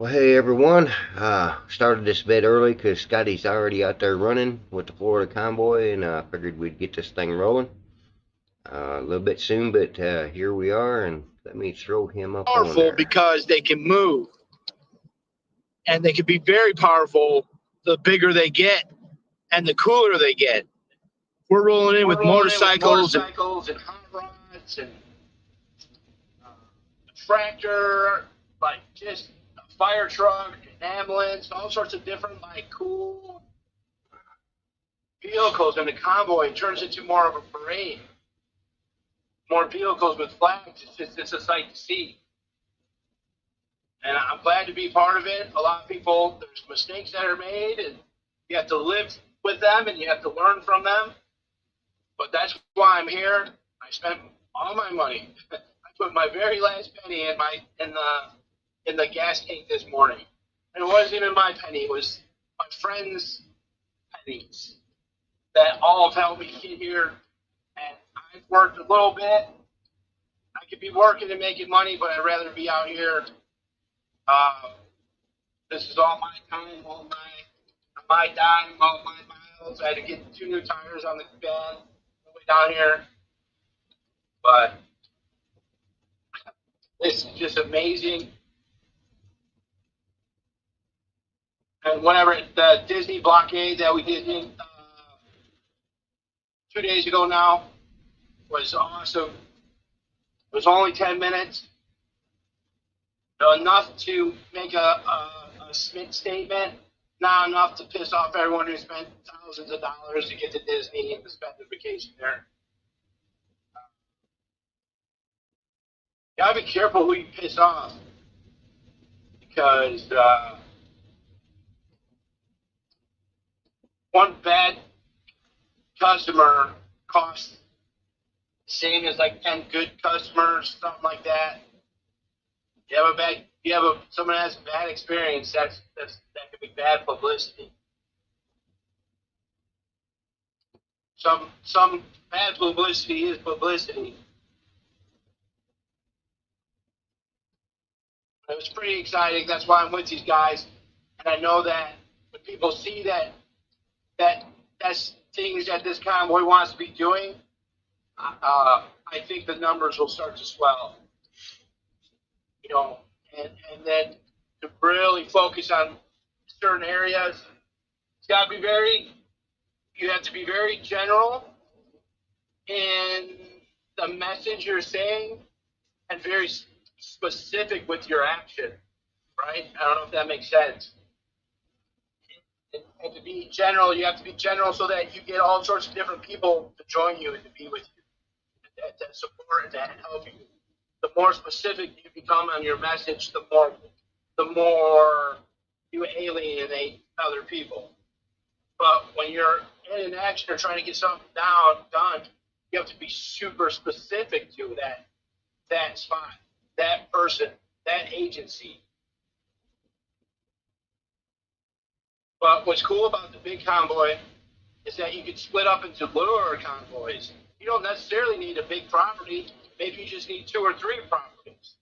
Well, hey everyone. Started this bit early because Scotty's already out there running with the Florida Convoy, and figured we'd get this thing rolling a little bit soon. But here we are, and let me throw him up on Powerful there. because they can move and they can be very powerful the bigger they get and the cooler they get. We're rolling in with motorcycles and hot rods and a tractor, like just a fire truck, an ambulance, all sorts of different like cool vehicles. And the convoy turns into more of a parade. More vehicles with flags. It's a sight to see. And I'm glad to be part of it. A lot of people, there's mistakes that are made, and you have to live with them and you have to learn from them. But that's why I'm here. I spent all my money. I put my very last penny in the gas tank this morning. And it wasn't even my penny, it was my friends' pennies that all have helped me get here. And I've worked a little bit. I could be working and making money, but I'd rather be out here. Um, this is all my time, all my dime, all my miles. I had to get 2 new tires on the van on the way down here. But this is just amazing. And whenever the Disney blockade that we did 2 days ago now was awesome. It was only 10 minutes, enough to make a statement, not enough to piss off everyone who spent thousands of dollars to get to Disney and to spend their vacation there. You gotta be careful who you piss off because one bad customer costs the same as like 10 good customers, something like that. Someone has a bad experience, that could be bad publicity. Some bad publicity is publicity. It was pretty exciting. That's why I'm with these guys, and I know that when people see that's things that this convoy wants to be doing, I think the numbers will start to swell. You know, and then to really focus on certain areas, it's got to be you have to be very general in the message you're saying and very specific with your action, right? I don't know if that makes sense. And to be general, you have to be general so that you get all sorts of different people to join you and to be with you, that support and that help you. The more specific you become on your message, the more you alienate other people. But when you're in an action or trying to get something done, you have to be super specific to that spot, that person, that agency. But what's cool about the big convoy is that you can split up into littler convoys. You don't necessarily need a big property. Maybe you just need 2 or 3 properties.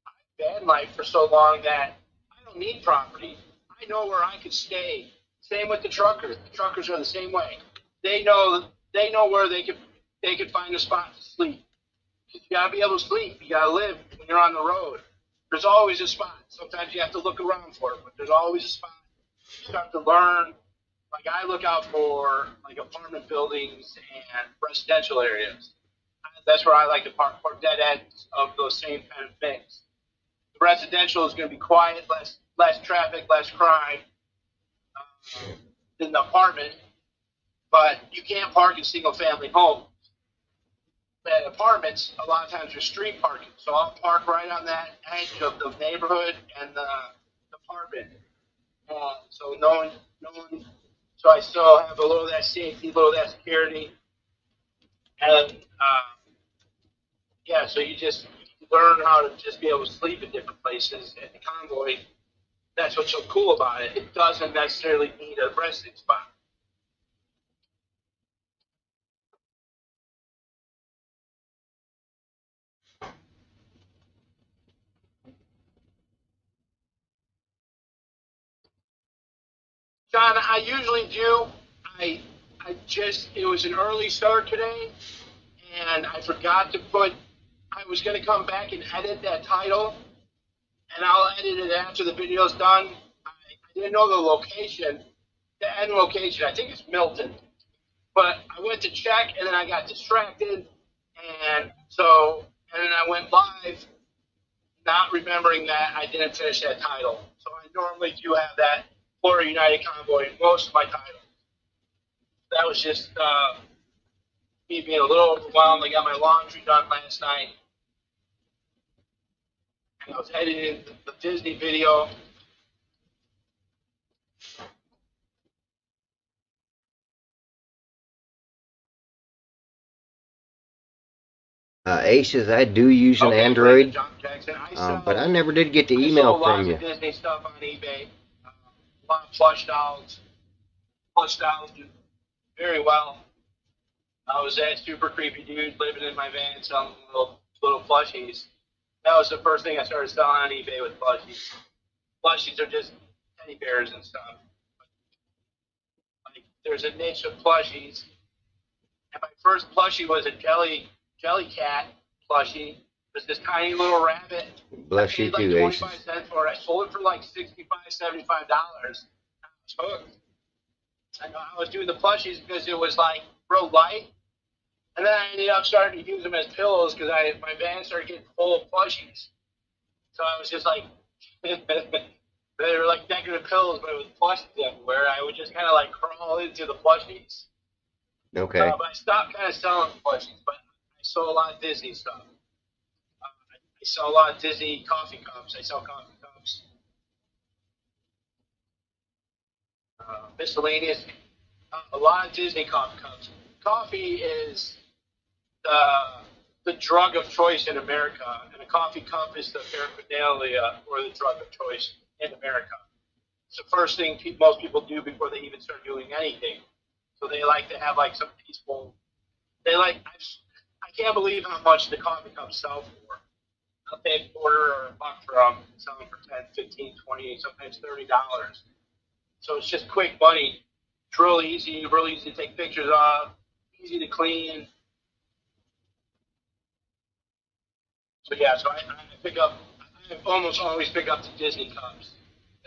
I've been life for so long that I don't need property. I know where I could stay. Same with the truckers. The truckers are the same way. They know where they could find a spot to sleep. You gotta be able to sleep. You gotta live when you're on the road. There's always a spot. Sometimes you have to look around for it, but there's always a spot. You start to learn. Like I look out for like apartment buildings and residential areas. That's where I like to park dead ends of those same kind of things. The residential is going to be quiet, less traffic, less crime than the apartment, but you can't park in single family homes. At apartments, a lot of times there's street parking, so I'll park right on that edge of the neighborhood and the apartment. So no one, so I still have a little of that safety, a little of that security, and yeah, so you just learn how to just be able to sleep in different places. And the convoy, that's what's so cool about it. It doesn't necessarily need a resting spot. John, I usually do. I it was an early start today, and I forgot to put. I was going to come back and edit that title, and I'll edit it after the video's done. I didn't know the location, the end location. I think it's Milton, but I went to check, and then I got distracted, and then I went live, not remembering that I didn't finish that title. So I normally do have that Florida United Convoy in most of my titles. That was just me being a little overwhelmed. I got my laundry done last night, and I was editing the Disney video. Aces, I do use an Okay, Android, John Jackson. but I never did get the I email sold from lots you. of Disney stuff on eBay. A lot of plush dolls. Plush dolls do very well. I was that super creepy dude living in my van selling little plushies. That was the first thing I started selling on eBay with plushies. Plushies are just teddy bears and stuff. Like there's a niche of plushies, and my first plushie was a jelly cat plushie. It was this tiny little rabbit. Bless I you paid like too, 25 Aces. cents for it. I sold it for like $65, $75. I was hooked. I was doing the plushies because it was like real light. And then I ended up starting to use them as pillows because my van started getting full of plushies. So I was just like, they were like decorative pillows, but it was plushies everywhere. I would just kind of like crawl into the plushies. Okay. But I stopped kind of selling plushies, but I sold a lot of Disney stuff. I sell a lot of Disney coffee cups. I sell coffee cups, miscellaneous, a lot of Disney coffee cups. Coffee is the drug of choice in America, and a coffee cup is the paraphernalia or the drug of choice in America. It's the first thing most people do before they even start doing anything. So they like to have like some peaceful. They like. I can't believe how much the coffee cups sell for. I'll pay a quarter or a buck for them, sell them for 10, 15, 20, sometimes $30. So it's just quick money. It's really easy to take pictures of, easy to clean. So yeah, so I pick up, I almost always pick up the Disney cups,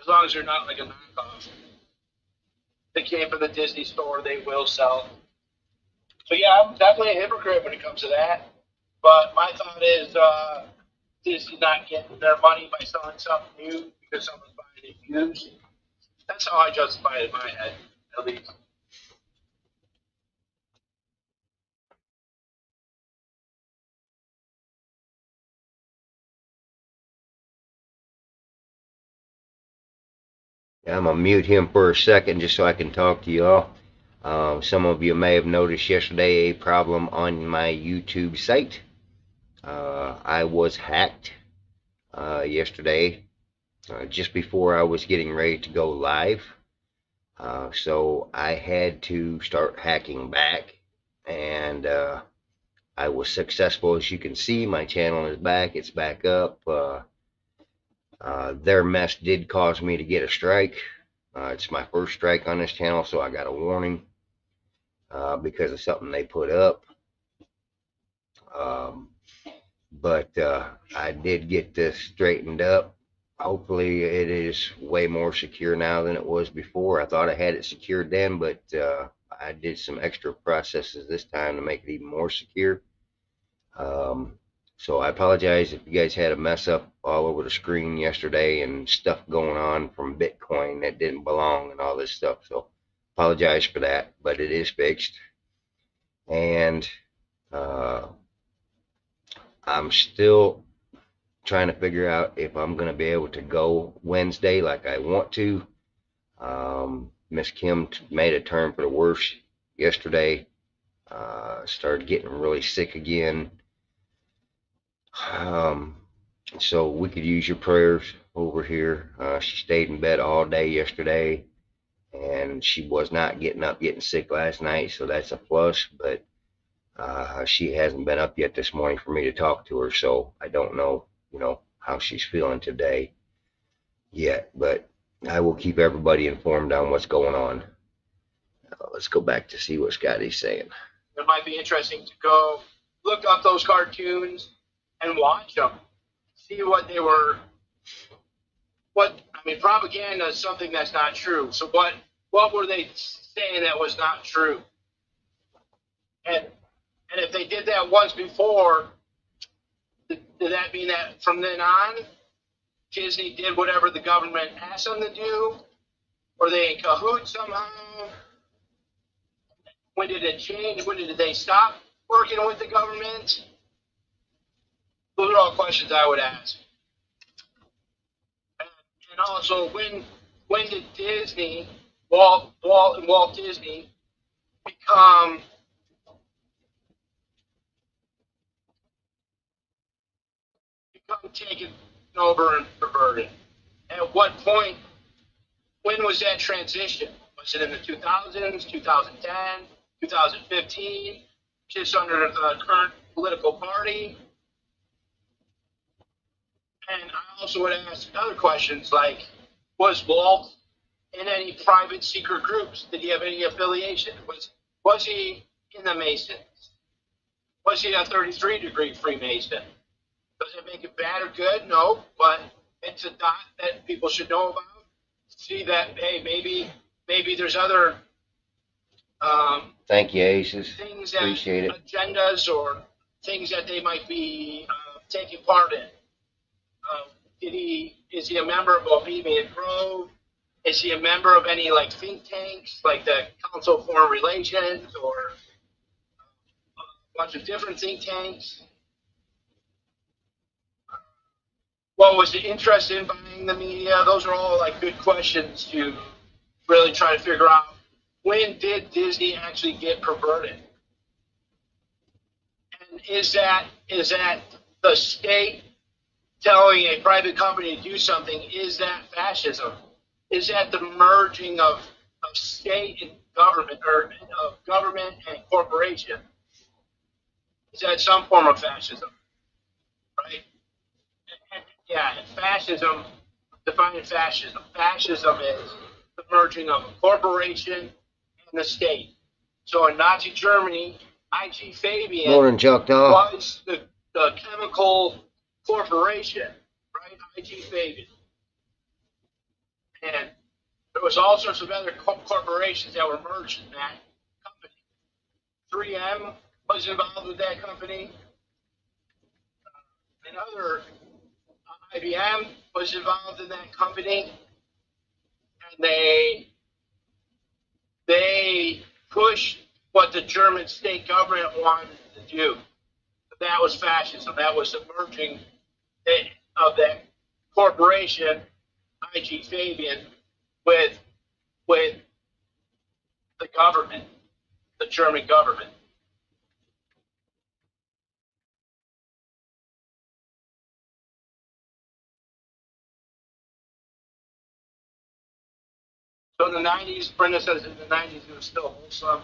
as long as they're not like a knockoff. They came from the Disney store, they will sell. So yeah, I'm definitely a hypocrite when it comes to that. But my thought is, Disney's not getting their money by selling something new because someone's buying it used. That's how I justify it in my head, at least. I'm gonna mute him for a second just so I can talk to y'all. Some of you may have noticed yesterday a problem on my YouTube site. I was hacked yesterday just before I was getting ready to go live. So I had to start hacking back, and I was successful. As you can see, my channel is back. It's back up. Their mess did cause me to get a strike. It's my first strike on this channel, so I got a warning because of something they put up. Um, but I did get this straightened up. Hopefully it is way more secure now than it was before. I thought I had it secured then, but I did some extra processes this time to make it even more secure. So I apologize if you guys had a mess up all over the screen yesterday and stuff going on from Bitcoin that didn't belong and all this stuff. So apologize for that, but it is fixed. And uh, I'm still trying to figure out if I'm going to be able to go Wednesday like I want to. Miss Kim made a turn for the worse yesterday. Started getting really sick again. So we could use your prayers over here. She stayed in bed all day yesterday, and she was not getting up, getting sick last night, so that's a plus. But she hasn't been up yet this morning for me to talk to her, so I don't know, how she's feeling today yet. But I will keep everybody informed on what's going on. Let's go back to see what Scotty's saying. It might be interesting to go look up those cartoons and watch them, see what they were. Propaganda is something that's not true. So what were they saying that was not true? And if they did that once before, did that mean that from then on, Disney did whatever the government asked them to do? Were they in cahoots somehow? When did it change? When did they stop working with the government? Those are all questions I would ask. And also, when did Disney, Walt Disney, become taken over and perverted? At what point? When was that transition? Was it in the 2000s, 2010, 2015, just under the current political party? And I also would ask other questions like, was Walt in any private secret groups? Did he have any affiliation? Was he in the Masons? Was he a 33-degree Freemason? Does it make it bad or good? No, but it's a dot that people should know about. See that, hey, maybe there's other Thank you, Aces. things that Appreciate it. agendas or things that they might be taking part in. Is he a member of Bohemian Grove? Is he a member of any like think tanks, like the Council of Foreign Relations, or a bunch of different think tanks? What was the interest in buying the media? Those are all like good questions to really try to figure out. When did Disney actually get perverted? And is that the state telling a private company to do something? Is that fascism? Is that the merging of state and government, or of government and corporation? Is that some form of fascism? Right? Yeah, and fascism, defining fascism. Fascism is the merging of a corporation and the state. So in Nazi Germany, I.G. Fabian Morning, Choctaw. was the chemical corporation, right? I.G. Fabian. And there was all sorts of other corporations that were merged in that company. 3M was involved with that company. And other IBM was involved in that company. And they pushed what the German state government wanted to do. That was fascism. That was the merging of that corporation, I.G. Fabian, with the government, the German government. So in the 90s, Brenda says in the 90s it was still wholesome.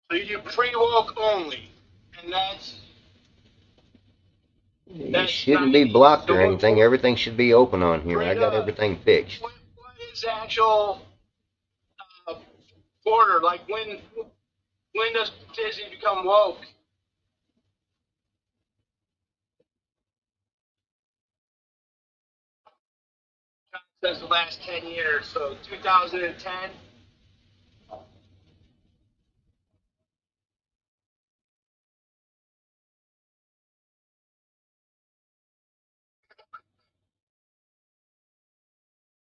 So you do pre-woke only, and You shouldn't be blocked or anything. Everything should be open on here. I got everything fixed. What is the actual border? Like when does Disney become woke? Says the last 10 years. So 2010.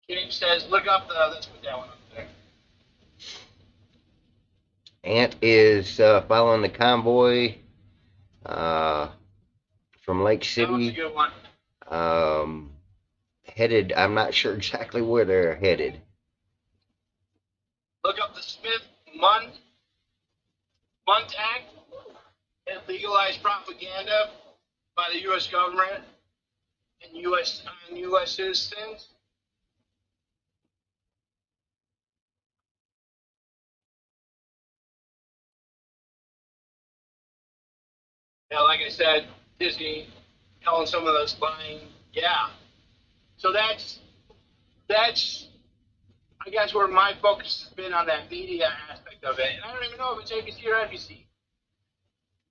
James says, look up let's put that one up there. Ant is following the convoy from Lake That was a City. good one. Headed, I'm not sure exactly where they're headed. U.S. government and U.S. citizens. Yeah, like I said, Disney telling some of those lying. Yeah. So that's I guess where my focus has been on that media aspect of it. And I don't even know if it's ABC or NBC.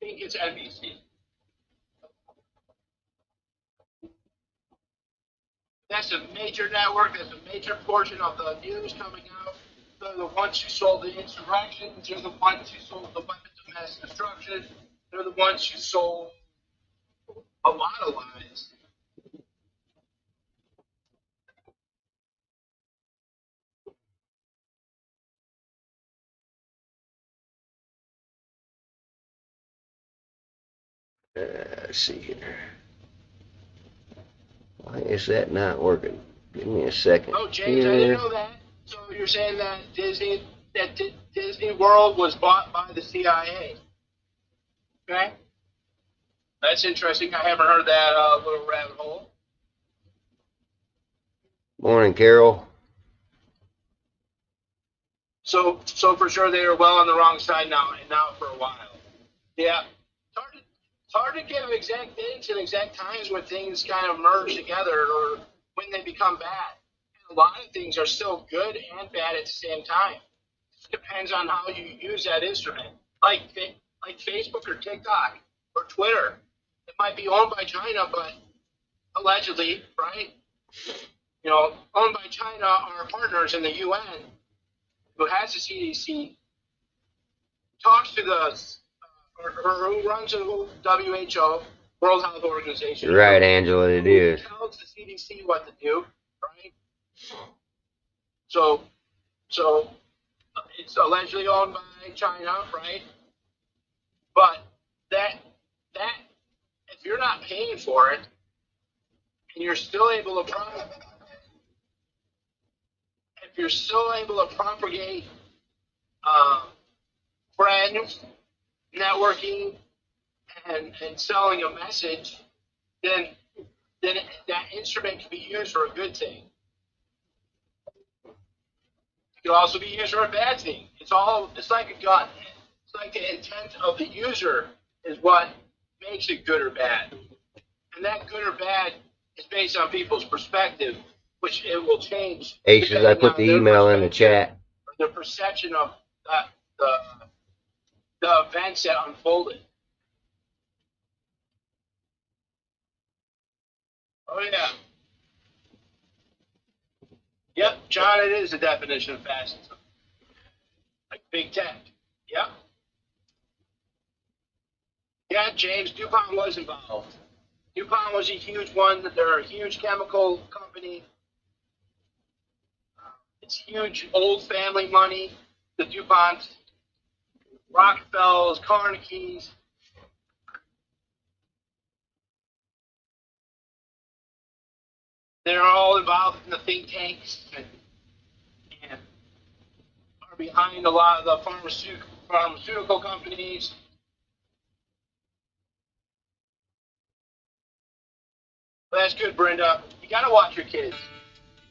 I think it's NBC. That's a major network. That's a major portion of the news coming out. They're the ones who sold the insurrection. They're the ones who sold the weapons of mass destruction. They're the ones who sold a lot of lies. Let's see here. Why is that not working? Give me a second. Oh, James, I didn't know that. So you're saying that Disney World was bought by the CIA? Okay, that's interesting. I haven't heard that little rabbit hole. Morning, Carol. So for sure they are well on the wrong side now, and now for a while. Yeah, it's hard to give exact dates and exact times when things kind of merge together or when they become bad. A lot of things are still good and bad at the same time. It depends on how you use that instrument. Like Facebook or TikTok or Twitter. It might be owned by China, but allegedly, right? You know, owned by China are partners in the UN, who has the CDC, talks to the or who runs the WHO, World Health Organization. You're right, Angela, it is. Tells the CDC what to do, right? So it's allegedly owned by China, right? But that if you're not paying for it and you're still able to propagate friends, networking, and selling a message, then that instrument can be used for a good thing. It can also be used for a bad thing. It's like a gun. It's like the intent of the user is what makes it good or bad. And that good or bad is based on people's perspective, which it will change. Aces, I put the email in the chat. Or their perception of the events that unfolded. Oh yeah. Yep, John, it is the definition of fascism. Like big tech. Yep. Yeah, James, DuPont was involved. DuPont was a huge one. They're a huge chemical company. It's huge old family money. The DuPont, Rockefellers, Carnegies. They're all involved in the think tanks and are behind a lot of the pharmaceutical companies. But that's good, Brenda. You got to watch your kids.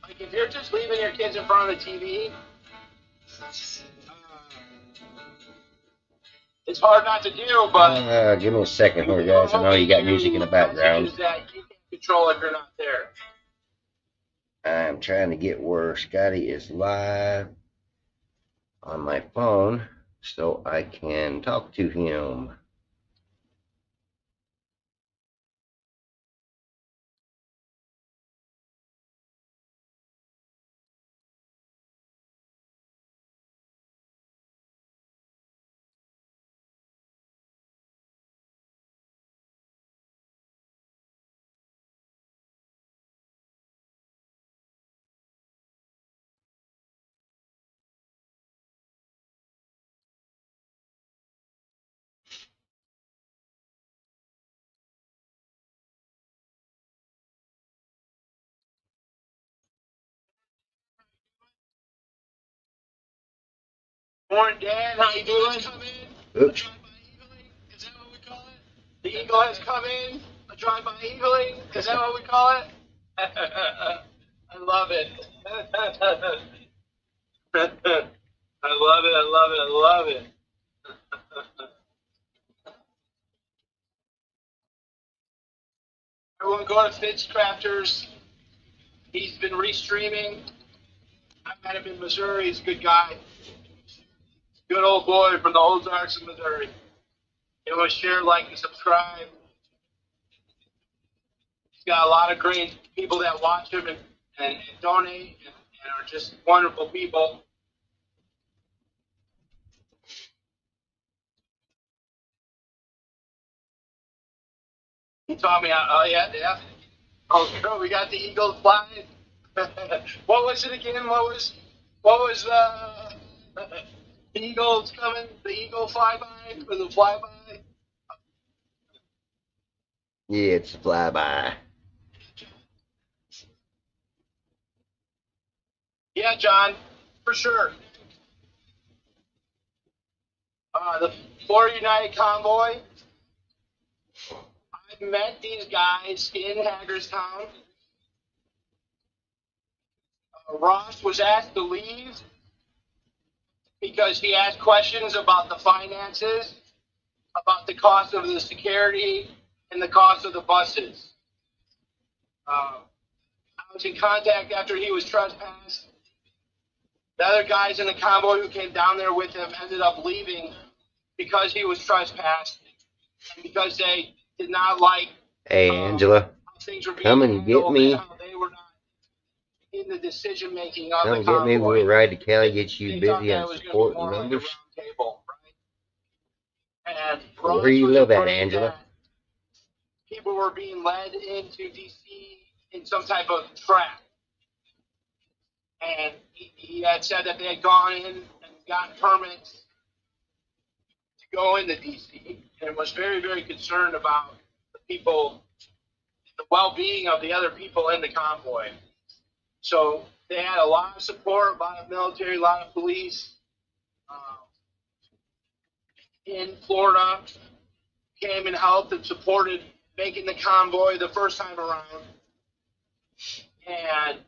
Like if you're just leaving your kids in front of the TV, it's hard not to do. But give me a second here, guys. I know you got music in the background. That you can't control if you're not there. I'm trying to get where Scotty is live on my phone so I can talk to him. Morning, Dan. How you doing? Come in. Oops. Is that what we call it? The eagle has come in. A drive-by eagling? Is that what we call it? I love it. I love it. I love it. I love it. Everyone go to Fitz Crafters. He's been restreaming. I met him in Missouri. He's a good guy. Good old boy from the Ozarks of Missouri. You want to share, like, and subscribe. He's got a lot of great people that watch him and donate and are just wonderful people. He taught me how, oh, yeah. Oh, girl, we got the Eagles flying. What was it again? What was the Eagles coming? The Eagle flyby? Or the flyby? Yeah, it's a flyby. Yeah, John, for sure. The Florida United Convoy. I met these guys in Hagerstown. Ross was asked to leave because he asked questions about the finances, about the cost of the security, and the cost of the buses. I was in contact after he was trespassed. The other guys in the convoy who came down there with him ended up leaving because he was trespassed and because they did not like Hey, Angela, how things were being come and get handled me. and how they were not in the decision making of Come the get me. convoy. We'll ride to Cali, get you They thought busy that on was going to be supporting more like a numbers. round table, right? And Where Ross you was live at, afraid Angela? that people were being led into DC in some type of trap. And he had said that they had gone in and gotten permits to go into DC and was very, very concerned about the people, the well-being of the other people in the convoy. So they had a lot of support, a lot of military, a lot of police in Florida came and helped and supported making the convoy the first time around. And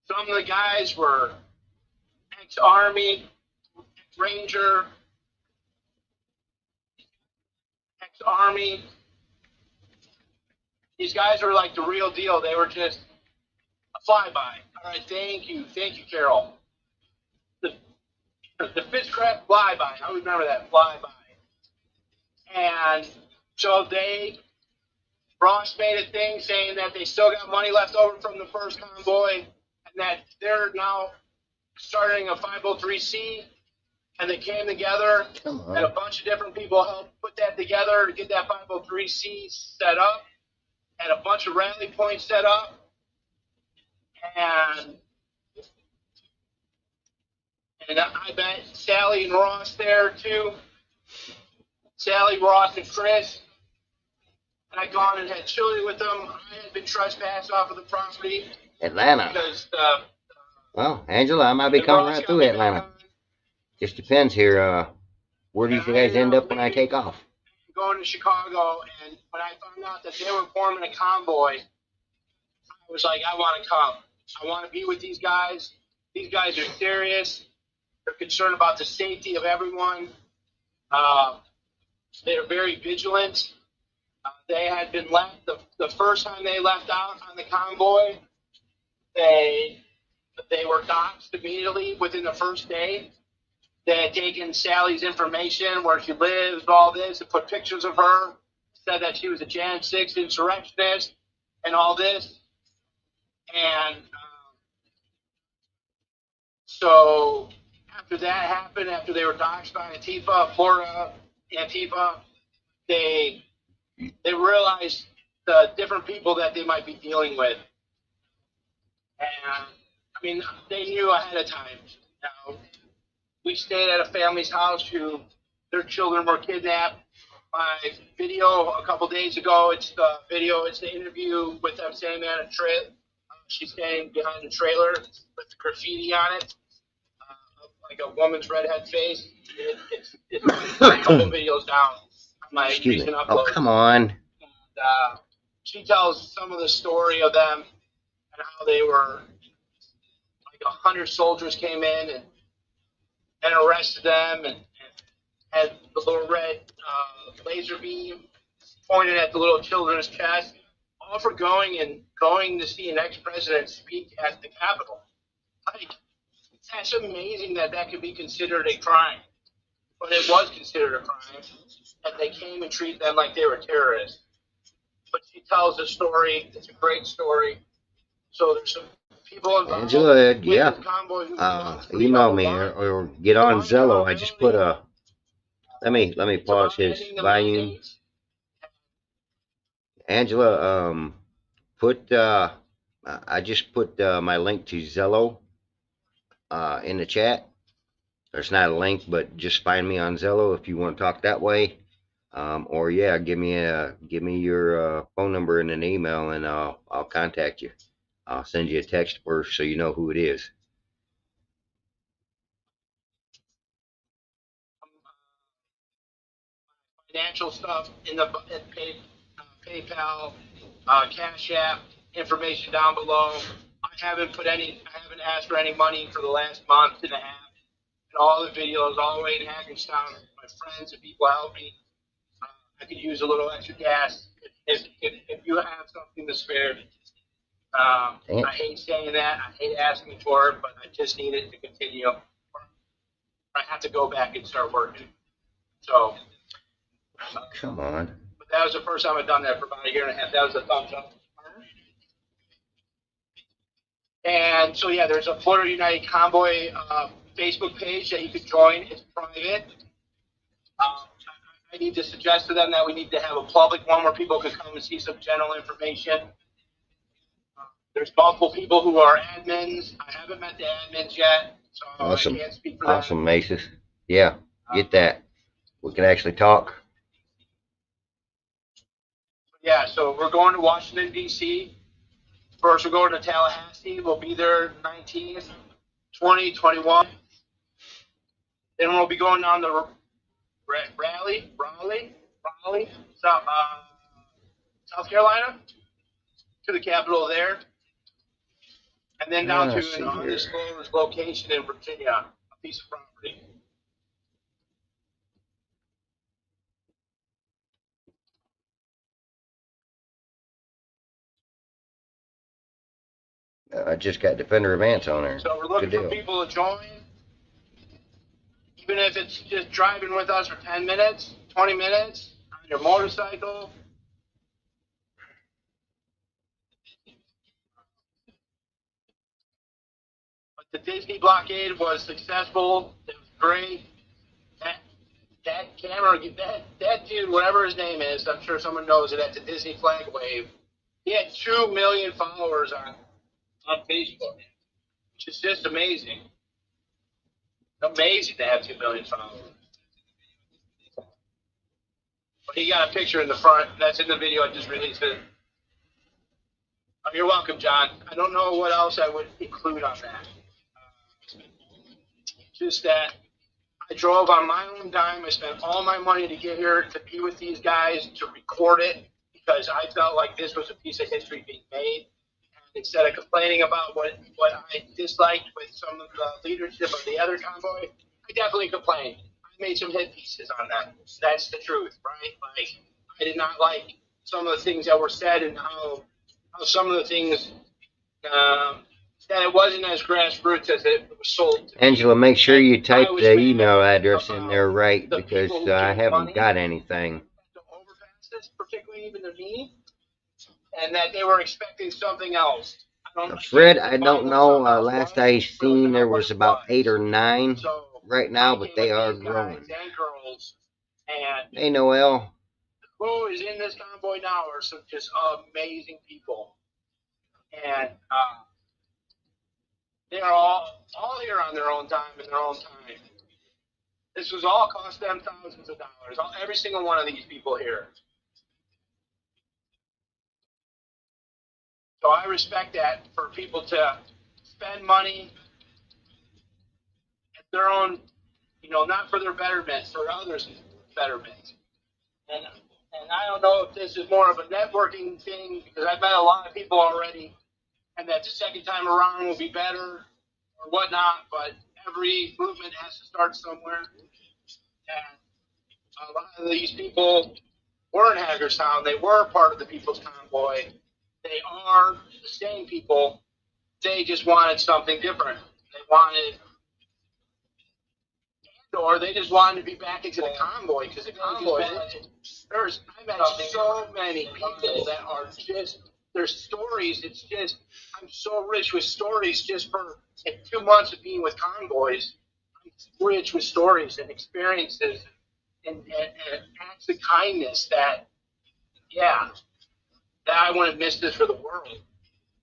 some of the guys were ex-Army, ex-Ranger, ex-Army. These guys were like the real deal. They were just a flyby. All right, thank you, Carol. The Fishcraft flyby. I remember that flyby. And so Ross made a thing saying that they still got money left over from the first convoy and that they're now starting a 503c, and they came together and a bunch of different people helped put that together to get that 503c set up and a bunch of rally points set up. And I bet Sally and Ross there too. Sally, Ross, and Chris. And I gone and had chili with them. I had been trespassed off of the property. Atlanta. Because, well, Angela, I might be coming right through Atlanta. Just depends here. Where do you guys end up when I take off? Going to Chicago, and when I found out that they were forming a convoy, I was like, I want to come. I want to be with these guys. These guys are serious. They're concerned about the safety of everyone. They're very vigilant. They had been left, the first time they left out on the convoy, they were doxxed immediately within the first day. They had taken Sally's information, where she lives, all this, and put pictures of her, said that she was a Jan 6 insurrectionist, and all this. And so after that happened, after they were doxxed by Antifa, Florida Antifa, they realized the different people that they might be dealing with. And, I mean, they knew ahead of time. Now, we stayed at a family's house who their children were kidnapped. My video a couple days ago, it's the interview with them standing there in a trailer. She's standing behind a trailer with graffiti on it, like a woman's redhead face. It's a couple videos down on my Excuse me. recent Oh, uploads. come on. And, she tells some of the story of them and how they were like 100 soldiers came in and arrested them and had the little red laser beam pointed at the little children's chest, all for going to see an ex-president speak at the Capitol. Like, that's amazing that that could be considered a crime, but it was considered a crime, and they came and treated them like they were terrorists. But she tells the story. It's a great story. So there's some people involved Angela, with yeah. this convoy who wants to leave Email out me the or get on Zello. I just put a. Let me It's pause about his ending the volume. mandates. Angela, put I just put my link to Zello in the chat. There's not a link, but just find me on Zello if you want to talk that way. Or yeah, give me your phone number and an email, and I'll contact you. I'll send you a text first so you know who it is. Financial stuff in the PayPal, Cash App, information down below. I haven't asked for any money for the last month and a half. And all the videos, all the way in Hackerstown, my friends and people help me. I could use a little extra gas if you have something to spare. I hate saying that. I hate asking for it, but I just need it to continue. I have to go back and start working. So. Come on. But that was the first time I've done that for about a year and a half. That was a thumbs up. And so, yeah, there's a Florida United Convoy Facebook page that you could join. It's private. I need to suggest to them that we need to have a public one where people can come and see some general information. There's multiple people who are admins. I haven't met the admins yet, so Awesome. I can't speak for them. Awesome, Maces. Yeah, get that. We can actually talk. Yeah, so we're going to Washington, D.C. First, we're going to Tallahassee. We'll be there 19th, 20, 21. Then we'll be going down to Raleigh, South Carolina, to the capital there, and then down to an undisclosed location in Virginia, a piece of property. I just got Defender Advance on there. So we're looking for people to join, even if it's just driving with us for 10 minutes, 20 minutes on your motorcycle. But the Disney blockade was successful. It was great. That camera, that dude, whatever his name is, I'm sure someone knows it, at the Disney Flag Wave, he had 2 million followers on Facebook, which is just amazing. Amazing to have 2 million followers. But he got a picture in the front. That's in the video I just released. Oh, you're welcome, John. I don't know what else I would include on that. Just that I drove on my own dime. I spent all my money to get here to be with these guys, to record it, because I felt like this was a piece of history being made. Instead of complaining about what I disliked with some of the leadership of the other convoy, I definitely complained. I made some hit pieces on that. That's the truth, right? Like, I did not like some of the things that were said and how some of the things that it wasn't as grassroots as it was sold to. Angela, make sure you type the email address in there right, because I haven't got anything. The overpasses, particularly even to me, and that they were expecting something else. Fred, I don't know. Last I seen, there was about 8 or 9 right now, but they are growing. And girls, and hey, Noel. Who is in this convoy now are some just amazing people, and they are all here on their own time in their own time. This was all cost them thousands of dollars. Every single one of these people here. So I respect that, for people to spend money at their own, not for their betterment, for others' betterment. And I don't know if this is more of a networking thing because I've met a lot of people already, and that the second time around will be better or whatnot. But every movement has to start somewhere, and a lot of these people were in Hagerstown. They were part of the People's Convoy. They are the same people. They just wanted something different. They wanted, or they just wanted to be back into the convoy because the convoy. I met so many people that are just their stories. It's just I'm so rich with stories just for 2 months of being with convoys. I'm rich with stories and experiences and acts of kindness that yeah that I wouldn't miss this for the world.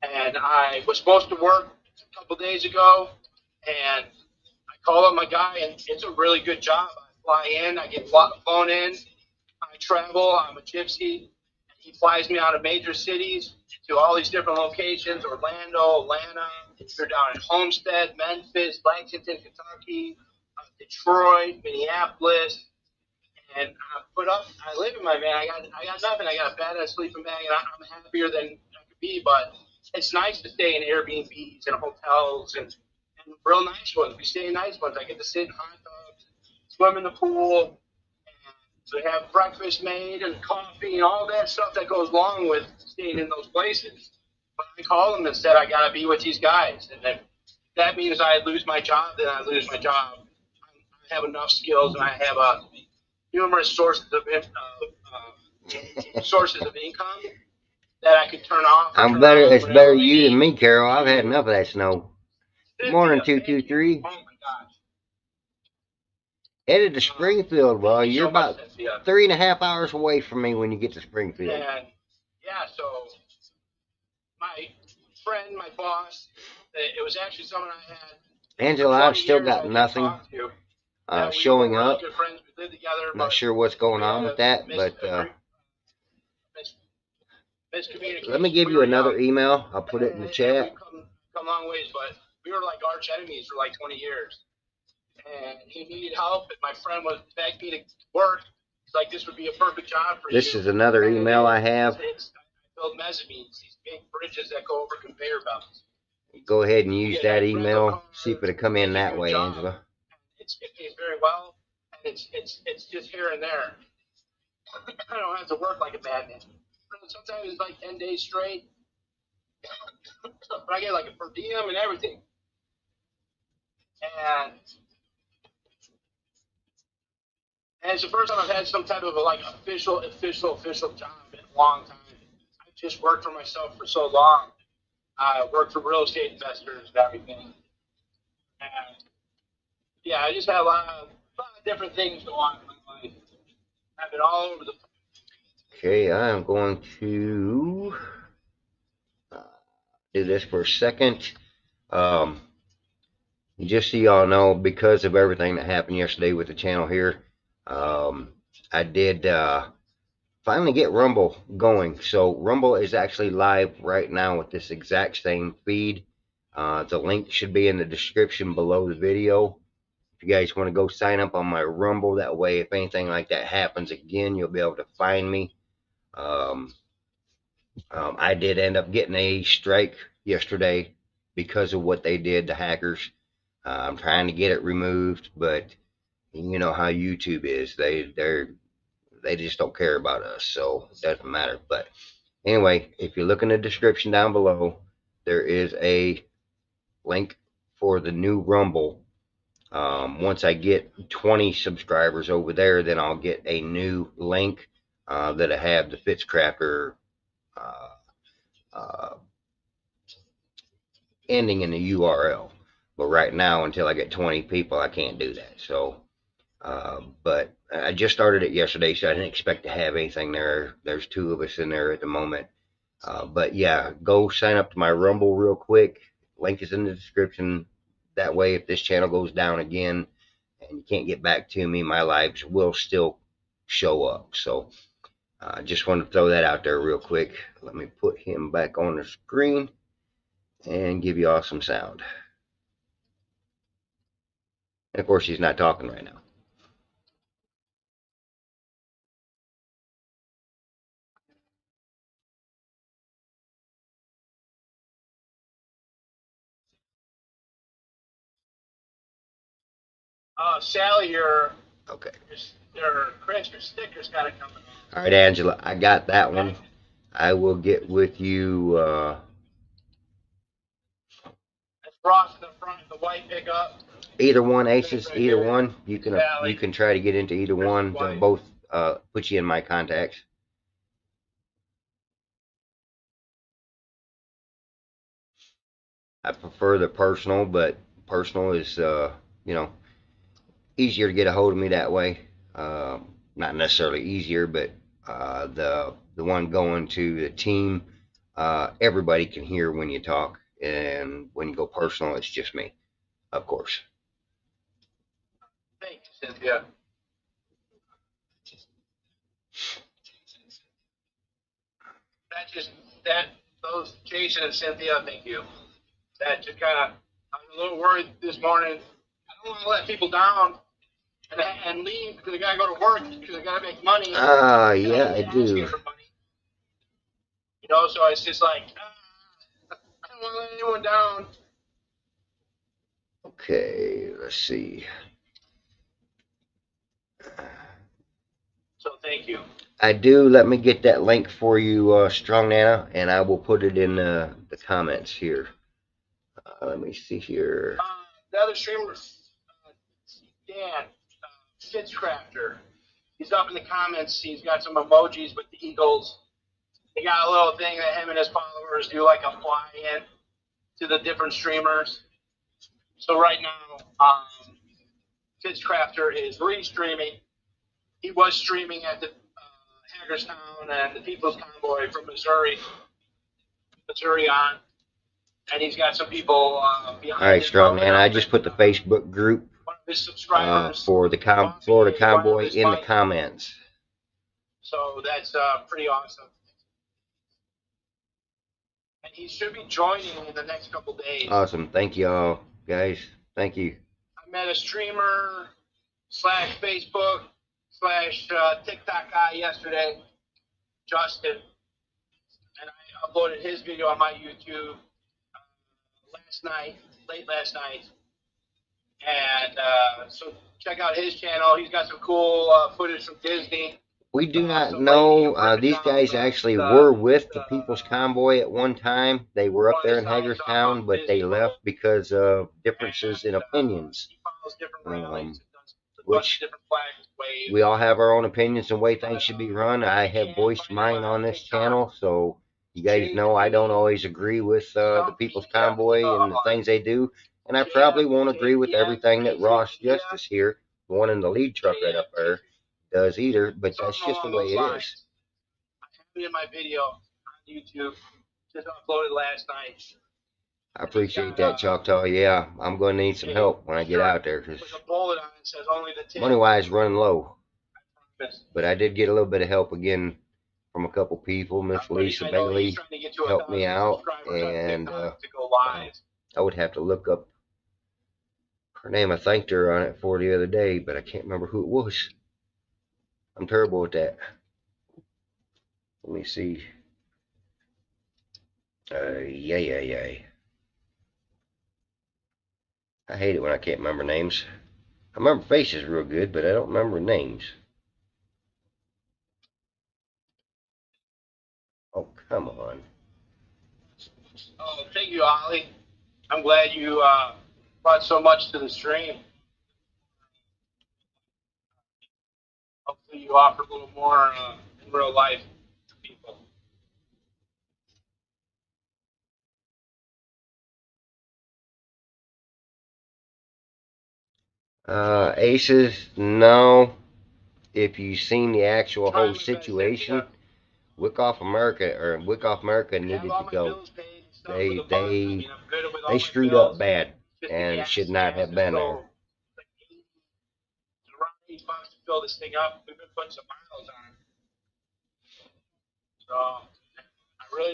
And I was supposed to work a couple days ago, and I call up my guy, and it's a really good job. I fly in, I get flown in, I travel. I'm a gypsy. And he flies me out of major cities to all these different locations: Orlando, Atlanta. We're down in Homestead, Memphis, Lexington, Kentucky, Detroit, Minneapolis, and I live in my van. I got nothing. I got a bed and a sleeping bag, and I'm happier than I could be. But it's nice to stay in Airbnbs and hotels and real nice ones. We stay in nice ones. I get to sit in hot tubs, swim in the pool, and to have breakfast made and coffee and all that stuff that goes along with staying in those places. But I called them and said I got to be with these guys, and then that means I lose my job. Then I lose my job. I have enough skills and I have numerous sources of income that I could turn off. Or I'm turn better. on It's whenever better I you than need. me, Carol. I've had enough of that snow. Good morning, Cynthia, thank you. 223. Oh my gosh. Headed to Springfield. Well, Thank you you're so much, about Cynthia. 3.5 hours away from me when you get to Springfield. And yeah, so my friend, my boss, it was actually someone I had Angela, for I've 20 still years got I didn't nothing talk to. We were showing really up. good friends. We lived together, Not but sure what's going we had on with a that, but miscommunication. let me give We you were another young, email. I'll put it in the and we've chat. come a long ways, but we were like arch enemies for like 20 years. And he needed help, and my friend was begged me to work. He's like, "This would be a perfect job for This you." is another And it email I is. have. I build mezzanines, these big bridges that go over conveyor belts. Go ahead and use You that get rental email. See if cars. it'll come They in give you that a way, job. Angela. It pays very well, and it's just here and there. I don't have to work like a madman. Sometimes it's like 10 days straight, but I get like a per diem and everything. And And it's the first time I've had some type of a, like official job in a long time. I've just worked for myself for so long. I worked for real estate investors and everything. And yeah, I just had a lot of different things go on in my life. I've been all over the place. Okay, I am going to uh, do this for a second. Um, just so y'all know, because of everything that happened yesterday with the channel here, I did finally get Rumble going. So Rumble is actually live right now with this exact same feed. The link should be in the description below the video. If you guys want to go sign up on my Rumble, that way if anything like that happens again, you'll be able to find me. Um, I did end up getting a strike yesterday because of what they did, the hackers. I'm trying to get it removed, but you know how YouTube is. They just don't care about us, so it doesn't matter. But anyway, if you look in the description down below, there is a link for the new Rumble. Once I get 20 subscribers over there, then I'll get a new link that I have the Fitzcrafter uh, uh, ending in the URL. But right now, until I get 20 people, I can't do that. So, but I just started it yesterday, so I didn't expect to have anything there. There's two of us in there at the moment. But yeah, go sign up to my Rumble real quick. Link is in the description. That way, if this channel goes down again and you can't get back to me, my lives will still show up. So I just want to throw that out there real quick. Let me put him back on the screen and give you all some sound. And of course, he's not talking right now. Sally, Okay. Chris, your sticker's kind of coming on. All right, Angela, I got that one. I will get with you. That's Ross in the front, the white pickup. Either one, Aces. Right Either here. one. You can try to get into either one. They'll both put you in my contacts. I prefer the personal, but personal is you know easier to get a hold of me that way. Not necessarily easier, but the one going to the team, everybody can hear when you talk, and when you go personal, it's just me, of course. Thank you, Cynthia. That those Jason and Cynthia, thank you. That just kind of, I was a little worried this morning. I don't want to let people down and leave because they gotta go to work because they gotta make money. Yeah, I do. For money. You know, so it's just like I don't want to let anyone down. Okay, let's see. So thank you. I do. Let me get that link for you, Strong Nana, and I will put it in the comments here. Let me see here. The other streamer, Dan Fitzcrafter, he's up in the comments. He's got some emojis with the Eagles. He got a little thing that him and his followers do, like a fly-in to the different streamers. So right now, Fitzcrafter is re-streaming. He was streaming at the Hagerstown and the People's Convoy from Missouri on, and he's got some people behind. All right, Strong Man. I just put the Facebook group one of his subscribers for the Florida Convoy in the comments. So that's pretty awesome. And he should be joining in the next couple days. Awesome. Thank you all, guys. Thank you. I met a streamer / Facebook / TikTok guy yesterday, Justin, and I uploaded his video on my YouTube late last night. And so check out his channel. He's got some cool footage from Disney. We do not know. These guys actually were with the People's Convoy at one time. They were up there in Hagerstown, but they left because of differences in opinions. Which we all have our own opinions and way things should be run. I have voiced mine on this channel, so you guys know I don't always agree with the People's Convoy and the things they do. And I probably won't agree with everything that Ross Justice here, the one in the lead truck right up there, does either, but that's just the way it is. I have it in my video on YouTube, just uploaded last night. I appreciate that, Choctaw. Yeah, I'm going to need some help when I get out there because money-wise, running low. But I did get a little bit of help again from a couple people. Miss Lisa Bailey helped me out, and I would have to look up her name. I thanked her on it for the other day, but I can't remember who it was. I'm terrible at that. Let me see. Yay. I hate it when I can't remember names. I remember faces real good, but I don't remember names. Oh, come on. Oh, thank you, Ollie. I'm glad you brought so much to the stream. Hopefully you offer a little more in real life to people. Aces, no. If you've seen the actual whole situation, Wickoff America needed to go. They screwed up bad and should not have been there. Around $8 to fill this thing up. We've been putting some miles on it. So I really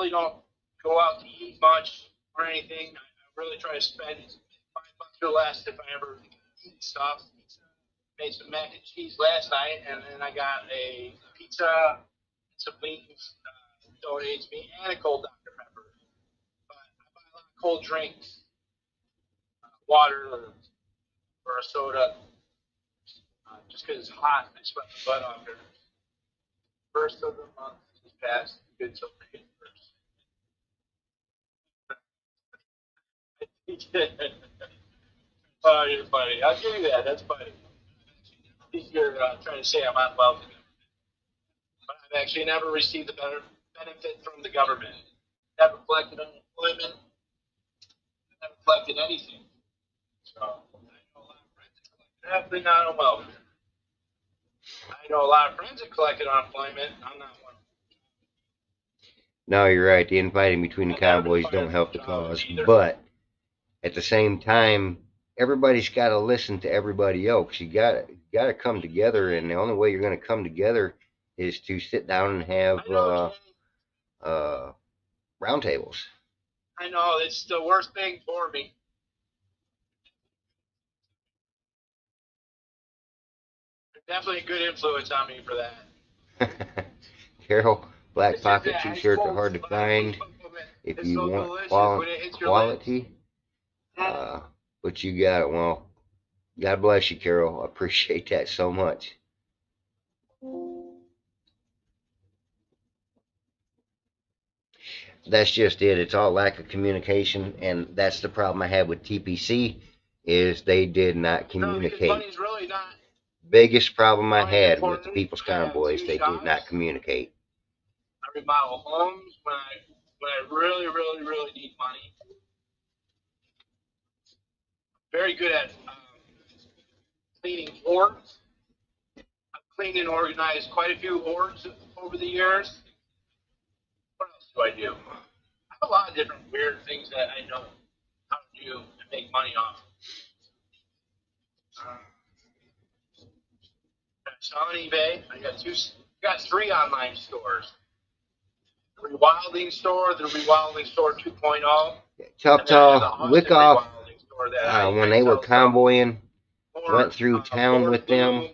don't go out to eat much or anything. I really try to spend $5 or less if I ever eat stuff. Made some mac and cheese last night, and then I got a pizza, some wings, donates me, and a cold Dr. Pepper. But I buy a lot of cold drinks, water, or a soda, just because it's hot. I sweat my butt off here. First of the month is past. Good till May 1st. Oh, you're funny. I'll give you that. That's funny. I think you're trying to say I'm unwelcome, but I've actually never received a better benefit from the government. Never collected unemployment. Never collected anything. So I know a lot of friends that collected. Definitely not on welfare. I know a lot of friends that collected unemployment. I'm not one. No, you're right. The infighting between the I've never been convoys fired don't from help a the job cause, either. but at the same time, everybody's got to listen to everybody else. You got to come together, and the only way you're going to come together is to sit down and have I know, Jay. uh, roundtables. I know it's the worst thing for me. Definitely a good influence on me for that. Carol, black It's just pocket that ice t-shirts are cold hard to ice find cold man. if It's you so want delicious when it hits your lips. quality. Uh, but you got it. Well, God bless you, Carol. I appreciate that so much. That's just it. It's all lack of communication, and that's the problem I had with TPC is they did not No, because communicate. money's really not Biggest problem I money had with the important. People's I have Convoys, two they did not shops. communicate. I remodel homes when I really, really, really need money. Very good at cleaning hoards. I've cleaned and organized quite a few hoards over the years. What else do I do? I have a lot of different weird things that I know how to do and make money off. On eBay, I got three online stores. The Rewilding Store, the Rewilding Store 2.0, and then I have the Choctaw Austin Wickoff, Rewilding Store that I, when I they were sell stuff convoying, more went through town board with them. boom.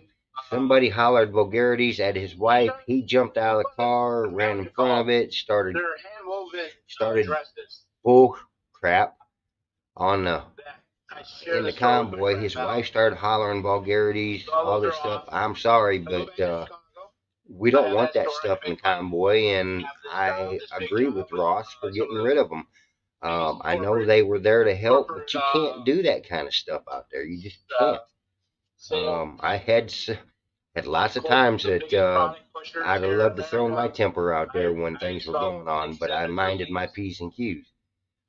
Somebody hollered vulgarities at his wife. T-shirts, He jumped out of the car, I forgot ran what in they're front called. of it, started They're hand woven started dresses bull crap on the that I share in the the store with my convoy. friend His Mel. wife started hollering vulgarities, So all all those this are stuff. off. I'm sorry, I go but back to Chicago. we I don't have want that that store. I stuff can in make money. convoy, and I have this job, I this big agree job with with Ross for some getting of rid the of them. biggest I know they were there to help, corporate but you can't do that kind of stuff out there. You just can't. sales. I had lots of Corporate, times the that biggest product pushers I'd have here in loved to throw my America. temper out there when I things were installed going on, like but I 7 minded my buildings. P's and Q's.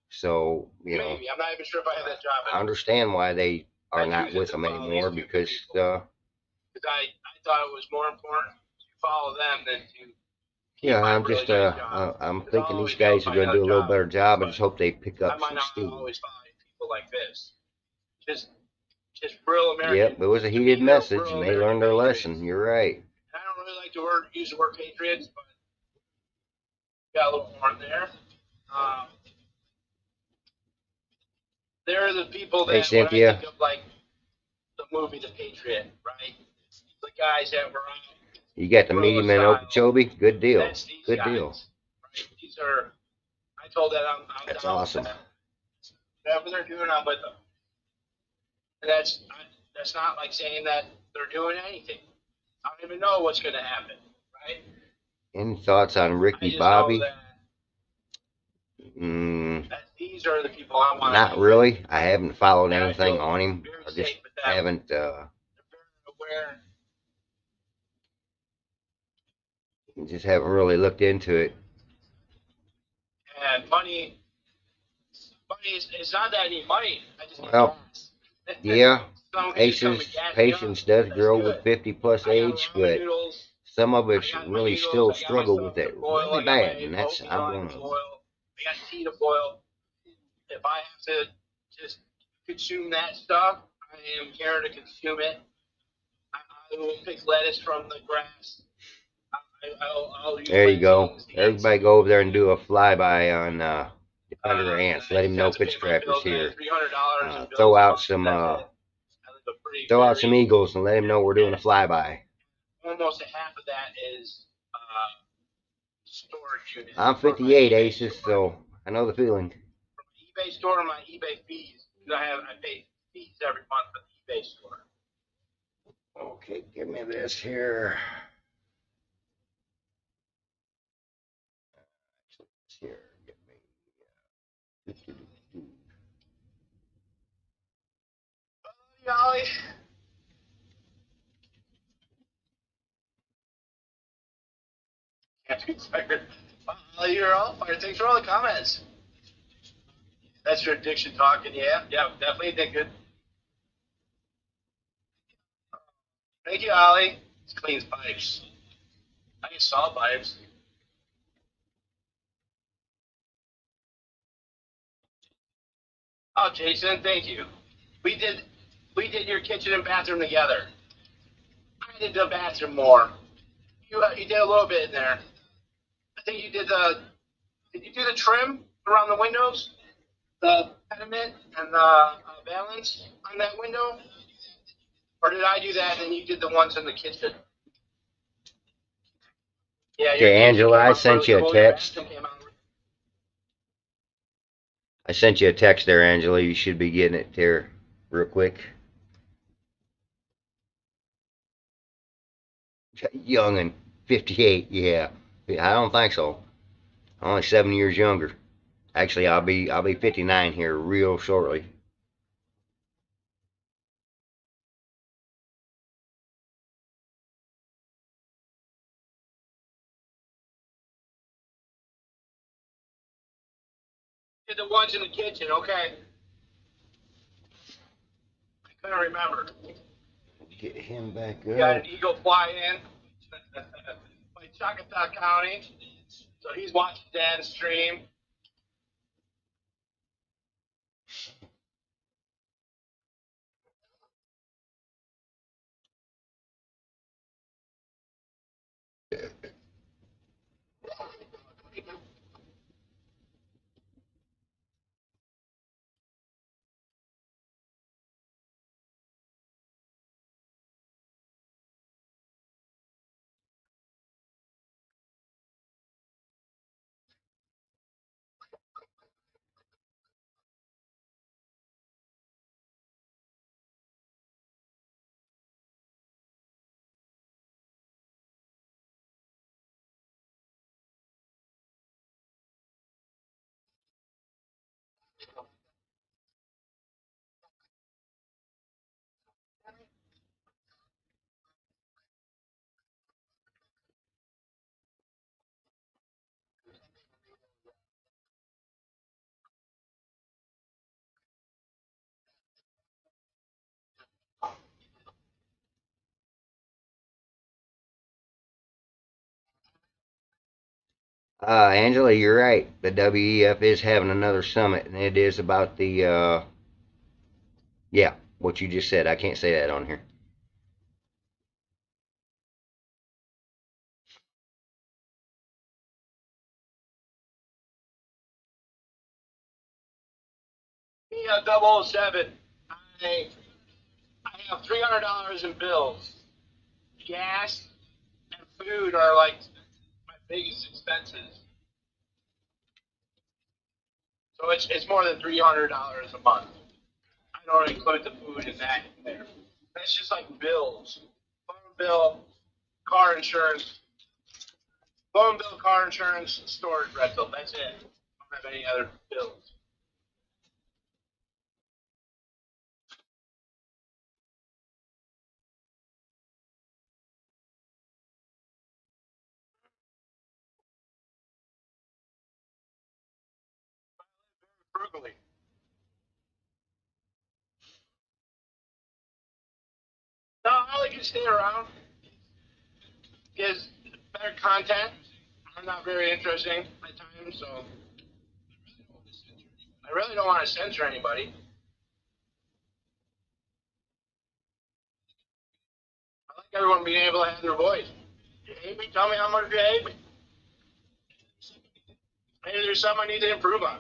So, Maybe. I'm not even sure if I have that job I anymore. understand why they are I not choose it with to them follow these anymore stupid because people. Because I thought it was more important to follow them than to keep yeah, my I'm really just nice job. I'm Because I'll thinking these always be able to guys are find going to do another a little job. better job. I But just hope they pick I up might some not steam. always find people like this. Just real American. Yep, it was a To me, heated they're message, real and they American learned their patriots. lesson. You're right. And I don't really like to use the word patriots, but got a little more in there. Um, they're the people Hey, that when I Cynthia, think of like the movie The Patriot, right? The guys that were on you got the guerrilla medium in style. Okeechobee? Good deal. That's these Good guys, deal. right? These are. I told that I'm That's down with awesome. that. Whatever they're doing, I'm with them. And that's not like saying that they're doing anything. I don't even know what's going to happen, right? Any thoughts on I Ricky just know Bobby? that these are the people I want to Not be with. really. I haven't followed And I anything feel on him. very I just safe with them. haven't. They're very aware. Just haven't really looked into it. And money is it's not that I need money. I just need Well, gas. yeah, Someone can just come Ace's and gas me up. patience does That's grow with good. 50 plus I got age, ramen but noodles. some of I us got my really noodles. still I got my struggle stuff with to it boil. really I got bad, my and that's oatmeal I'm I one can of them. boil. I got tea to boil. If I have to just consume that stuff, I am here to consume it. I will pick lettuce from the grass. I'll use There my you go. jeans to eat Everybody something. go over there and do a flyby on Defender Ants. I Let him just know have to pay my Pitchcracker's bills. I here. have $300 in Throw bills a out month. some That's it. I live a pretty throw out some very eagles and let him know we're doing a flyby. almost a half of that is storage unit. I'm For my 58 eBay aces, store. so I know the feeling. For my eBay store, my eBay fees. I pay fees every month for the Face store. Okay, give me this here. Here, give me. Golly. Can't be fired. You're all fired. Thanks for all the comments. That's your addiction talking. Yeah, yeah, definitely addicted. Thank you, Ollie. It's cleans pipes. I saw pipes. Oh, Jason, thank you. We did we did your kitchen and bathroom together. I did the bathroom more. You did a little bit in there. I think you did the. Did you do the trim around the windows, the pediment and the valance on that window, or did I do that and then you did the ones in the kitchen? Yeah, your Okay, kitchen Angela, came I out really sent you a cool. Your text. bathroom came out. I sent you a text there, Angela. You should be getting it there real quick. Young and 58, yeah. I don't think so. Only 7 years younger. Actually, I'll be 59 here real shortly. Did the ones in the kitchen? Okay, I couldn't remember. Get him back You got up. an eagle fly in by Choctaw County, so he's watching Dan's stream. Angela, you're right. The WEF is having another summit, and it is about the, yeah, what you just said. I can't say that on here. Yeah, 007. I I have $300 in bills. Gas and food are like my biggest expenses. So it's more than $300 a month. I don't include the food in that in there. That's just like bills. Phone bill, car insurance, phone bill, car insurance, storage rental. That's it. I don't have any other bills. Frugally. No, I like to stay around. Gives better content. I'm not very interesting at times, so I really don't want to censor anybody. I like everyone being able to have their voice. You hate me? Tell me how much you hate me. Maybe there's something I need to improve on.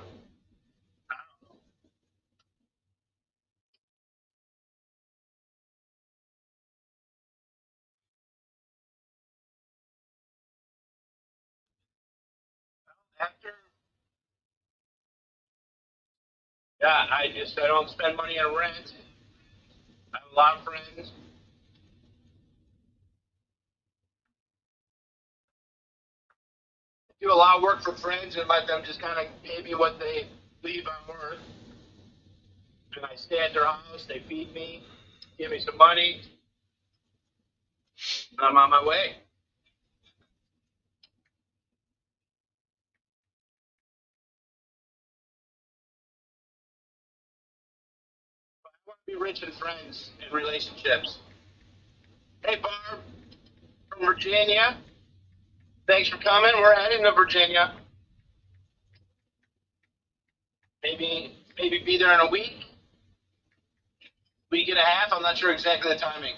After, yeah, I don't spend money on rent. I a lot of friends. Do a lot of work for friends and let them just kind of pay me what they believe I'm worth. And I stay at their house, they feed me, give me some money, and I'm on my way. But I want to be rich in friends and relationships. Hey, Barb from Virginia. Thanks for coming. We're heading to Virginia. Maybe be there in a week and a half. I'm not sure exactly the timing.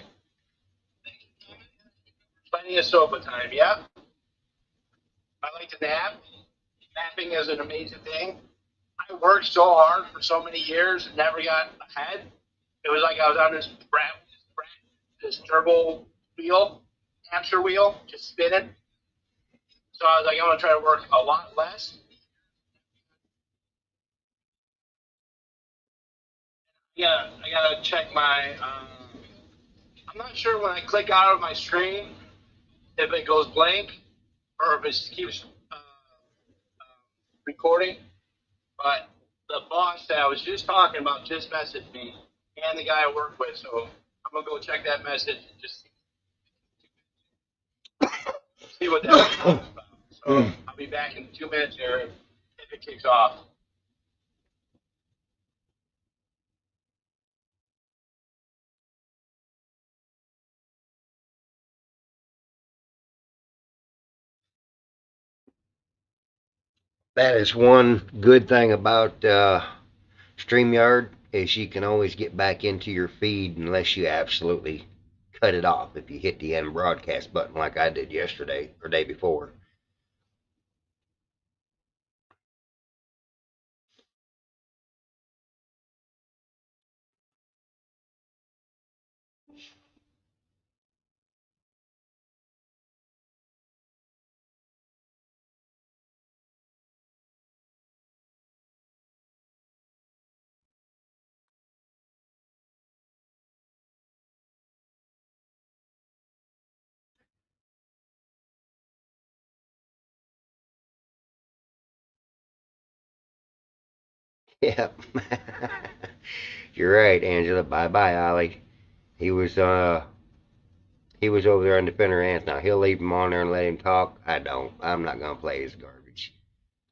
Plenty of sofa time. Yeah. I like to nap. Napping is an amazing thing. I worked so hard for so many years and never got ahead. It was like I was on this turbo wheel, hamster wheel, just spinning. So I was like, I'm gonna try to work a lot less. Yeah, I gotta check my. I'm not sure when I click out of my screen if it goes blank or if it keeps recording. But the boss that I was just talking about just messaged me and the guy I work with. So I'm gonna go check that message and just see what that is about. So I'll be back in 2 minutes here if it kicks off. That is one good thing about StreamYard is you can always get back into your feed unless you absolutely cut it off if you hit the end broadcast button like I did yesterday or day before. Yep. You're right, Angela. Bye bye, Ollie. He was he was over there on Defender Ants. Now he'll leave him on there and let him talk. I don't. I'm not gonna play his garbage.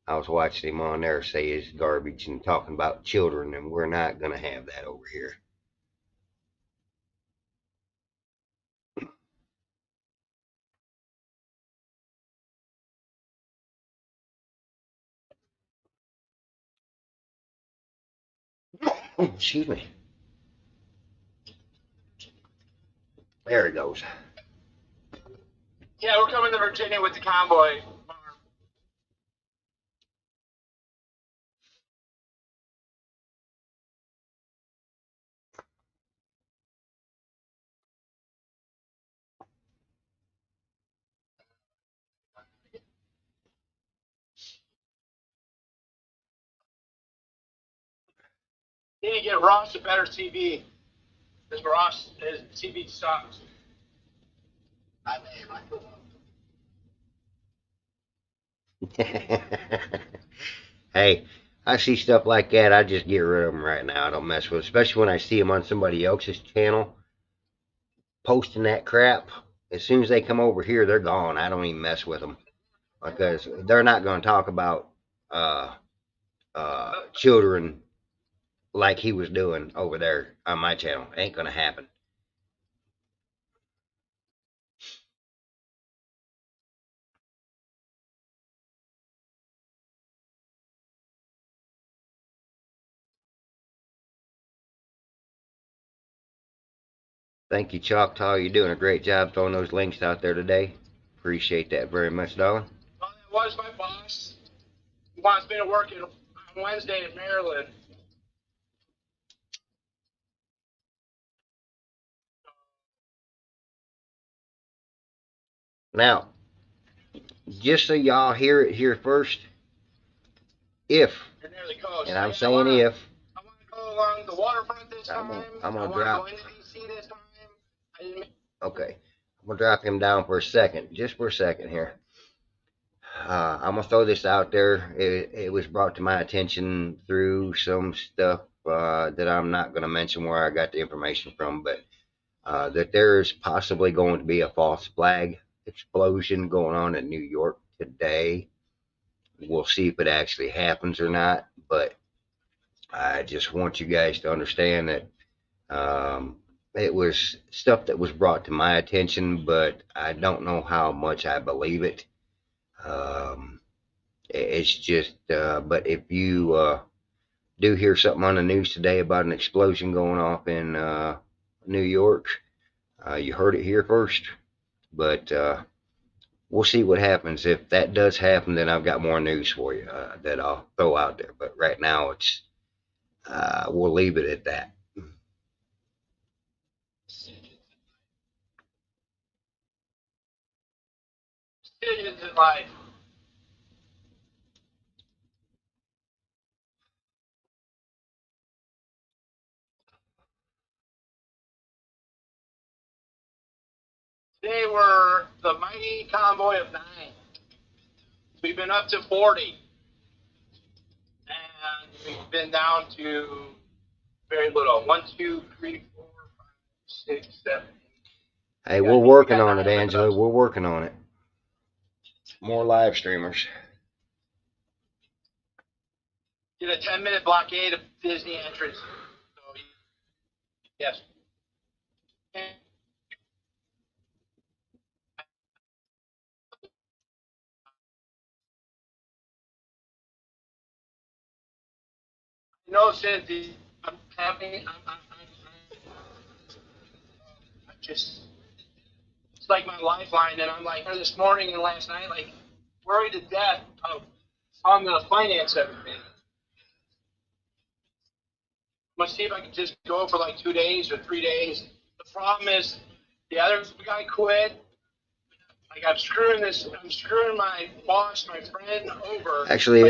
I was watching him on there say his garbage and talking about children, and we're not gonna have that over here. Excuse me. There it goes. Yeah, we're coming to Virginia with the convoy. Need to get Ross a better TV. Because Ross, his TV sucks. Hey, I see stuff like that. I just get rid of them right now. I don't mess with, especially when I see them on somebody else's channel posting that crap. As soon as they come over here, they're gone. I don't even mess with them because they're not going to talk about children like he was doing over there on my channel. Ain't going to happen. Thank you, Choctaw. You're doing a great job throwing those links out there today. Appreciate that very much, darling. Well, that was my boss. He wants me to work on Wednesday in Maryland. Now, just so y'all hear it here first, if, And there they go. and I'm saying if, I want to go along the waterfront this time. I'm gonna I want to drop. go into DC. see this time. I didn't. Okay, I'm gonna drop him down for a second, just for a second here. I'm gonna throw this out there. It was brought to my attention through some stuff that I'm not gonna mention where I got the information from, but that there is possibly going to be a false flag explosion going on in New York today. We'll see if it actually happens or not, but I just want you guys to understand that it was stuff that was brought to my attention, but I don't know how much I believe it. Um, it's just, but if you do hear something on the news today about an explosion going off in New York, you heard it here first. But we'll see what happens. If that does happen, then I've got more news for you that I'll throw out there. But right now, it's we'll leave it at that. Decisions in life. They were the mighty convoy of 9. We've been up to 40, and we've been down to very little. 1, 2, 3, 4, 5, 6, 7. Hey, we're working on it, Angela. We're working on it. More live streamers. Did a 10-minute blockade of Disney entrance. So, yes. No, Cynthia, I'm happy. I'm just, it's like my lifeline. And I'm like, this morning and last night, like, worried to death of how I'm going to finance everything. I'm going to see if I can just go for like 2 days or 3 days. The problem is, the other guy quit. Like, I'm screwing my boss, my friend over. Actually,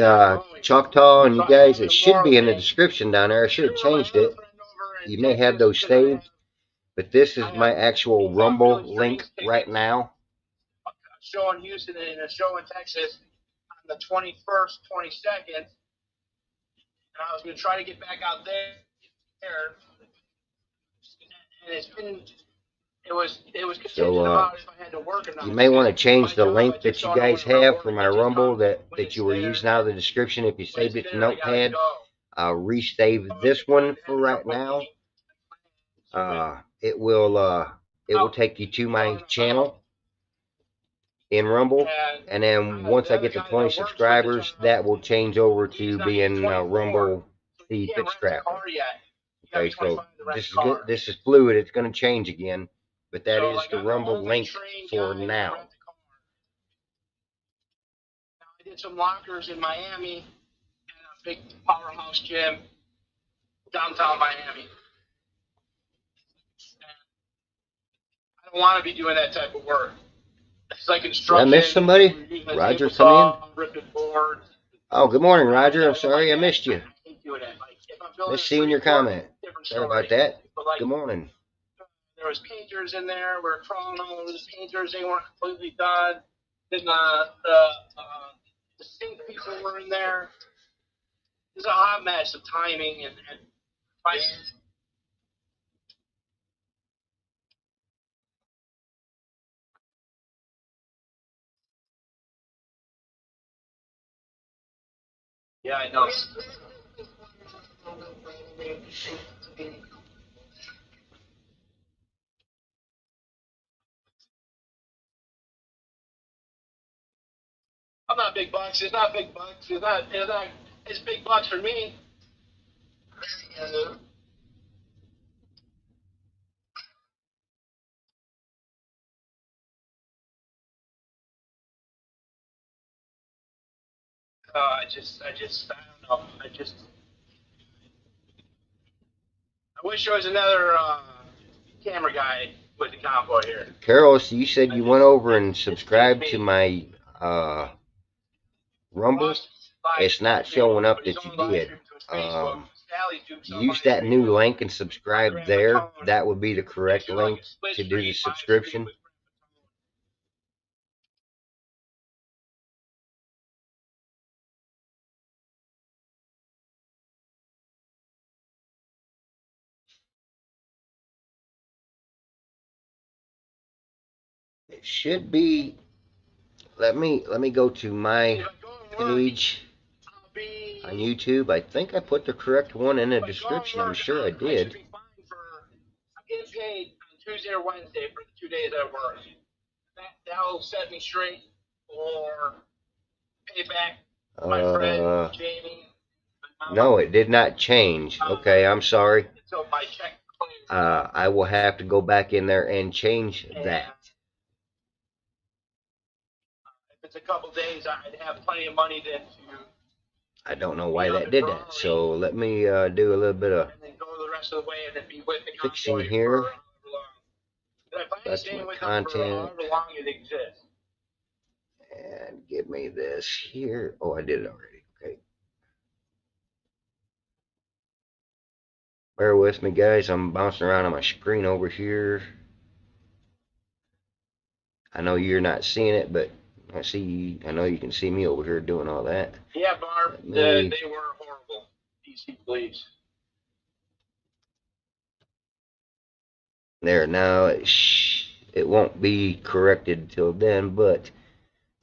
Choctaw and you guys, it should be in the description down there. I should have changed it. You may have those saved, but this is my actual Rumble link right now. A show in Houston and a show in Texas on the 21st, 22nd. And I was going to try to get back out there. And it's been, it was contingent about if I had to work or not. You may want to change the link that you guys have for my Rumble that you were using out of the description. If you saved it to Notepad, I'll resave this one for right now. It will take you to my channel in Rumble, and then once I get to 20 subscribers, that will change over to being Rumble the Fitzcraft. Okay, so this is good. This is fluid. It's going to change again, but that is the Rumble link for now. I did some lockers in Miami and a big powerhouse gym downtown Miami. I don't want to be doing that type of work. It's like construction. Did I miss somebody? Roger, come in. Oh, good morning, Roger. I'm sorry I missed you. Missed seeing your comment. Sorry about that. Good morning. There was painters in there. We were crawling all over the painters. They weren't completely done. Then the sink people were in there. There's a hot mess of timing and finance. Yeah, I know. I'm not big bucks. It's not big bucks. It's big bucks for me. I don't know. I wish there was another camera guy with the Convoy here. Carol, so you said you went over and subscribed to my Rumble. It's not showing up that you did. Valley's doing something. use that new link and subscribe there. That would be the correct link to do the subscription. It should be. Let me go to my page on YouTube. I think I put the correct one in the description. I'm sure I did. I'm getting paid on Tuesday or Wednesday for the 2 days I work. That'll set me straight for payback. My friend Jamie. No, it did not change. Okay, I'm sorry. I will have to go back in there and change that. If it's a couple days, I'd have plenty of money then to. I don't know why that did that. So let me do a little bit of fixing here. That's my content. And give me this here. Oh, I did it already. Okay. Bear with me, guys. I'm bouncing around on my screen over here. I know you're not seeing it, but I know you can see me over here doing all that. Yeah, Barb. They were horrible. DC police. There, now it won't be corrected till then, but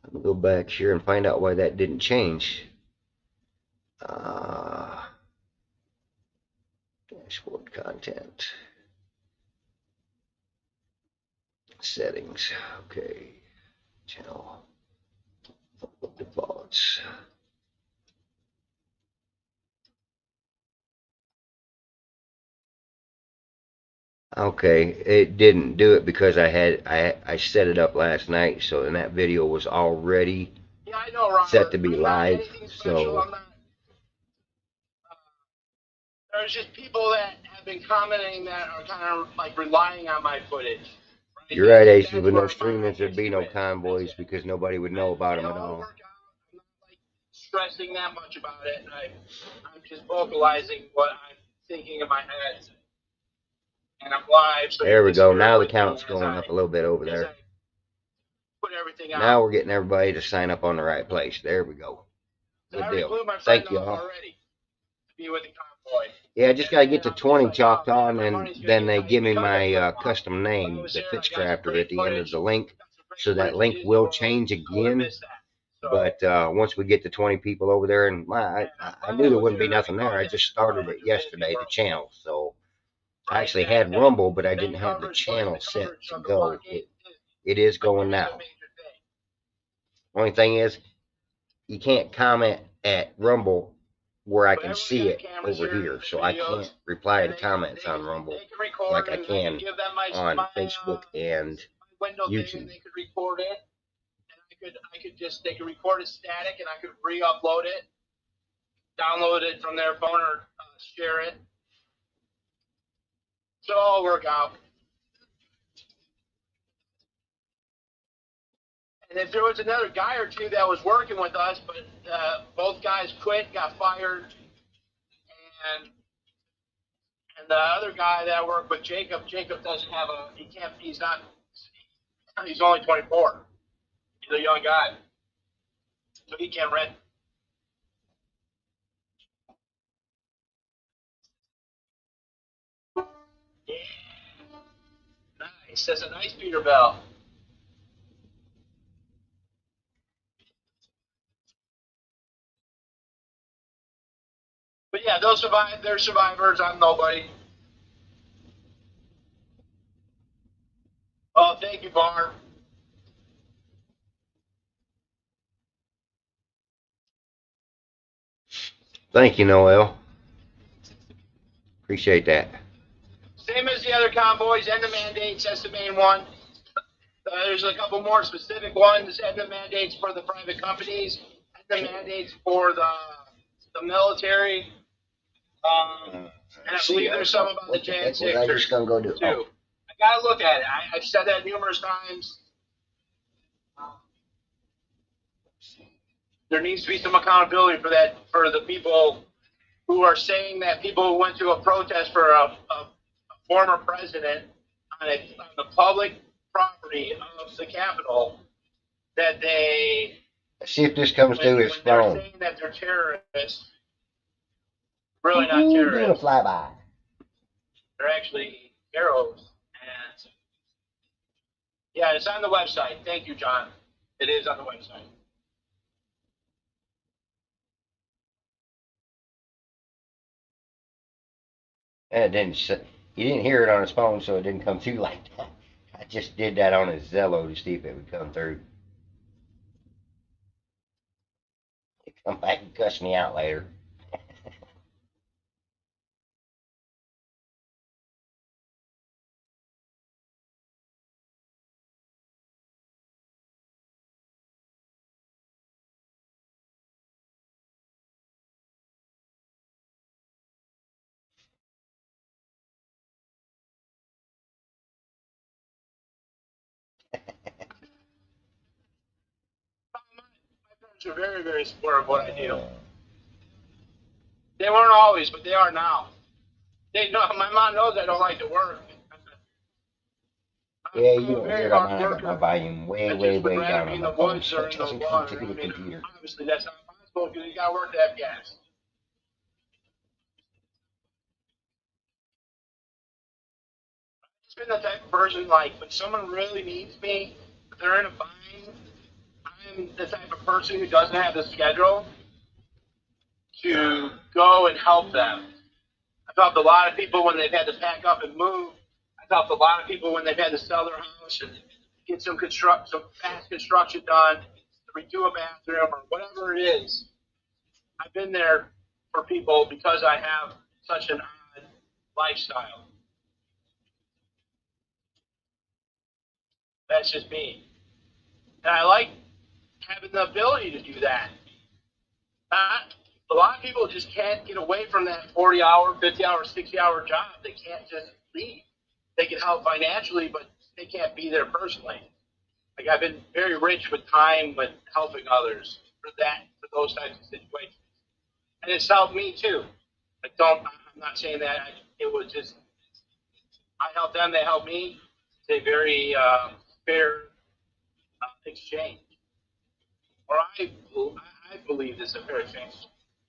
let me go back here and find out why that didn't change. Dashboard content. Settings. Okay. Channel. Defaults. Okay, it didn't do it because I set it up last night, so then that video was already set to be live. So there's just people that have been commenting that are kind of like relying on my footage. Right? You're right, Aces. With no streamers, there'd be no convoys because nobody would know about them at all. I'm not like stressing that much about it. I'm just vocalizing what I'm thinking in my head. And I'm live. So there we go. Now the count's going up a little bit over there. Put everything out. Now we're getting everybody to sign up on the right place. There we go. Good deal. Thank you all. Yeah, I just got to get to 20 chalked on, and then they give me my custom name, the Fitzcrafter, at the end of the link. So that link will change again. But once we get to 20 people over there, and I knew there wouldn't be nothing there. I just started it yesterday, the channel. So I actually had Rumble, but I didn't have the channel set to go. It is going now. Only thing is, you can't comment at Rumble where I can see it over here, so I can't reply to comments on Rumble like I can on Facebook and YouTube. They could record it, and they could record it static, and I could re-upload it, download it from their phone, or share it. So it'll all work out. And if there was another guy or two that was working with us, but both guys quit, got fired, and the other guy that worked with Jacob doesn't have he's only 24. He's a young guy, so he can't rent. Yeah. Nice. That's a nice Peterbilt. But yeah, they'll survive. They're survivors. I'm nobody. Oh, thank you, Barb. Thank you, Noel. Appreciate that. Same as the other convoys, end the mandates. That's the main one. There's a couple more specific ones. End the mandates for the private companies. End the mandates for the military. And I believe there's some about the Jan 6 I just gonna go do too. Oh. I gotta look at it. I've said that numerous times. There needs to be some accountability for that, for the people who are saying that people who went to a protest for a former president on the public property of the Capitol, that they, Let's see if this comes through his when they're phone. saying that they're terrorists, really not Ooh, doing a terrorists. flyby. They're actually heroes. And yeah, it's on the website. Thank you, John. It is on the website. And it didn't. You didn't hear it on his phone, so it didn't come through like that. I just did that on his Zello to see if it would come through. He'd come back and cuss me out later. My parents are very, very supportive of what I do. They weren't always, but they are now. They know. My mom knows I don't like to work. Yeah, you I'm a don't hear very it on hard mine. I got my worker. volume way, I way, just would way rather down be on in my the phone woods so or it in the doesn't come water. through I the mean, computer. obviously that's not possible because you got to work to have gas. I've been the type of person like when someone really needs me, if they're in a bind, I'm the type of person who doesn't have the schedule to go and help them. I've helped a lot of people when they've had to pack up and move. I've helped a lot of people when they've had to sell their house and get some fast construction done, redo a bathroom or whatever it is. I've been there for people because I have such an odd lifestyle. That's just me. And I like having the ability to do that. Not, a lot of people just can't get away from that 40-hour, 50-hour, 60-hour job. They can't just leave. They can help financially, but they can't be there personally. Like I've been very rich with time with helping others for those types of situations. And it's helped me too. I'm not saying that it was just, I helped them, they helped me. It's a very fair exchange. Or I believe it's a fair exchange.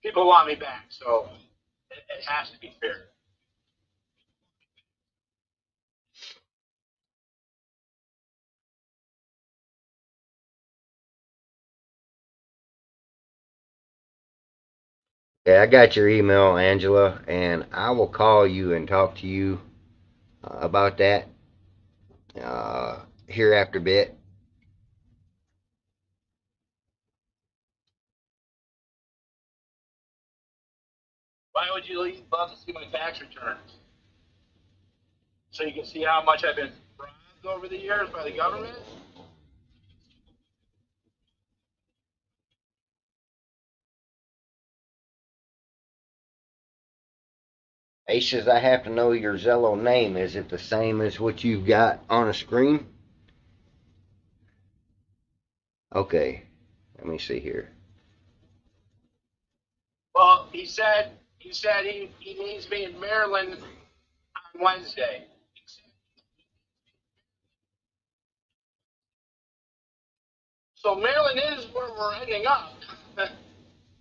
People want me back, so it has to be fair. Yeah, I got your email, Angela, and I will call you and talk to you about that here after a bit. Why would you love to see my tax returns? So you can see how much I've been robbed over the years by the government? He says I have to know your Zello name. Is it the same as what you've got on the screen? Okay, let me see here. Well, he needs me in Maryland on Wednesday. So Maryland is where we're ending up.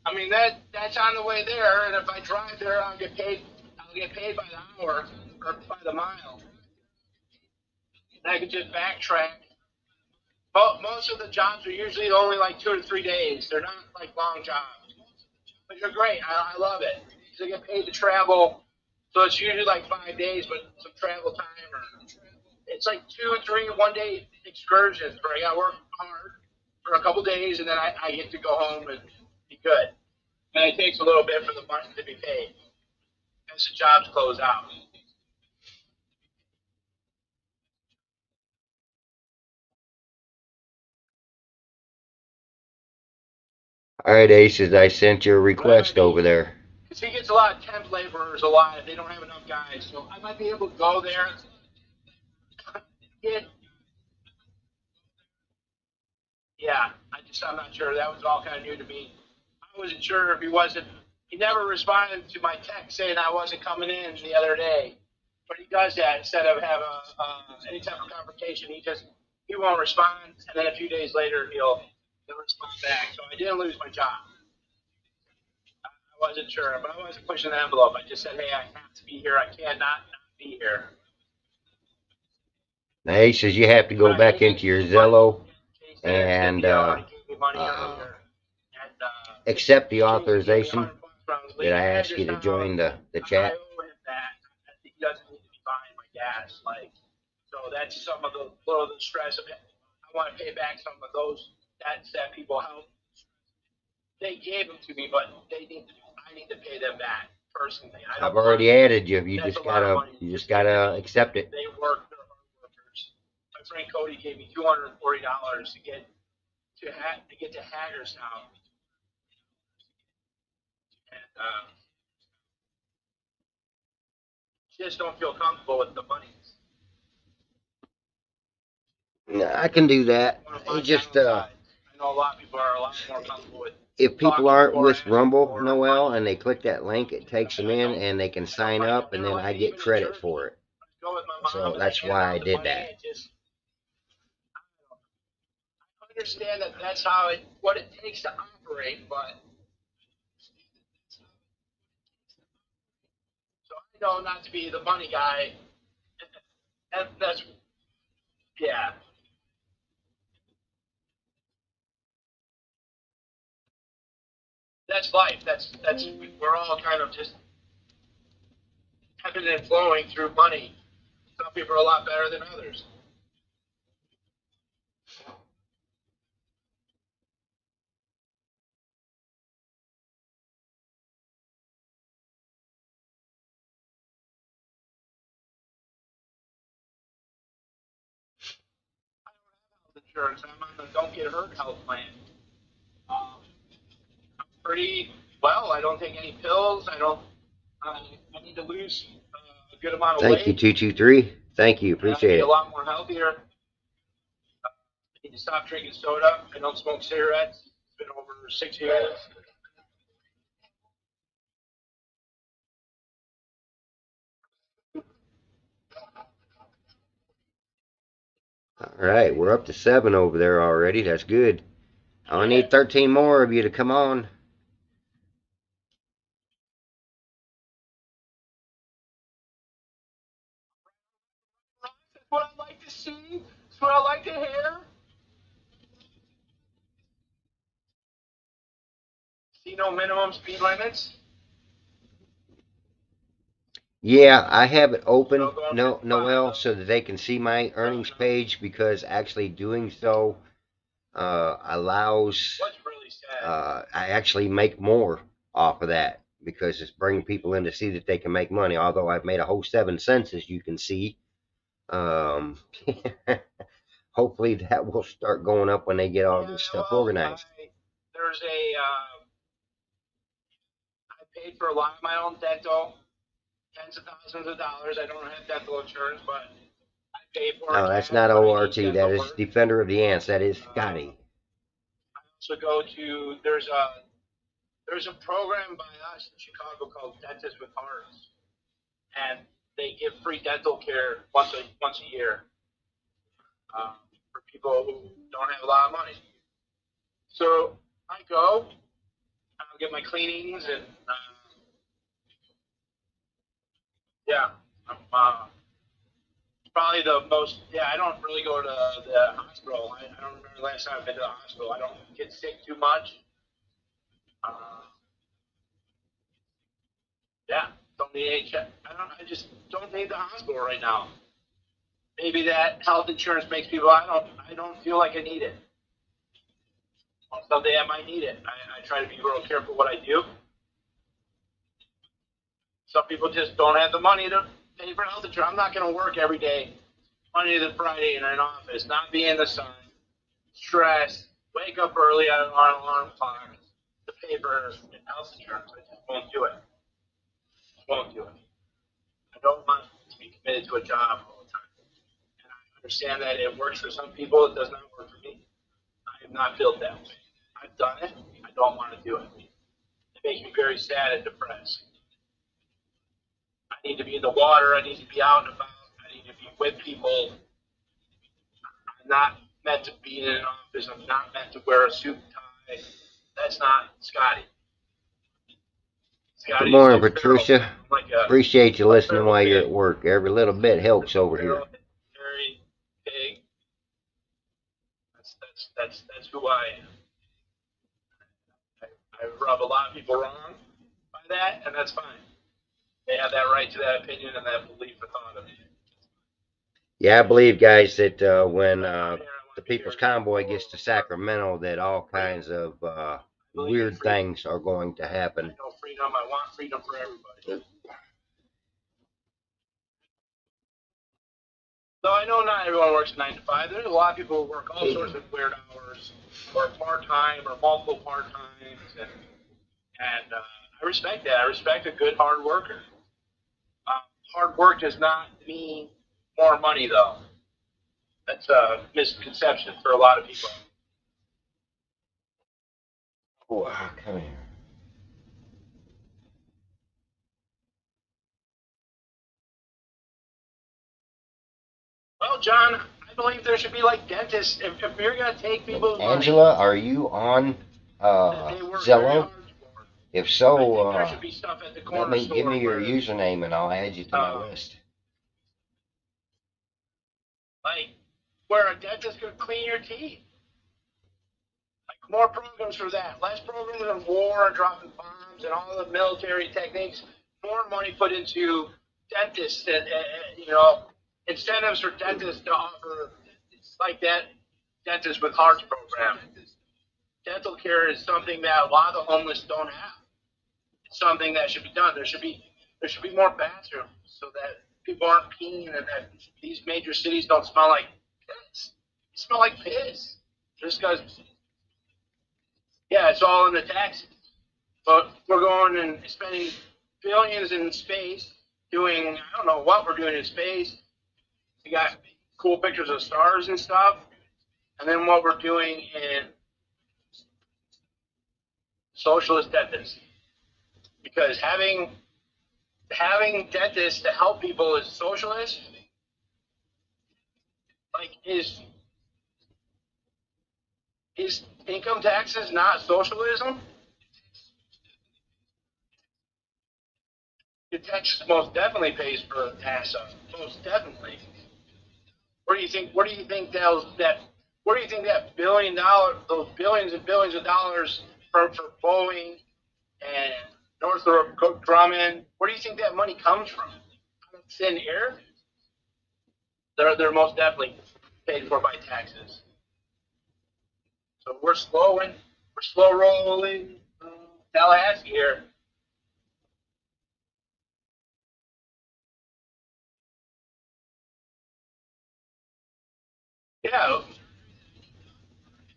I mean that's on the way there, and if I drive there, I'll get paid. I'll get paid by the hour or by the mile. And I can just backtrack. But most of the jobs are usually only like 2 to 3 days. They're not like long jobs. But you're great. I love it. Because I get paid to travel, so it's usually like 5 days, but some travel time. Or it's like 2, 3, 1 day excursions where I got to work hard for a couple days, and then I get to go home and be good. And it takes a little bit for the money to be paid as the jobs close out. All right, Aces, I sent you a But I request mean, over there. because he gets a lot of temp laborers a lot. They don't have enough guys, so I might be able to go there and get. Yeah, I'm not sure. That was all kind of new to me. I wasn't sure if he wasn't. He never responded to my text saying I wasn't coming in the other day. But he does that instead of have any type of confrontation. He won't respond, and then a few days later he'll respond back. So I didn't lose my job. I wasn't sure, but I wasn't pushing the envelope. I just said, hey, I have to be here. I can't not be here. Now he says you have to go back into your Zello and accept the authorization that I asked you to join the chat. I owe him that. He doesn't need to be buying my gas. So that's some of the stress of it. I want to pay back some of those debts that people helped. They gave them to me, but I need to pay them back personally. I've already added you. You just gotta accept it. They work. They're hard workers. My friend Cody gave me $240 to get to Hagerstown, and just don't feel comfortable with the money. I can do that. It just I know a lot of people are a lot more comfortable with. If people aren't with Rumble, Noel, and they click that link, it takes them in and they can sign up, and then I get credit for it. So that's why I did that. I understand that that's how what it takes to operate, but so I know not to be the money guy. That's yeah. That's life. That's we're all kind of just ebbing and flowing through money. Some people are a lot better than others. I don't have health insurance. I'm on the Don't Get Hurt health plan. I'm pretty well. I don't take any pills. I don't. I need to lose a good amount of weight. Thank you, 223. Thank you. Appreciate it. A lot more healthier. I need to stop drinking soda. I don't smoke cigarettes. It's been over 6 years. All right, we're up to 7 over there already. That's good. I only need 13 more of you to come on. That's what I like to see. That's what I like to hear. See no minimum speed limits. Yeah, I have it open, Noel, so that they can see my earnings page, because actually doing so allows I actually make more off of that, because it's bringing people in to see that they can make money. Although I've made a whole 7 cents, as you can see. Hopefully that will start going up when they get all this stuff organized. I paid for a lot of my own dental, tens of thousands of dollars. I don't have dental insurance, but I pay for it. No, that's not ORT. That is Defender of the Ants. That is Scotty. I also go to there's a program by us in Chicago called Dentists with Hearts, and they give free dental care once a year for people who don't have a lot of money. So I go, I'll get my cleanings, and yeah, I'm probably the most. Yeah, I don't really go to the hospital. I don't remember the last time I've been to the hospital. I don't get sick too much. Yeah, don't need any check. I just don't need the hospital right now. Maybe that health insurance makes people. I don't feel like I need it. Someday I might need it. I try to be real careful what I do. Some people just don't have the money to pay for health insurance. I'm not going to work every day, Monday to Friday in an office, not be in the sun, stress, wake up early on an alarm clock to pay for health insurance. I just won't do it. I don't want to be committed to a job all the time. And I understand that it works for some people. It does not work for me. I am not built that way. I've done it. I don't want to do it. It makes me very sad and depressed. I need to be in the water. I need to be out and about. I need to be with people. I'm not meant to be in an office. I'm not meant to wear a suit and tie. That's not Scotty. Good Scotty's morning, a feral, Patricia. like Appreciate you a listening feral while you're pig. at work. Every little bit helps over here. Very pig. That's who I am. I rub a lot of people wrong by that, and that's fine. They have that right to that opinion and that belief or thought of me. Yeah, I believe, guys, that when But I'm here, I want the to be People's here. Convoy gets to Sacramento, that all kinds of I believe in weird freedom. things are going to I happen. know freedom. I want freedom for everybody. So I know not everyone works 9 to 5. There's a lot of people who work all sorts of weird hours, or part-time, or multiple part-times, and I respect that. I respect a good hard worker. Hard work does not mean more money, though. That's a misconception for a lot of people. Oh, come here. Well, John, I believe there should be like dentists. If you're gonna take people's Angela, are you on money, they work very Zillow? hard for. If I so, think there should be stuff at the corner store. give me your where, username and I'll add you to my list. like where a dentist could clean your teeth. Like more programs for that. Less programs on war and dropping bombs and all the military techniques. More money put into dentists and incentives for dentists to offer like that dentist with hearts program. Dental care is something that a lot of the homeless don't have. It's something that should be done. There should be more bathrooms so that people aren't peeing and that these major cities don't smell like piss. They smell like piss. Just because, yeah, it's all in the taxes. But we're going and spending billions in space doing, I don't know what we're doing in space. We got cool pictures of stars and stuff. And then what we're doing in socialist dentists. Because having dentists to help people is socialist. Like is income taxes not socialism? The tax most definitely pays for NASA. Most definitely. Where do you think? Where do you think that? Where do you think that those billions and billions of dollars for Boeing and Northrop Grumman? Where do you think that money comes from? Thin air. They're most definitely paid for by taxes. So we're slow rolling Tallahassee here. Yeah,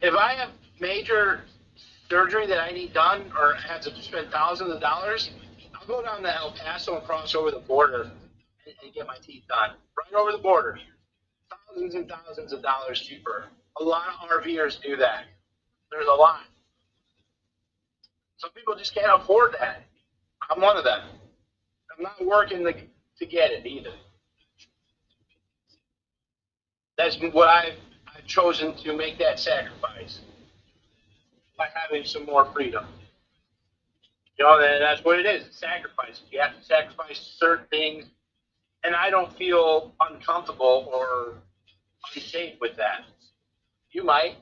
if I have major surgery that I need done or have to spend thousands of dollars, I'll go down to El Paso and cross over the border and get my teeth done. Right over the border. Thousands and thousands of dollars cheaper. A lot of RVers do that. There's a lot. Some people just can't afford that. I'm one of them. I'm not working to get it either. That's what I've chosen to make that sacrifice by having some more freedom. You know, that's what it is. It's sacrifice. You have to sacrifice certain things, and I don't feel uncomfortable or unsafe with that. You might.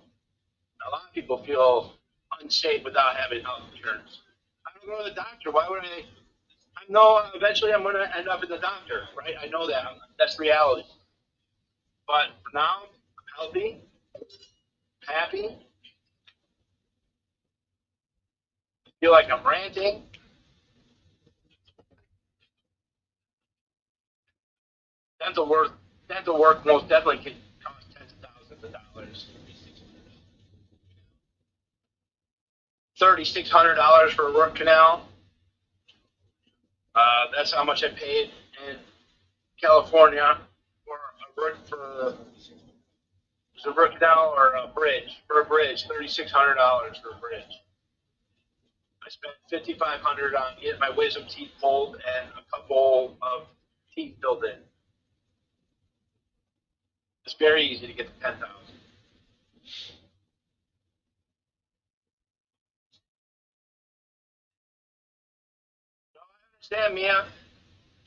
A lot of people feel unsafe without having health insurance. I don't go to the doctor. Why would I? I know eventually I'm going to end up in the doctor, right? I know that. That's reality. But for now, I'm healthy, happy, feel like I'm ranting. Dental work, dental work most definitely can cost tens of thousands of dollars. $3,600 for a root canal. That's how much I paid in California for a root canal or a bridge. For a bridge, $3,600 for a bridge. I spent $5,500 on getting my wisdom teeth pulled and a couple of teeth filled in. It's very easy to get to 10,000. No, I understand, Mia.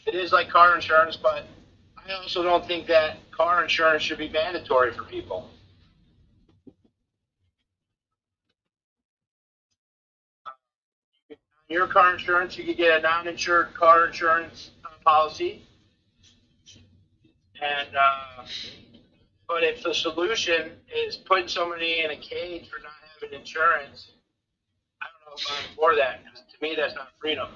It is like car insurance, but I also don't think that car insurance should be mandatory for people. Your car insurance, you could get a non-insured car insurance policy, and but if the solution is putting somebody in a cage for not having insurance, I don't know if I'm for that, because to me that's not freedom.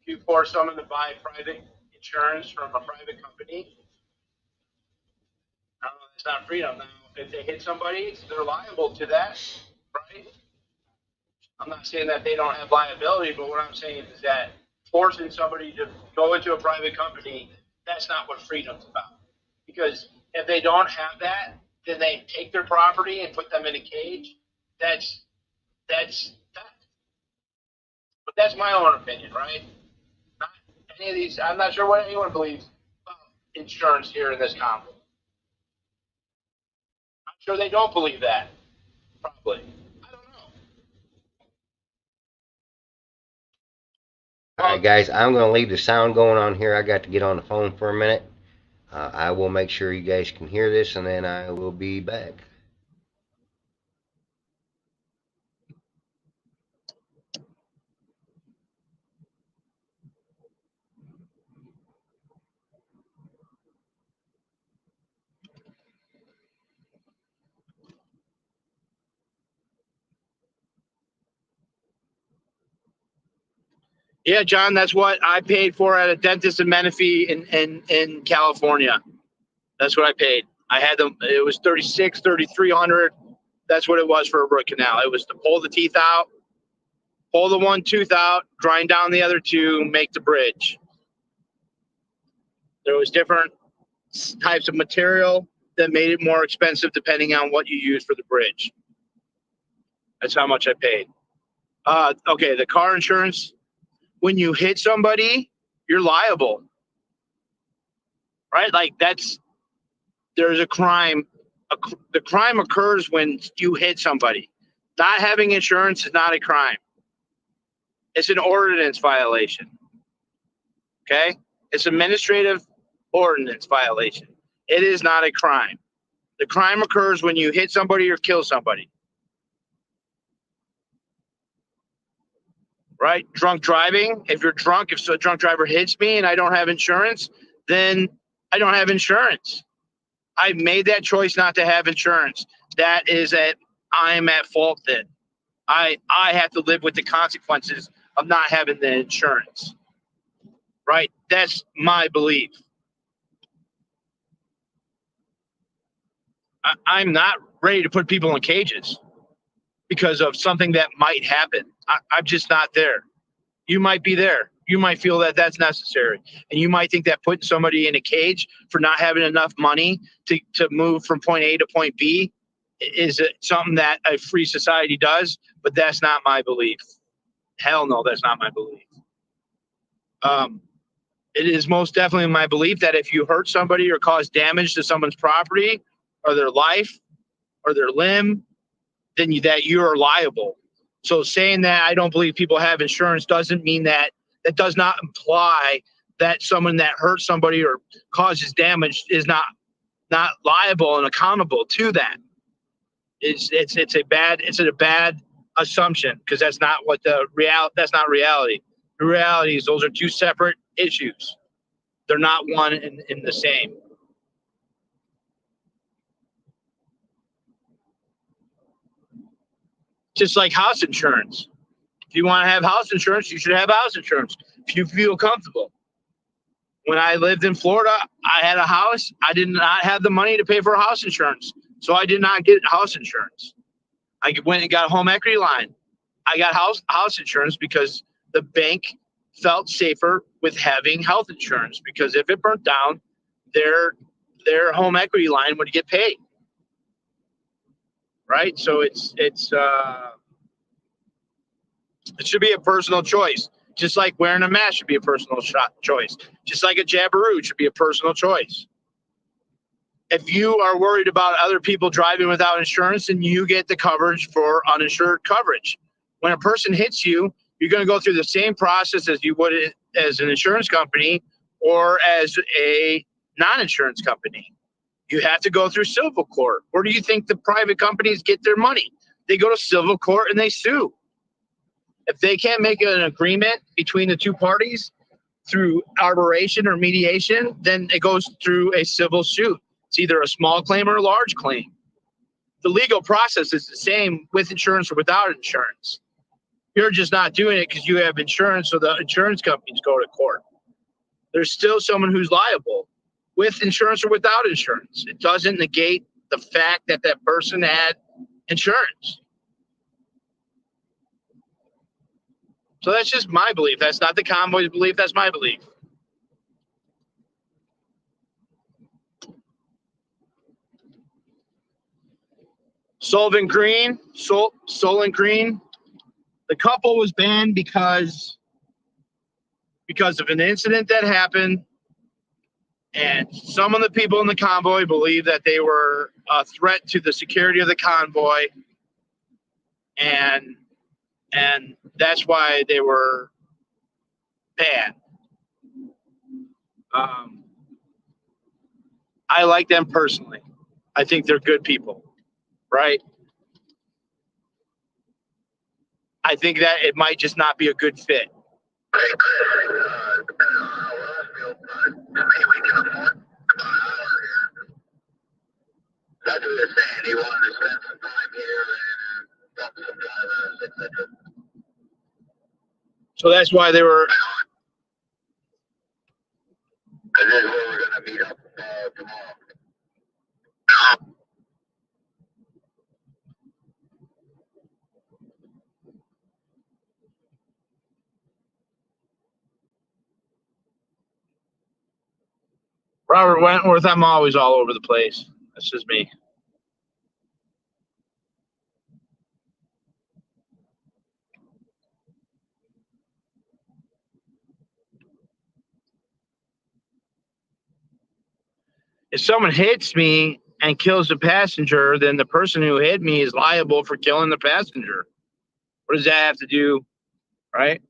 If you force someone to buy private insurance from a private company, I don't know, that's not freedom. Now, if they hit somebody, they're liable to that, right? I'm not saying that they don't have liability, but what I'm saying is that forcing somebody to go into a private company, that's not what freedom's about. Because if they don't have that, then they take their property and put them in a cage. That's that. But that's my own opinion, right? Not any of these. I'm not sure what anyone believes about insurance here in this convo. I'm sure they don't believe that. Probably. I don't know. All right, Well, guys, I'm going to leave the sound going on here. I got to get on the phone for a minute. I will make sure you guys can hear this, and then I will be back. yeah, John, that's what I paid for at a dentist in Menifee in California. That's what I paid. I had them. It was 3,300. That's what it was for a root canal. It was to pull the teeth out, pull the one tooth out, grind down the other two, make the bridge. There was different types of material that made it more expensive depending on what you use for the bridge. That's how much I paid. Okay, the car insurance. When you hit somebody, you're liable, right? Like there's a crime. The crime occurs when you hit somebody. Not having insurance is not a crime. It's an ordinance violation. Okay? It's administrative ordinance violation. It is not a crime. The crime occurs when you hit somebody or kill somebody. Right? Drunk driving. If you're drunk, if a drunk driver hits me and I don't have insurance, then I don't have insurance. I made that choice not to have insurance. That is that I'm at fault then. I have to live with the consequences of not having the insurance. Right? That's my belief. I'm not ready to put people in cages because of something that might happen. I'm just not there. You might be there. You might feel that that's necessary. And you might think that putting somebody in a cage for not having enough money to move from point A to point B is something that a free society does, but that's not my belief. Hell no, that's not my belief. It is most definitely my belief that if you hurt somebody or cause damage to someone's property or their life or their limb, then that you are liable. So saying that I don't believe people have insurance doesn't mean that does not imply that someone that hurts somebody or causes damage is not liable and accountable to that. It's a bad assumption because that's not what that's not reality. The reality is those are two separate issues. They're not one in the same. Just like house insurance. If you want to have house insurance, you should have house insurance if you feel comfortable. When I lived in Florida, I had a house. I did not have the money to pay for house insurance, so I did not get house insurance. I went and got a home equity line. I got house insurance because the bank felt safer with having health insurance because if it burnt down, their home equity line would get paid. Right? So it's It should be a personal choice. Just like wearing a mask should be a personal choice. Just like a jabberoo should be a personal choice. If you are worried about other people driving without insurance, then you get the coverage for uninsured coverage. When a person hits you, you're going to go through the same process as you would as an insurance company or as a non-insurance company. You have to go through civil court. Where do you think the private companies get their money? They go to civil court and they sue. If they can't make an agreement between the two parties through arbitration or mediation, then it goes through a civil suit. It's either a small claim or a large claim. The legal process is the same with insurance or without insurance. You're just not doing it because you have insurance, so the insurance companies go to court. There's still someone who's liable with insurance or without insurance. It doesn't negate the fact that that person had insurance. So that's just my belief. That's not the Convoy's belief. That's my belief. Solent Green. The couple was banned because of an incident that happened, and some of the people in the convoy believed that they were a threat to the security of the convoy, and that's why they were banned. I like them personally. I think they're good people, right? I think that it might just not be a good fit. That's what they're saying. He wanted to spend some time here and talk to some drivers, etc. So that's why they were. And this is where we're going to meet up tomorrow. Robert Wentworth, I'm always all over the place. That's just me. If someone hits me and kills the passenger, then the person who hit me is liable for killing the passenger. What does that have to do, right?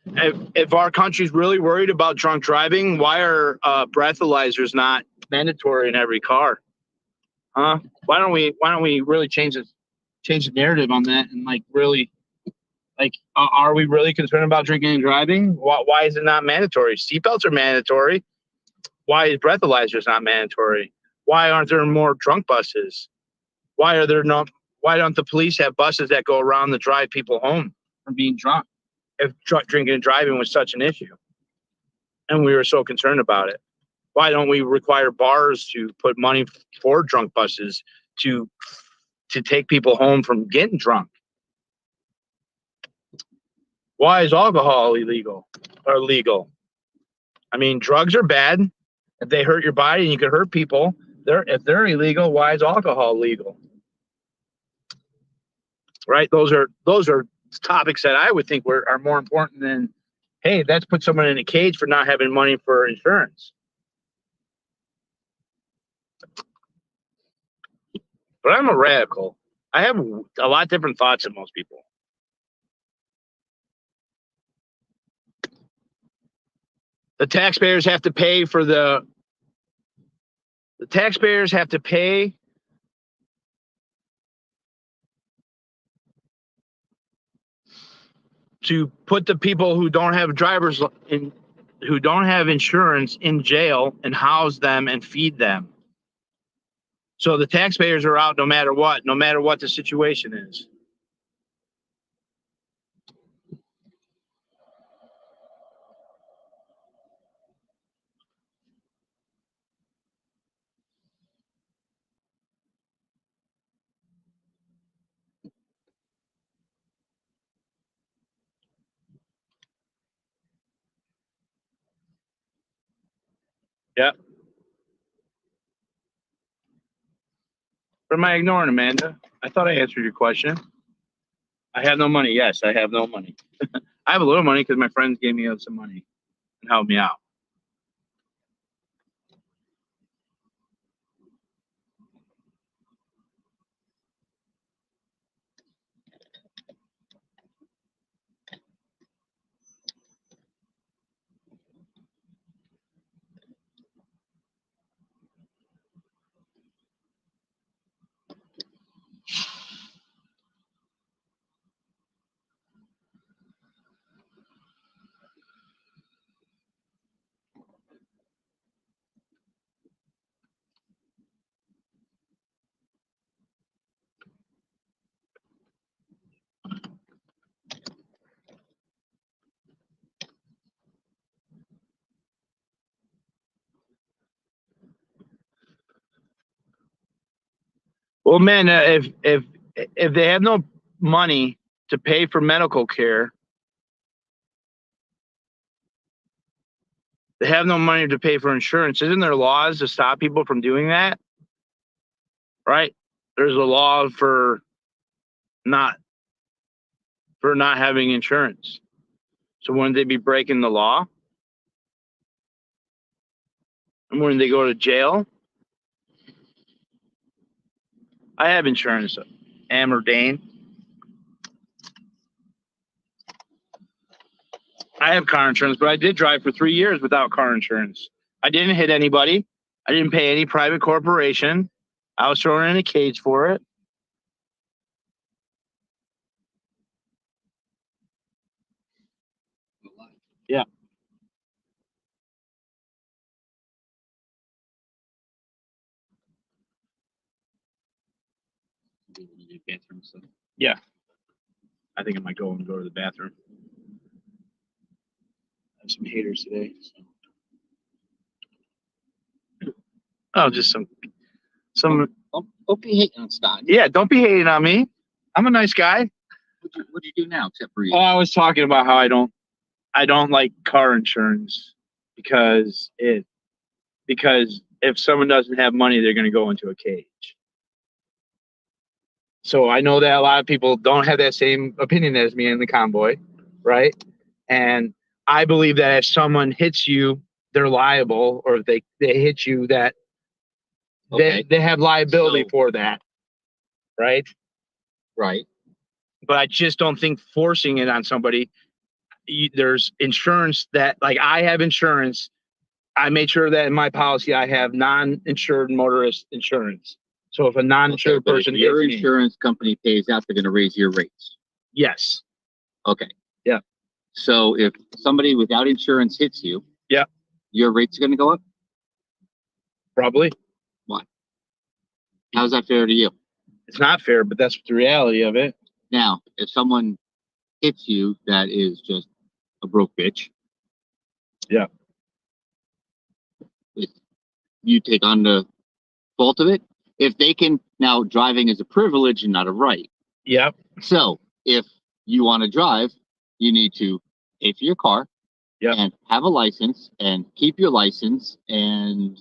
If our country's really worried about drunk driving, why are breathalyzers not mandatory in every car? Huh? Why don't we really change the narrative on that and really are we really concerned about drinking and driving? Why is it not mandatory? Seatbelts are mandatory. Why is breathalyzers not mandatory? Why aren't there more drunk buses? Why don't the police have buses that go around to drive people home from being drunk? If drinking and driving was such an issue and we were so concerned about it, why don't we require bars to put money for drunk buses to take people home from getting drunk? Why is alcohol illegal or legal? I mean, drugs are bad. If they hurt your body and you can hurt people, if they're illegal, why is alcohol legal? Right? Those are topics that I would think are more important than, hey, let's put someone in a cage for not having money for insurance. But I'm a radical. I have a lot different thoughts than most people. The taxpayers have to pay for the taxpayers have to pay to put the people who don't have who don't have insurance in jail and house them and feed them. So the taxpayers are out no matter what the situation is. Yeah. Or am I ignoring, Amanda? I thought I answered your question. I have no money. Yes, I have no money. I have a little money because my friends gave me some money and helped me out. Well, man, if they have no money to pay for medical care, they have no money to pay for insurance. Isn't there laws to stop people from doing that? Right? There's a law for not having insurance. So wouldn't they be breaking the law? And wouldn't they go to jail? I have insurance, Amordane. I have car insurance, but I did drive for 3 years without car insurance. I didn't hit anybody. I didn't pay any private corporation. I was thrown in a cage for it. Yeah. Yeah. I think I might go to the bathroom. I have some haters today. So. Oh, just some. Don't be hating on Scott. Yeah, don't be hating on me. I'm a nice guy. What do you do now, except for you? Oh, I was talking about how I don't like car insurance because if someone doesn't have money, they're going to go into a cage. So I know that a lot of people don't have that same opinion as me in the convoy, right? And I believe that if someone hits you, they're liable, or they hit you, that they have liability for that, right? Right. But I just don't think forcing it on somebody. There's insurance that, like, I have insurance. I made sure that in my policy I have non-insured motorist insurance. So if a non-insured person if your hits me, insurance company pays out, they're going to raise your rates. yes. Okay. Yeah. So if somebody without insurance hits you, yeah, your rates are going to go up? Probably. Why? How's that fair to you? It's not fair, but that's the reality of it. Now, if someone hits you that is just a broke bitch, yeah, you take on the fault of it. If they can, now driving is a privilege and not a right. Yep. So if you want to drive, you need to pay for your car, yep, and have a license and keep your license. And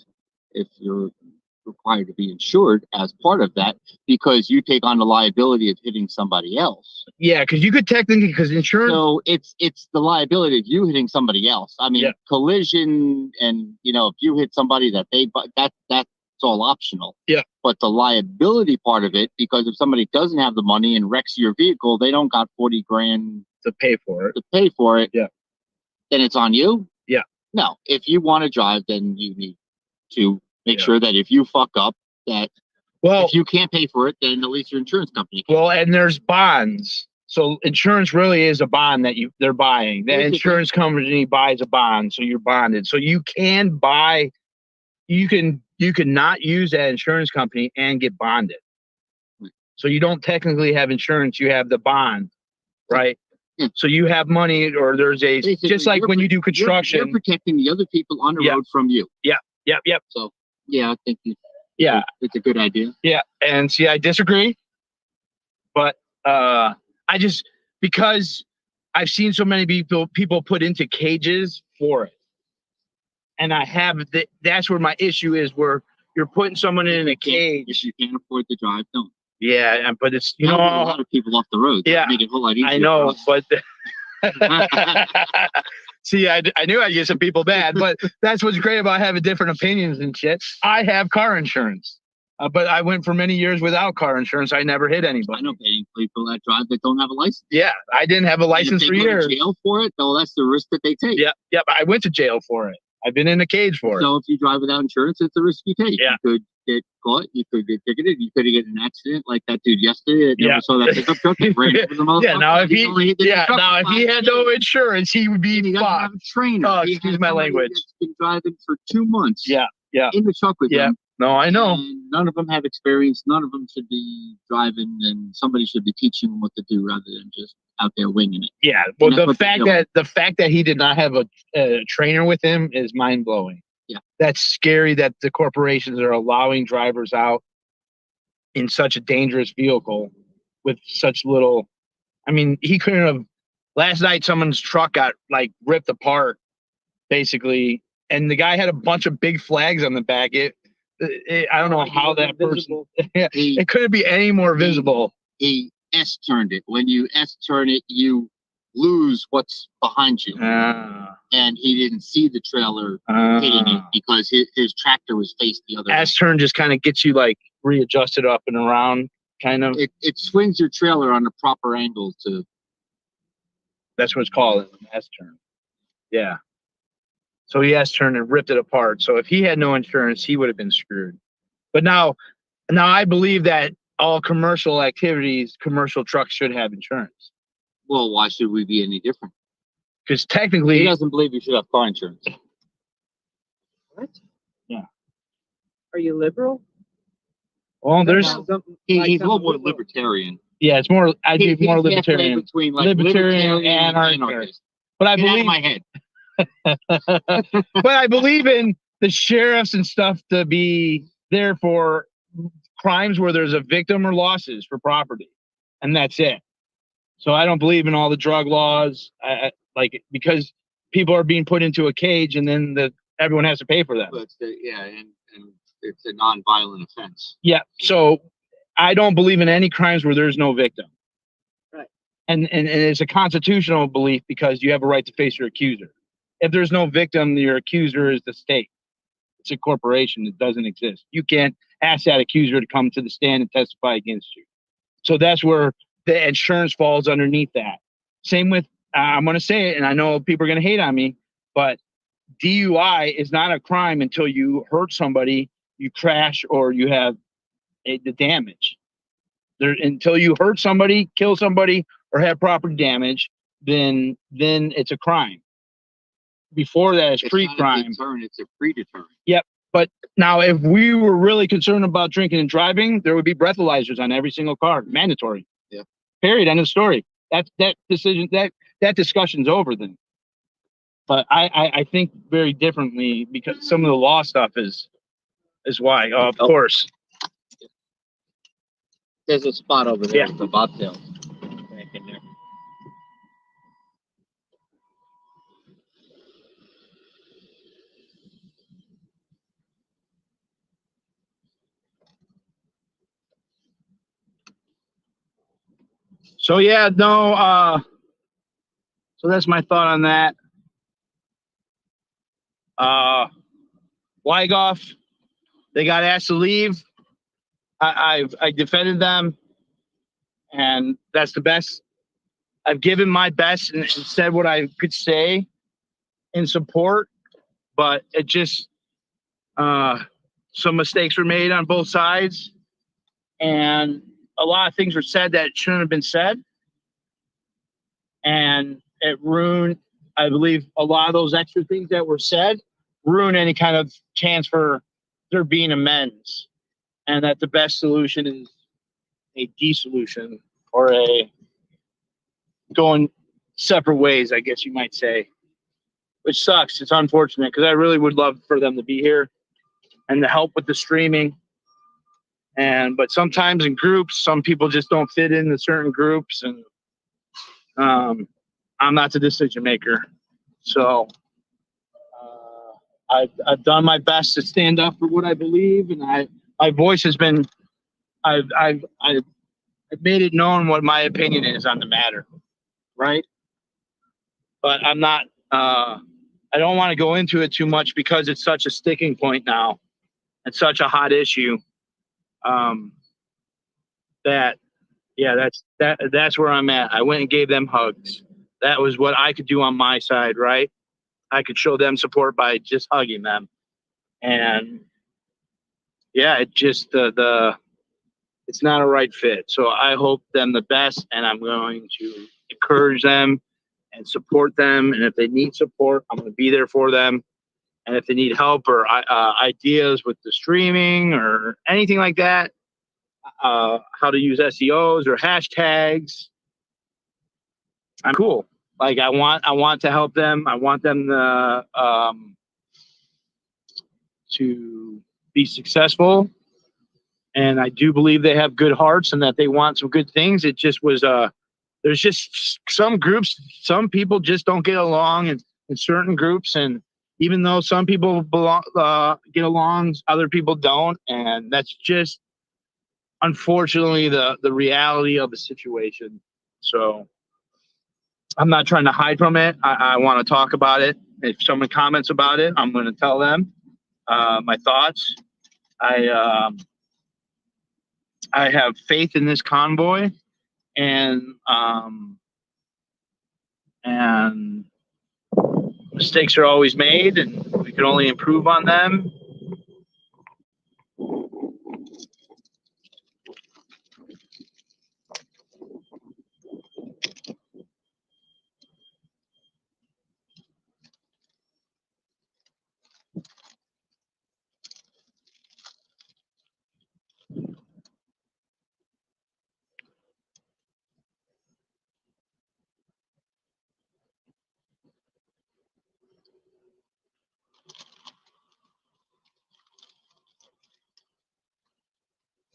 if you're required to be insured as part of that, because you take on the liability of hitting somebody else. Yeah, because you could technically, because insurance. So it's the liability of you hitting somebody else. I mean, collision, and if you hit somebody that's all optional. Yeah. But the liability part of it, because if somebody doesn't have the money and wrecks your vehicle, they don't got 40 grand to pay for it. Yeah. Then it's on you. Yeah. No, if you want to drive, then you need to make sure that if you fuck up, that if you can't pay for it, then at least your insurance company can. Well, and there's bonds. So insurance really is a bond that they're buying. The insurance company buys a bond, so you're bonded. So you can buy, you can not use that insurance company and get bonded. So you don't technically have insurance, you have the bond, right? Yeah. So you have money, or there's Basically, just like when you do construction. You're protecting the other people on the road from you. Yeah. Yep. So yeah, I think it's a good idea. Yeah. And see, I disagree, but I just, because I've seen so many people put into cages for it. And that's where my issue is, where you're putting someone in a cage. If you can't afford to drive, don't. Yeah, but it's a lot of people off the road. Yeah, make it a whole lot easier. I know, but see, I knew I'd get some people bad, but that's what's great about having different opinions and shit. I have car insurance, but I went for many years without car insurance. I never hit anybody. I know people that drive that don't have a license. Yeah, I didn't have a license for years. If they go to jail for it, though, that's the risk that they take. Yep. I went to jail for it. I've been in a cage for it. So if you drive without insurance, it's a risk you take. Yeah. You could get caught. You could get ticketed. You could get in an accident like that dude yesterday. That never saw that pickup truck and ran over the motherfucker. Yeah. Now if he had no insurance, he would be fucked. Have a trainer. Oh, excuse my language. That's been driving for 2 months. Yeah. In the truck with him. No, I know. And none of them have experience. None of them should be driving, and somebody should be teaching them what to do rather than just out there winging it. Yeah. Well, the fact that he did not have a trainer with him is mind blowing. Yeah. That's scary that the corporations are allowing drivers out in such a dangerous vehicle with such little. I mean, he couldn't have. Last night, someone's truck got like ripped apart, basically, and the guy had a bunch of big flags on the back. I don't know how that person. It couldn't be any more visible. He S-turned it. When you S-turn it, you lose what's behind you. And he didn't see the trailer hitting it because his tractor was faced the other way. S-turn just kind of gets you like readjusted up and around, kind of. It swings your trailer on the proper angle to. That's what it's called, an S-turn. Yeah. So he S-turned and ripped it apart. So if he had no insurance, he would have been screwed. But now I believe that all commercial activities, commercial trucks should have insurance. Well, why should we be any different? Because technically, he doesn't believe you should have car insurance. What? Yeah. Are you liberal? Well, there's he's a little more libertarian. Yeah, it's more. I do more libertarian. Between like libertarian and anarchist. But I believe in my head. But I believe in the sheriffs and stuff to be there for crimes where there's a victim or losses for property, and that's it. So I don't believe in all the drug laws, because people are being put into a cage and then everyone has to pay for that. But and it's a non-violent offense. Yeah. So I don't believe in any crimes where there's no victim. Right. And it's a constitutional belief because you have a right to face your accuser. If there's no victim, your accuser is the state. It's a corporation that doesn't exist. You can't ask that accuser to come to the stand and testify against you. So that's where the insurance falls underneath that. Same with, I'm going to say it, and I know people are going to hate on me, but DUI is not a crime until you hurt somebody, you crash, or you have the damage. Until you hurt somebody, kill somebody, or have property damage, then it's a crime. Before that, it's pre-crime. It's a pre-deterrent. Yep. But now, if we were really concerned about drinking and driving, there would be breathalyzers on every single car, mandatory. Yeah. Period. End of story. That decision, that discussion's over then. But I think very differently because some of the law stuff is why. Of course. There's a spot over there with the bobtail back in there. So so that's my thought on that. Wygoff, they got asked to leave. I defended them, and that's the best. I've given my best and said what I could say in support, but it just some mistakes were made on both sides, and a lot of things were said that shouldn't have been said, and it ruined, I believe, a lot of those extra things that were said ruined any kind of chance for there being amends, and that the best solution is a dissolution or a going separate ways, I guess you might say, which sucks. It's unfortunate because I really would love for them to be here and to help with the streaming. But sometimes in groups, some people just don't fit into certain groups, and I'm not the decision maker. So I've done my best to stand up for what I believe, and my voice has been I've made it known what my opinion is on the matter, right? But I'm not. I don't want to go into it too much because it's such a sticking point now. It's such a hot issue. Um, that yeah, that's where I'm at. I went and gave them hugs. That was what I could do on my side, right? I could show them support by just hugging them. And yeah, it just the it's not a right fit. So I hope them the best, and I'm going to encourage them and support them. And if they need support, I'm going to be there for them. And if they need help or ideas with the streaming or anything like that, how to use SEOs or hashtags, I'm cool. Like I want to help them. I want them to be successful, and I do believe they have good hearts and that they want some good things. It just was there's just some groups, some people just don't get along in certain groups, and even though some people get along, other people don't, and that's just unfortunately the reality of the situation. So I'm not trying to hide from it. I want to talk about it. If someone comments about it, I'm going to tell them my thoughts. I have faith in this convoy, and and mistakes are always made, and we can only improve on them.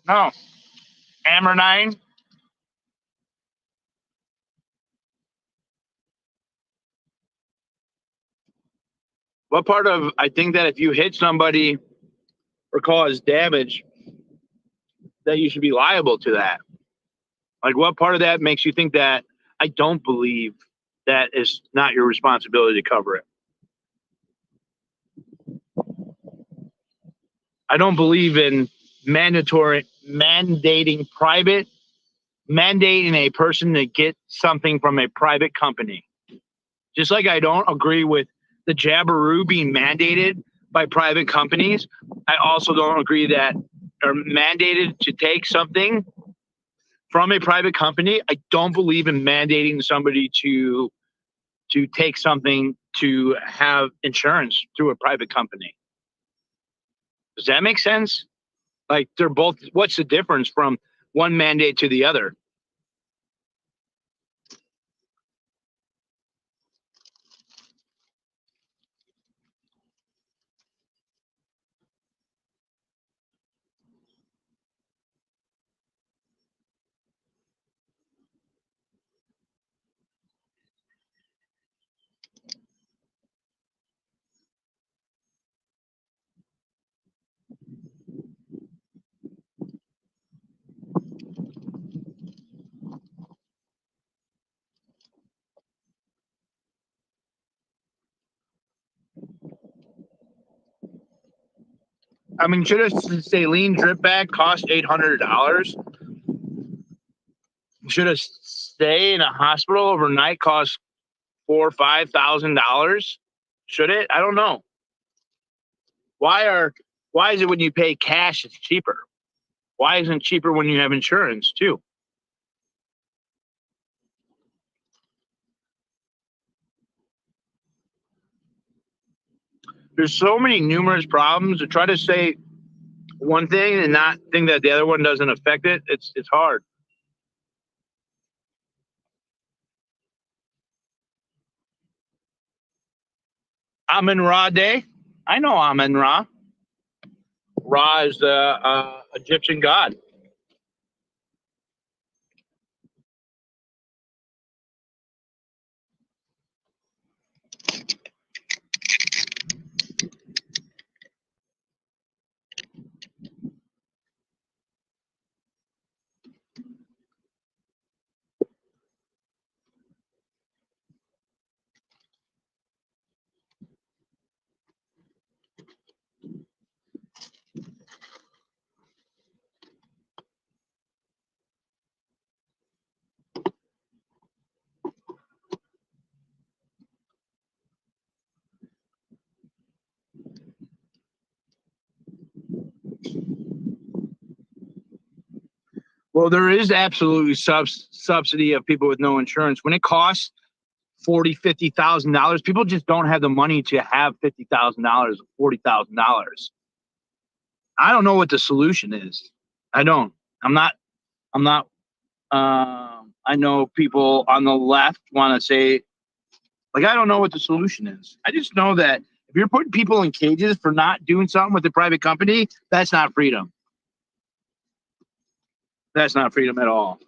No, Amber 9. What part of I think that if you hit somebody or cause damage, that you should be liable to that? Like, what part of that makes you think that? I don't believe that is not your responsibility to cover it. I don't believe in mandating a person to get something from a private company. Just like I don't agree with the Jabberoo being mandated by private companies, I also don't agree that are mandated to take something from a private company. I don't believe in mandating somebody to take something to have insurance through a private company. Does that make sense? Like they're both, what's the difference from one mandate to the other? I mean, should a saline drip bag cost $800? Should a stay in a hospital overnight cost $4,000 or $5,000? Should it? I don't know. Why is it when you pay cash it's cheaper? Why isn't it cheaper when you have insurance too? There's so many numerous problems to try to say one thing and not think that the other one doesn't affect it. It's hard. Amun Ra Day. I know Amun Ra. Ra is the Egyptian god. Well, there is absolutely subsidy of people with no insurance. When it costs $50,000, people just don't have the money to have $50,000 or $40,000. I don't know what the solution is. I don't. I'm not. I'm not. I know people on the left want to say, like, I don't know what the solution is. I just know that if you're putting people in cages for not doing something with a private company, that's not freedom. That's not freedom at all.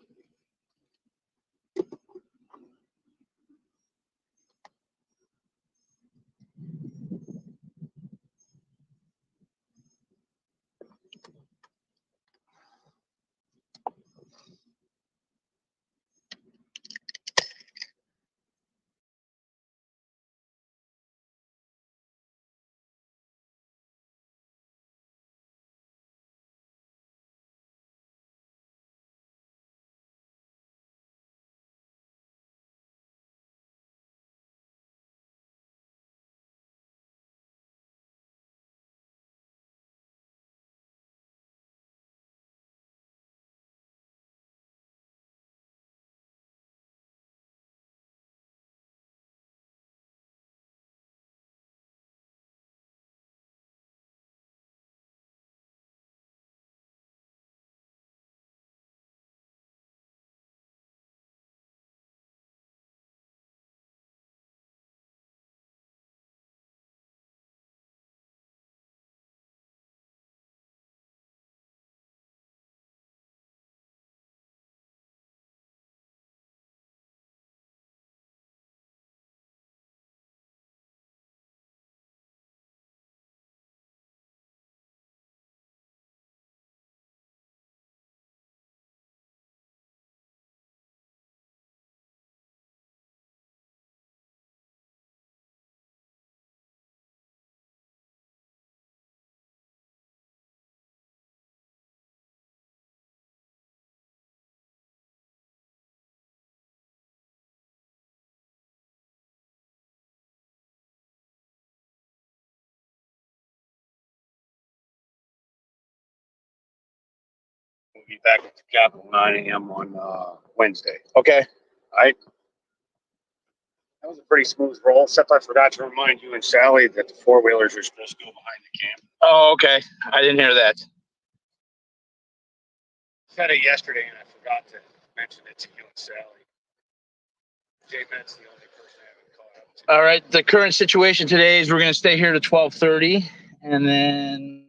We'll be back at the Capitol 9 a.m. on Wednesday. Okay. All right. That was a pretty smooth roll, except I forgot to remind you and Sally that the four-wheelers are supposed to go behind the camp. Oh, okay. I didn't hear that. I said it yesterday, and I forgot to mention it to you and Sally. J-Med's the only person I haven't caught up to. All right. The current situation today is we're going to stay here to 12:30, and then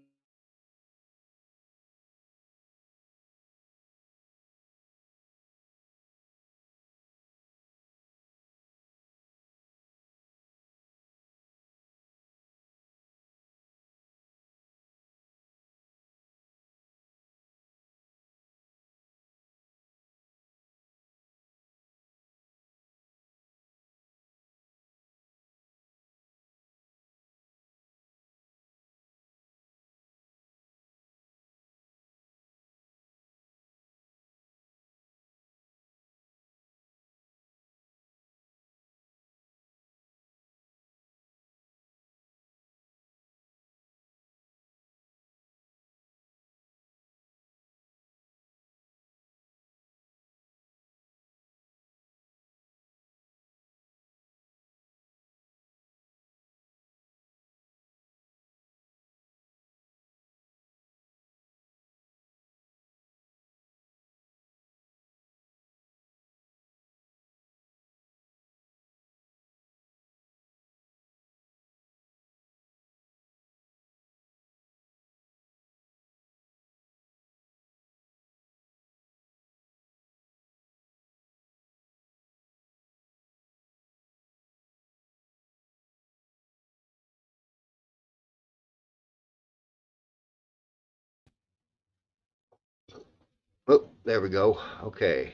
Oh, there we go. Okay.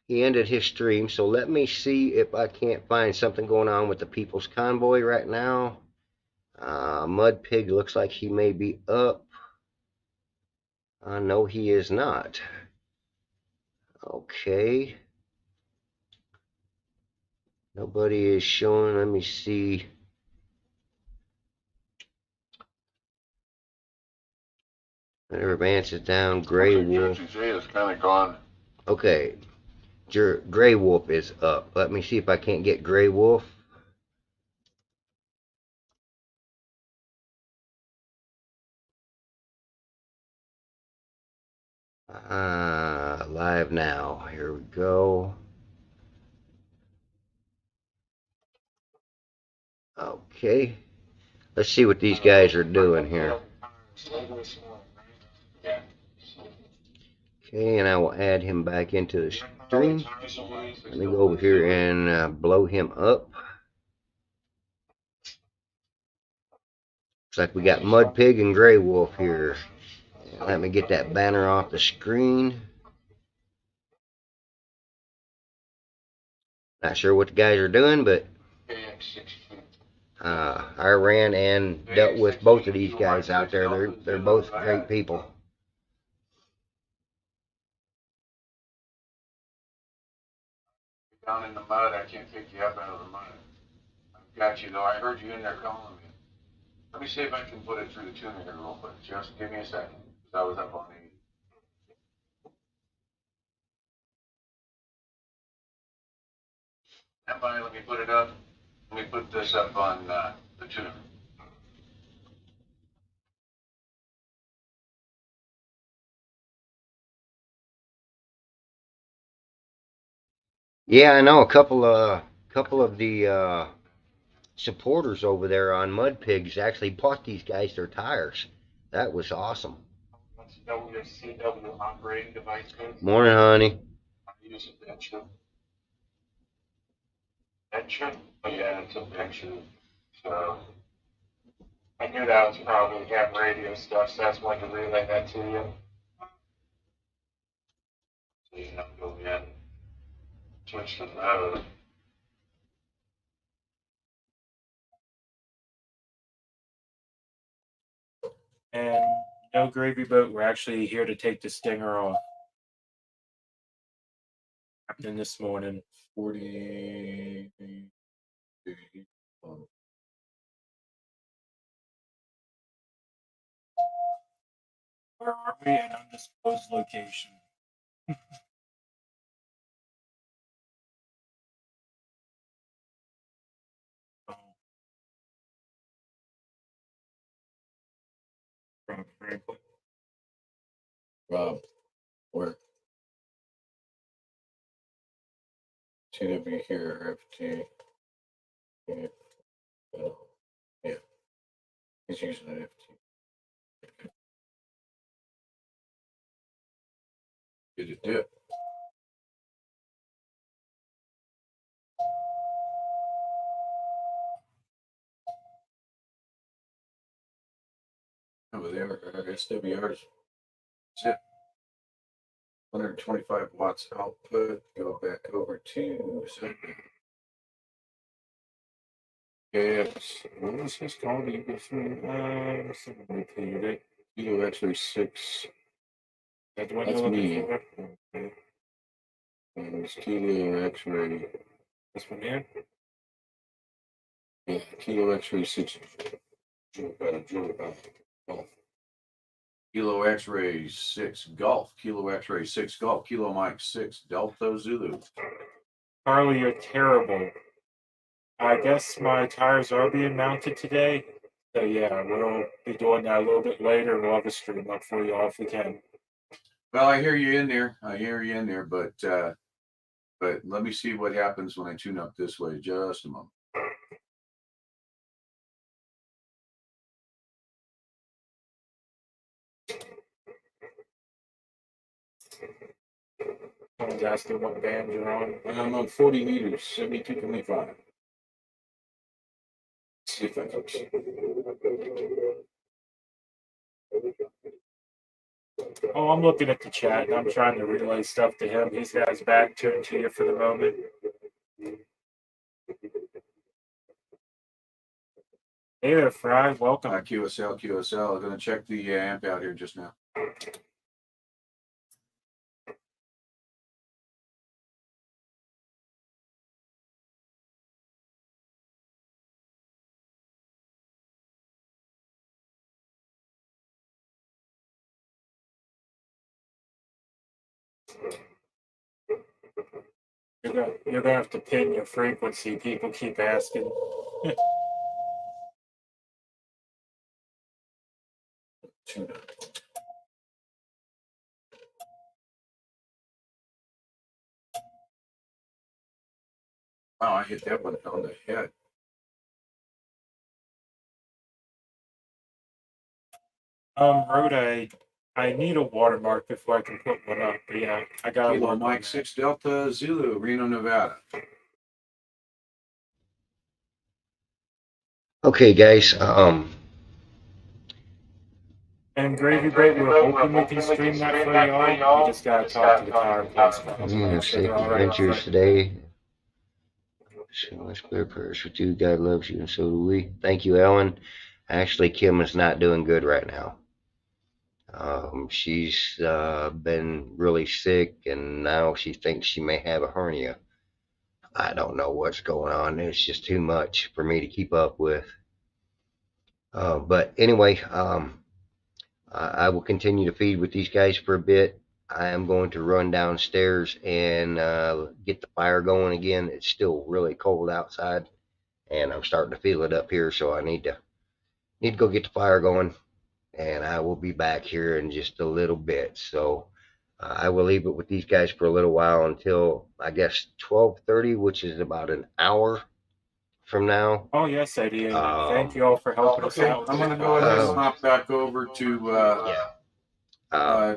He ended his stream, so let me see if I can't find something going on with the People's Convoy right now. Mud Pig looks like he may be up. No, he is not. Okay. Nobody is showing. Let me see. Whenever advances down, Gray Wolf. It's kind of gone. Okay, Gray Wolf is up. Let me see if I can't get Gray Wolf. Live now. Here we go. Okay. Let's see what these guys are doing here. Okay, and I will add him back into the stream. Let me go over here and blow him up. Looks like we got Mud Pig and Gray Wolf here. Let me get that banner off the screen. Not sure what the guys are doing, but I ran and dealt with both of these guys out there. They're both great people. Down in the mud, I can't pick you up out of the mud. I've got you though. I heard you in there calling me. Let me see if I can put it through the tuner here real quick. Just give me a second. Cause I was up on 80. Stand by, let me put it up. Let me put this up on the tuner. Yeah, I know a couple of the supporters over there on Mud Pigs actually bought these guys their tires. That was awesome. What's WCW operating device code? Morning, honey. I use a Venture. Venture? Oh, yeah, it's a Venture. So I knew that was probably ham radio stuff, so that's why I could relay that to you. So you know, go in, switch the mode. And no gravy boat. We're actually here to take the stinger off. Happened this morning. 40. Where are we? An undisclosed location. From Franklin. Rob, where? TW here, FT. Yeah. Yeah. He's using an FT. Did it dip? Over there, SWRs. Zip. 125 watts output. Go back over to. What was this called? You go through. Somebody cleared it. Kilo X-ray 6. That's what That's you're me. looking for? Okay. And it's Kilo X-ray. This one here? Yeah, Kilo X-ray 6. Golf. Kilo X-ray 6 Golf. Kilo X-ray 6 Golf. Kilo Mike 6 Delta Zulu. Carly, you're terrible. I guess my tires are being mounted today. So yeah, we'll be doing that a little bit later. We'll have a stream up for you all if we can. Well, I hear you in there. But let me see what happens when I tune up this way. Just a moment. Someone's asking what band you're on. I'm on 40 meters, 72.25. See if I can see. Oh, I'm looking at the chat and I'm trying to relay stuff to him. He's got his back turned to you for the moment. Hey there, Fry. Welcome. QSL. I'm going to check the amp out here just now. You're gonna have to pin your frequency. People keep asking. Wow, I hit that one on the head. Rhoda, I need a watermark before I can put one up. But yeah, I got Kilo one. Mike 6 Delta Zulu, Reno, Nevada. Okay, guys. And Gravy Boat, we're hoping we can stream that for y'all. We just gotta talk to the tire place first. Yeah, Make sure safe they're all right. adventures today. So much better prayers with you. God loves you, and so do we. Thank you, Ellen. Actually, Kim is not doing good right now. She's been really sick, and now she thinks she may have a hernia. I don't know what's going on. It's just too much for me to keep up with. But anyway, I will continue to feed with these guys for a bit. I am going to run downstairs and get the fire going again. It's still really cold outside, and I'm starting to feel it up here, so I need to go get the fire going. And I will be back here in just a little bit. So I will leave it with these guys for a little while until I guess 12:30, which is about an hour from now. Oh yes, Eddie. Thank you all for helping us Okay, out. I'm gonna go ahead and hop back over to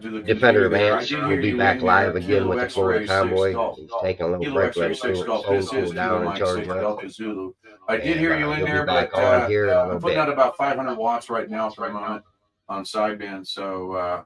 do the Defender computer of there. I Ants did will hear be you back in there. live again Kilo with the Florida X-ray 6 Convoy. Golf. He's taking a little Kilo break, let X-ray his 6 Golf. phone This cool is down Kilo and Mike charge 6 up. Delta Zulu. I did And hear you in he'll be there, back but on here in a I'm little putting bit. out about 500 watts right now for the moment on sideband. So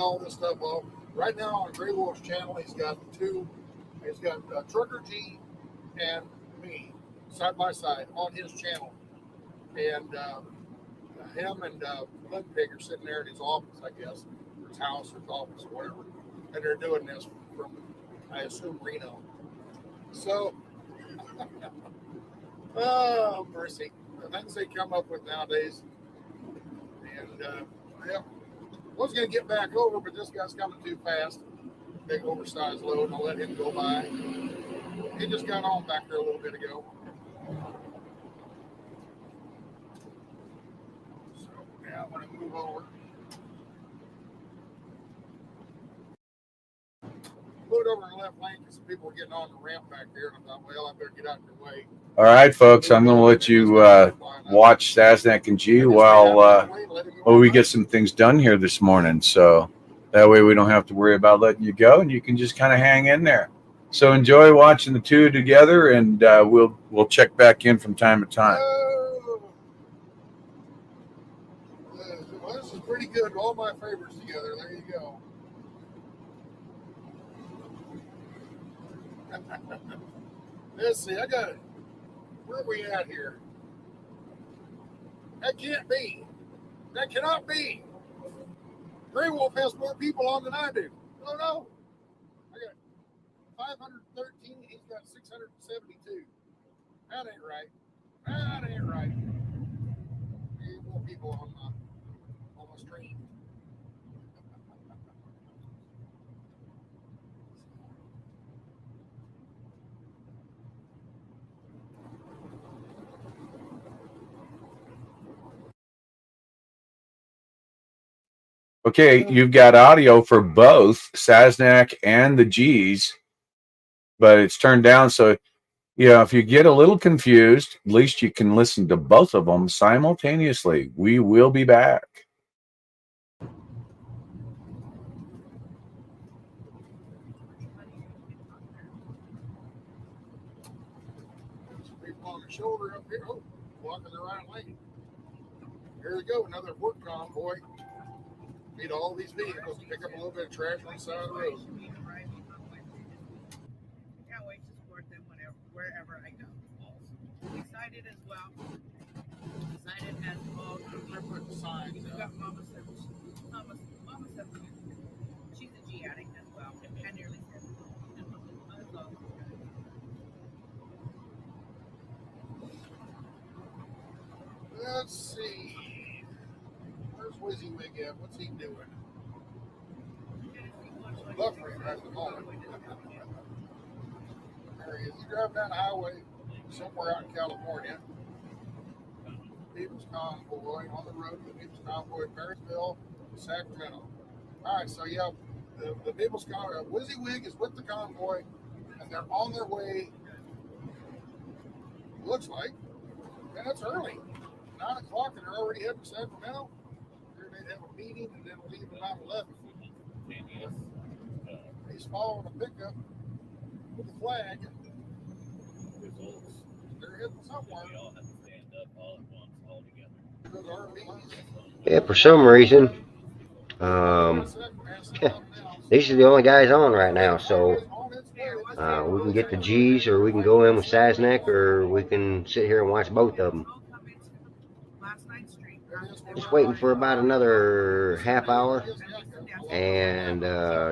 all this stuff off. Right now on Grey Wolf's channel, he's got Trucker G and me side by side on his channel. And him and Mud Pig are sitting there in his office, I guess, or his house or his office or whatever. And they're doing this from, I assume, Reno. So, oh, mercy. The things they come up with nowadays. And, yeah, I was going to get back over, but this guy's coming too fast. Big oversized load, and I'll let him go by. He just got on back there a little bit ago. So, yeah, I'm going to move over. Moved over in the left lane because some people were getting on the ramp back there, and I thought, well, I better get out of their way. All right, folks, I'm going to let you watch Saznak and G while we get some things done here this morning. So that way we don't have to worry about letting you go, and you can just kind of hang in there. So enjoy watching the two together, and we'll check back in from time to time. Well, this is pretty good. All my favorites together. There you go. Let's see. I got it. Where are we at here? That can't be. That cannot be. Grey Wolf has more people on than I do. Oh no. I got 513. He's got 672. That ain't right. That ain't right. Need more people on my stream. Okay, you've got audio for both Saznak and the G's, but it's turned down. So, if you get a little confused, at least you can listen to both of them simultaneously. We will be back. Some people on the shoulder up here. Oh, walking the right lane. Here we go. Another work convoy. Need all these vehicles to pick up a little bit of trash on the side of the road. Can't wait to support them wherever I go. Excited as well. Excited as well. We've got Mama 17. She's a G addict as well. I nearly said Let's see. Where's WYSIWYG at? What's he doing? Buffering right at the moment. There he is. He's driving down the highway somewhere out in California. People's Convoy on the road to the People's Convoy, Marysville, Sacramento. All right, so yeah, the People's Convoy, WYSIWYG is with the convoy, and they're on their way. Looks like, man, that's early. 9 o'clock, and they're already heading to Sacramento. They'd have a meeting and then leave about 11. He's following a pickup with a flag. They're heading somewhere. Yeah, for some reason, these are the only guys on right now, so we can get the G's, or we can go in with Saznak, or we can sit here and watch both of them. Just waiting for about another half hour, and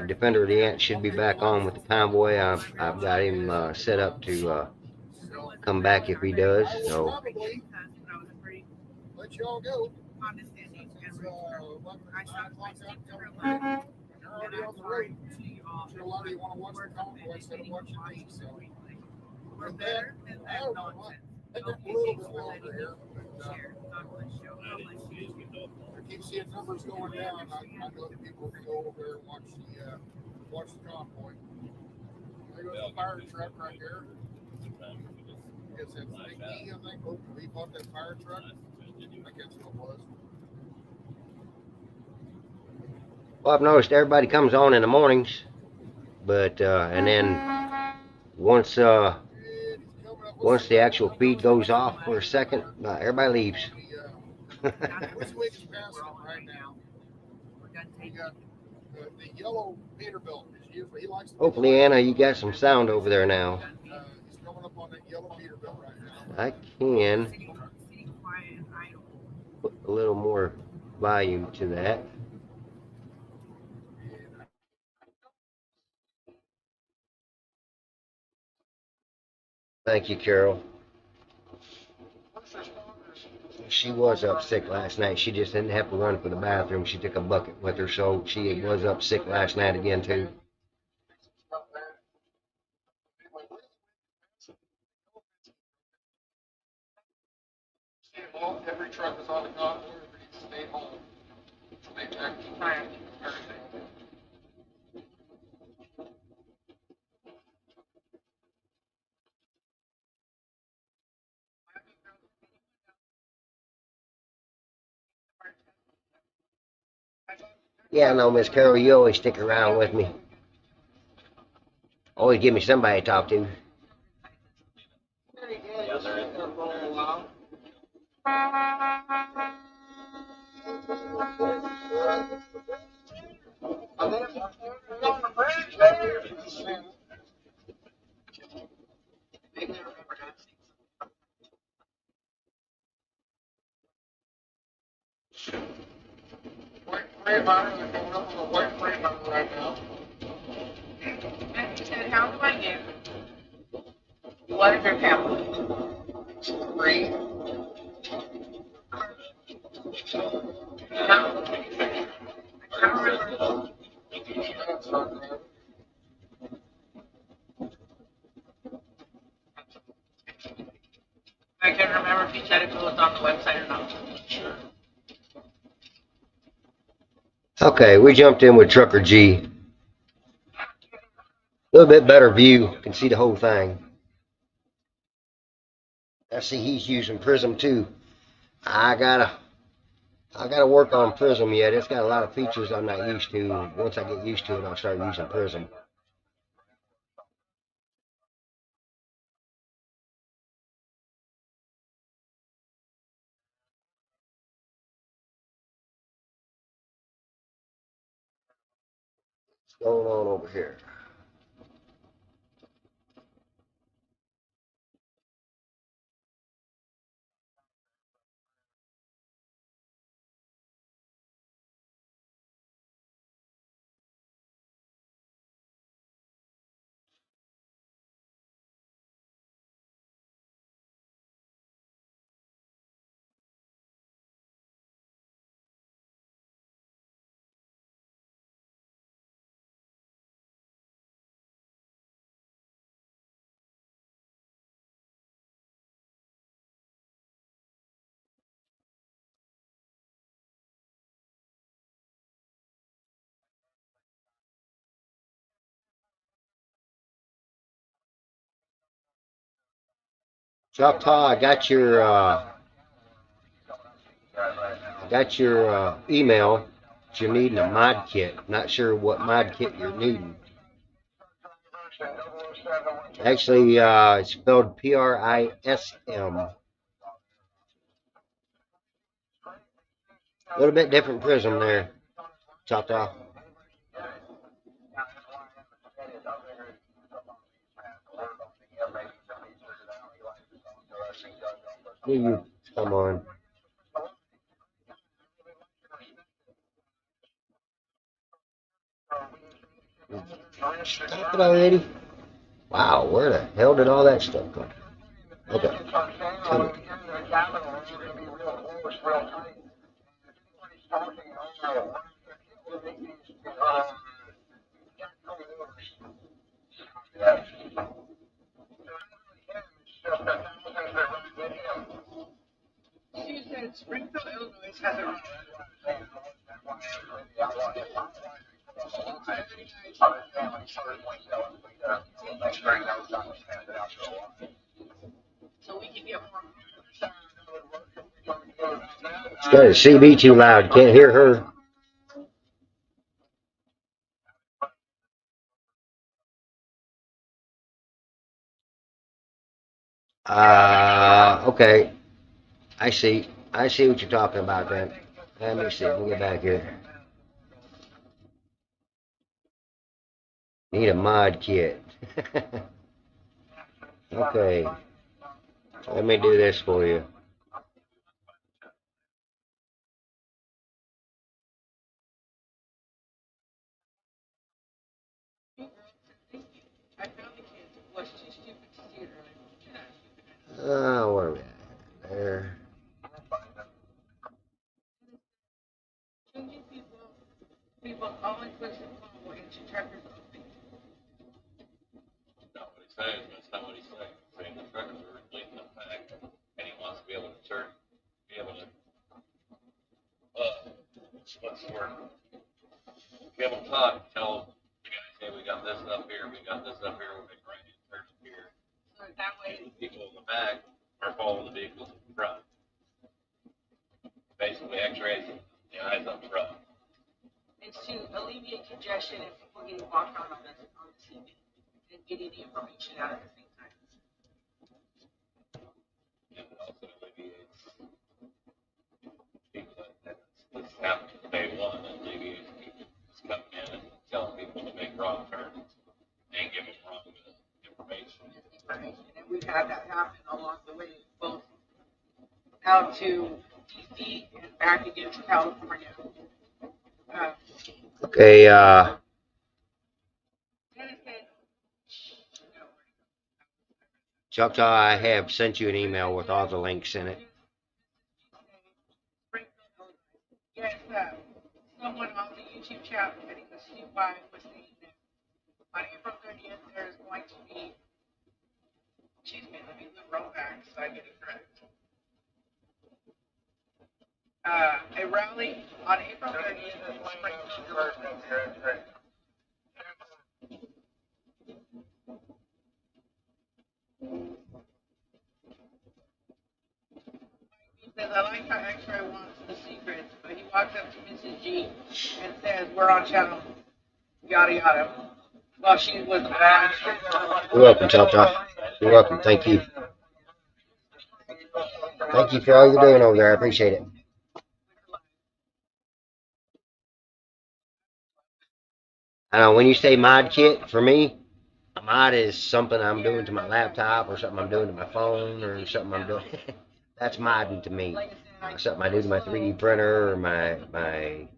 Defender of the Ant should be back on with the convoy. I've got him set up to come back if he does. So. Let y'all go. You're already on the road. A lot of you want to watch the convoy instead of watching me. So we're better than that nonsense. Take a little bit longer here. I keep seeing numbers going down. I know that people are going to go over there and watch the convoy. There goes the fire truck right there. I guess that's Big E, I think. He bought that fire truck. I think that's what it was. Well, I've noticed everybody comes on in the mornings, but and then once the actual feed goes off for a second, everybody leaves. WYSIWYG is passing right now. We got the yellow Peterbilt is usually, he likes to be Hopefully, Anna, you got some sound over there now. he's coming up on that yellow Peterbilt right now. I can Sitting quiet and idle. put a little more volume to that. Thank you, Carol. She was up sick last night. She just didn't have to run for the bathroom. She took a bucket with her, so she was up sick last night again, too. Every truck is on the convoy, stay home. They check everything. Yeah, no, Miss Carol, you always stick around with me. Always give me somebody to talk to. And how do I get one of your pamphlets? Free. I can't remember. I can't remember if you said if it was on the website or not. Sure. Okay, we jumped in with Trucker G. A little bit better view. Can see the whole thing. I see he's using Prism too. I gotta work on Prism yet. It's got a lot of features I'm not used to. Once I get used to it, I'll start using Prism. What's going on over here? Choctaw, I got your email. You're needing a mod kit. Not sure what mod kit you're needing. Actually, it's spelled Prism. A little bit different Prism there, Choctaw. You come on. Stop it already. Wow, where the hell did all that stuff come? Okay. You said Springfield, Illinois has a so we can get more. It's got a CB too loud. Can't hear her. Okay. I see. I see what you're talking about then. Let me see. Let me get back here. Need a mod kit. Okay. Let me do this for you. I found the kids. Was too stupid to see her. Where are we at? There. Changing people always listen to Convoy into truckers only. Not what he's saying, that's not what he's saying. He's saying the truckers are replacing the pack, and he wants to be able to be able to, what's the word? Be able to talk, tell the guys, hey, we got this up here, we got this up here, we're making right hand turns up here. So that way, People in the back are following the vehicles in the front. Basically, X-rays the eyes up front. it's to alleviate congestion and people getting walked on the TV and getting the information out at the same time. And it also alleviates people that this happened day one, it alleviates people just coming in and telling people to make wrong turns and giving wrong information. And we've had that happen along the way, both out to DC and back again to California. Okay, Choctaw, I have sent you an email with all the links in it. Yes, someone on the YouTube chat, I think it was Steve Y, was saying that on April 30th, there's going to be, excuse me, let me roll back so I get it correct. A rally on April 30th in Springfield. He says, I like how X-Ray wants the secrets, but he walks up to Mrs. G and says, we're on channel, yada yada. Well, she was on. You're welcome, Choctaw. You're welcome. Thank you. Thank you for all you're doing over there. I appreciate it. When you say mod kit, for me, a mod is something I'm doing to my laptop or something I'm doing to my phone or something I'm doing. That's modding to me. Something I do to my 3D printer or my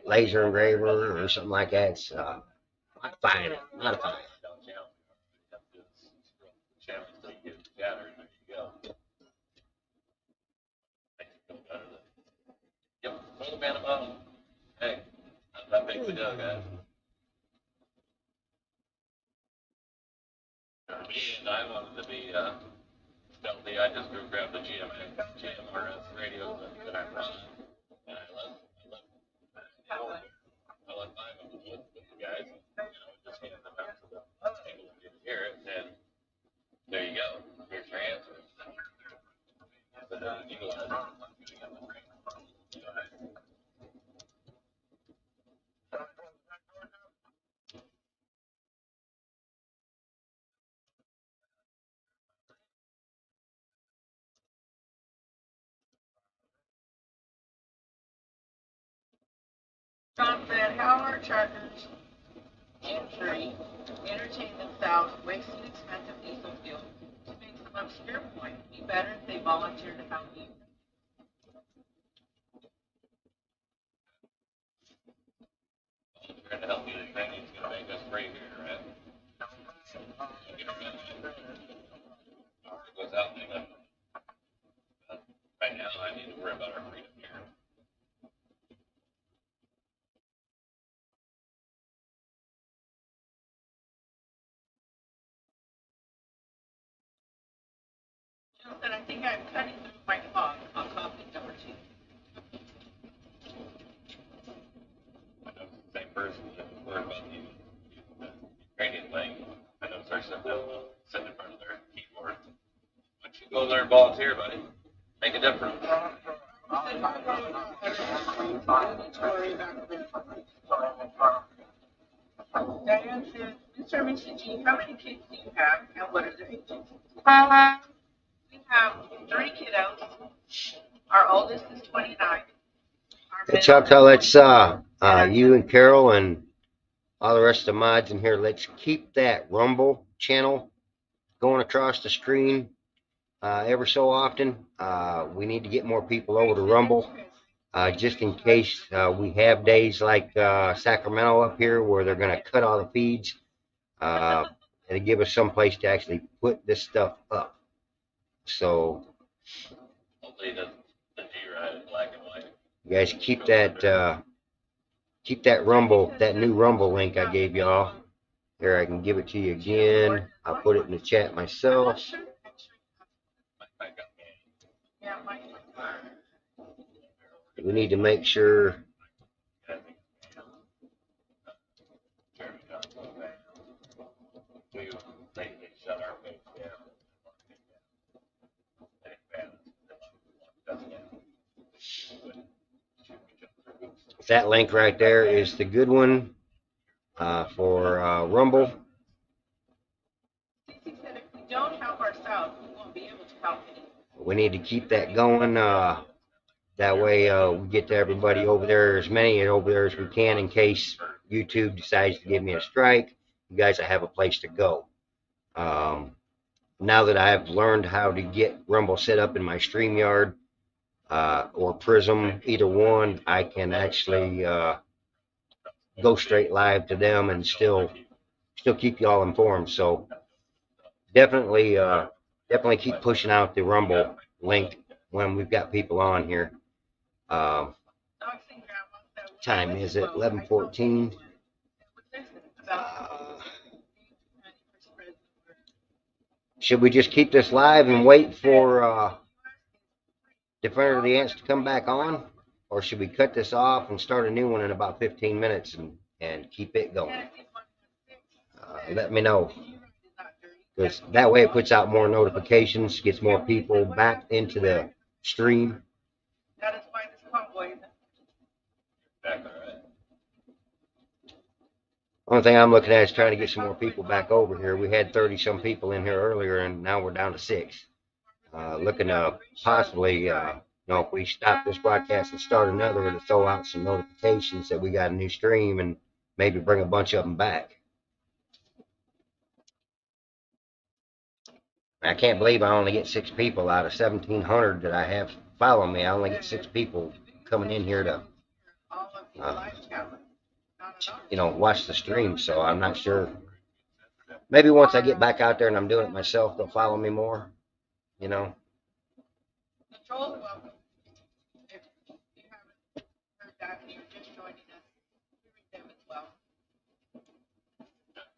laser engraver or something like that. It's modifying it. Modifying it. Yep, throw the man above. Hey, not that big of a deal, guys. For me, and I wanted to be stealthy. I just grabbed the GMRS radio that I run, and I let 5 of them with you guys, just hand them out to the people who didn't hear it, and there you go. Here's your answer. But utilize it. John said, how are truckers N3 entertain themselves wasting expensive diesel fuel to make some obscure point be better if they volunteer to help you? Trying to help you with anything that's going to make us free here, right? It goes out and right now I need to worry about our freedom here. Jonathan, I think I'm cutting through my clock on coffee number 2. I know it's the same person that was worried about the Ukrainian thing. I know they're sitting in front of their keyboard. Why don't you go there and volunteer, buddy? Make a difference. Diane says, Mr. and Mrs. G, how many kids do you have and what are their ages? We have 3 kiddos. Our oldest is 29. Hey, Choctaw, let's you and Carol and all the rest of the mods in here, let's keep that Rumble channel going across the screen ever so often. We need to get more people over to Rumble, just in case we have days like Sacramento up here where they're going to cut all the feeds and give us some place to actually put this stuff up. So Hopefully the G-Ride is black and white. you guys keep that Rumble, that new Rumble link I gave y'all. Here, I can give it to you again. I'll put it in the chat myself. We need to make sure that link right there is the good one for Rumble. Don't help ourselves, we won't be able to help anyone. We need to keep that going. That way we get to everybody over there, as many over there as we can, in case YouTube decides to give me a strike. You guys will have a place to go. Now that I've learned how to get Rumble set up in my StreamYard or Prism, either one, I can actually go straight live to them and still keep y'all informed. So definitely keep pushing out the Rumble link when we've got people on here. Time is it 11:14? Should we just keep this live and wait for Defender of the Ants to come back on, or should we cut this off and start a new one in about 15 minutes and keep it going? Let me know, because that way it puts out more notifications, gets more people back into the stream. That is why this convoy is Back all right. Only thing I'm looking at is trying to get some more people back over here. We had 30 some people in here earlier, and now we're down to 6. Looking to possibly, if we stop this broadcast and start another, to throw out some notifications that we got a new stream and maybe bring a bunch of them back. I can't believe I only get 6 people out of 1,700 that I have following me. I only get 6 people coming in here to, watch the stream. So I'm not sure. Maybe once I get back out there and I'm doing it myself, they'll follow me more. Control the welcome. If you haven't heard that and you're just joining us, we read them as well.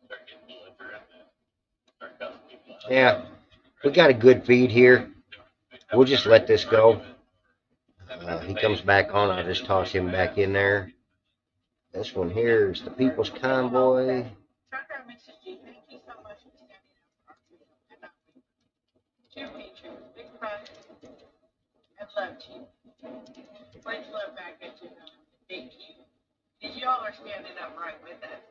Start getting belligerent and start cussing people out. Yeah, we got a good feed here. We'll just let this go. He comes back on, I'll just toss him back in there. This one here is the People's Convoy. Thank you so much for standing up for our freedom. Two features, big front and love to you. Much love back at you. Thank you. Because y'all are standing up right with us.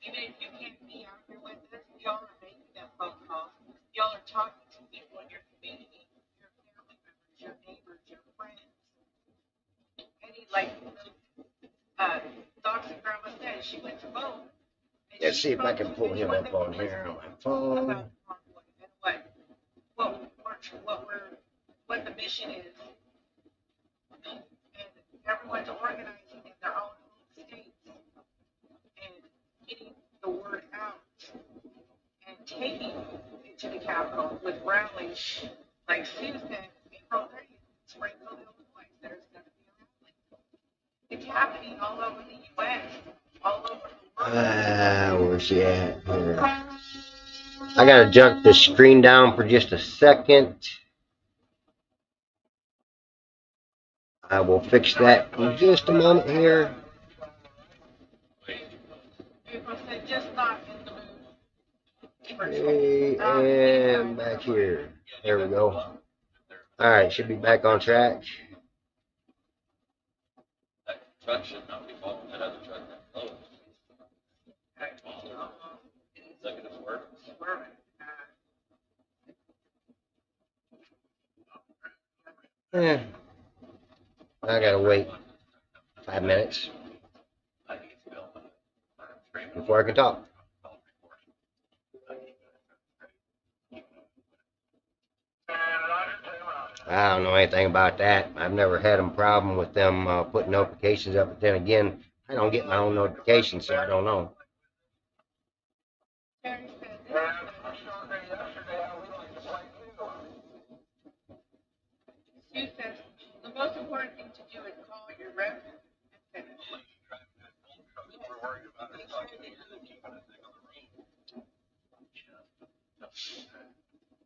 Even if you can't be out here with us, y'all are making that phone call. Y'all are talking to people in your community, your family members, your neighbors, your friends. Any, like, Dr. Grandma said, she went to vote. Let's see if I can pull him up on here on my phone. What the mission is, and everyone's organizing in their own states and getting the word out and taking it to the Capitol with rallies like Sue said, April 30th, Springfield, Illinois. There's going to be a rally. It's happening all over the U.S., all over the world. Where's she at here? I gotta jump the screen down for just a second. I will fix that in just a moment here. April said, just not in the mood. Okay, and back here. There we go. Alright, should be back on track. That truck should not be following that other truck that closed. Look at his work. Yeah. I gotta wait 5 minutes. before I can talk. I don't know anything about that. I've never had a problem with them putting notifications up, but then again, I don't get my own notifications, so I don't know. Stu says the most important thing to do is call your rep and finish.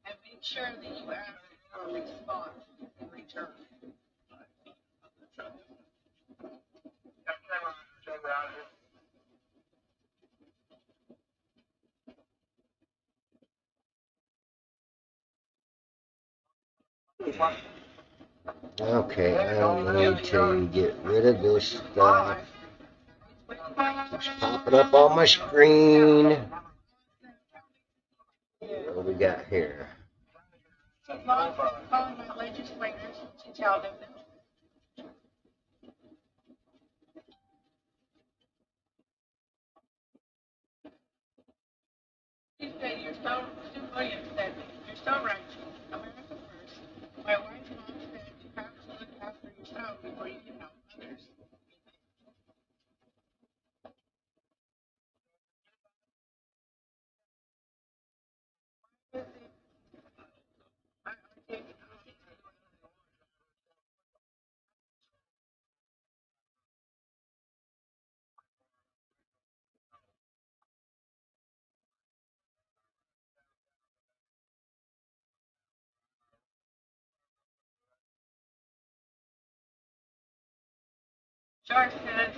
And make sure that you ask for a response in return. Okay, I need to get rid of this stuff. It's popping up on my screen. What do we got here? So long as calling my legislators to tell them no. He said, Stu Williams said, you're so right, America first. My wife's mom said you have to look after yourself before you can help others. Shark says,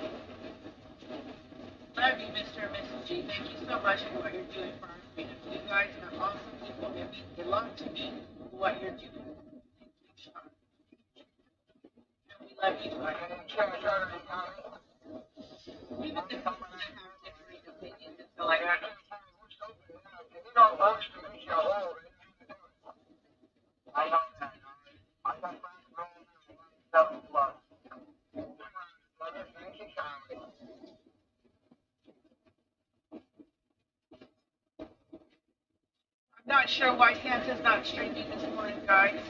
love you, Mr. and Mrs. G. Thank you so much for what you're doing for our freedom. You guys are awesome people. It means a lot to me for what you're doing. Thank you, Shark. And we love you, Shark. Even the people that have differing opinions and feel like I'm not sure why Santa's not streaming this morning, guys.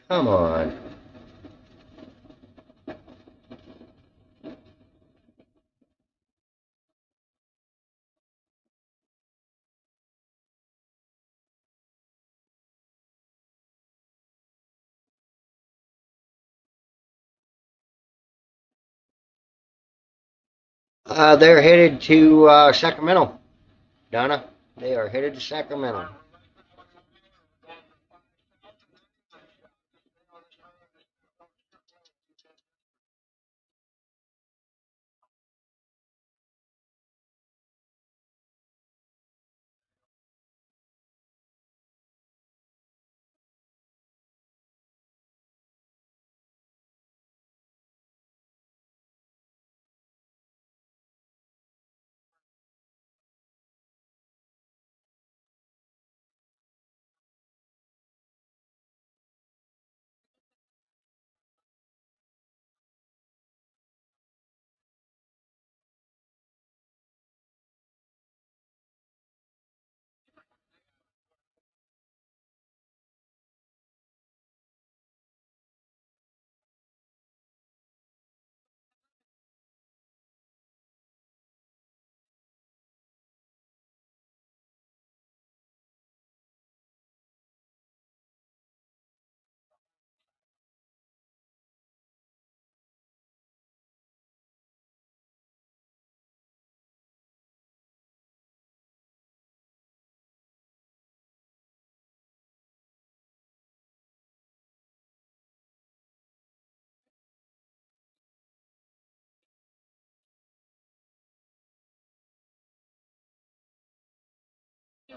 Come on. They're headed to Sacramento, Donna. They are headed to Sacramento.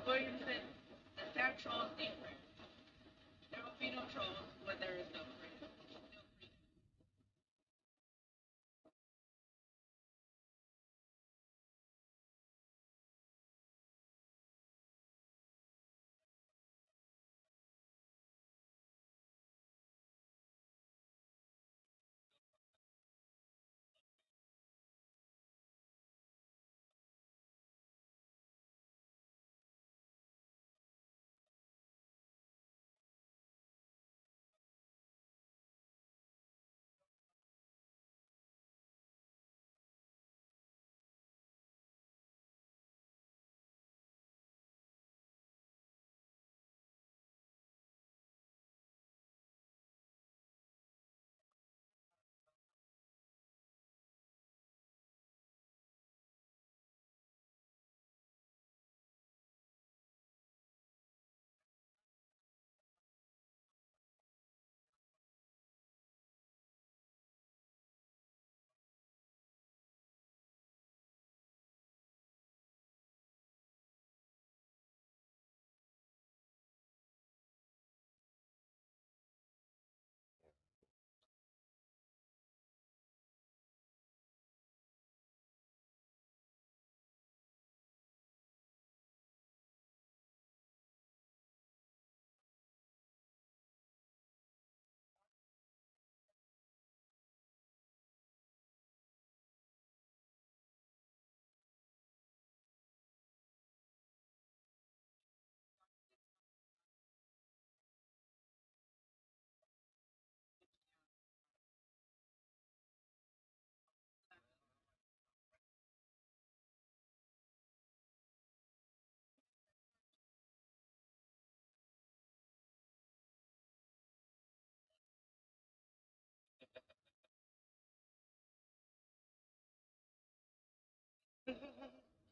William said, attack trolls ain't friends. There will be no trolls when there is no friends.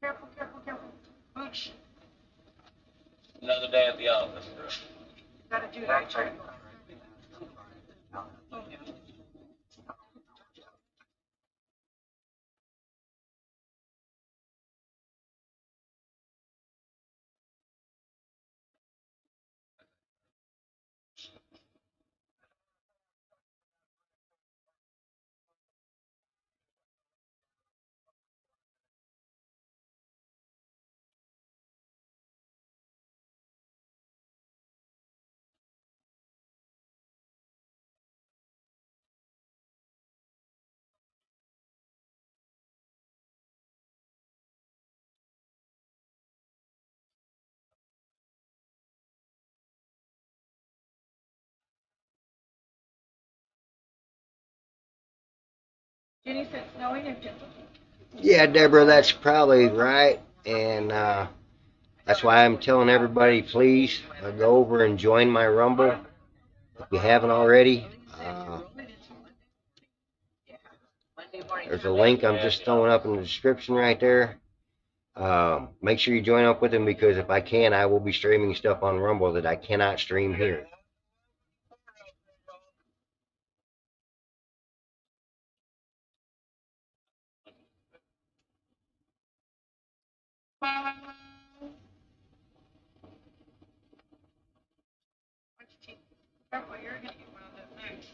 Careful, careful, careful. Booch. Another day at the office, bro. Gotta do that. Oh, yeah. Jenny said snowing or gentle? Yeah, Deborah, that's probably right. And that's why I'm telling everybody, please go over and join my Rumble if you haven't already. There's a link I'm just throwing up in the description right there. Make sure you join up with him because if I can, I will be streaming stuff on Rumble that I cannot stream here. Careful, you're gonna get one of those next.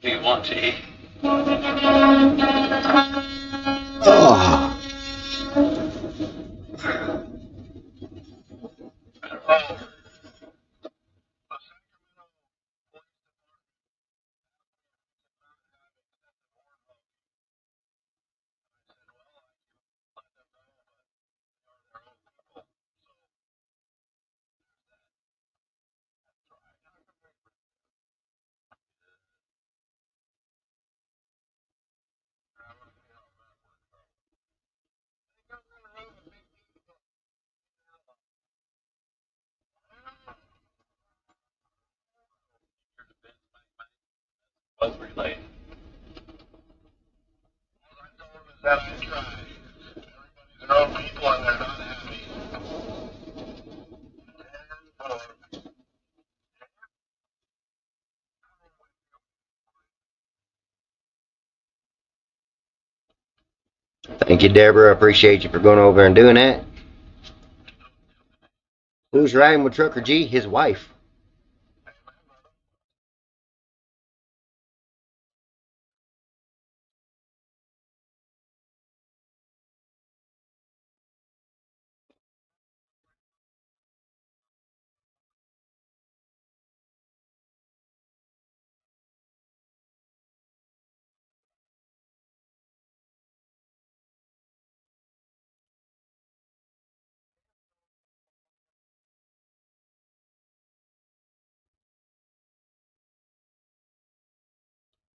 Do you want to eat? Oh. Was relayed. That I tried. There are people and they're not happy. Thank you, Deborah. I appreciate you for going over and doing that. Who's riding with Trucker G? His wife.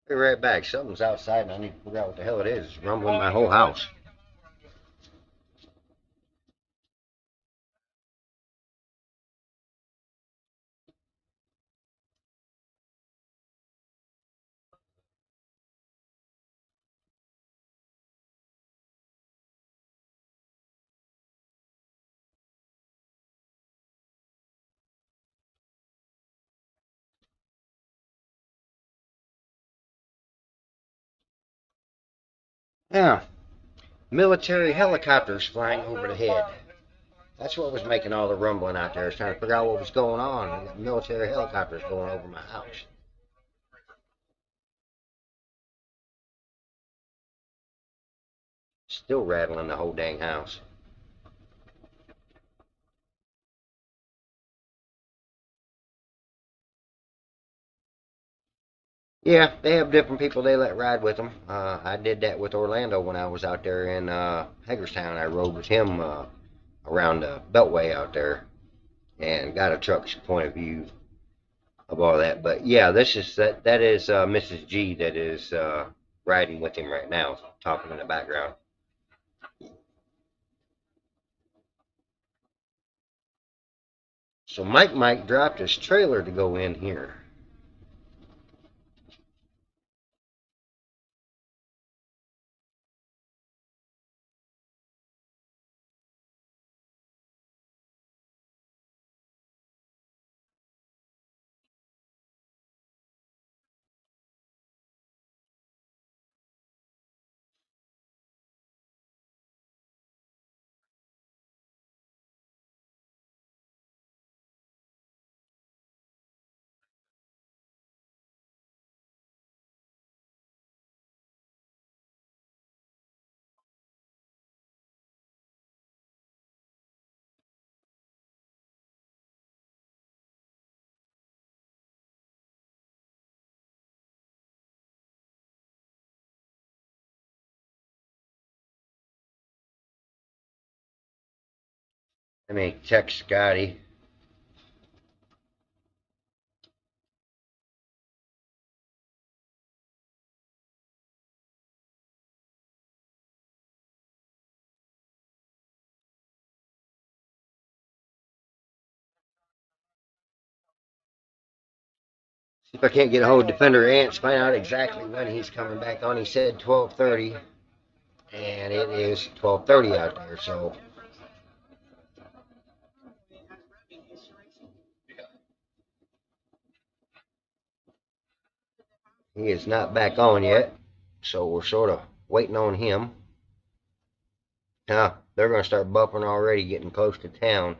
Be right back. Something's outside and I need to figure out what the hell it is. It's rumbling my whole house. Yeah. Military helicopters flying over the head. That's what was making all the rumbling out there. I was trying to figure out what was going on. We got military helicopters going over my house. Still rattling the whole dang house. Yeah, they have different people they let ride with them. I did that with Orlando when I was out there in Hagerstown. I rode with him around the Beltway out there and got a truck's point of view of all that. But yeah, this is that is Mrs. G that is riding with him right now, talking in the background. So Mike dropped his trailer to go in here. Let me text Scotty. See if I can't get a hold of Defender Ants, find out exactly when he's coming back on. He said 12:30, and it is 12:30 out there. So He is not back on yet, so we're sort of waiting on him. Now, they're going to start buffering already, getting close to town.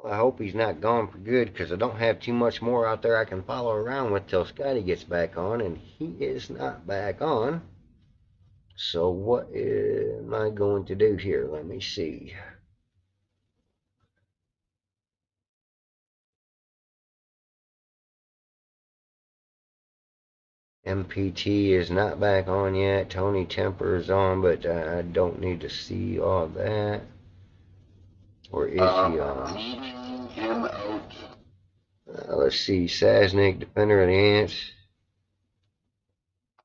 Well, I hope he's not gone for good, because I don't have too much more out there I can follow around with till Scotty gets back on, and he is not back on. So what am I going to do here? Let me see. MPT is not back on yet. Tony Temper is on, but I don't need to see all that. Or is he on? Him out. Let's see. Sasnick, Defender of the Ants.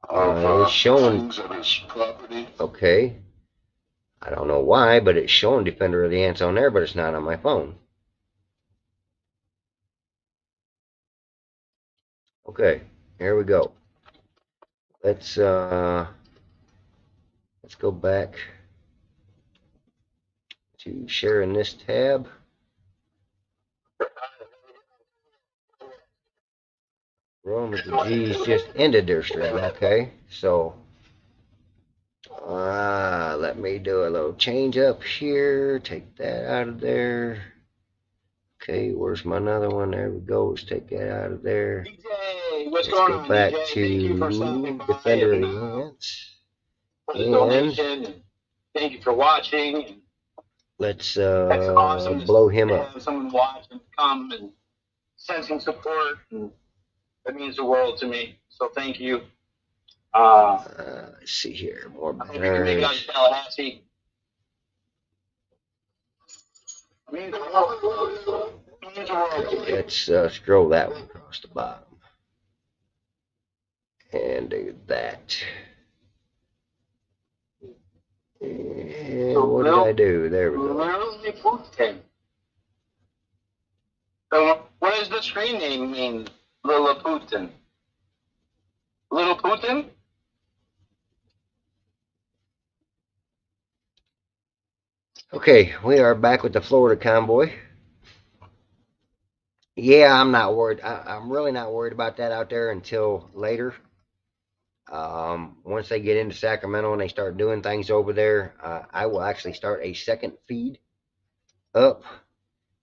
Of It's showing. of his property. Okay. I don't know why, but it's showing Defender of the Ants on there, but it's not on my phone. Okay, here we go. Let's go back to sharing this tab. Rolling with the G's just ended their stream. Okay, so let me do a little change up here. Take that out of there. Okay, where's my other one? There we go. Let's take that out of there. DJ, what's Let's going go on, back DJ? Thank you for stopping to by Defender of and, the Ants. for the And donation. And thank you for watching. And let's that's awesome blow him to up. have someone watch and come and send some support. And that means the world to me. So thank you. Let's see here. More I hope you can make it out banners. to Tallahassee. It means the world. It means the world to me. Let's scroll that one across the bottom. And do that. And what did I do? There we go. Literally Putin. So what does the screen name mean? Little Putin. Little Putin? Okay, we are back with the Florida Convoy. Yeah, I'm not worried. I'm really not worried about that out there until later. Once they get into Sacramento and they start doing things over there, I will actually start a second feed up,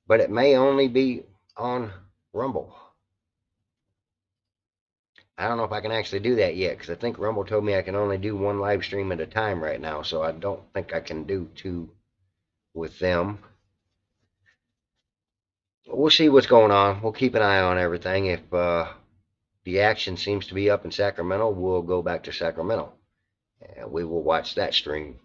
but it may only be on Rumble. I don't know if I can actually do that yet, because I think Rumble told me I can only do one live stream at a time right now, so I don't think I can do two with them. We'll see what's going on. We'll keep an eye on everything. If the action seems to be up in Sacramento, we'll go back to Sacramento, and we will watch that stream.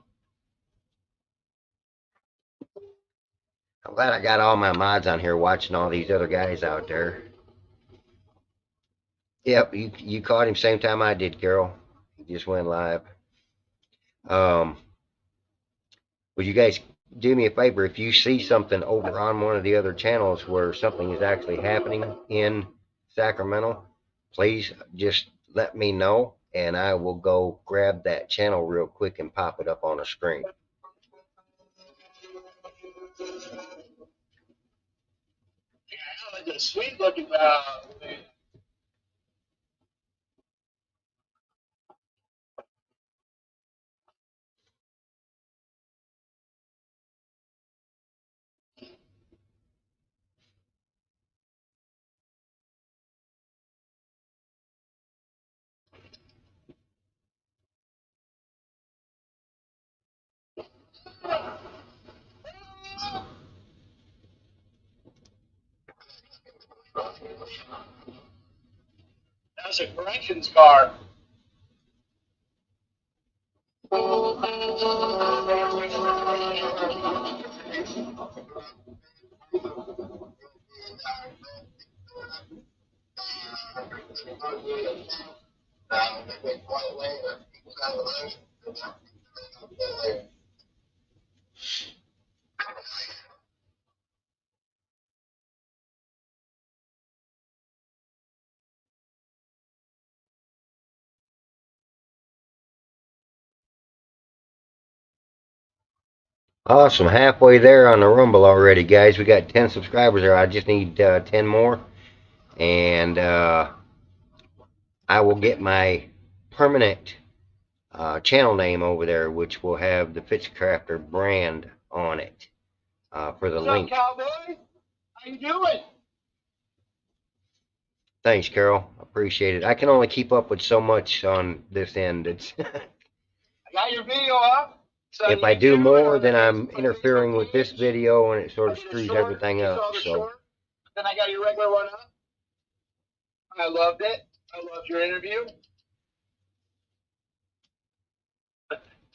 I'm glad I got all my mods on here watching all these other guys out there. Yep, you caught him same time I did, Carol. He just went live. Would you guys do me a favor, if you see something over on one of the other channels where something is actually happening in Sacramento, please just let me know, and I will go grab that channel real quick and pop it up on a screen. Yeah, it's a sweet looking that's a corrections car. Awesome. Halfway there on the Rumble already, guys. We got 10 subscribers there. I just need 10 more. And I will get my permanent channel name over there, which will have the Fitzcrafter brand on it for the What's up, link. cowboy? How you doing? Thanks, Carol. Appreciate it. I can only keep up with so much on this end. It's I got your video up. if I do more, then I'm interfering with this video, and it sort of screws everything up. So then I got your regular one up. I loved it. I loved your interview.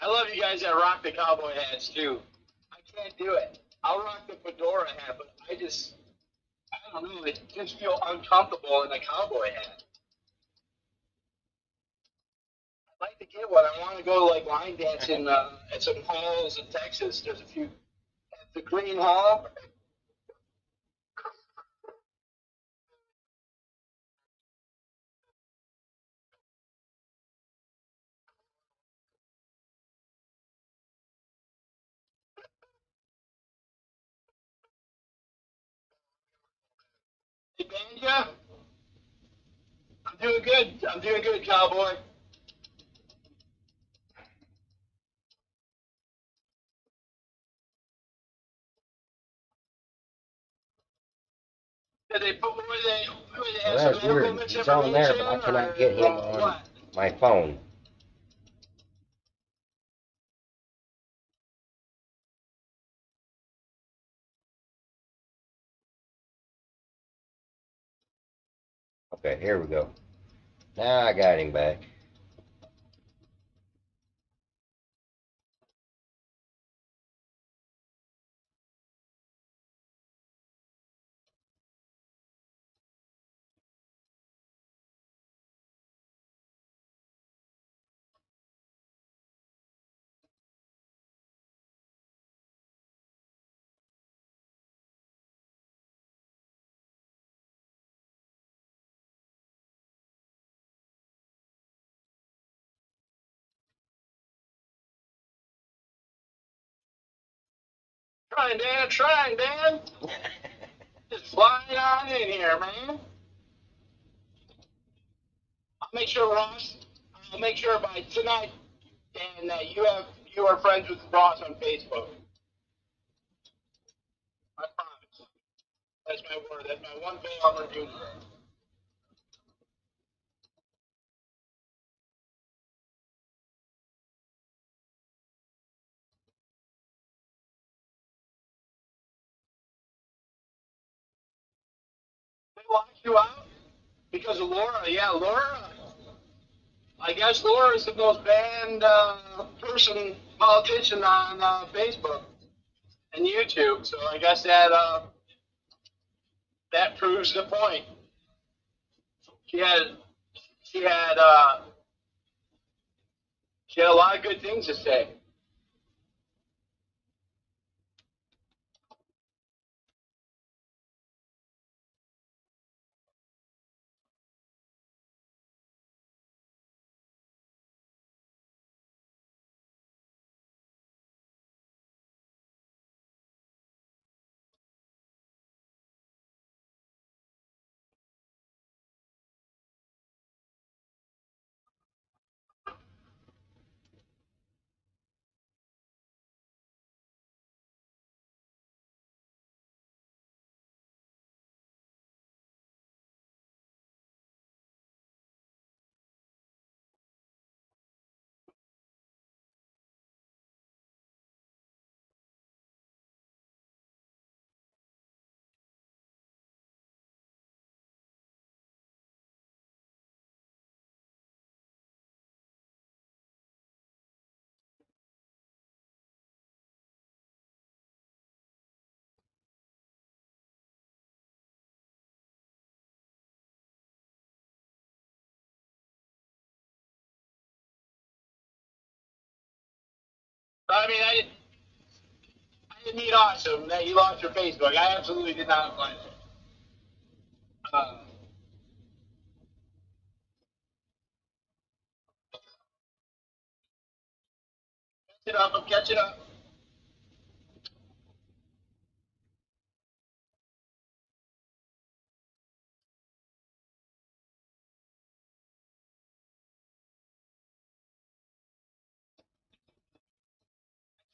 I love you guys that rock the cowboy hats too. I can't do it. I'll rock the fedora hat, but I don't know. It just feel uncomfortable in a cowboy hat. I'd like to get one. I want to go like line dancing at some halls in Texas. There's a few. At the Green Hall. Hey, Banja, I'm doing good. I'm doing good, cowboy. Did they put where they well, have some that's medical weird. He's on there, but I cannot get him on what? my phone. Okay, here we go. Now I got him back. Trying, Dan. Just flying on in here, man. I'll make sure, Ross. I'll make sure by tonight, Dan, that you are friends with Ross on Facebook. I promise. That's my word. That's my one goal I'm gonna do. They locked you out because of Laura. Yeah, Laura. I guess Laura is the most banned politician on Facebook and YouTube. So I guess that proves the point. She had she had uh, she had a lot of good things to say. I mean, I didn't mean awesome that you lost your Facebook. I absolutely did not imply that. Catching up. I'm catching up.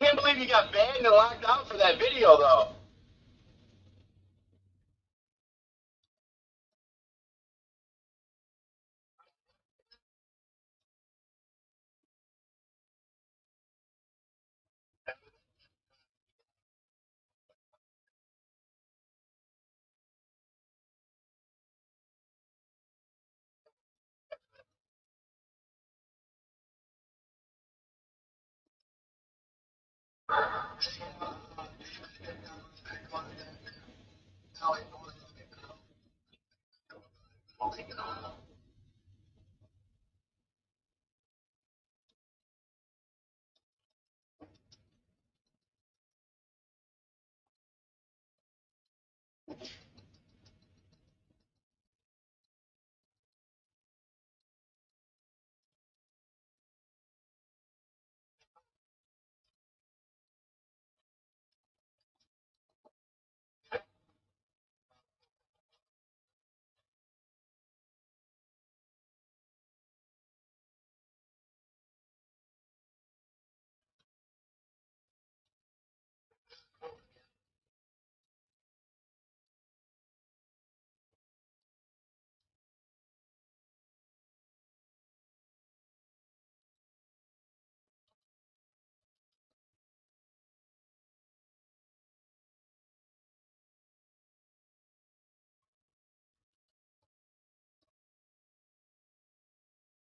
Can't believe you got banned and locked out for that video, though.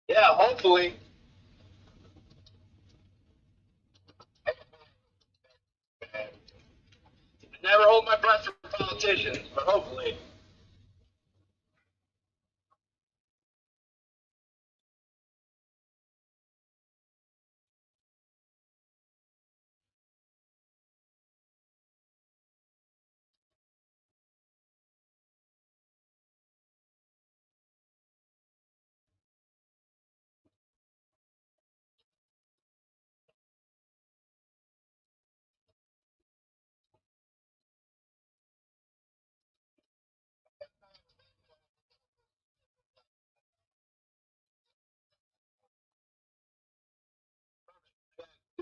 Yeah, hopefully. Never hold my breath for politicians, but hopefully.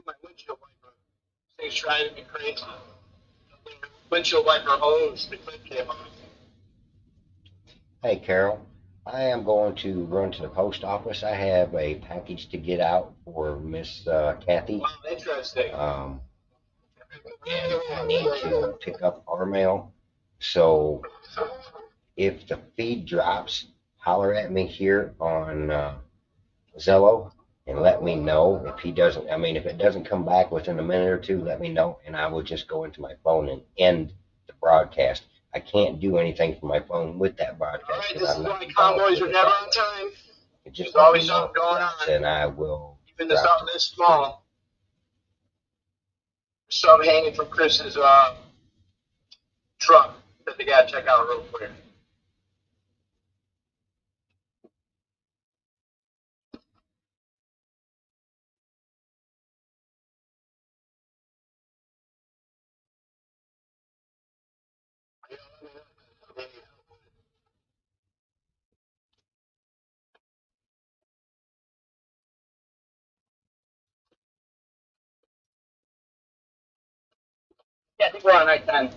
My windshield wiper. This thing's driving me crazy. Windshield wiper hose, the clip came off. Hey, Carol. I am going to run to the post office. I have a package to get out for Miss Kathy. Wow, interesting. And I need to pick up our mail. So if the feed drops, holler at me here on Zello and let me know. If he doesn't, I mean, if it doesn't come back within a minute or two, let me know, and I will just go into my phone and end the broadcast. I can't do anything from my phone with that All broadcast right, because this I'm is not why involved convoys with are it never that on way. time. It just There's let me always know something if it going drops, on. and I will Even the drop something the this stream. small. Some hanging from Chris's truck that they gotta check out real quick. Yeah, I think we're on night 10.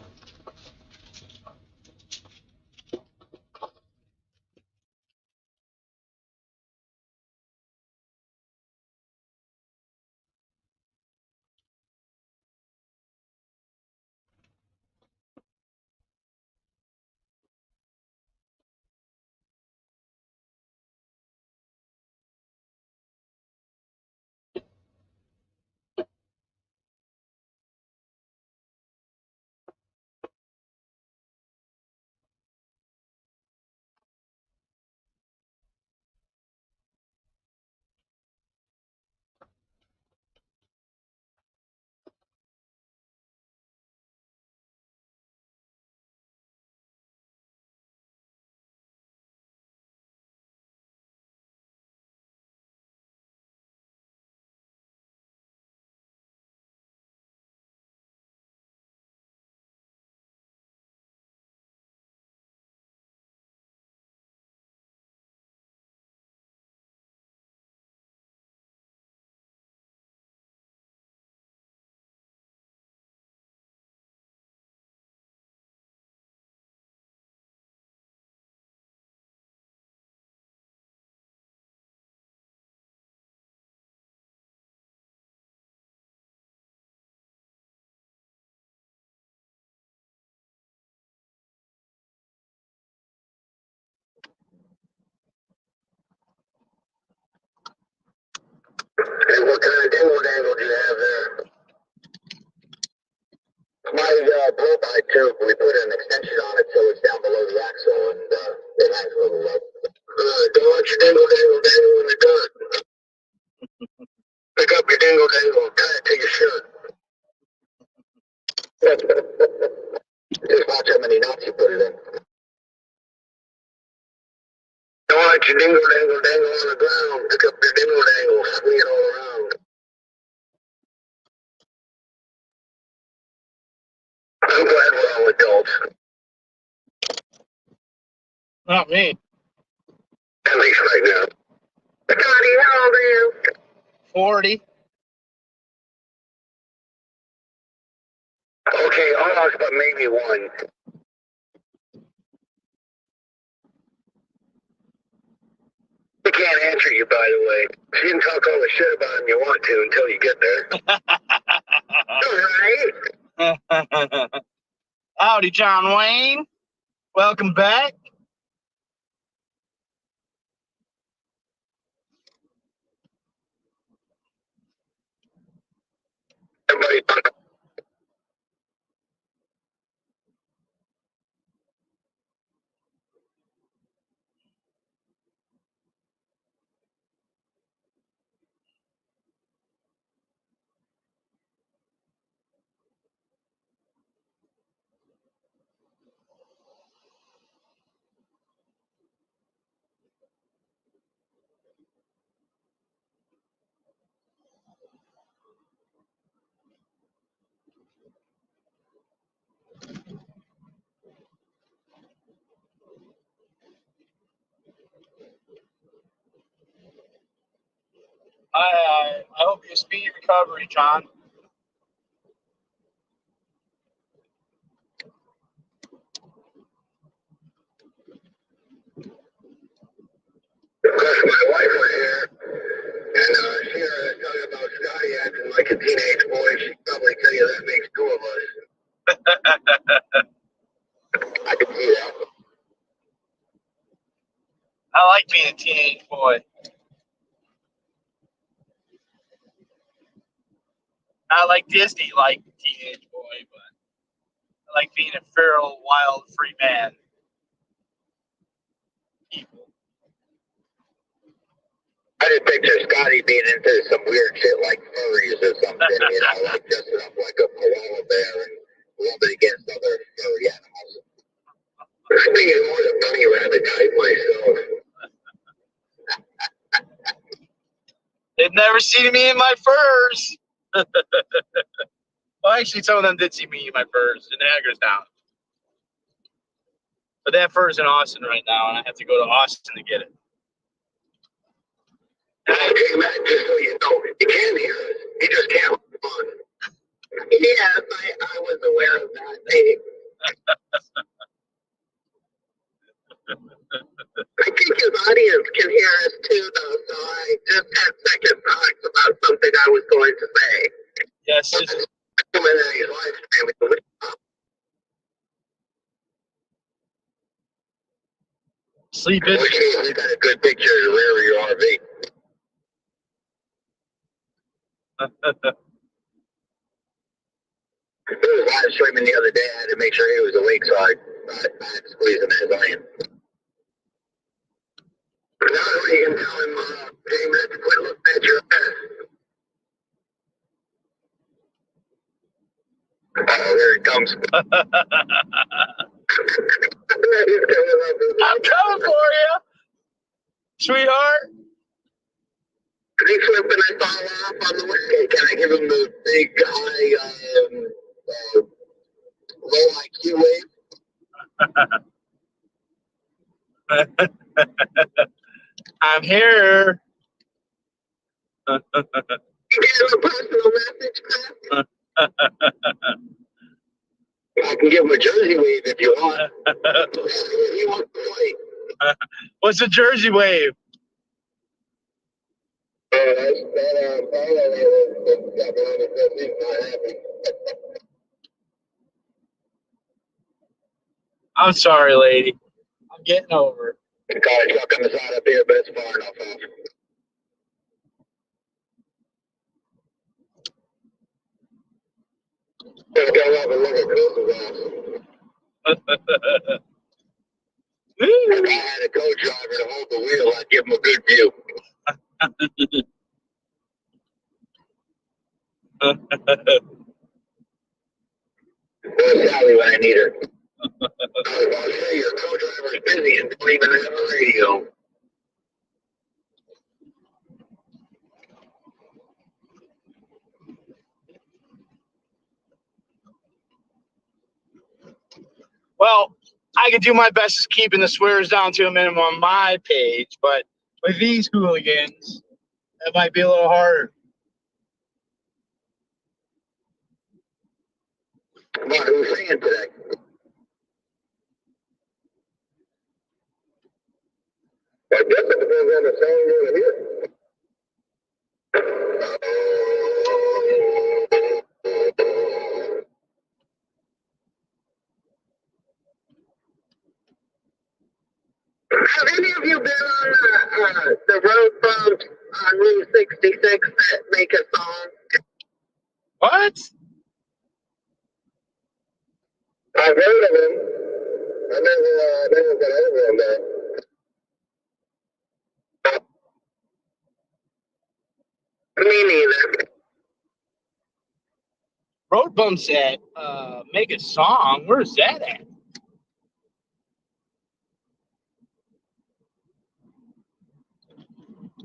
Hey, what kind of dingle dangle do you have there? My blow-by tube, we put an extension on it so it's down below the axle and it hangs a little low. Don't let your dingle dangle dangle in the dirt. Pick up your dingle dangle and tie it to your shirt. Just watch how many knots you put it in. Don't let your dingle dangle dangle on the ground. Pick up your dingle dangle, swing it all around. I'm glad we're all adults. Not me. At least right now. Scotty, how old are you? 40. Okay, almost, but maybe one. I can't answer you, by the way. You can talk all the shit about him you want to until you get there. All right. Howdy, John Wayne. Welcome back. Everybody, I hope you speedy recovery, John. my wife was here, and she heard us talking about Scotty acting like a teenage boy. She'd probably tell you that makes two of us. I can see that. I like being a teenage boy. Not like Disney, like teenage boy, but I like being a feral, wild, free man. People. I just picture Scotty being into some weird shit like furries or something, you know, like dressing up like a koala bear and rubbing against other furry animals. Speaking more than bunny rabbit type myself. They've never seen me in my furs. Well, actually, some of them did see me in my furs in Hagerstown. But that fur's in Austin right now, and I have to go to Austin to get it. Hey, Matt, just so you know, you can hear us. You just can't respond. Yes, I was aware of that. Hey. I think his audience can hear us too, though, so I just had second thoughts about something I was going to say. Yes, this is. Sleep in. You got a good picture of the rear of your RV. It was live streaming the other day. I had to make sure he was awake, so I had to squeeze him as I am. Now you can tell him, hey, Matt, to quit looking at your ass. Oh, there he comes. I'm coming for you, sweetheart. He flipping and fall off on the way. Can I give him the big, high, low IQ wave? I'm here. You get a personal message, man? I can give him a Jersey wave if you want. You want to play? What's a Jersey wave? I'm sorry, lady. I'm getting over it. The car truck on the side up here, but it's far enough off. Just go up and look at Chris's ass. If I had a co-driver to hold the wheel, I'd give him a good view. Where's Sally when I need her? I was about to say, your co-driver's busy and don't even have a radio. Well, I could do my best at keeping the swears down to a minimum on my page, but with these hooligans, it might be a little harder. What, who's singing today? I guess it depends on the song you want to hear. Have any of you been on the road bumps on Route 66 that make a song? What? I've heard of them. I never got over them though. Me neither. Road bumps at make a song. Where's that at?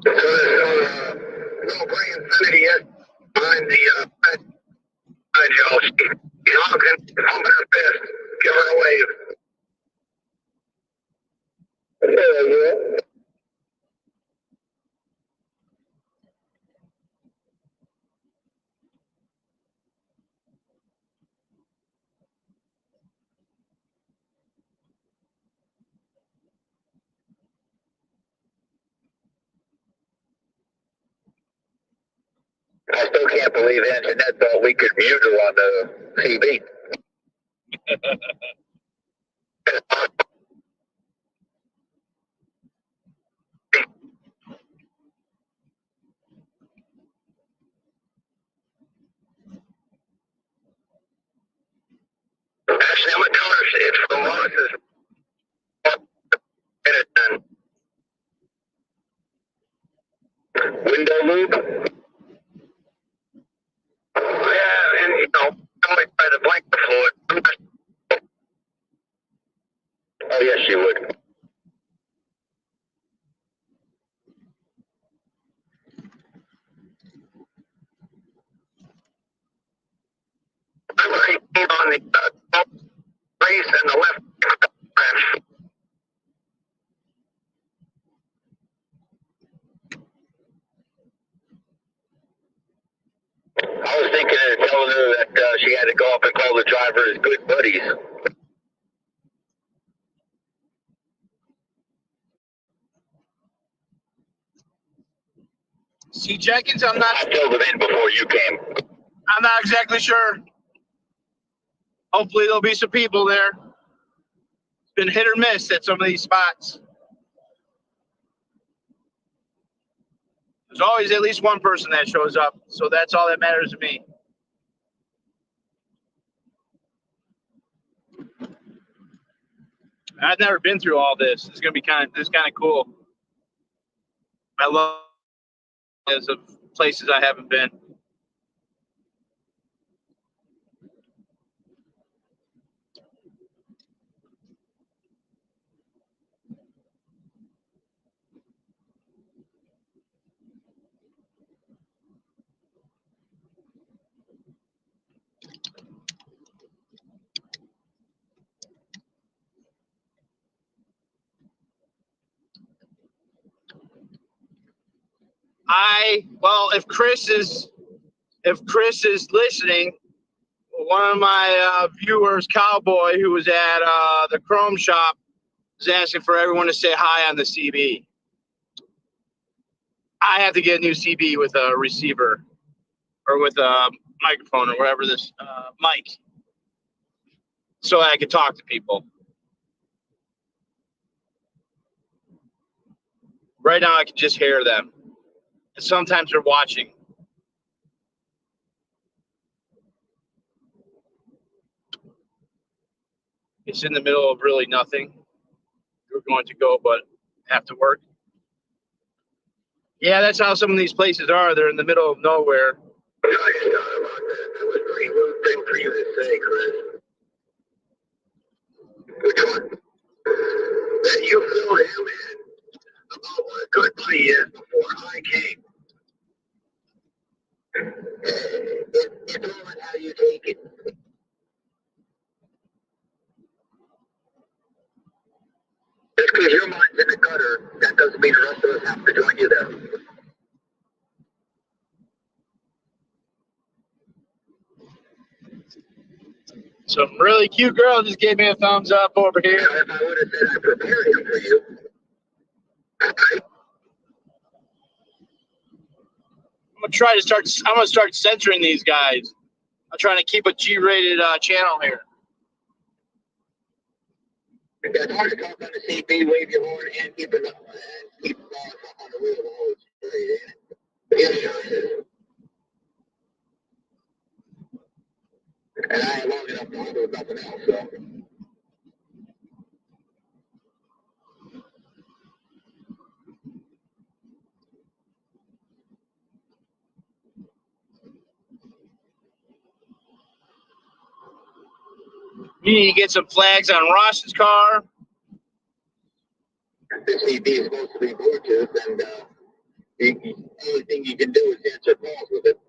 So no Gray Infinity yet behind the Joe. He's honking, pumping her fist, give her a wave. Yeah. I still can't believe Antoinette thought we could mute her on the CB. Actually, I'm gonna tell her it's from Lewis's. Get it done. Window loop. Yeah, and somebody try to blank the fluid. Oh yes, she would. I'm right on the race and the left. I was thinking of telling her that she had to go up and call the driver as good buddies. See, Jenkins, I'm not. I filled it in before you came. I'm not exactly sure. Hopefully, there'll be some people there. It's been hit or miss at some of these spots. There's always at least one person that shows up, so that's all that matters to me. I've never been through all this. It's gonna be kind of cool. I love as of places I haven't been. If Chris is listening, one of my viewers, Cowboy, who was at the Chrome shop, is asking for everyone to say hi on the CB. I have to get a new CB with a receiver or with a microphone or whatever this mic, so I can talk to people. Right now, I can just hear them. And sometimes they're watching. It's in the middle of really nothing. We're going to go, but have to work. Yeah, that's how some of these places are. They're in the middle of nowhere. I just thought about that. That was a pretty rude thing for you to say, Chris. Which one? That you filled him in about what a good buddy is before I came. It's all in how you take it. Just because your mind's in the gutter, that doesn't mean the rest of us have to join you there. Some really cute girl just gave me a thumbs up over here. Now, if I would have said I prepared him for you, I'm gonna start censoring these guys. I'm trying to keep a G-rated channel here. it's hard to talk on the CB, wave your horn, and keep it up, and keep the balls up on the wheel the whole straight in. It sure is. And I ain't long enough to handle nothing else, so. You need to get some flags on Ross's car. The CB is supposed to be Bluetooth, and the only thing you can do is answer calls with it.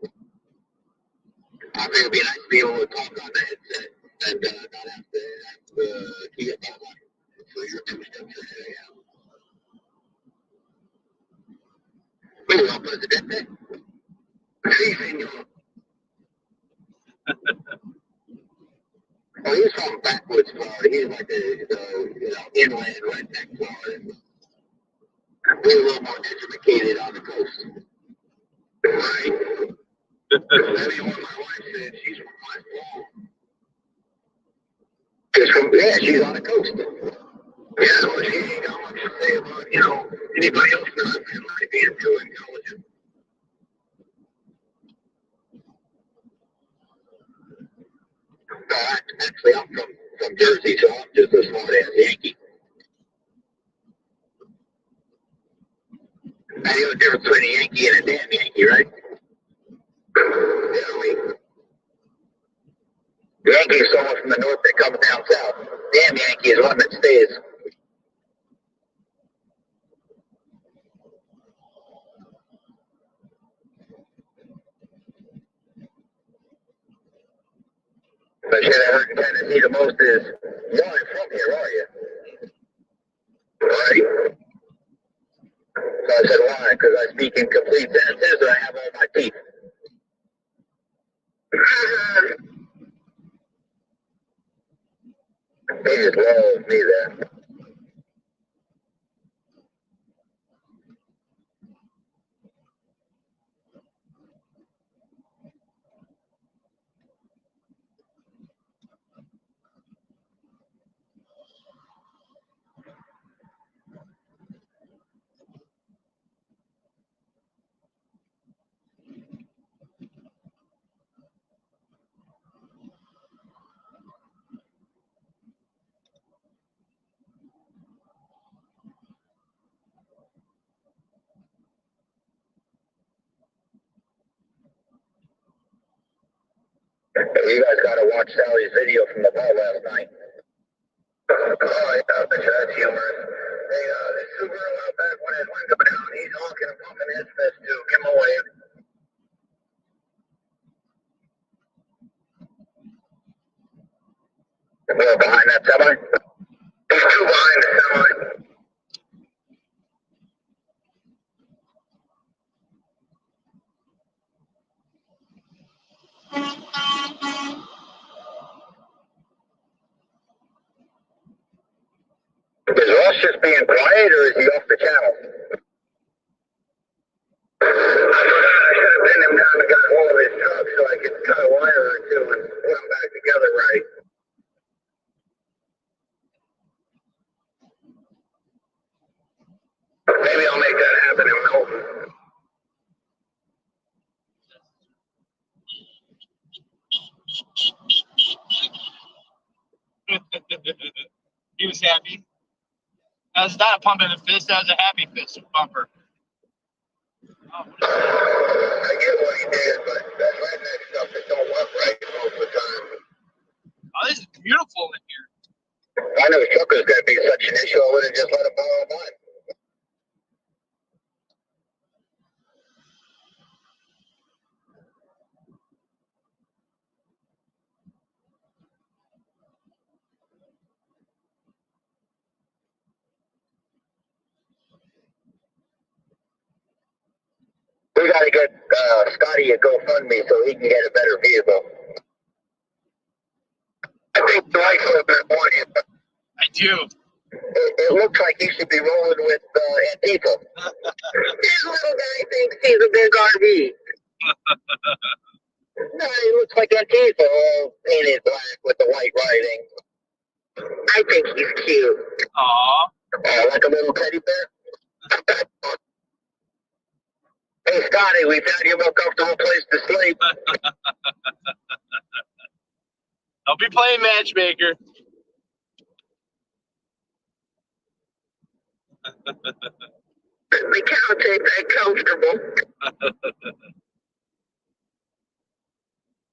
I think it'd be nice to be able to talk on the headset and not have to key it that way. So you're two steps ahead, yeah. Muy well, Presidente. Sí, señor. Oh, he's from backwoods Florida. He's like the inland redneck Florida. We're a little more educated on the coast. Right? I mean, what my wife said, she's from West Palm. Yeah, she's on the coast. Yeah, well, she ain't got much to say about, anybody else in her family being too intelligent. Actually, I'm from Jersey, so I'm just a smart ass Yankee. I know the difference between a Yankee and a damn Yankee, right? Yankee is someone from the north that comes down south. Damn Yankee is one that stays. The shit I heard in Tennessee the most is, you aren't from here, are you? Right? So I said, why? Because I speak in complete sentences and I have all my teeth. They just love me there. You guys got to watch Sally's video from the ball last night. Oh, yeah, I bet you that's humorous. Hey, this Subaru out back when his window down, he's honking and pumping his fist too. Give him a wave. Well, behind that semi? He's two behind the semi. Is Ross just being quiet or is he off the channel? I forgot I should have pinned him down and got hold of his truck so I could cut a wire or two and put them back together right. Maybe I'll make that happen in Milton. He was happy. That was not a pump in the fist. That was a happy fist bumper. Oh, what is that? I get what he did, but that redneck stuff that don't work right most of the time. Oh, this is beautiful in here. I knew trucker was going to be such an issue. I would have just let it borrow mine. We got to get Scotty a GoFundMe so he can get a better vehicle. I think the lights would have been on you. I do. It looks like he should be rolling with Antifa. This little guy thinks he's a big RV. No, he looks like Antifa, all painted black with the white writing. I think he's cute. Aw. Like a little teddy bear. Hey, Scotty, we found you a more comfortable place to sleep. I'll be playing matchmaker. The couch ain't that comfortable.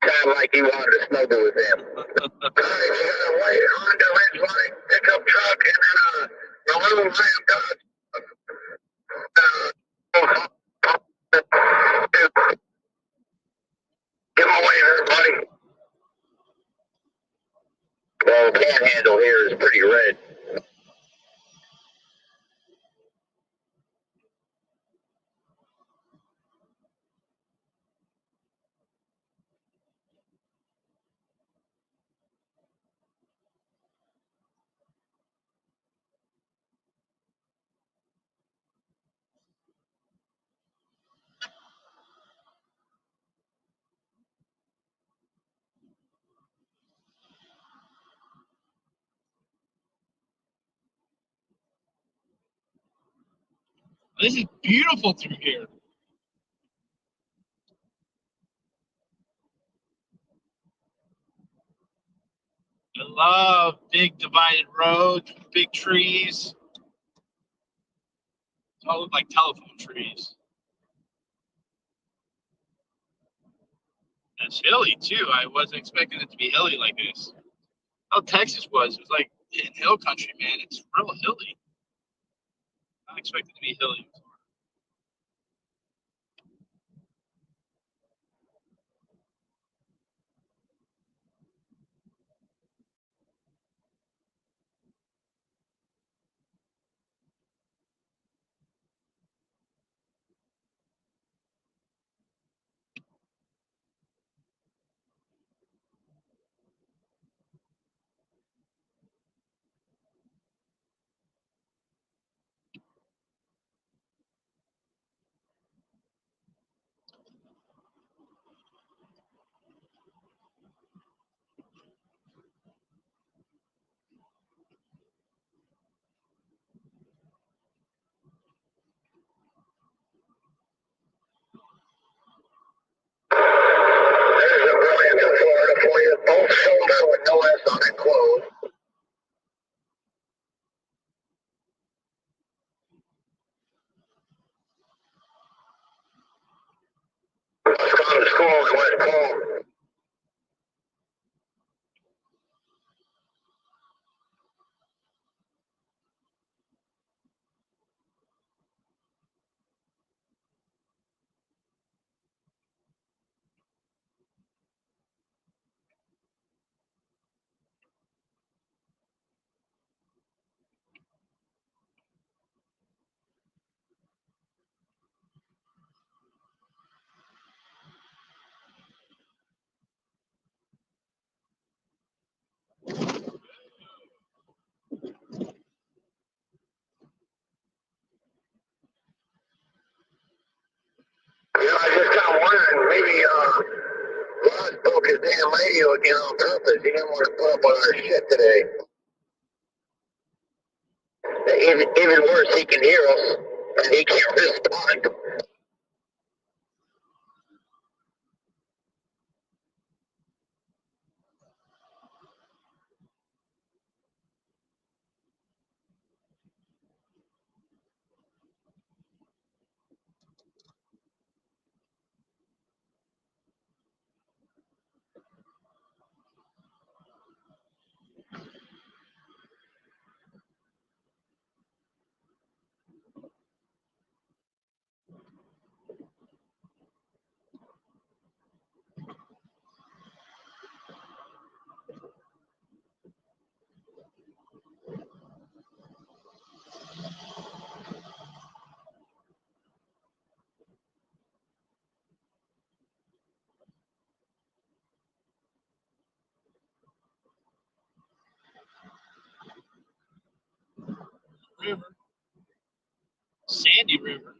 Sound like you wanted to snuggle with him. Alright, you gotta wait on the ridgeline pickup truck and then the little lamb dog. Give him away there, buddy. Well, the panhandle here is pretty red. This is beautiful through here. I love big divided roads, big trees. They all look like telephone trees. It's hilly too. I wasn't expecting it to be hilly like this. How Texas was. It was like in hill country, man. It's real hilly. Not expected to be hilly. There's a brilliant in Florida for you. Both sold out with no S on it closed. Gone to school in West Palm. You know, I just kind of wondering, maybe Ross broke his damn radio again on purpose. He didn't want to put up with our shit today. Even worse, he can hear us, and he can't respond. River. Sandy River.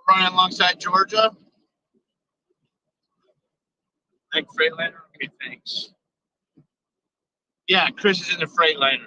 Running alongside Georgia. Like Freightliner? Okay, thanks. Yeah, Chris is in the Freightliner.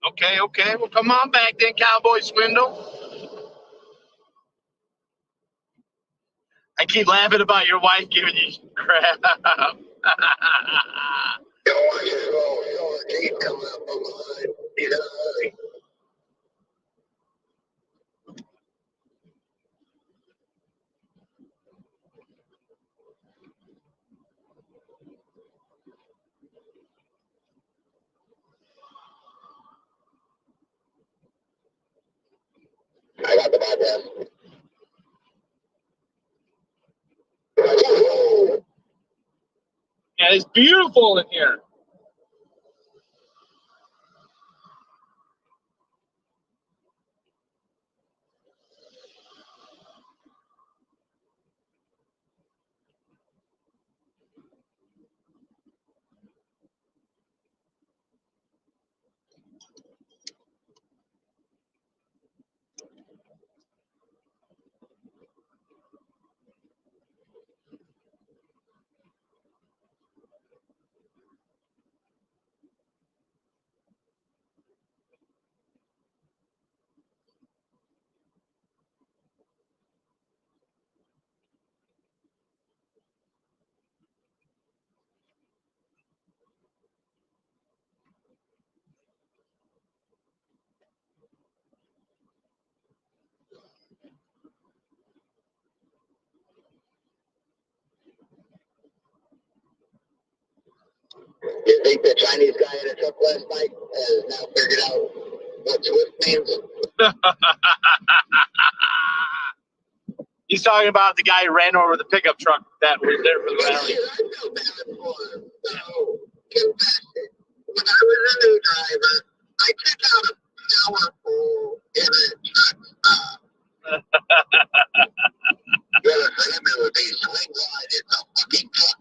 Okay. Well, come on back then, Cowboy Swindle. I keep laughing about your wife giving you crap. I got the bypass. Yeah, it's beautiful in here. You think the Chinese guy in the truck last night has now figured out what Swift means? He's talking about the guy who ran over the pickup truck that was there for the rally. I feel bad for him. So, confession. When I was a new driver, I took out a power pole in a truck stop. Yeah, for him it would be swing wide. It's a fucking truck.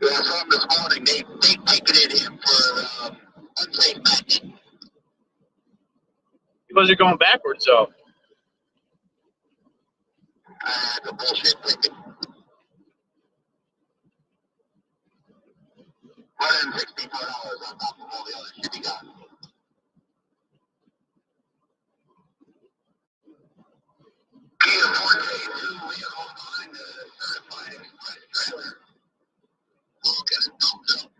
Yeah, I saw him this morning. They ticketed him for unsafe backing. Was it going backwards though? The bullshit ticket. $164 on top of all the other shit he got. He had 4 days, 2 vehicles behind the certified express trailer. Looking at thumbs up.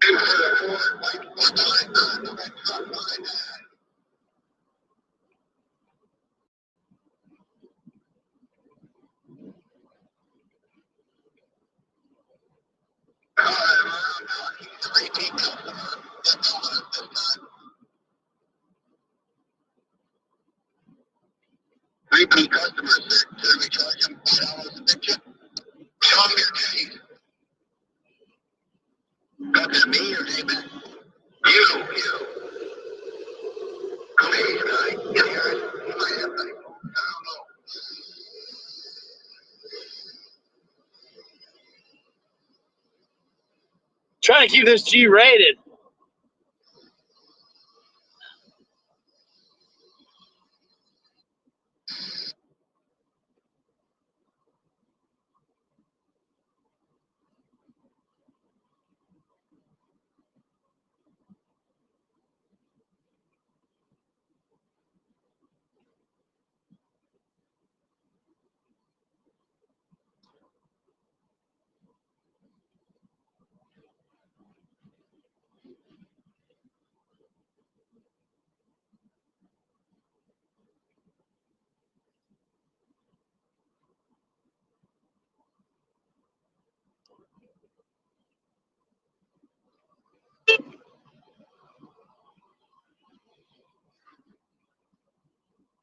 And for the Ford, like, what behind the red truck behind that. Repeat customer. That's all it is this time. Repeat customers, should we charge them $5 a picture? Show them your case. Talking to me or David? You. Please, guy. Get here. You might have money. I don't know. Trying to keep this G rated.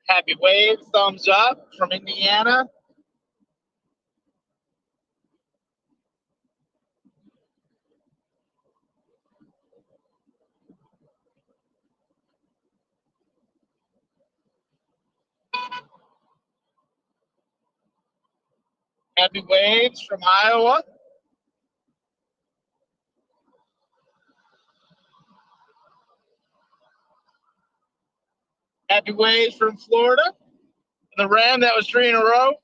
Happy wave, thumbs up from Indiana. Happy waves from Iowa. Happy waves from Florida. The Ram, that was 3 in a row.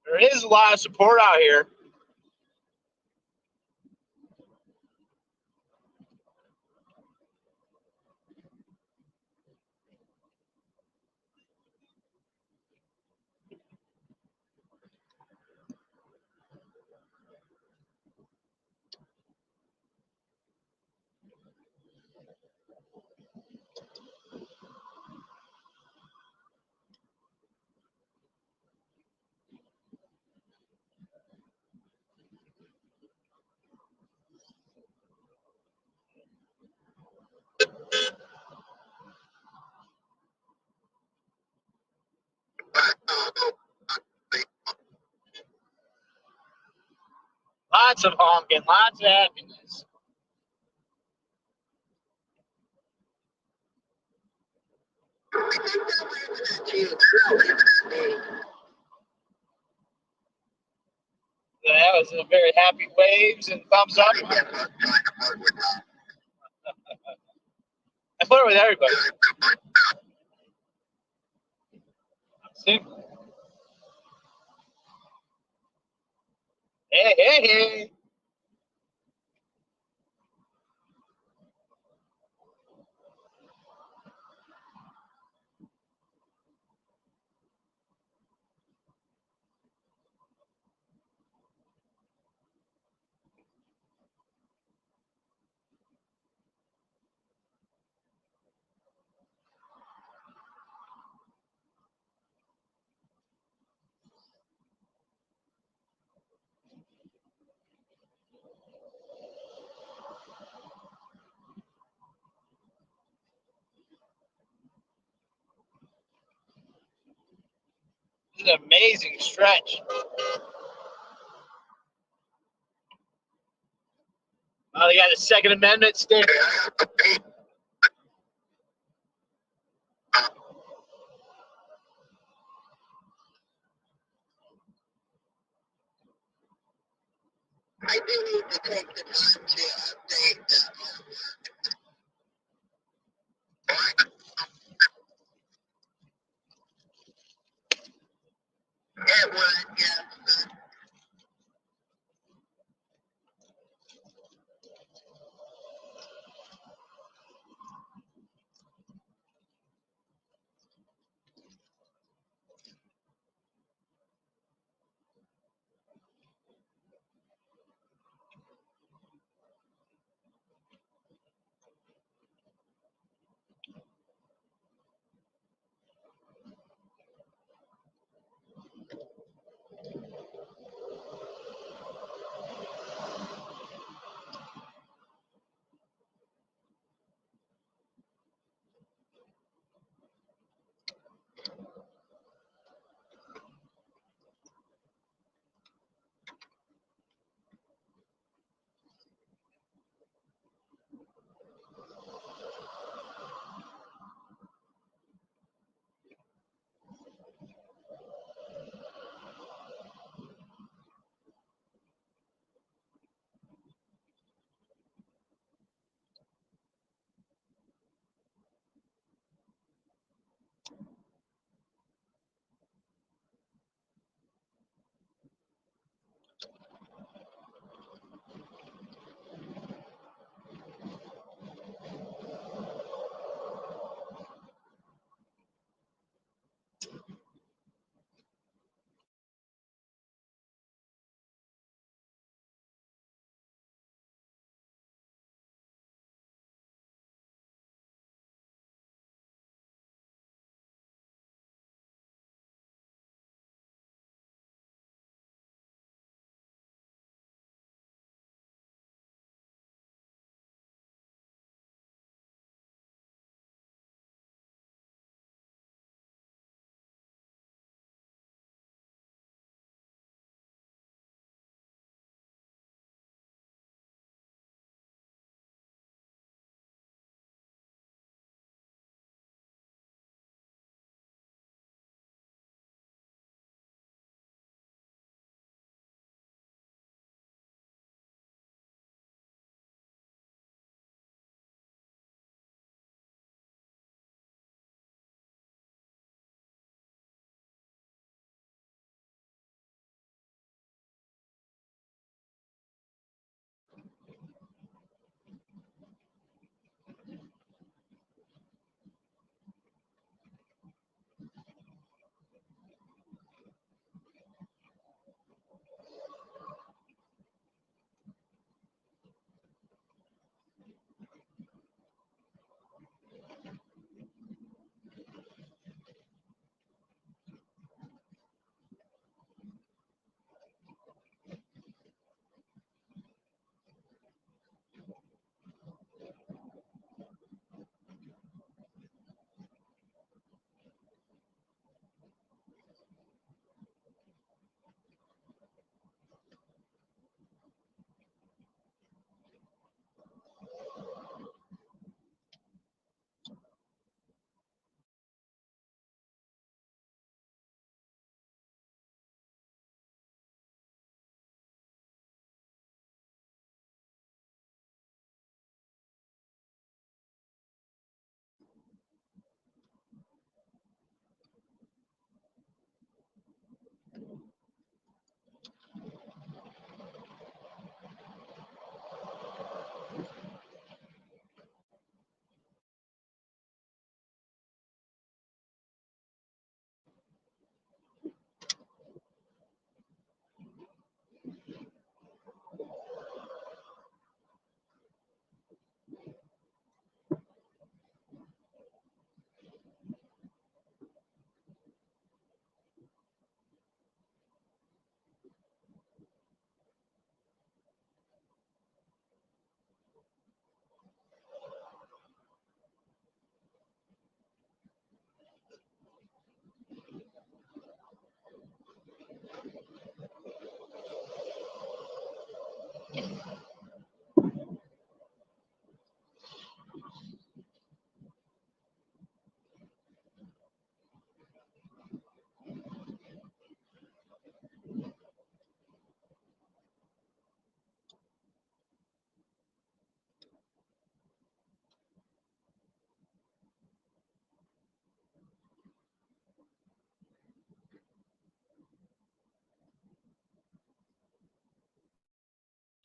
There is a lot of support out here. Lots of honking, lots of happiness. That was a very happy waves and thumbs up. I flirt with everybody. See? Hey. This is an amazing stretch. Oh, they got the Second Amendment stick. I do need to take the time to update that artwork. It would, yes.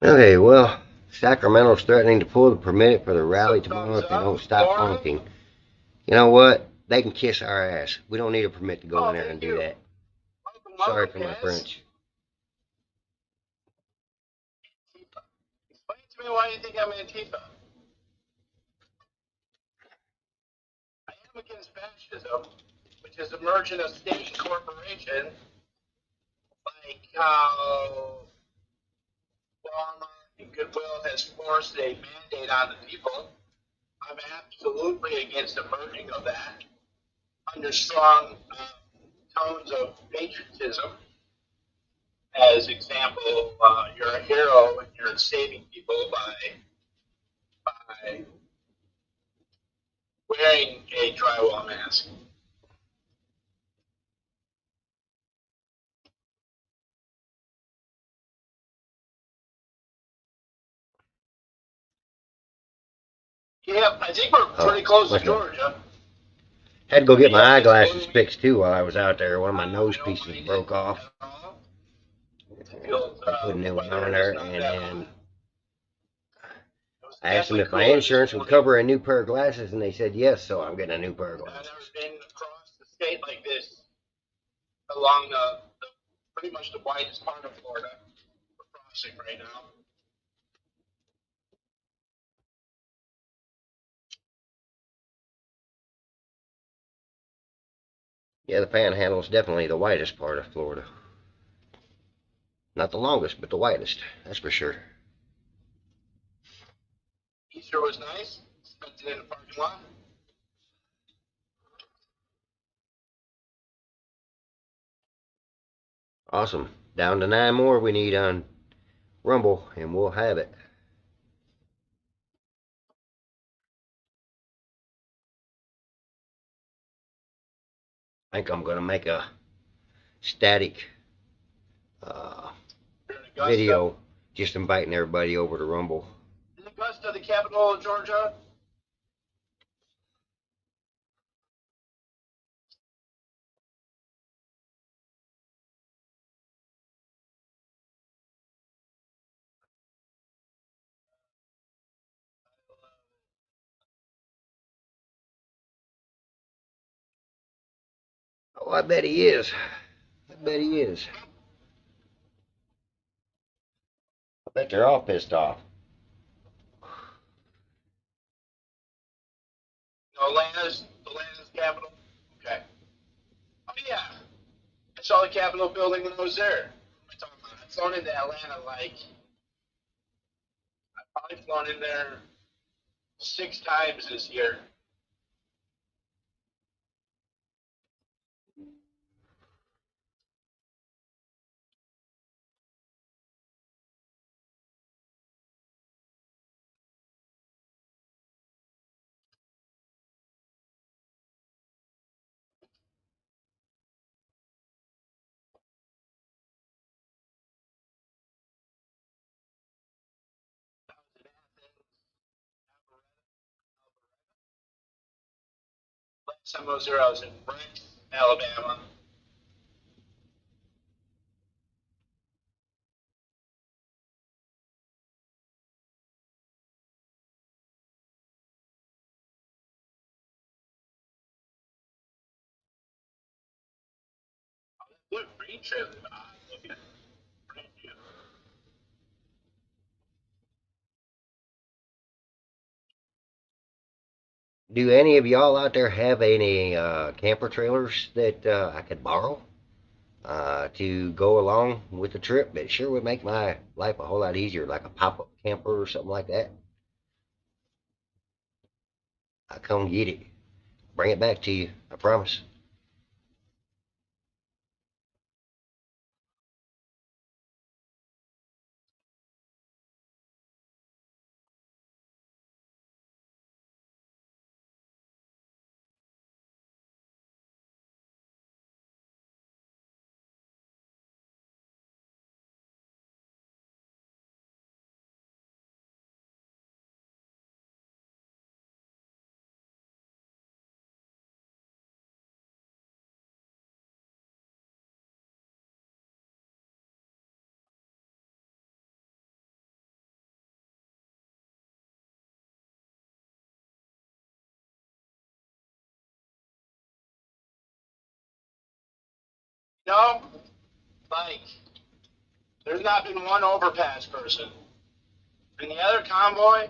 Okay, well, Sacramento's threatening to pull the permit for the rally tomorrow if they don't stop Florida? honking. You know what? They can kiss our ass. We don't need a permit to go in there and do that. Sorry for my French. Explain to me why you think I'm Antifa. I am against fascism, which is a merging of state and corporation, like how Walmart and Goodwill has forced a mandate on the people. I'm absolutely against the merging of that under strong tones of patriotism. As example, you're a hero and you're saving people by wearing a drywall mask. Yeah, I think we're pretty close to Georgia. Had to go get my eyeglasses fixed too while I was out there. One of my nose pieces broke off. I put a new one on there, and then I asked them if my insurance would cover a new pair of glasses, and they said yes, so I'm getting a new pair of glasses. I've never been across the state like this along the pretty much the widest part of Florida. We're crossing right now. Yeah, the Panhandle is definitely the widest part of Florida. Not the longest, but the widest. That's for sure. Easter was nice. Spent it in the parking lot. Awesome. Down to 9 more we need on Rumble, and we'll have it. I think I'm going to make a static video just inviting everybody over to Rumble. In Augusta, the capital of Georgia. Oh, I bet he is. I bet he is. I bet they're all pissed off. Atlanta's capital. Okay. Oh yeah, I saw the Capitol building when I was there. I've flown into Atlanta like I've probably flown in there 6 times this year. Last time I was there, I was in Brent, Alabama. Look, green trailer. Look at it. Do any of y'all out there have any camper trailers that I could borrow to go along with the trip? It sure would make my life a whole lot easier, like a pop-up camper or something like that. I come get it, bring it back to you. I promise. No, like, there's not been one overpass person. In the other convoy,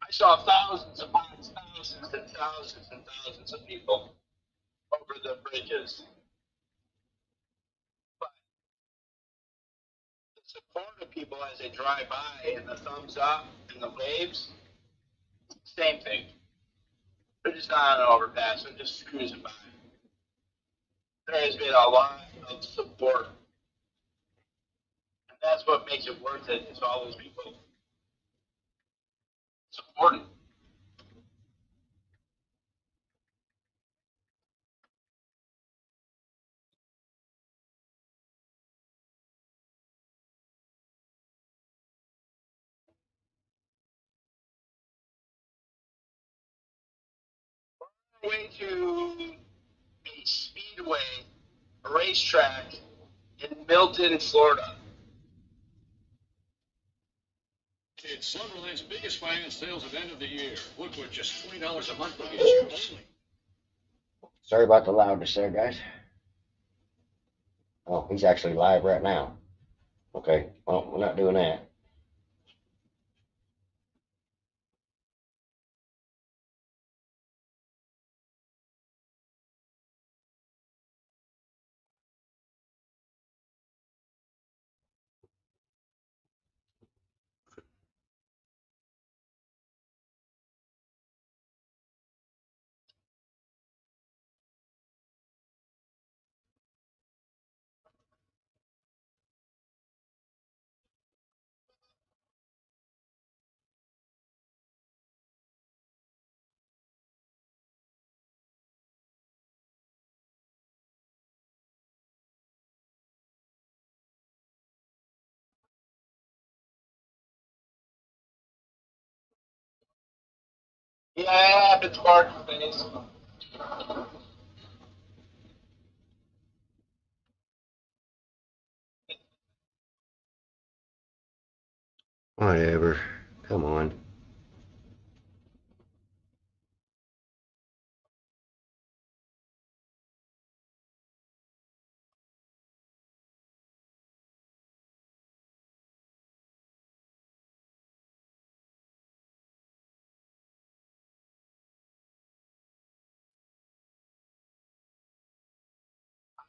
I saw thousands upon thousands and thousands and thousands of people over the bridges. But the support of people as they drive by and the thumbs up and the waves, same thing. They're just not on an overpass, they're just cruising by. There has been a lot of support. And that's what makes it worth it, is all those people supporting. Way to a speedway, a racetrack in Milton, Florida. It's Slumberland's biggest finance sales at the end of the year. Look, with just $20 a month will get you only. Sorry about the loudness there, guys. Oh, he's actually live right now. Okay, well, we're not doing that. Yeah, it happens hard things. Whatever. Come on.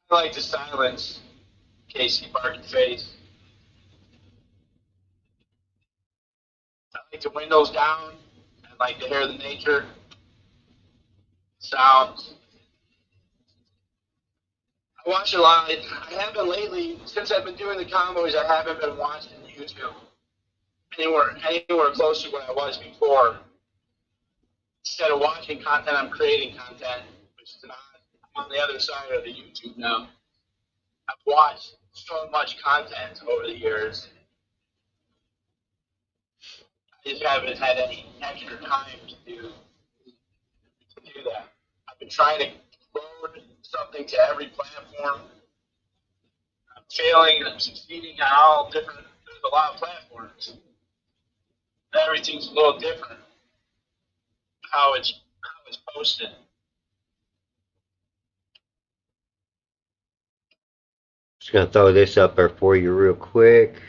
I like to silence Casey Barton face. I like the windows down. I like to hear the nature sounds. I watch a lot. I haven't lately, since I've been doing the convoys, I haven't been watching YouTube anywhere close to what I was before. Instead of watching content, I'm creating content, which is not on the other side of the YouTube now. I've watched so much content over the years. I just haven't had any extra time to do that. I've been trying to load something to every platform. I'm failing and I'm succeeding on all different. There's a lot of platforms. Everything's a little different. How it's posted. Just gonna throw this up there for you real quick.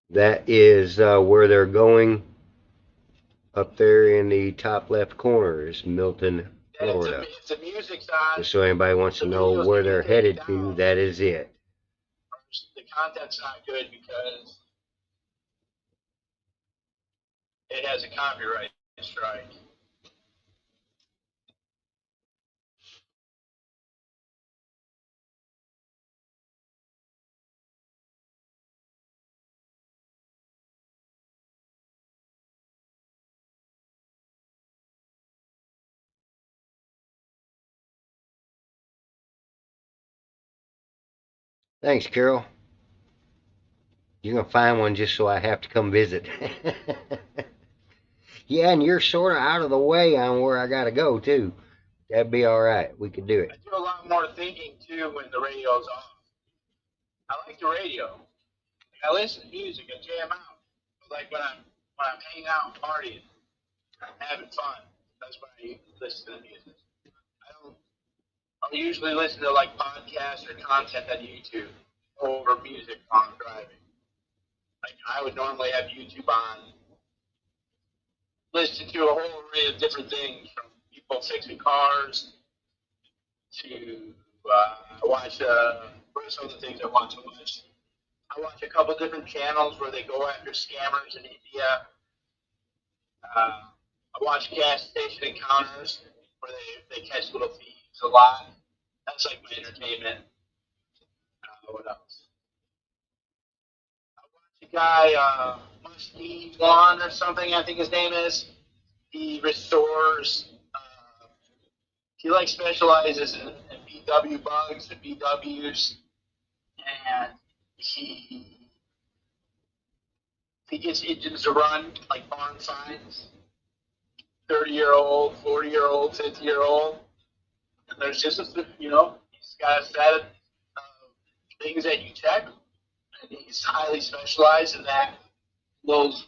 That is where they're going. Up there in the top left corner is Milton, Florida. If the music's on, just so anybody wants to know where they're headed to, that is it. The content's not good because it has a copyright strike. Thanks, Carol. You're gonna find one just so I have to come visit. Yeah, and you're sort of out of the way on where I gotta go too. That'd be all right. We could do it. I do a lot more thinking too when the radio's off. I like the radio. I listen to music. I jam out. Like when I'm hanging out and partying, I'm having fun. That's when I listen to music. I'll usually listen to like podcasts or content on YouTube over music while I'm driving. Like I would normally have YouTube on, listen to a whole array of different things from people fixing cars to watch what are some of the things I want to watch. I watch a couple different channels where they go after scammers in India. I watch gas station encounters where they catch little thieves a lot. That's like my entertainment. What else? I watch a guy, Muskie One or something, I think his name is. He restores. He like specializes in VW bugs and VWs, and he gets engines to run like barn finds, 30-year-old, 40-year-old, 50-year-old, and there's just he's got a set of things that you check, and he's highly specialized in that. Those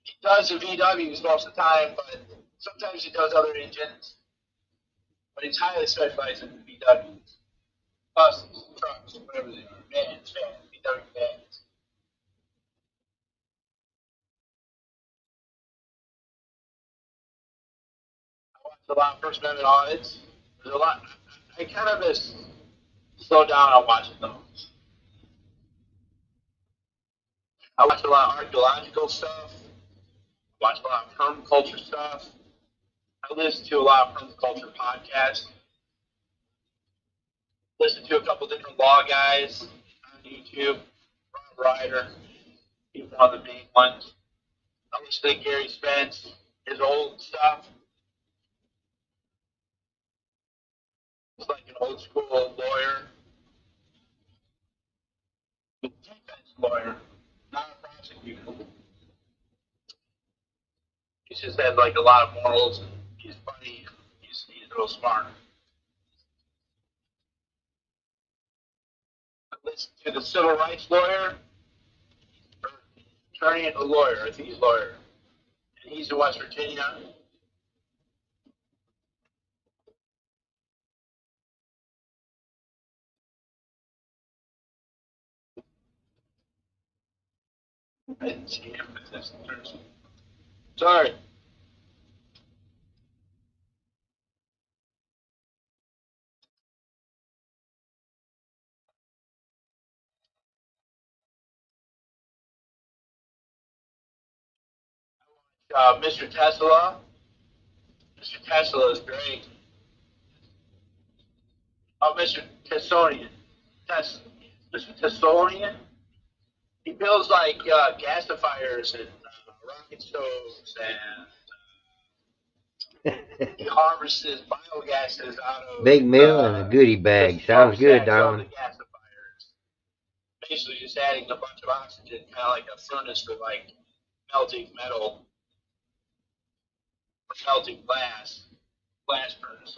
he does the VWs most of the time, but sometimes he does other engines. But he's highly specialized in the VWs, buses, trucks, whatever they are, vans, VW vans. I watch a lot of First Amendment audits. There's a lot. I kind of just slow down on watching those. I watch a lot of archaeological stuff. I watch a lot of permaculture stuff. I listen to a lot of permaculture podcasts. Listen to a couple different law guys on YouTube. Rob Ryder, he's one of the main ones. I listen to Gary Spence, his old stuff. He's like an old school lawyer, a defense lawyer, not a prosecutor. He's just had like a lot of morals. And he's funny. He's real smart. I listen to the civil rights lawyer, or attorney and a lawyer. I think he's a lawyer, and he's in West Virginia. I didn't see him, but that's the person. Sorry. Mr. Tesla. Mr. Tesla is great. Oh, Mr. Tessonian. Mr. Tessonian. He builds like gasifiers and rocket stoves, and he harvests biogases out of Big meal and a goodie bag. Sounds good, darling. Basically, just adding a bunch of oxygen, kind of like a furnace for like melting metal or melting glass furnace.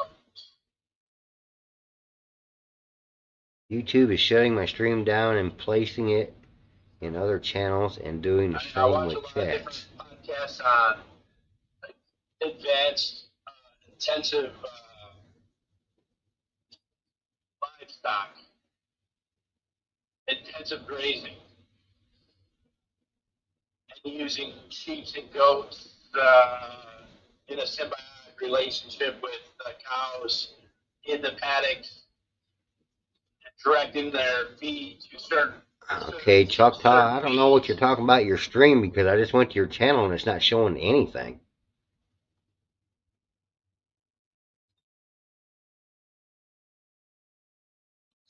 YouTube is shutting my stream down and placing it in other channels and doing the same with chats. Podcasts on advanced, intensive livestock, intensive grazing, and using sheep and goats in a symbiotic relationship with cows in the paddocks, and directing their feed to certain. Okay, Choctaw, I don't know what you're talking about your stream because I just went to your channel and it's not showing anything.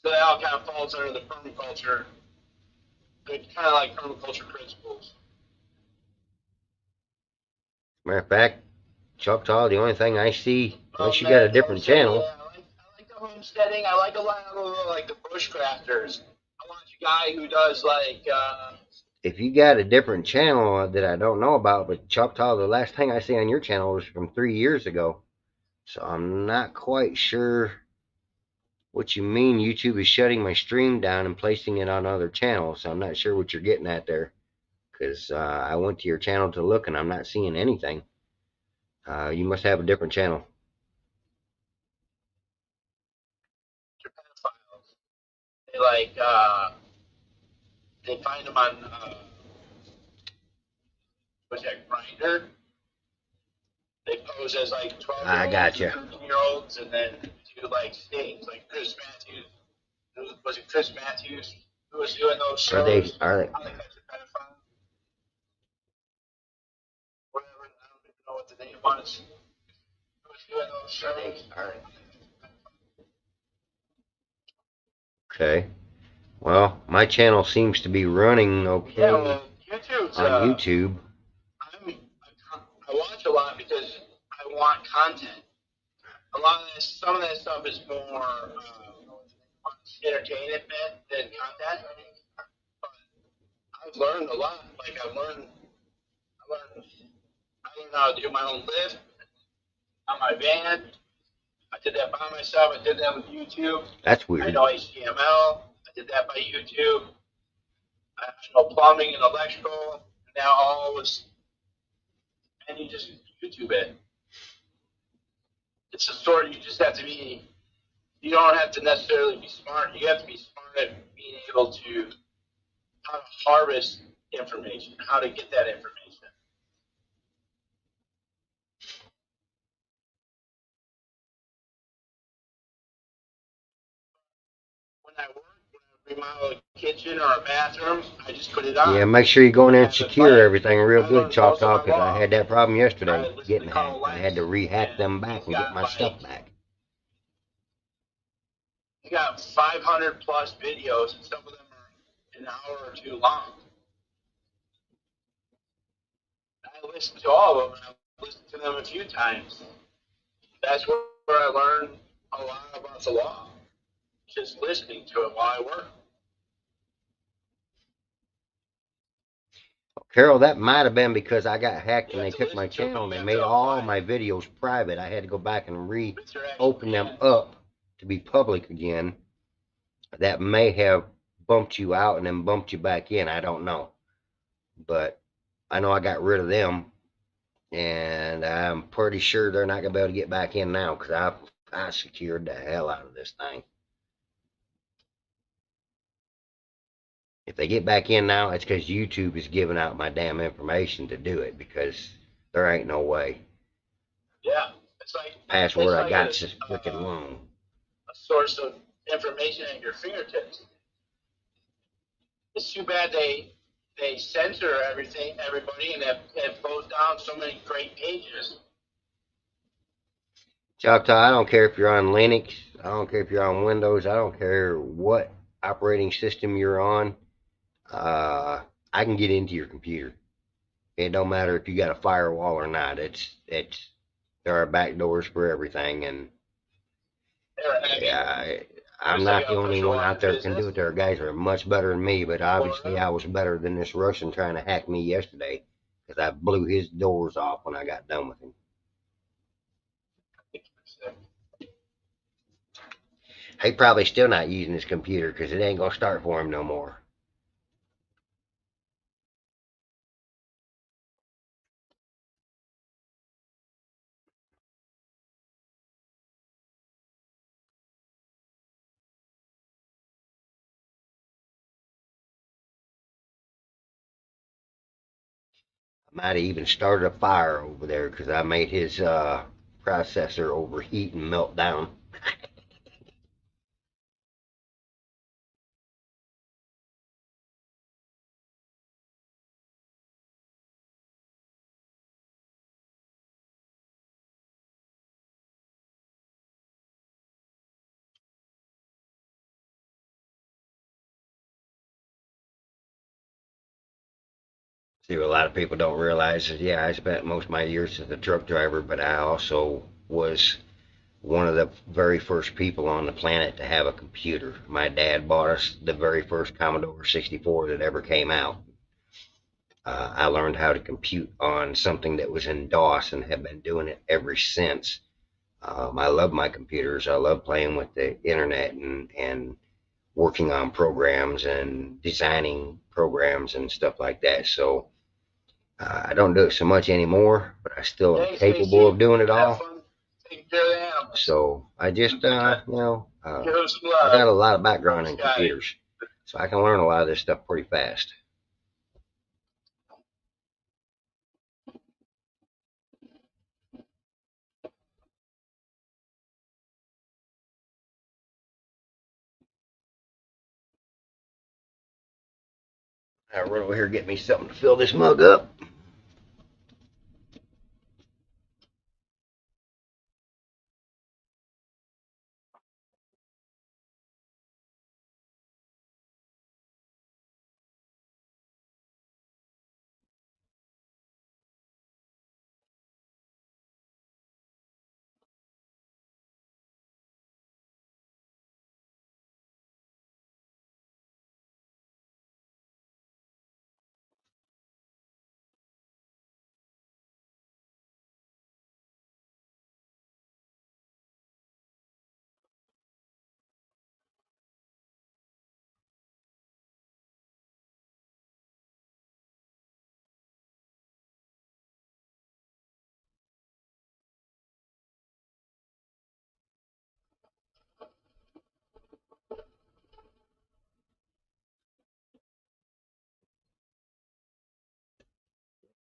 So that all kind of falls under the permaculture. It's kind of like permaculture principles. Matter of fact, Choctaw, the only thing I see, unless you got a different channel. I like the homesteading. I like a lot of like the bushcrafters. I want a guy who does like. If you got a different channel that I don't know about, but Choctaw, the last thing I see on your channel was from 3 years ago. So I'm not quite sure what you mean YouTube is shutting my stream down and placing it on other channels. So I'm not sure what you're getting at there. Because I went to your channel to look and I'm not seeing anything. You must have a different channel. They're pedophiles. They find them on what's that, Grindr? They pose as like 12-year-olds I gotcha. and 13-year-olds, and then do like stings, like Chris Matthews. Was it Chris Matthews who was doing those shows? Are they? I think that's a pedophile. Whatever. I don't even know what the name was. Who was doing those shows? Okay. Well, my channel seems to be running okay. Yeah, well, YouTube's on YouTube. I watch a lot because I want content. Some of that stuff is more entertainment than content. But I've learned a lot. Like I learned how to do my own lift on my van. I did that by myself. I did that with YouTube. That's weird. I know HTML. I did that by YouTube. I know plumbing and electrical. And now and you just YouTube it. It's a story. You just have to be. You don't have to necessarily be smart. You have to be smart at being able to how to harvest information, how to get that information. When I remodel a kitchen or a bathroom, I just put it on. Yeah, make sure you go in there and secure everything real good, Choctaw, because I had that problem yesterday getting hacked. I had to rehack them back and get my stuff back. You got 500 plus videos, and some of them are an hour or two long. I listened to all of them, and I've listened to them a few times. That's where I learned a lot about the law, just listening to it while I work. Carol, that might have been because I got hacked and they took my channel and they made all my videos private. I had to go back and reopen them up to be public again. That may have bumped you out and then bumped you back in. I don't know. But I know I got rid of them. And I'm pretty sure they're not going to be able to get back in now because I secured the hell out of this thing. If they get back in now, it's because YouTube is giving out my damn information to do it because there ain't no way. Yeah, it's like password I got is freaking long. A source of information at your fingertips. It's too bad they censor everybody, and it closed down so many great pages. Choctaw, I don't care if you're on Linux, I don't care if you're on Windows, I don't care what operating system you're on. I can get into your computer. It don't matter if you got a firewall or not. There are back doors for everything, and yeah, I'm not the only one out there that can do it. There are guys that are much better than me, but obviously I was better than this Russian trying to hack me yesterday because I blew his doors off when I got done with him. He probably still not using his computer because it ain't gonna start for him no more. I might have even started a fire over there because I made his processor overheat and melt down. See, what a lot of people don't realize is, yeah, I spent most of my years as a truck driver, but I also was one of the very first people on the planet to have a computer. My dad bought us the very first Commodore 64 that ever came out. I learned how to compute on something that was in DOS and have been doing it ever since. I love my computers. I love playing with the internet and working on programs and designing programs and stuff like that. So I don't do it so much anymore, but I still am Thanks, capable of doing it Have all. fun taking care of the animals. So I just, Give them some love. I got a lot of background in Scotty. computers, so I can learn a lot of this stuff pretty fast. I run over here and get me something to fill this mug up.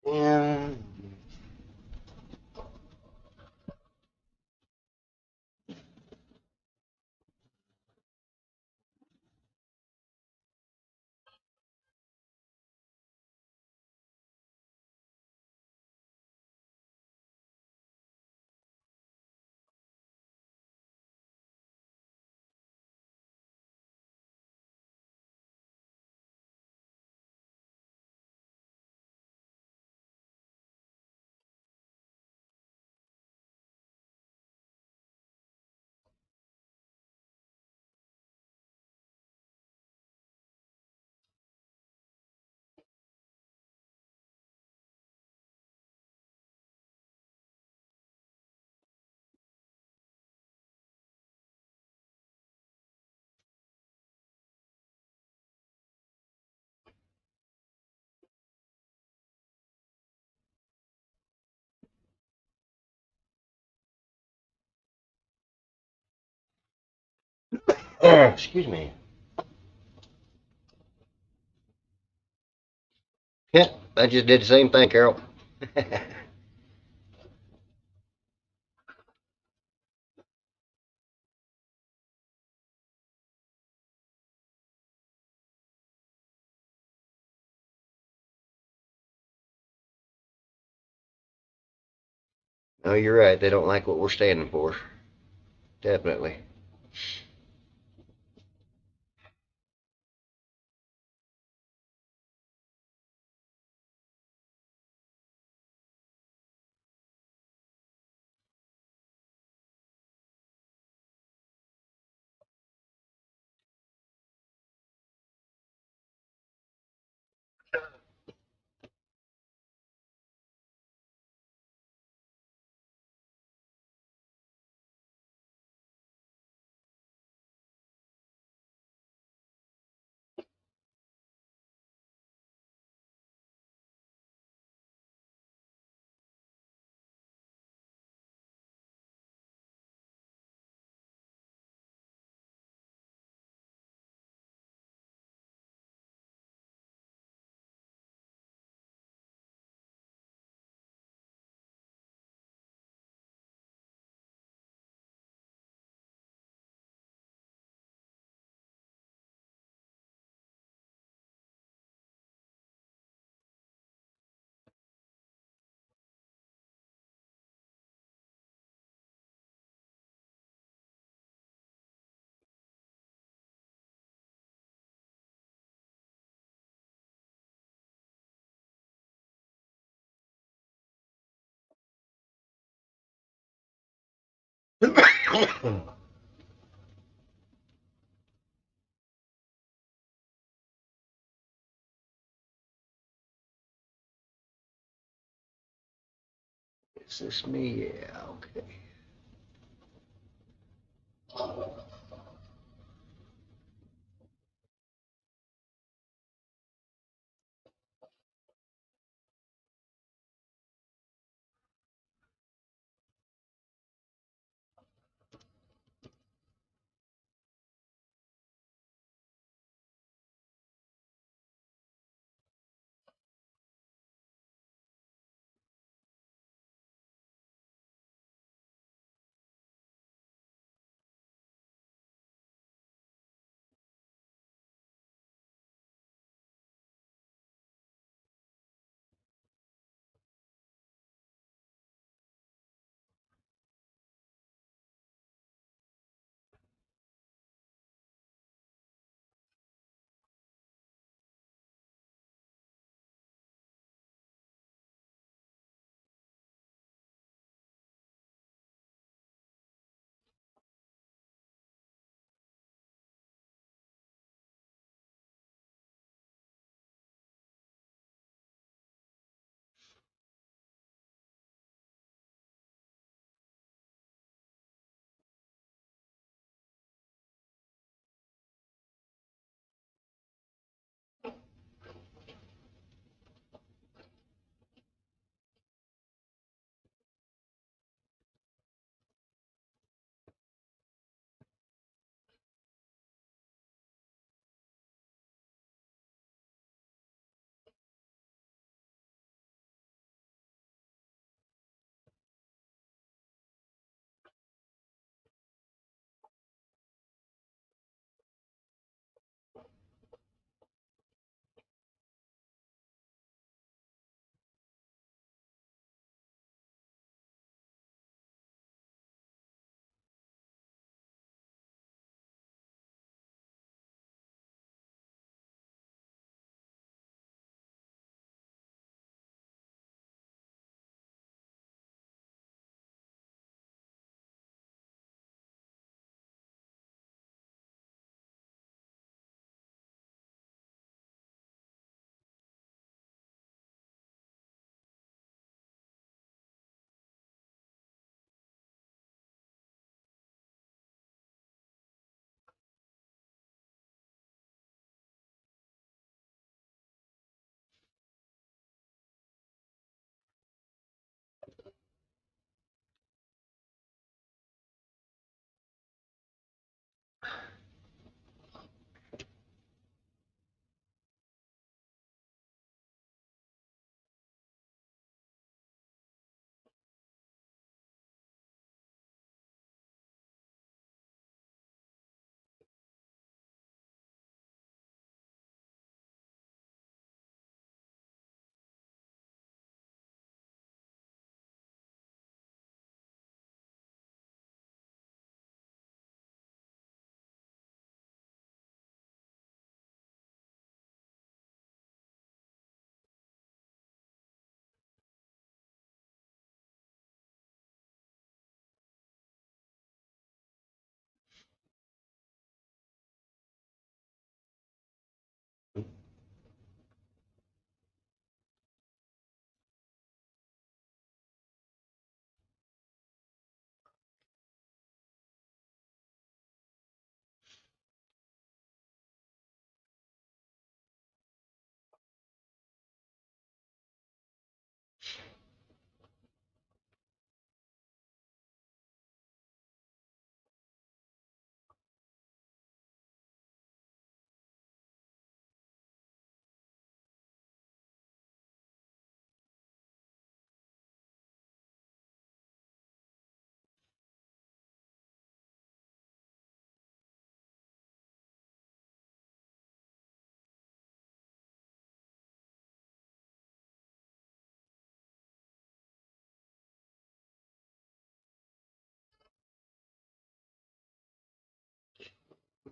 And excuse me. Yeah, I just did the same thing, Carol. No, you're right. They don't like what we're standing for. Definitely. Is this me? Yeah, okay.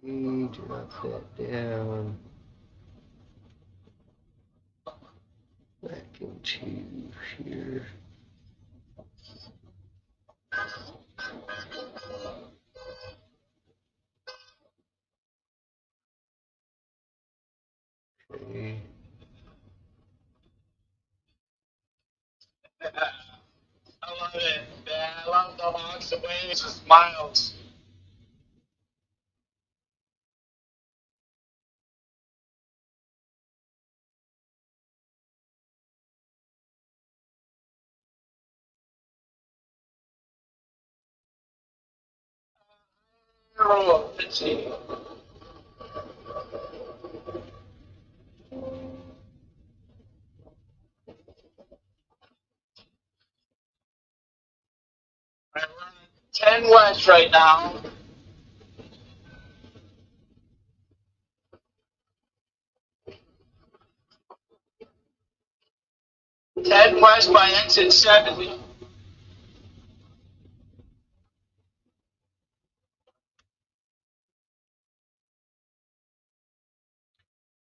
Drop that down back into here. Okay. I love it, man. I love the Hawks and waves and smiles. Oh, let's see. We're on 10 West right now. 10 West by exit 70.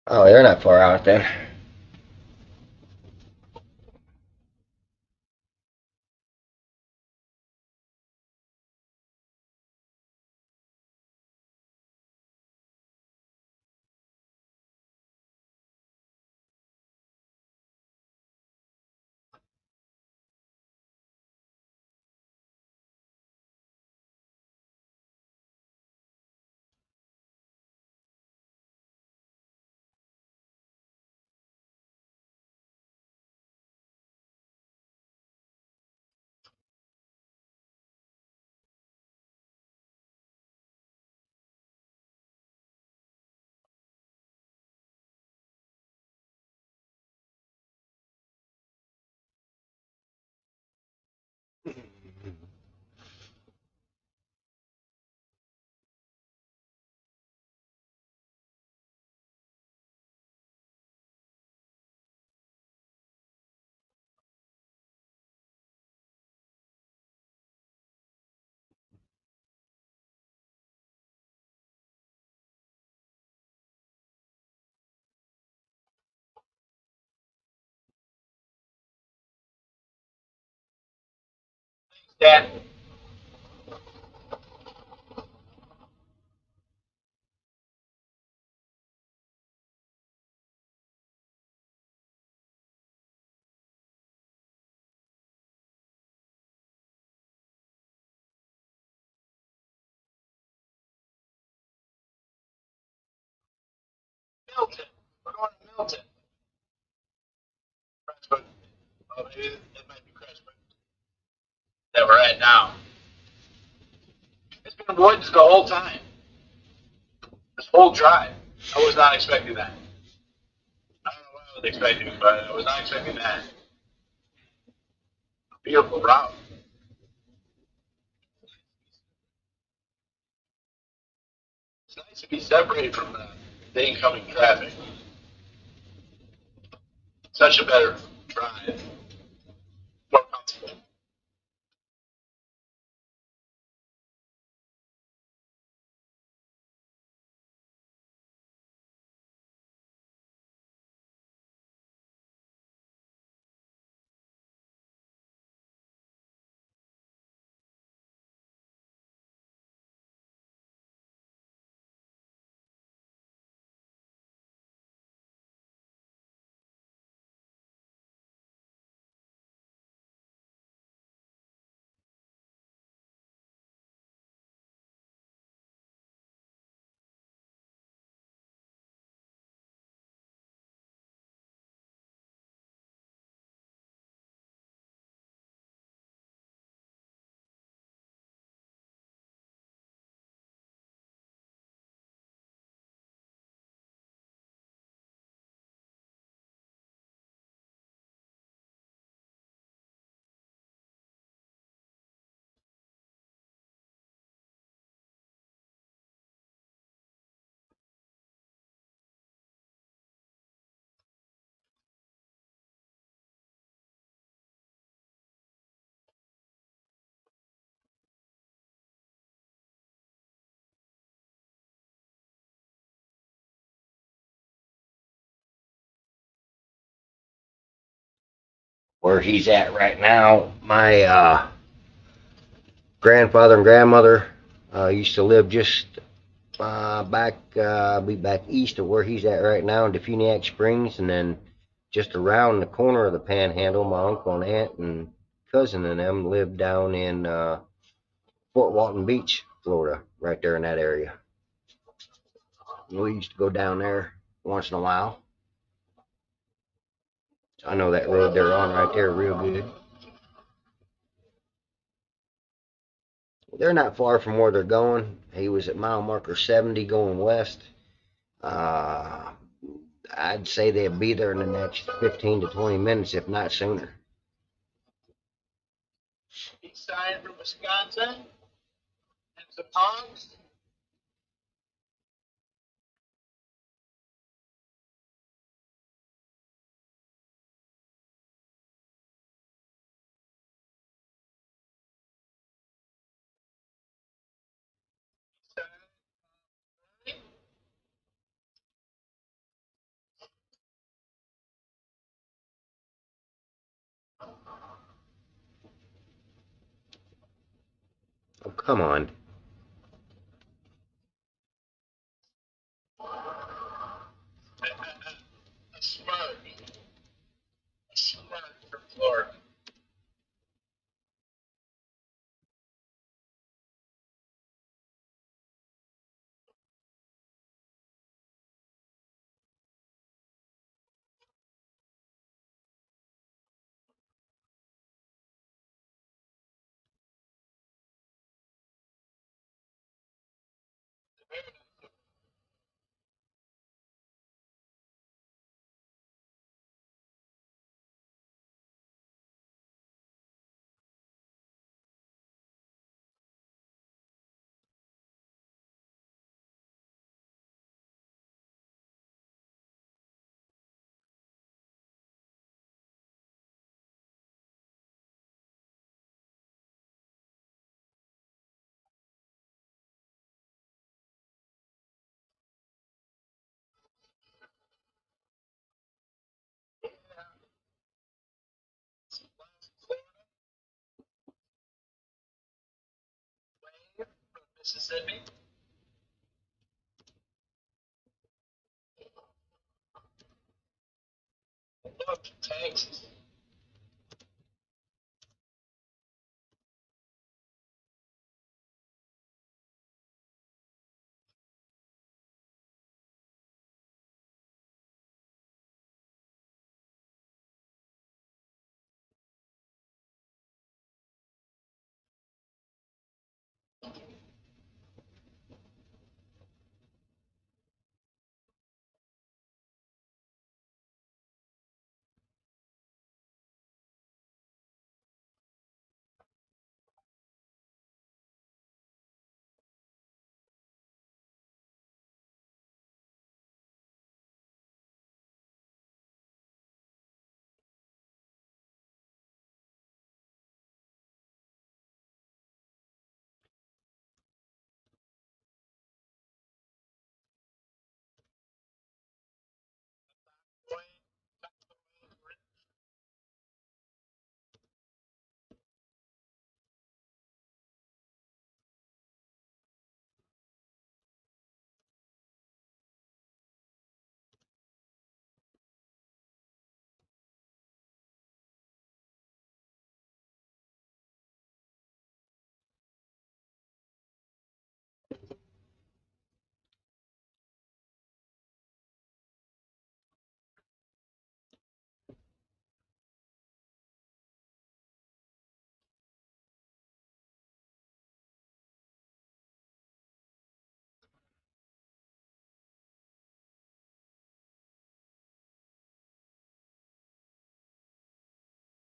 Oh, they're not far out then. Dan. Milton. We're going to Milton. Crestwood. Oh, maybe it might be Crestwood that we're at now. It's been woods the whole time. This whole drive. I was not expecting that. I don't know what I was expecting, but I was not expecting that. Beautiful route. It's nice to be separated from the incoming traffic. Such a better drive. More comfortable. where he's at right now. My grandfather and grandmother used to live just be back east of where he's at right now in Defuniak Springs, and then just around the corner of the Panhandle, my uncle and aunt and cousin and them lived down in Fort Walton Beach, Florida, right there in that area. We used to go down there once in a while. So I know that road they're on right there real good. They're not far from where they're going. He was at mile marker 70 going west. I'd say they'll be there in the next 15 to 20 minutes, if not sooner. He's signed from Wisconsin and some hogs. Oh, come on. A smirk. A smirk from Florida. Mississippi. Look, Texas.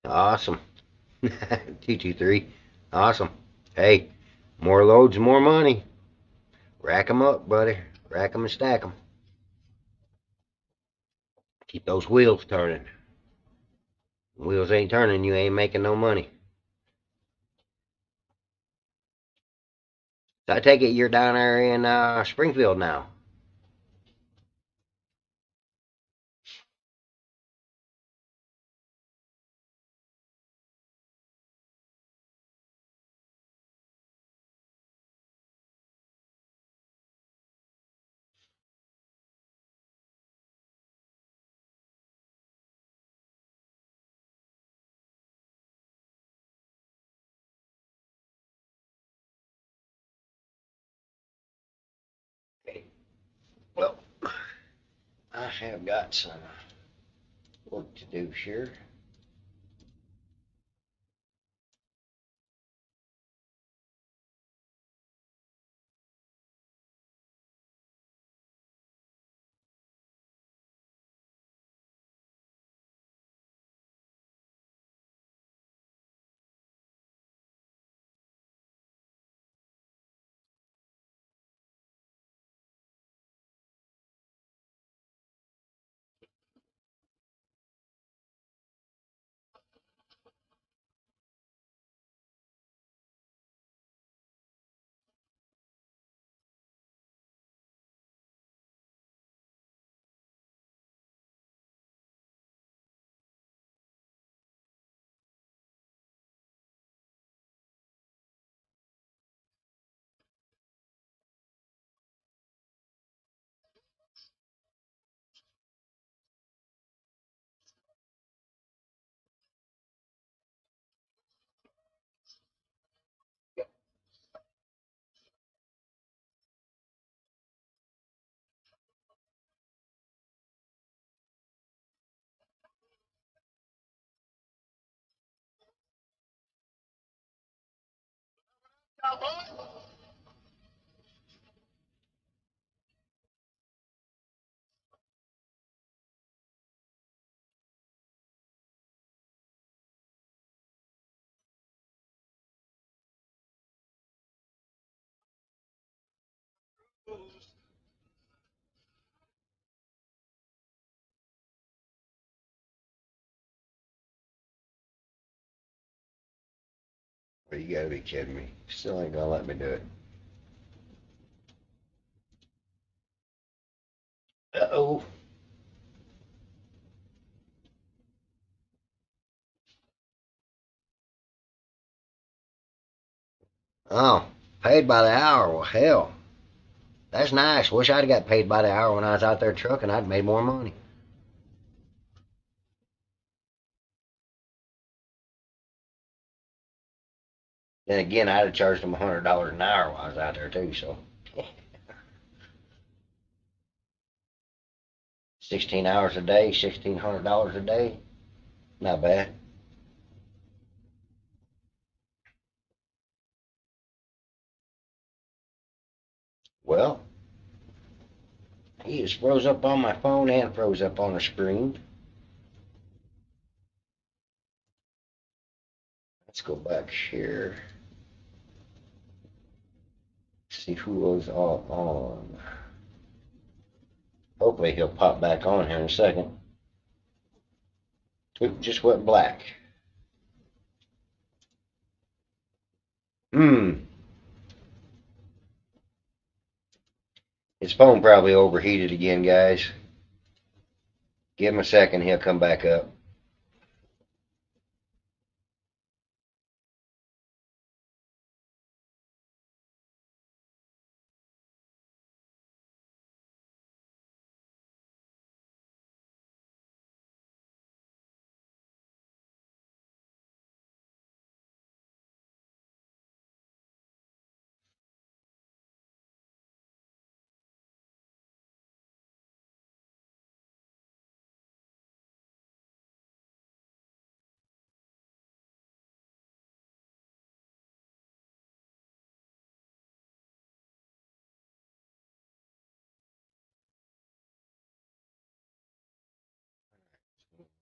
Awesome. 223. Awesome. Hey, more loads, more money. Rack 'em up, buddy. Rack 'em and stack 'em. Keep those wheels turning. Wheels ain't turning, you ain't making no money. So I take it you're down there in Springfield now. Well, I have got some work to do here. Well, you gotta be kidding me. Still ain't gonna let me do it. Uh-oh. Oh, paid by the hour. Well, hell. That's nice. Wish I'd got paid by the hour when I was out there trucking. I'd made more money. Then again, I'd have charged them $100 an hour while I was out there too. So, 16 hours a day, $1,600 a day. Not bad. Well, he just froze up on my phone and froze up on the screen. Let's go back here. See who was all on. Hopefully he'll pop back on here in a second. It just went black. His phone probably overheated again, guys. Give him a second, he'll come back up.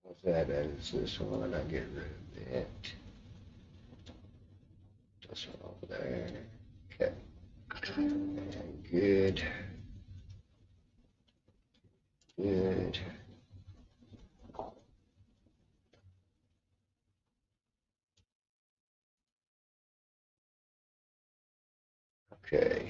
What's that? Is this one? I get rid of it. This one over there. Okay. Good. Good. Okay.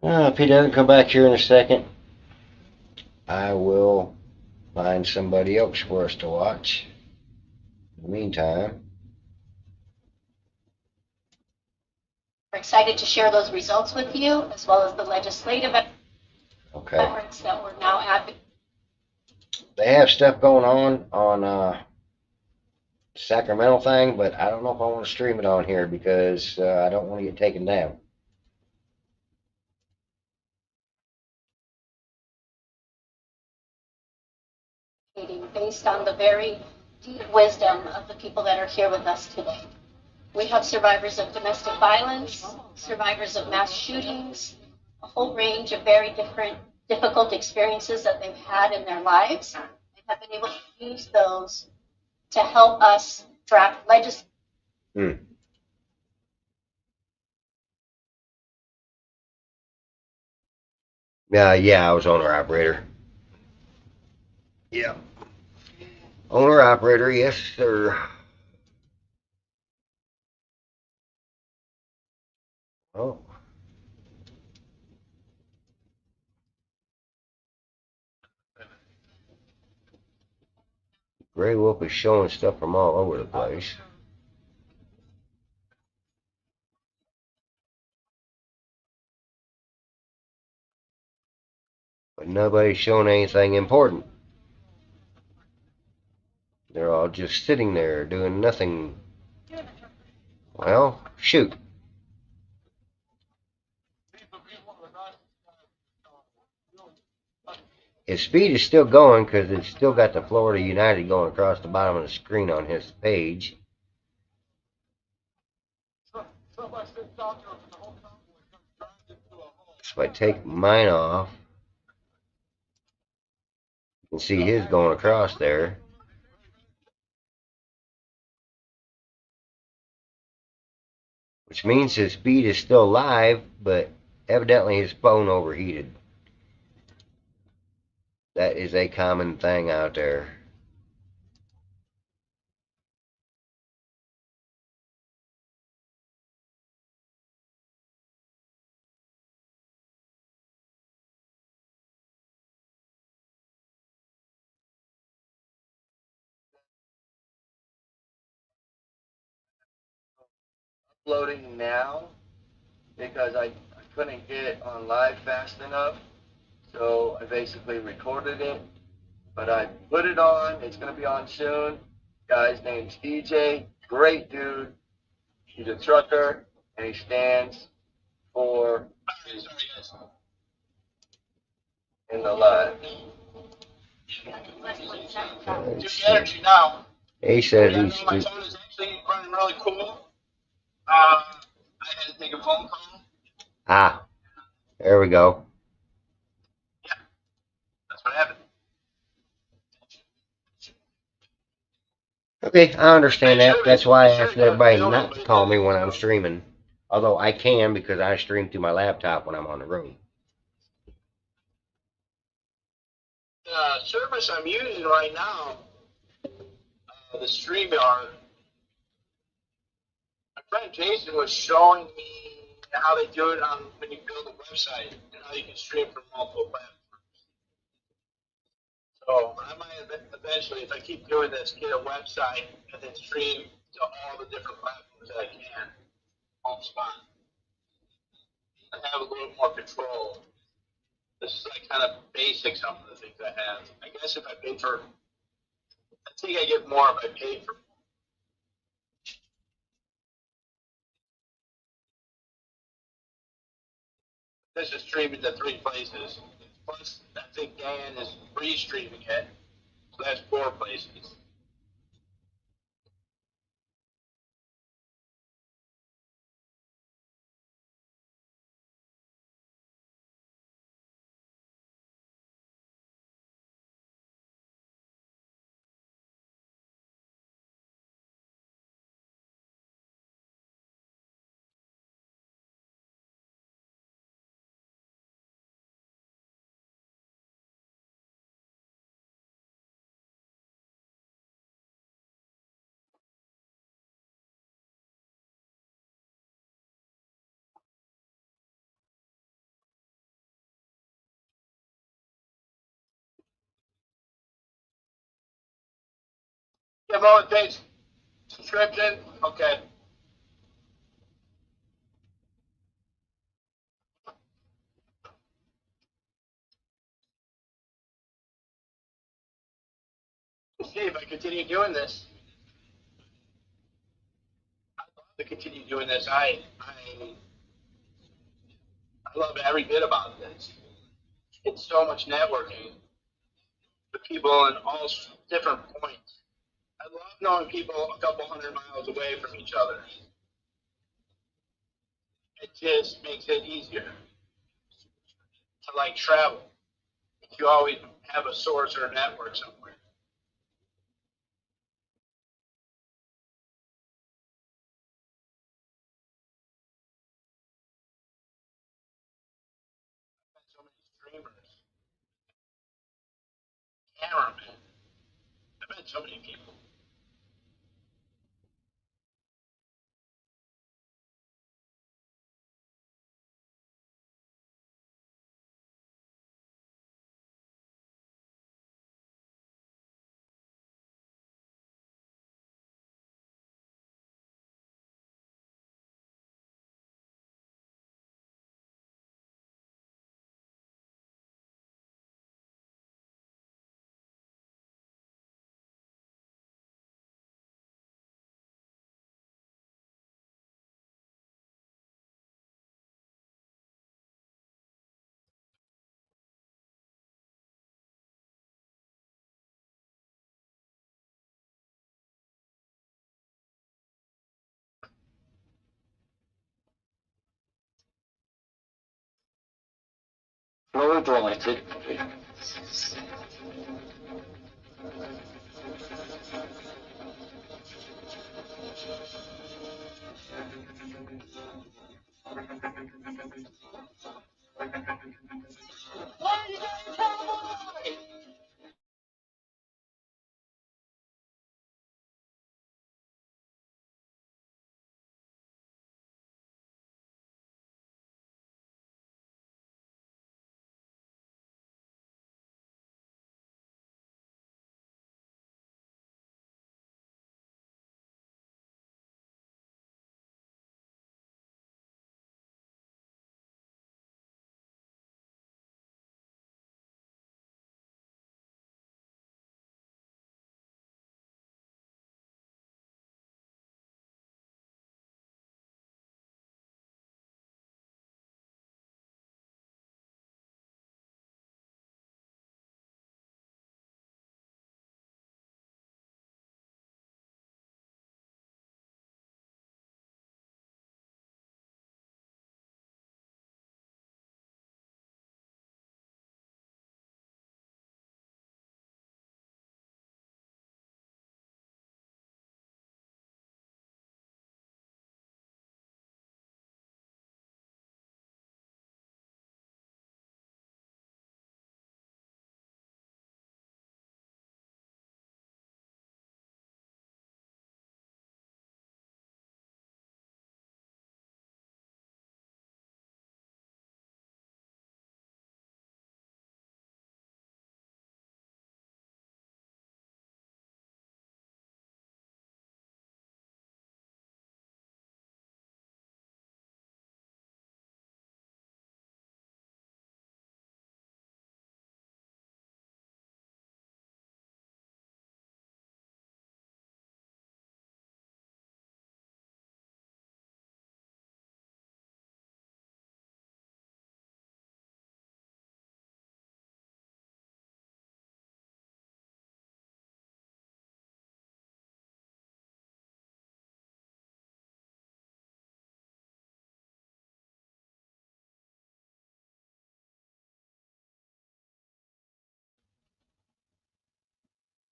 If he doesn't come back here in a second, I will find somebody else for us to watch. In the meantime, We're excited to share those results with you, as well as the legislative okay. efforts that we're now advocating. they have stuff going on Sacramento thing, but I don't know if I want to stream it on here because I don't want to get taken down. Based on the very deep wisdom of the people that are here with us today. We have survivors of domestic violence, survivors of mass shootings, a whole range of very difficult experiences that they've had in their lives, and have been able to use those to help us draft legislation. Yeah, I was owner operator. Yeah. Owner operator, yes, sir. Oh. Gray Wolf is showing stuff from all over the place. But nobody's showing anything important. They're all just sitting there doing nothing. Well, shoot. His speed is still going because it's still got the Florida United going across the bottom of the screen on his page. So if I take mine off, you can see his going across there. Which means his speed is still live, but evidently his phone overheated. That is a common thing out there. Uploading now because I couldn't get on live fast enough. So I basically recorded it, but I put it on. It's going to be on soon. Guy's name's DJ. Great dude. He's a trucker, and he stands for in the live. Energy now. He says Yeah, he's. no, my phone is actually running really cool. I had to take a phone call. Ah, there we go. Yeah, that's what happened. Okay, I understand that. That's why I asked everybody not to call me when I'm streaming. Although I can because I stream through my laptop when I'm on the road. The service I'm using right now, the StreamYard, my friend Jason was showing me how they do it on when you build a website and how you can stream from multiple platforms. So I might eventually, if I keep doing this, get a website and then stream to all the different platforms that I can on spot. I have a little more control. This is like kind of basic some of the things I have. I guess if I pay for, I think I get more if I pay for. This is streaming to 3 places. Plus, I think Dan is re-streaming it, so that's 4 places. Yeah, moment page subscription. Okay. continue doing this. I'd love to continue doing this. I love every bit about this. It's so much networking with people in all different points. I love knowing people a couple hundred miles away from each other. It just makes it easier to like travel. You always have a source or a network somewhere. So many streamers, cameramen. I've met so many people. Fluid related.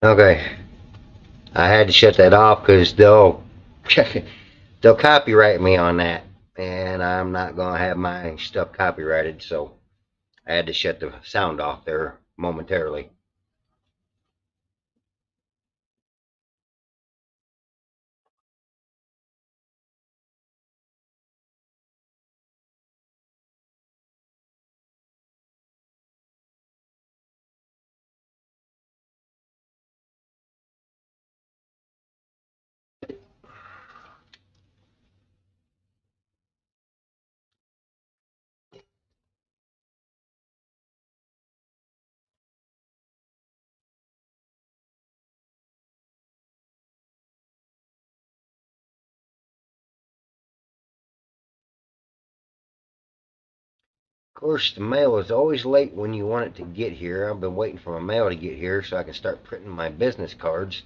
Okay, I had to shut that off because they'll copyright me on that, and I'm not gonna have my stuff copyrighted, so I had to shut the sound off there momentarily. course, the mail is always late when you want it to get here. I've been waiting for my mail to get here so I can start printing my business cards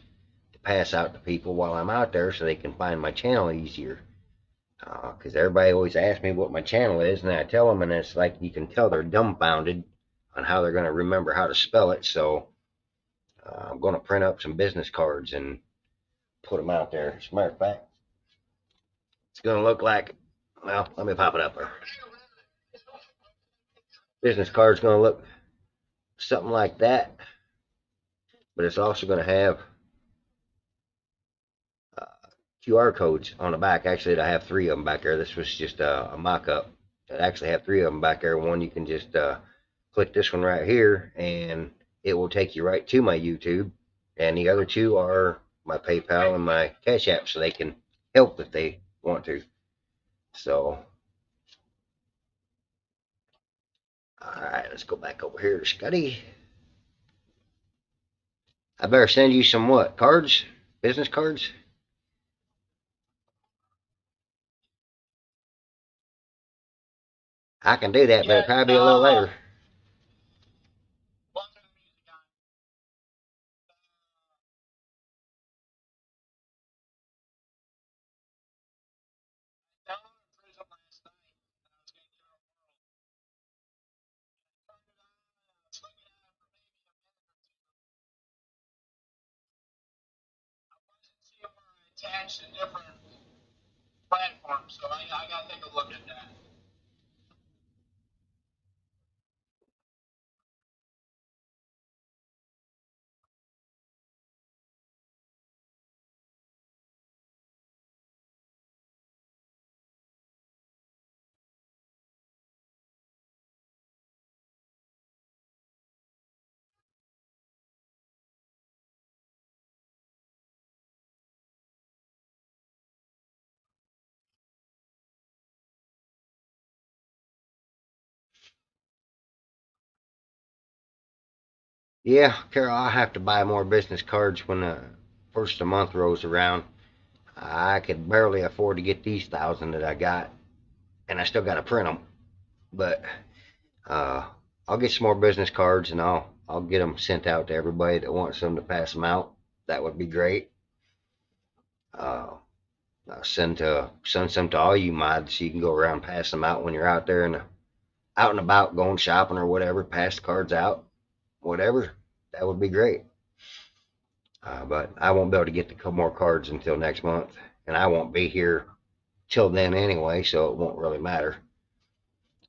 to pass out to people while I'm out there so they can find my channel easier. Because everybody always asks me what my channel is, and I tell them, and it's like you can tell they're dumbfounded on how they're going to remember how to spell it. So I'm going to print up some business cards and put them out there. As a matter of fact, it's going to look like, well, let me pop it up there. Business card's going to look something like that, but it's also going to have QR codes on the back. Actually, I have 3 of them back there. This was just a mock-up. I actually have 3 of them back there. One, you can just click this one right here, and it will take you right to my YouTube. And the other 2 are my PayPal and my Cash App, so they can help if they want to. So, all right, let's go back over here to Scotty. I better send you some what? Cards? Business cards? I can do that, but it'll probably be a little later. Attached to different platforms, so I gotta take a look at that. Yeah, Carol, I'll have to buy more business cards when the first of the month rolls around. I could barely afford to get these 1,000 that I got, and I still got to print them. But I'll get some more business cards, and I'll get them sent out to everybody that wants them to pass them out. That would be great. I'll send some to all you mods, so you can go around pass them out when you're out there and out and about going shopping or whatever. Pass the cards out, whatever. That would be great. But I won't be able to get the more cards until next month, and I won't be here till then anyway, so it won't really matter.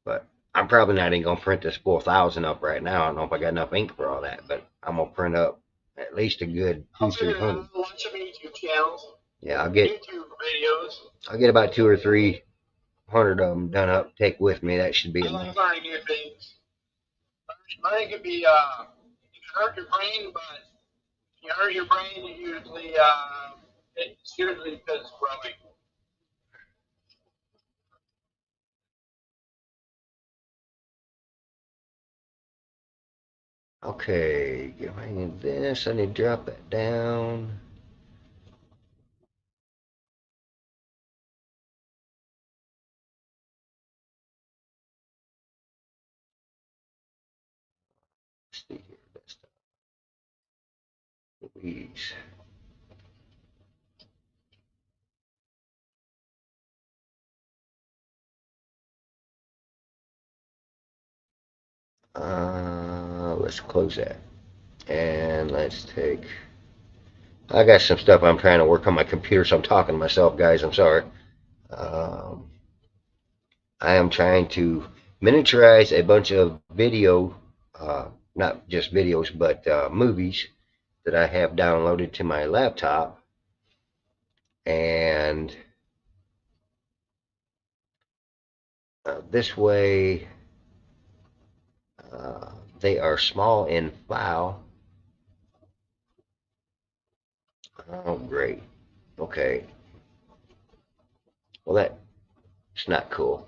But I'm probably not even gonna print this 4,000 up right now. I don't know if I got enough ink for all that, but I'm gonna print up at least a good 200-300. Watch some YouTube channels. Yeah, I'll get YouTube videos. I'll get about 200 or 300 of them done up. Take with me. That should be I like enough. learning new things. Learning can be it can hurt your brain, but if you hurt your brain, it's usually because it's growing. Okay, get me this. I need to drop that down. Let's see here. That's Louise. Let's close that. And let's take. I got some stuff I'm trying to work on my computer, so I'm talking to myself, guys. I'm sorry. I am trying to miniaturize a bunch of video, not just videos, but movies that I have downloaded to my laptop. And this way, they are small in file. Oh, great. Okay. Well, that's not cool.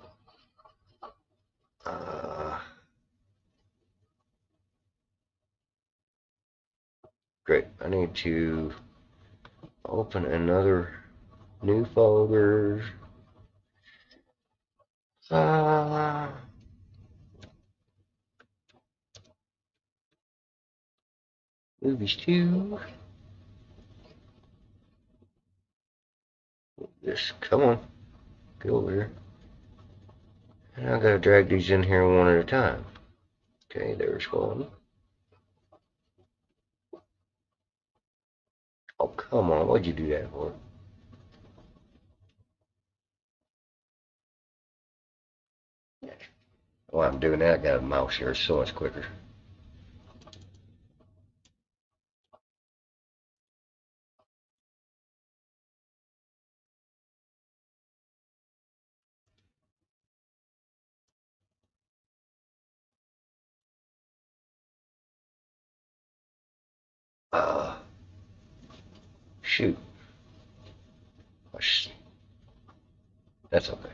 Great. I need to open another new folder. Movies 2. Just come on. Get over here. And I gotta drag these in here one at a time. Okay, there's one. Oh, come on. What'd you do that for? While I'm doing that, I got a mouse here. It's so much quicker. Shoot. That's okay.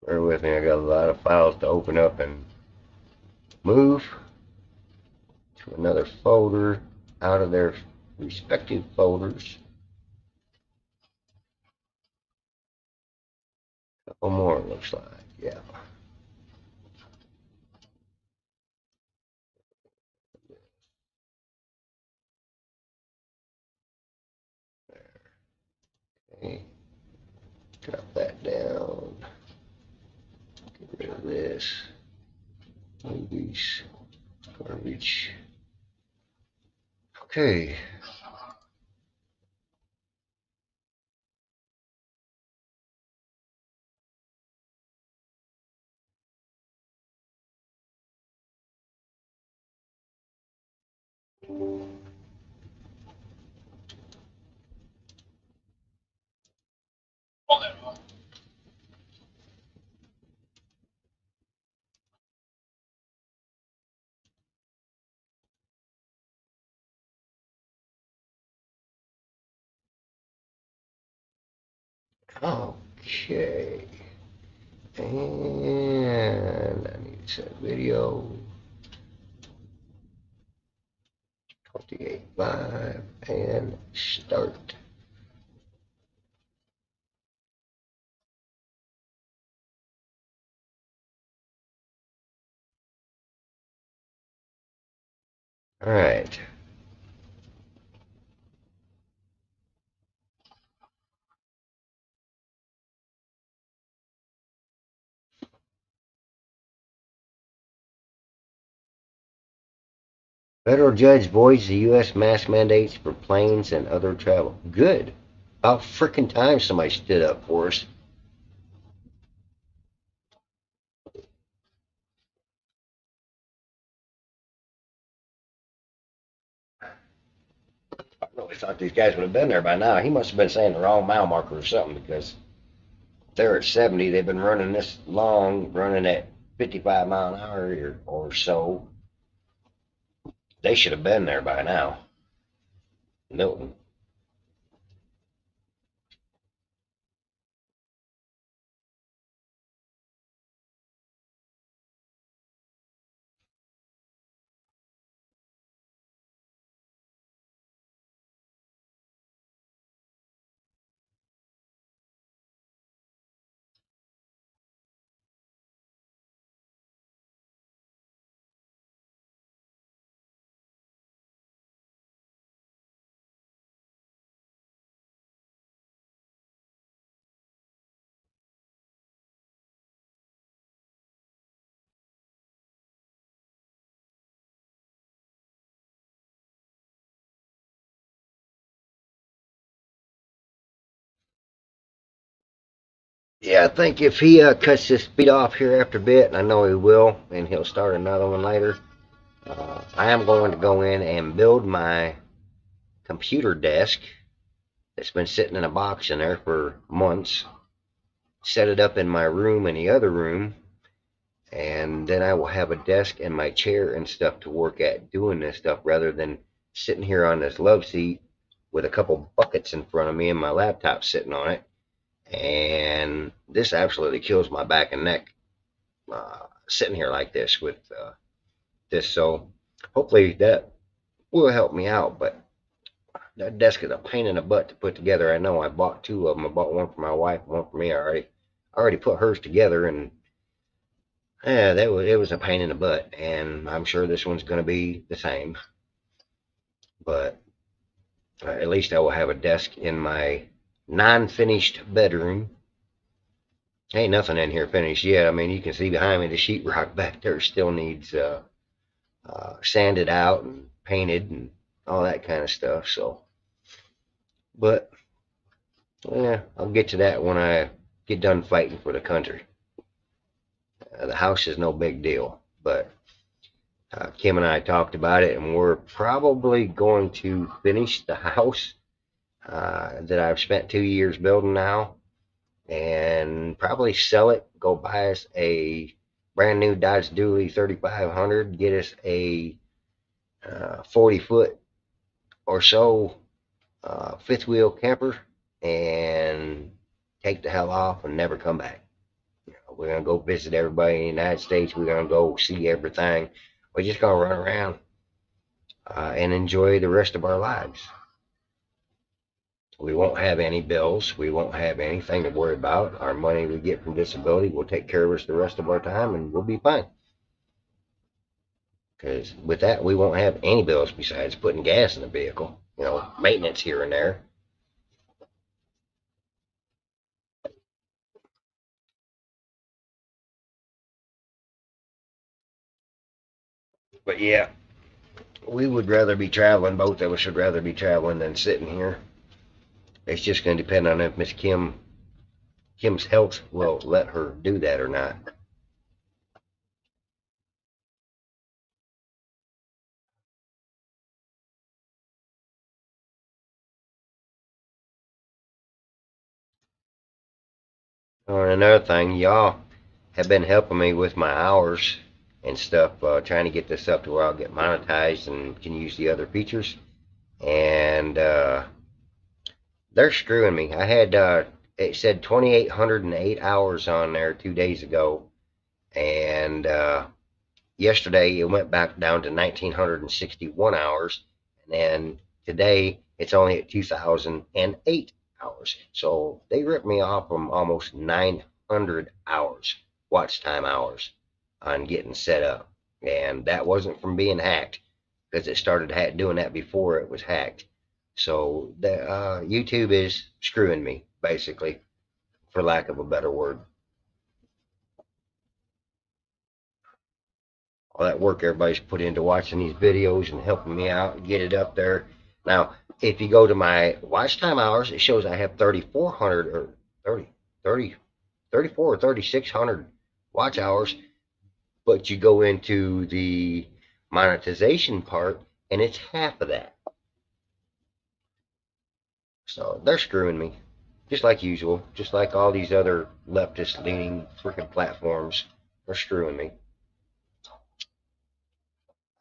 Bear with me. I got a lot of files to open up and move to another folder out of their respective folders. A couple more, looks like. Yeah. Okay. Drop that down. Get rid of this. Movies. Garbage. Okay. Okay. And I need to set video. 28 live and start. All right. Federal judge voids the U.S. mask mandates for planes and other travel. Good. About frickin' time somebody stood up for us. I really thought these guys would have been there by now. He must have been saying the wrong mile marker or something, because they're at 70. They've been running this long, running at 55 mile an hour or so. They should have been there by now. Milton. Yeah, I think if he cuts his speed off here after a bit, and I know he will, and he'll start another one later, I am going to go in and build my computer desk that's been sitting in a box in there for months, set it up in my room in the other room, and then I will have a desk and my chair and stuff to work at doing this stuff rather than sitting here on this love seat with a couple buckets in front of me and my laptop sitting on it. And this absolutely kills my back and neck sitting here like this with this. So hopefully that will help me out. But that desk is a pain in the butt to put together. I know I bought two of them. I bought one for my wife, one for me. I already put hers together, and yeah, it was a pain in the butt. And I'm sure this one's going to be the same. But at least I will have a desk in my non-finished bedroom. Ain't nothing in here finished yet. I mean, you can see behind me the sheetrock back there still needs sanded out and painted and all that kind of stuff. So, but yeah, I'll get to that when I get done fighting for the country. The house is no big deal, but Kim and I talked about it, and we're probably going to finish the house that I've spent 2 years building now, and probably sell it, go buy us a brand new Dodge Dually 3500, get us a 40-foot or so fifth wheel camper, and take the hell off and never come back. We're going to go visit everybody in the United States. We're going to go see everything. We're just going to run around and enjoy the rest of our lives. We won't have any bills. We won't have anything to worry about. Our money we get from disability will take care of us the rest of our time, and we'll be fine. Because with that, we won't have any bills besides putting gas in the vehicle. Maintenance here and there. But yeah, we would rather be traveling. Both of us would rather be traveling than sitting here. It's just going to depend on if Miss Kim's health will let her do that or not. And another thing, y'all have been helping me with my hours and stuff, trying to get this up to where I'll get monetized and can use the other features. And they're screwing me. I had it said 2,808 hours on there 2 days ago, and yesterday it went back down to 1,961 hours, and then today it's only at 2,008 hours. So they ripped me off from almost 900 hours, watch time hours, on getting set up. And that wasn't from being hacked, because it started doing that before it was hacked. So the YouTube is screwing me, basically, for lack of a better word. All that work everybody's put into watching these videos and helping me out and get it up there. Now, if you go to my watch time hours, it shows I have 3,400 or 34 or 3,600 watch hours. But you go into the monetization part, and it's half of that. So they're screwing me, just like usual, just like all these other leftist-leaning freaking platforms They're screwing me.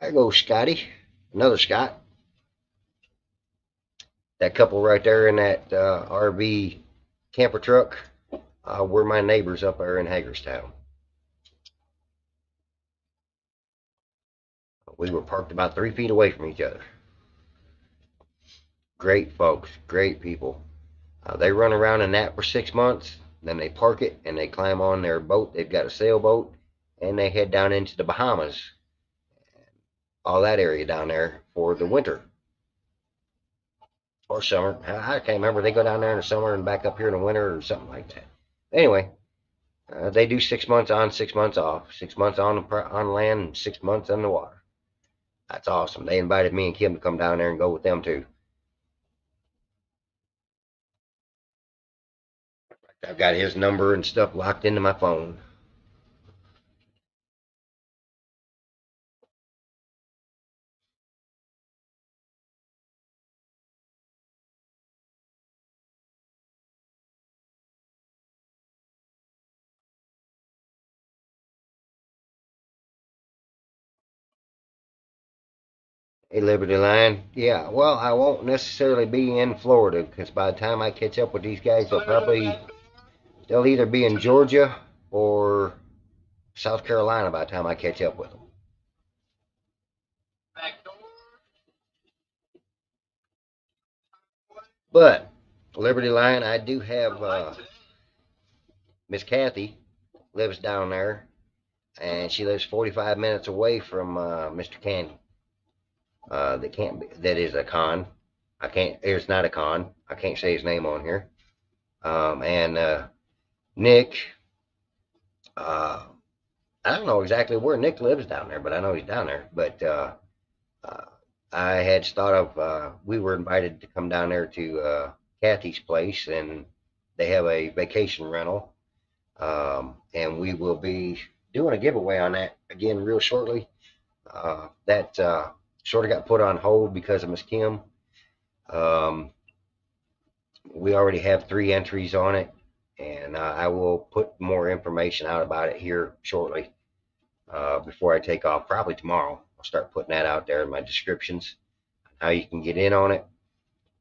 There goes Scotty. Another Scott. That couple right there in that RV camper truck were my neighbors up there in Hagerstown. We were parked about 3 feet away from each other. Great folks, great people. They run around in that for 6 months, then they park it and they climb on their boat. They've got a sailboat and they head down into the Bahamas, all that area down there for the winter or summer. I can't remember. They go down there in the summer and back up here in the winter or something like that. Anyway, they do 6 months on, 6 months off, 6 months on land, and 6 months in the water. That's awesome. They invited me and Kim to come down there and go with them too. I've got his number and stuff locked into my phone. Hey, Liberty Line. Yeah, well, I won't necessarily be in Florida because by the time I catch up with these guys, they'll either be in Georgia or South Carolina by the time I catch up with them. But Liberty Line, I do have Miss Kathy lives down there, and she lives 45 minutes away from Mr. Candy. That can't be, that is a con. I can't. It's not a con. I can't say his name on here. And Nick. I don't know exactly where Nick lives down there, but I know he's down there. But I had thought of we were invited to come down there to Kathy's place, and they have a vacation rental, and we will be doing a giveaway on that again real shortly. That sort of got put on hold because of Miss Kim. We already have 3 entries on it, and I will put more information out about it here shortly before I take off, probably tomorrow. I'll start putting that out there in my descriptions, how you can get in on it.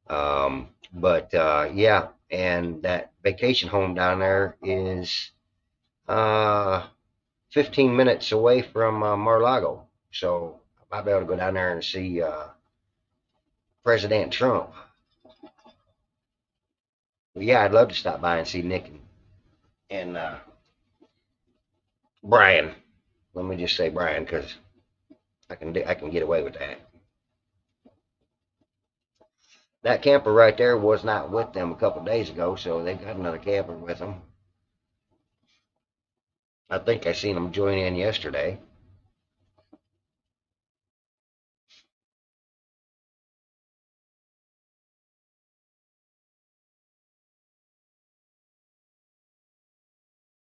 But yeah, and that vacation home down there is 15 minutes away from Mar-a-Lago. So I might be able to go down there and see President Trump. But yeah, I'd love to stop by and see Nick and Brian. Let me just say Brian because I can get away with that. That camper right there was not with them a couple days ago, so they got another camper with them. I think I seen them join in yesterday.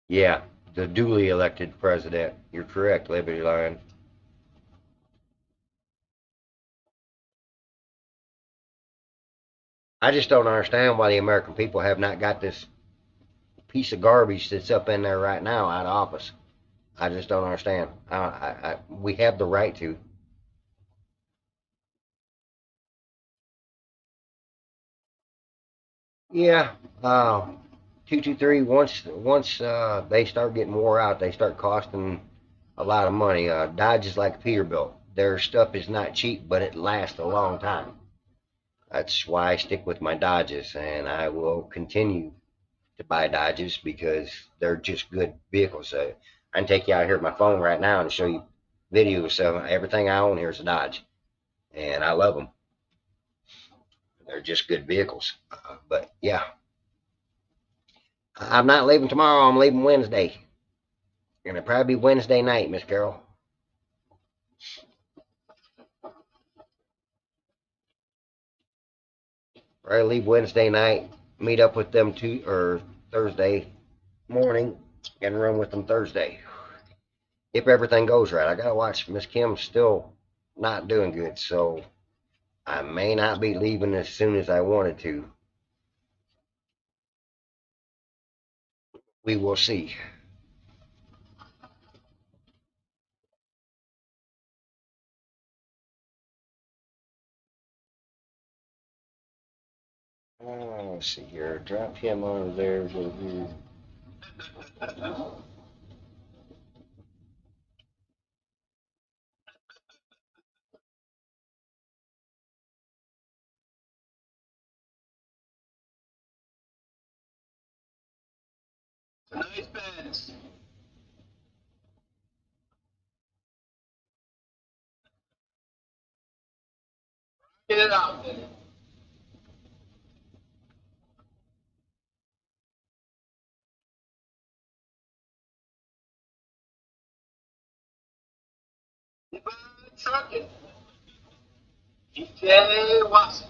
Yeah, the duly elected president. You're correct, Liberty Line. I just don't understand why the American people have not got this piece of garbage that's up in there right now out of office. I just don't understand. We have the right to. Yeah, 223. Once they start getting wore out, they start costing a lot of money. Dodge is like Peterbilt. Their stuff is not cheap, but it lasts a long time. That's why I stick with my Dodges, and I will continue to buy Dodges because they're just good vehicles. I can take you out here with my phone right now and show you videos of everything I own here is a Dodge, and I love them. They're just good vehicles. But yeah, I'm not leaving tomorrow. I'm leaving Wednesday. Gonna probably be Wednesday night, Miss Carol. Probably leave Wednesday night. Meet up with them Thursday morning and run with them Thursday. If everything goes right, I gotta watch. Miss Kim's still not doing good, so I may not be leaving as soon as I wanted to. We will see. let's see here. Drop him over there. Go here. Nice beds. Get it out. Trucking. DJ Watson.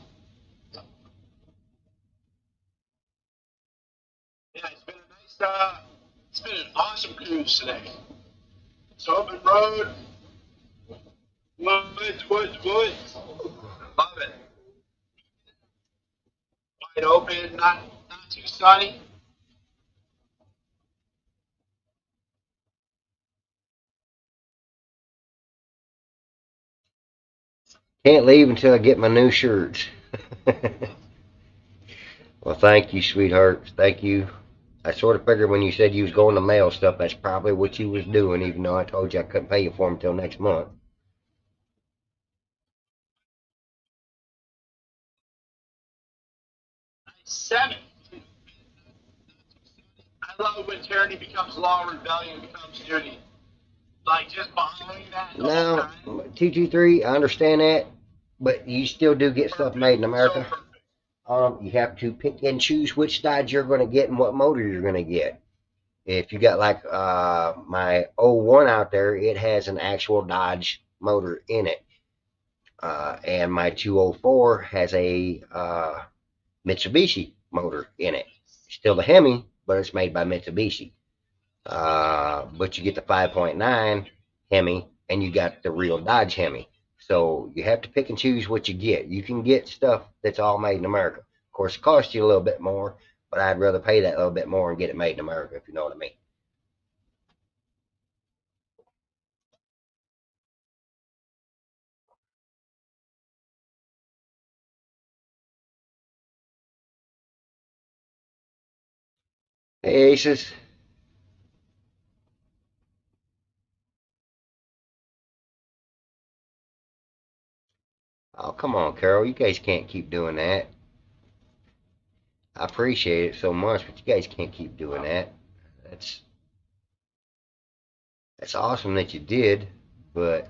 Yeah, it's been an awesome cruise today. It's open road, woods. Love it. Wide open, not too sunny. Can't leave until I get my new shirts. Well, thank you, sweetheart. Thank you. I sort of figured when you said you was going to mail stuff, that's probably what you was doing, even though I told you I couldn't pay you for them until next month. 7. I love when tyranny becomes law, rebellion becomes duty. Like just following that. Now, 223, I understand that, but you still do get stuff made in America. You have to pick and choose which Dodge you're going to get and what motor you're going to get. If you got like my 01 out there, it has an actual Dodge motor in it. And my 204 has a Mitsubishi motor in it. Still the Hemi, but it's made by Mitsubishi. But you get the 5.9 Hemi, and you got the real Dodge Hemi. So you have to pick and choose what you get. You can get stuff that's all made in America. Of course, it costs you a little bit more, but I'd rather pay that little bit more and get it made in America, if you know what I mean. Hey, Aces. Oh, come on, Carol. You guys can't keep doing that. I appreciate it so much, but you guys can't keep doing that. That's that's awesome that you did, but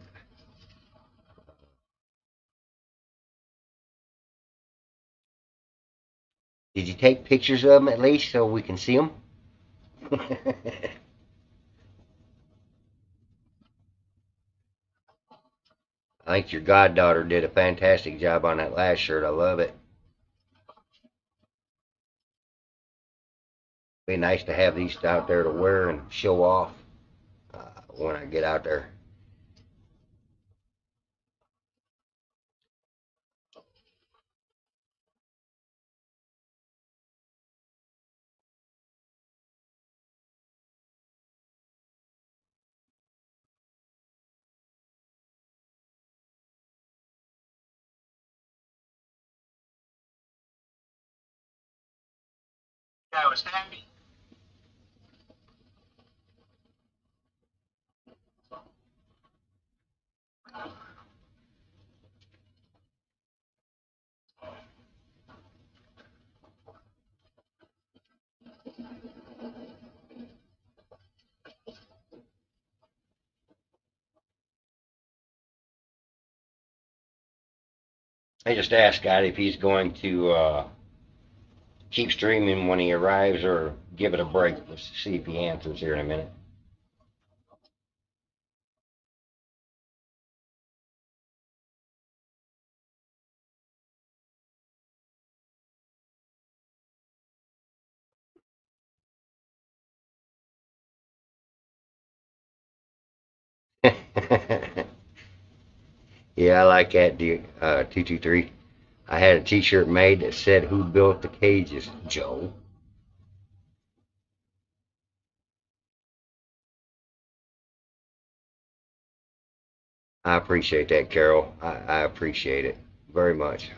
did you take pictures of them at least so we can see them? I think your goddaughter did a fantastic job on that last shirt. I love it. Be nice to have these out there to wear and show off when I get out there. Yeah, it was happy. I just asked Scott if he's going to keep streaming when he arrives or give it a break. Let's see if he answers here in a minute. Yeah, I like that, 223. I had a t-shirt made that said, "Who built the cages? Joe." I appreciate that, Carol. I appreciate it very much.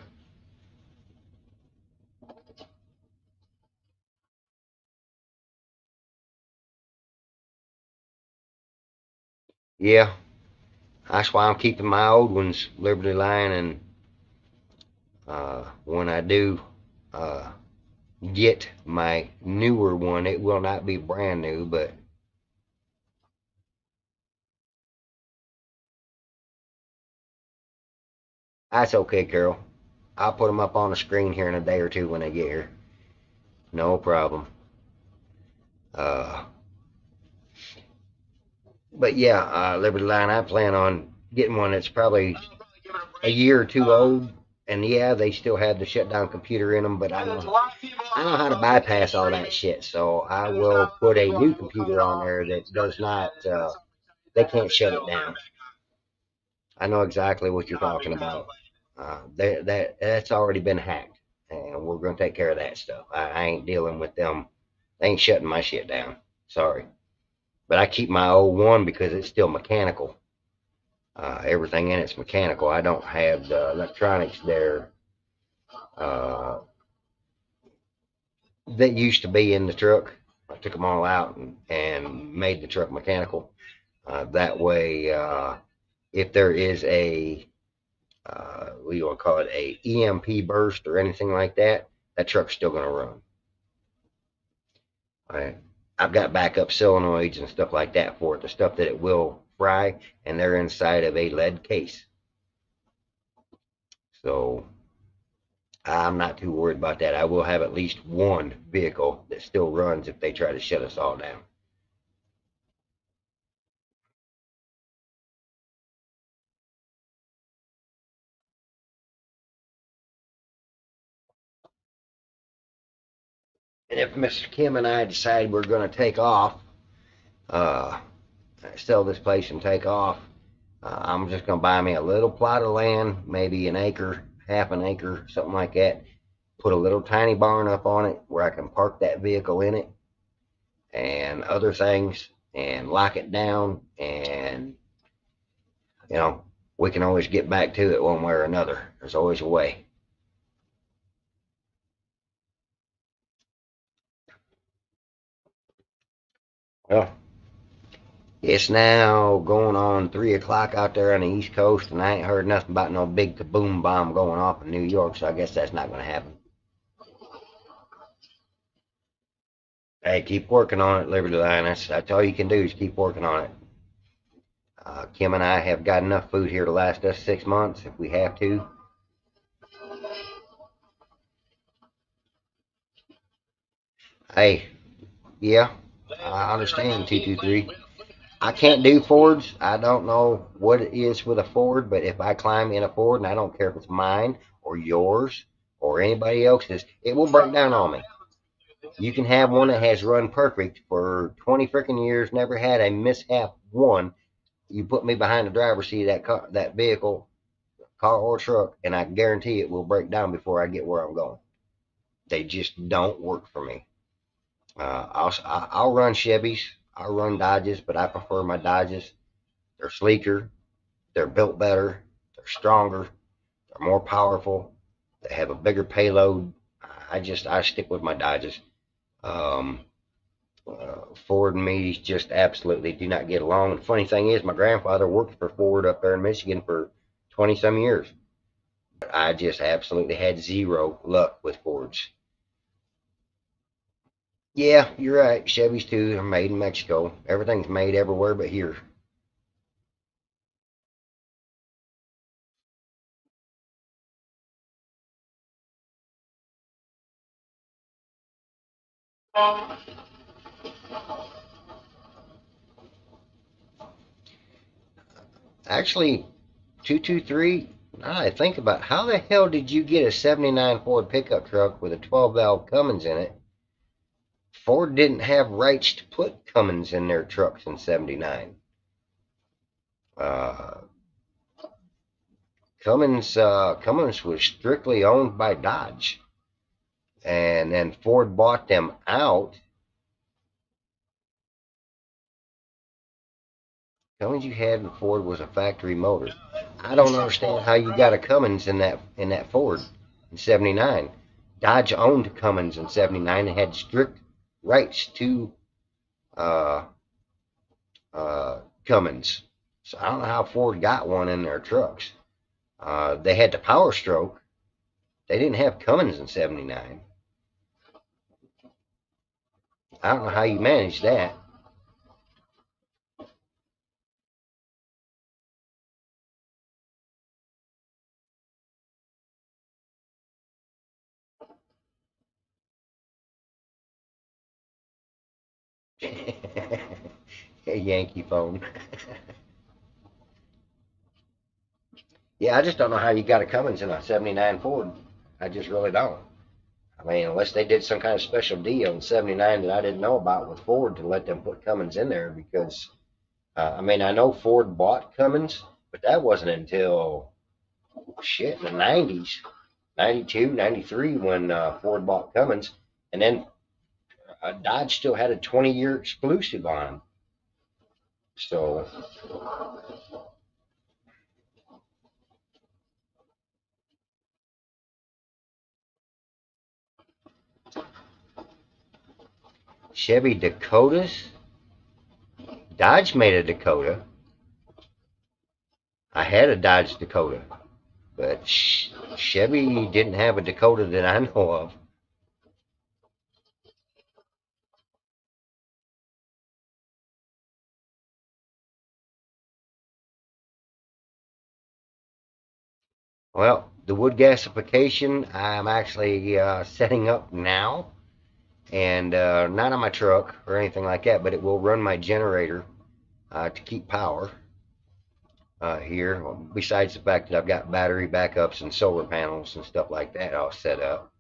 yeah, that's why I'm keeping my old ones Liberty Line, and when I do get my newer one, it will not be brand new, but that's okay, Carol. I'll put them up on the screen here in a day or two when they get here. No problem. Uh, but yeah, Liberty Line, I plan on getting one that's probably a year or two old. And yeah, they still have the shutdown computer in them, but I know how to bypass all that shit. So I will put a new computer on there that does not, they can't shut it down. I know exactly what you're talking about. That's already been hacked, and we're gonna take care of that stuff. I ain't dealing with them. They ain't shutting my shit down. Sorry, but I keep my old one because it's still mechanical. Everything in it's mechanical. I don't have the electronics there that used to be in the truck. I took them all out and made the truck mechanical. That way, if there is a what do you want to call it, a EMP burst or anything like that, that truck's still going to run. Right. I've got backup solenoids and stuff like that for it, the stuff that it will fry, and they're inside of a lead case. So I'm not too worried about that. I will have at least one vehicle that still runs if they try to shut us all down. And if Mr. Kim and I decide we're going to take off, uh, sell this place and take off, I'm just going to buy me a little plot of land, maybe an acre, half an acre, something like that. Put a little tiny barn up on it where I can park that vehicle in it and other things and lock it down. And, you know, we can always get back to it one way or another. There's always a way. Well, it's now going on 3 o'clock out there on the East Coast, and I ain't heard nothing about no big kaboom bomb going off in New York, so I guess that's not going to happen. Hey, keep working on it, Liberty Line. That's all you can do is keep working on it. Kim and I have got enough food here to last us 6 months if we have to. Hey, yeah, I understand 223. I can't do Fords. I don't know what it is with a Ford, but if I climb in a Ford, and I don't care if it's mine or yours or anybody else's, it will break down on me. You can have one that has run perfect for 20 freaking years, never had a mishap one. You put me behind the driver's seat of that car, that vehicle, car or truck, and I guarantee it will break down before I get where I'm going. They just don't work for me. I'll run Chevys, I'll run Dodges, but I prefer my Dodges. They're sleeker, they're built better, they're stronger, they're more powerful, they have a bigger payload. I stick with my Dodges. Um, Ford and me just absolutely do not get along. The funny thing is, my grandfather worked for Ford up there in Michigan for 20 some years. I just absolutely had zero luck with Fords. Yeah, you're right. Chevys too are made in Mexico. Everything's made everywhere but here. Actually, 223, now I think about it, how the hell did you get a 79 Ford pickup truck with a 12 valve Cummins in it? Ford didn't have rights to put Cummins in their trucks in 79. Uh, Cummins was strictly owned by Dodge. And then Ford bought them out. Cummins you had in Ford was a factory motor. I don't understand how you got a Cummins in that Ford in 79. Dodge owned Cummins in 79 and had strict rights to uh, Cummins. So I don't know how Ford got one in their trucks. They had the Power Stroke. They didn't have Cummins in '79. I don't know how you managed that. A Yankee phone. Yeah, I just don't know how you got a Cummins in a '79 Ford. I just really don't. I mean, unless they did some kind of special deal in '79 that I didn't know about with Ford to let them put Cummins in there because, I mean, I know Ford bought Cummins, but that wasn't until, shit, in the '90s, '92, '93 when Ford bought Cummins. And then Dodge still had a 20-year exclusive on them. So, Chevy Dakotas? Dodge made a Dakota. I had a Dodge Dakota, but Chevy didn't have a Dakota that I know of. Well, the wood gasification I'm actually setting up now, and not on my truck or anything like that, but it will run my generator to keep power here. Besides the fact that I've got battery backups and solar panels and stuff like that all set up.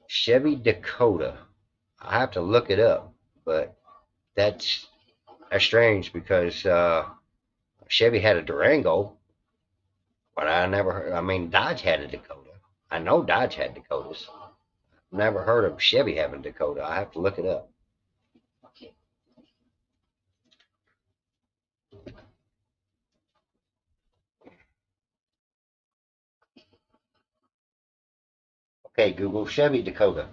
Chevy Dakota. I have to look it up, but that's strange because Chevy had a Durango, but I never heard. I mean, Dodge had a Dakota. I know Dodge had Dakotas. Never heard of Chevy having Dakota. I have to look it up. Okay, Google Chevy Dakota.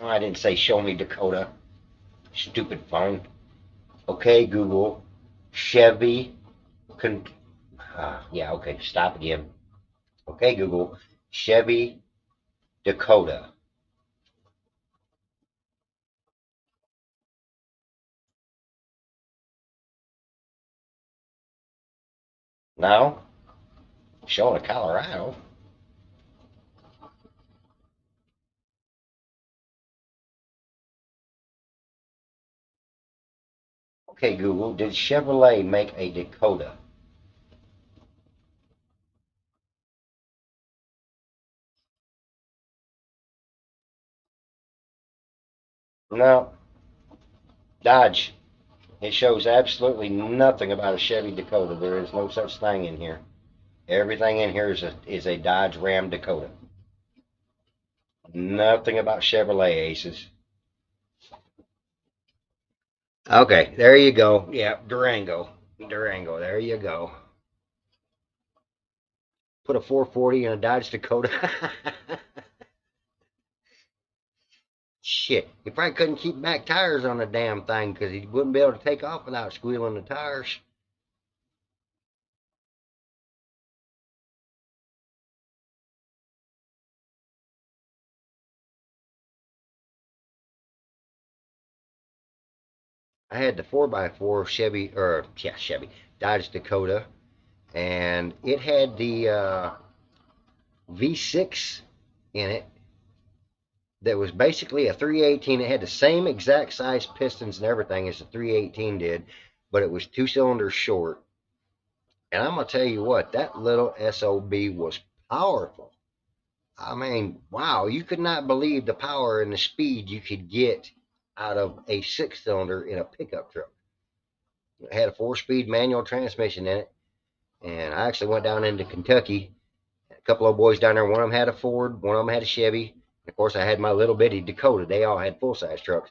No, I didn't say show me Dakota. Stupid phone. Okay, Google Chevy. Yeah, okay, stop again. Okay, Google Chevy Dakota. Now, showing a Colorado. Okay, Google, did Chevrolet make a Dakota? No, Dodge. It shows absolutely nothing about a Chevy Dakota. There is no such thing in here. Everything in here is a Dodge Ram Dakota. Nothing about Chevrolet Aces. Okay, there you go. Yeah, Durango. Durango, there you go. Put a 440 in a Dodge Dakota. Shit, he probably couldn't keep back tires on the damn thing because he wouldn't be able to take off without squealing the tires. I had the 4x4 Chevy, or yeah, Chevy, Dodge Dakota, and it had the V6 in it that was basically a 318. It had the same exact size pistons and everything as the 318 did, but it was 2 cylinders short. And I'm going to tell you what, that little SOB was powerful. I mean, wow, you could not believe the power and the speed you could get out of a 6 cylinder in a pickup truck. It had a 4-speed manual transmission in it. And I actually went down into Kentucky. A couple of boys down there, one of them had a Ford, one of them had a Chevy. And of course, I had my little bitty Dakota. They all had full-size trucks.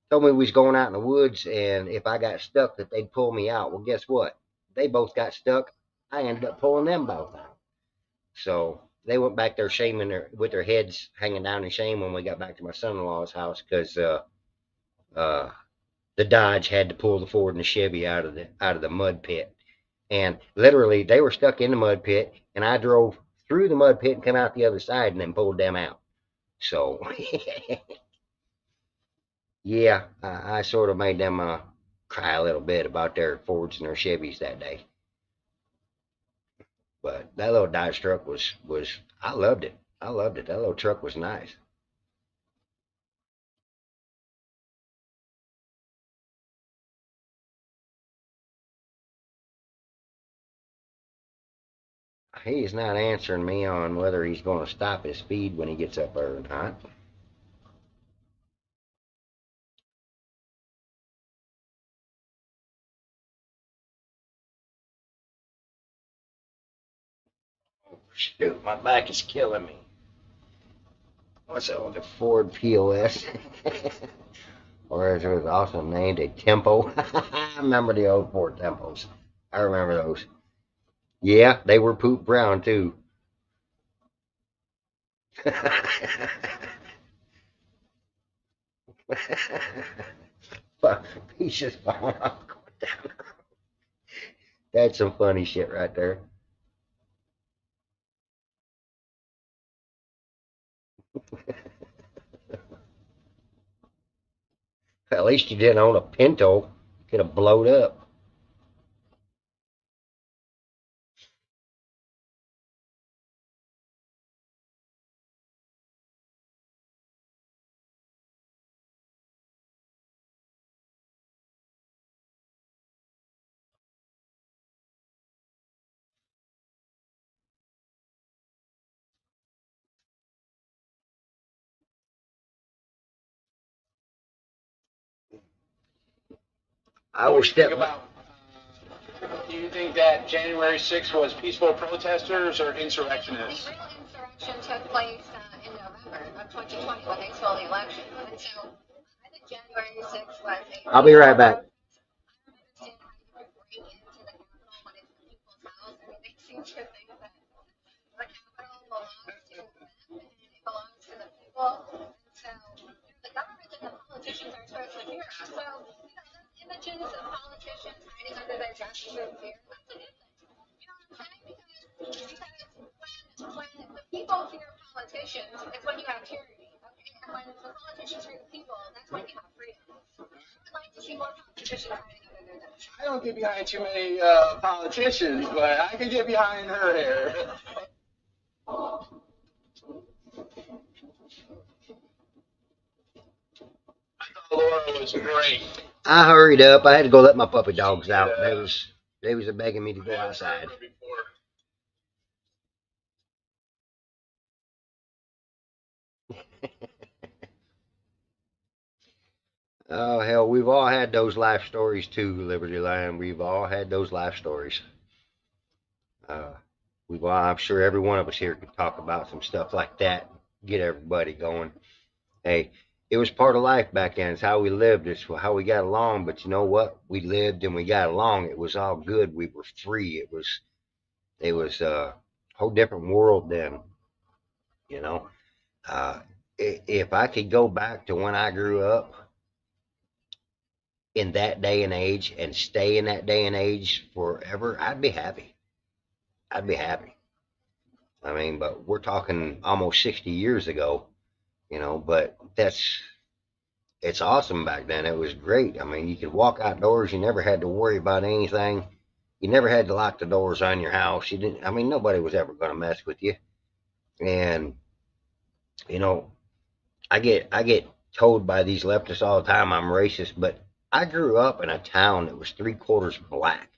Told me we was going out in the woods, and if I got stuck, that they'd pull me out. Well, guess what? They both got stuck. I ended up pulling them both out. So they went back there shaming with their heads hanging down in shame when we got back to my son-in-law's house because the Dodge had to pull the Ford and the Chevy out of the mud pit, and literally they were stuck in the mud pit, and I drove through the mud pit and come out the other side and then pulled them out. So yeah, I sort of made them cry a little bit about their Fords and their Chevys that day. But that little Dodge truck was I loved it. I loved it. That little truck was nice. He's not answering me on whether he's going to stop his feed when he gets up there or not. Shoot, my back is killing me. What's that one? The Ford POS? Or as it was also named, a Tempo. I remember the old Ford Tempos. I remember those. Yeah, they were poop brown too. He's just falling off going down. That's some funny shit right there. At least you didn't own a Pinto. Could have blowed up. I What was do you think stepping. about? Do you think that January 6th was peaceful protesters or insurrectionists? The real insurrection took place in November of 2020 when they stole the election. And so I think January 6th was a. I'll be right back. I don't understand how you could break into the Capitol when it's the people's house. I mean, they seem to think that the Capitol belongs to them and it belongs to the people. And so, the government and the politicians are supposed to fear us. So, those images of politicians hiding under their desks in fear, that's a good thing. You know what I'm saying? Because when the people fear politicians, it's when you have tyranny. Okay? And when the politicians fear the people, that's when you have freedom. I would like to see more politicians hiding under their desks. I don't get behind too many politicians, but I can get behind her hair. Laura was great. I hurried up. I had to go let my puppy dogs out. They was begging me to go outside. Oh hell, we've all had those life stories too, Liberty Line. We've all had those life stories. Uh, I'm sure every one of us here could talk about some stuff like that. Get everybody going. Hey, it was part of life back then. It's how we lived. It's how we got along. But you know what? We lived and we got along. It was all good. We were free. It was a whole different world then. You know, uh, if I could go back to when I grew up in that day and age and stay in that day and age forever, I'd be happy. I'd be happy. I mean, but we're talking almost 60 years ago, but it's awesome back then. It was great. I mean, you could walk outdoors. You never had to worry about anything. You never had to lock the doors on your house. You didn't, I mean, nobody was ever going to mess with you. And, you know, I get told by these leftists all the time I'm racist, but I grew up in a town that was three-quarters black.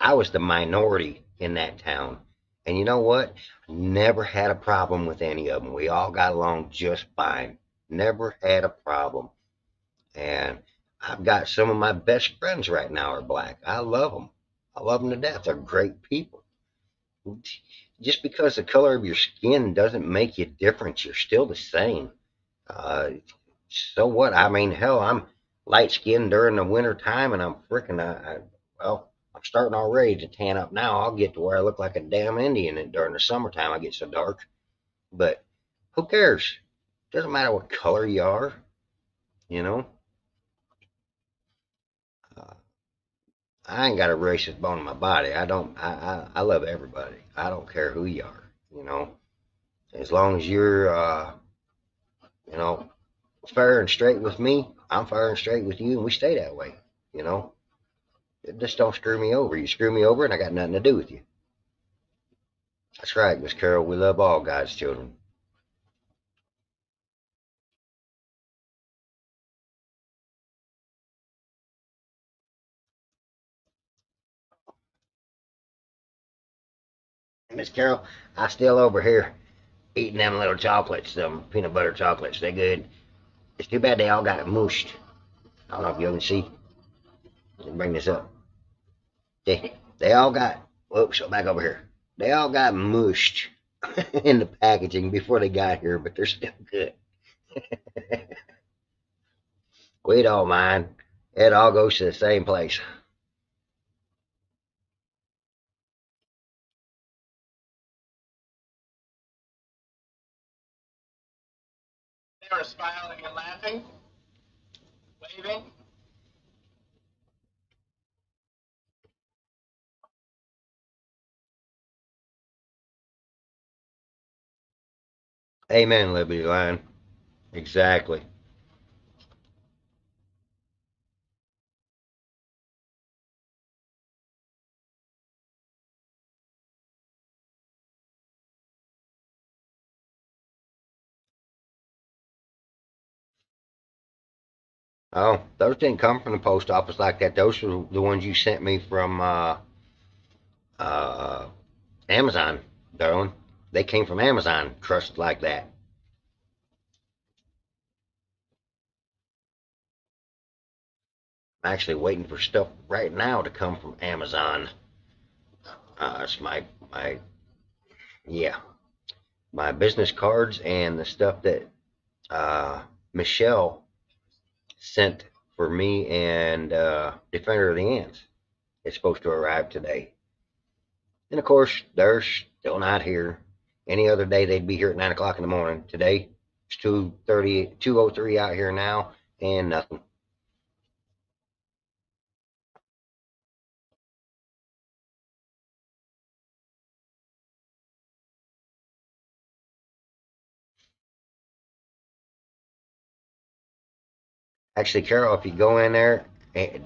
I was the minority in that town. And you know what? Never had a problem with any of them. We all got along just fine. Never had a problem. And I've got some of my best friends right now are black. I love them. I love them to death. They're great people. Just because the color of your skin doesn't make you different, you're still the same. Uh, so what? I mean, hell, I'm light skinned during the winter time, and I'm freaking, well, I'm starting already to tan up now. I'll get to where I look like a damn Indian during the summertime. I get so dark. But who cares? Doesn't matter what color you are, you know. Uh, I ain't got a racist bone in my body. I don't. I love everybody. I don't care who you are, you know. As long as you're, you know, fair and straight with me, I'm fair and straight with you, and we stay that way, you know. Just don't screw me over. You screw me over, and I got nothing to do with you. That's right, Miss Carol. We love all God's children. Miss Carol, I still over here eating them little chocolates, them peanut butter chocolates. They good. It's too bad they all got mushed. I don't know if you can see. Let me bring this up. They all got. Whoops, back over here. They all got mushed in the packaging before they got here, but they're still good. We don't mind. It all goes to the same place. They were smiling and laughing, waving. Amen, Liberty Line. Exactly. Oh, those didn't come from the post office like that. Those were the ones you sent me from uh, Amazon, darling. They came from Amazon, crushed like that. I'm actually waiting for stuff right now to come from Amazon. It's my yeah, my business cards and the stuff that uh, Michelle sent for me and Defender of the Ants. It's supposed to arrive today. And of course, they're still not here. Any other day they'd be here at 9 o'clock in the morning. Today it's 2:30, 2:03 out here now, and nothing. Actually, Carol, if you go in there,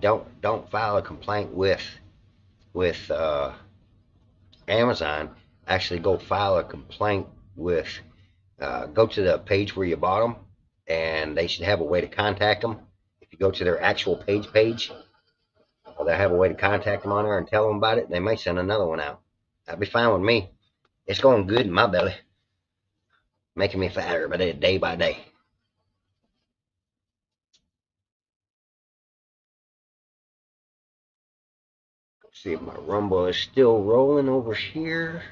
don't file a complaint with Amazon. Actually, go file a complaint with. Go to the page where you bought them, and they should have a way to contact them. If you go to their actual page, or they have a way to contact them on there and tell them about it, they may send another one out. That'd be fine with me. It's going good in my belly, making me fatter, but day by day. Let's see if my rumble is still rolling over here.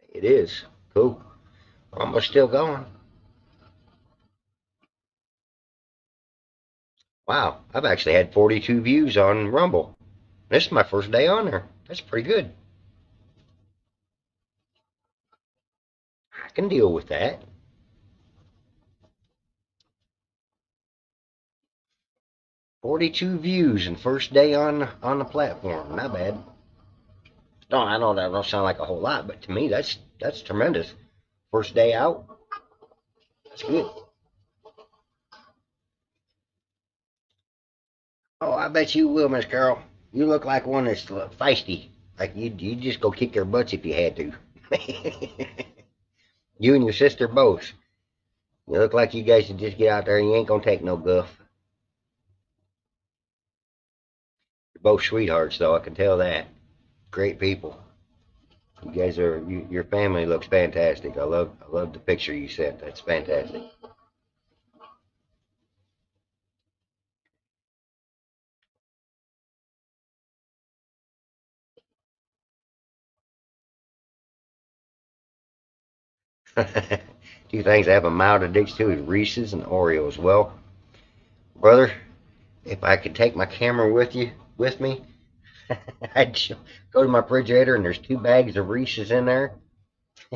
It is. Cool. Rumble's still going. Wow, I've actually had 42 views on Rumble. This is my first day on there. That's pretty good. I can deal with that. 42 views and first day on the platform. Not bad. Don't I know that don't sound like a whole lot, but to me that's tremendous. First day out. That's good. Oh, I bet you will, Miss Carol. You look like one that's feisty. Like you just go kick their butts if you had to. You and your sister both. You look like you guys should just get out there and you ain't gonna take no guff. You're both sweethearts, though. I can tell that. Great people. You guys are. Your family looks fantastic. I love the picture you sent. That's fantastic. Two things I have a mild addiction to is Reese's and Oreos. Well, brother, If I could take my camera with me, I'd go to my refrigerator and there's 2 bags of Reese's in there,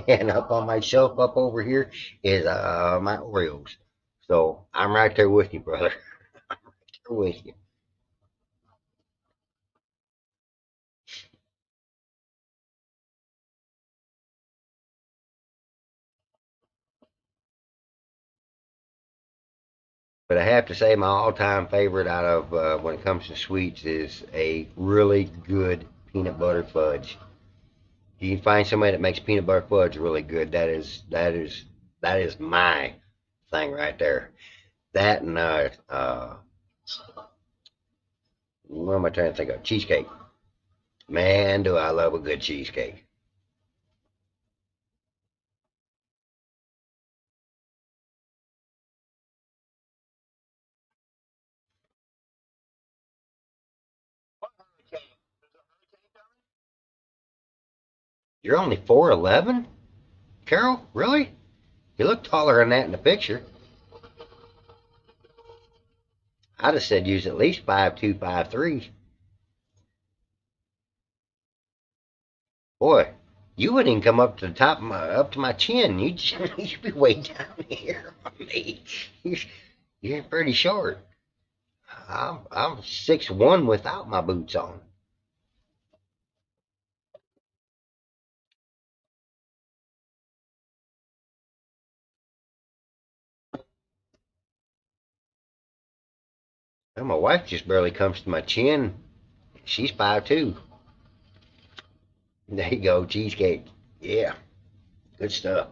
and up on my shelf up over here is my Oreos. So I'm right there with you, brother. Right with you. But I have to say, my all-time favorite out of when it comes to sweets is a really good peanut butter fudge. You can find somebody that makes peanut butter fudge really good. That is my thing right there. That and what am I trying to think of? Cheesecake. Man, do I love a good cheesecake. You're only 4'11", Carol? Really? You look taller than that in the picture. I'd have said you was at least 5'2", 5'3". Boy, you wouldn't even come up to the top of up to my chin. You'd be way down here on me. You're, you're pretty short. I'm 6'1" without my boots on. Well, my wife just barely comes to my chin. She's 5'2". There you go, cheesecake. Yeah, good stuff.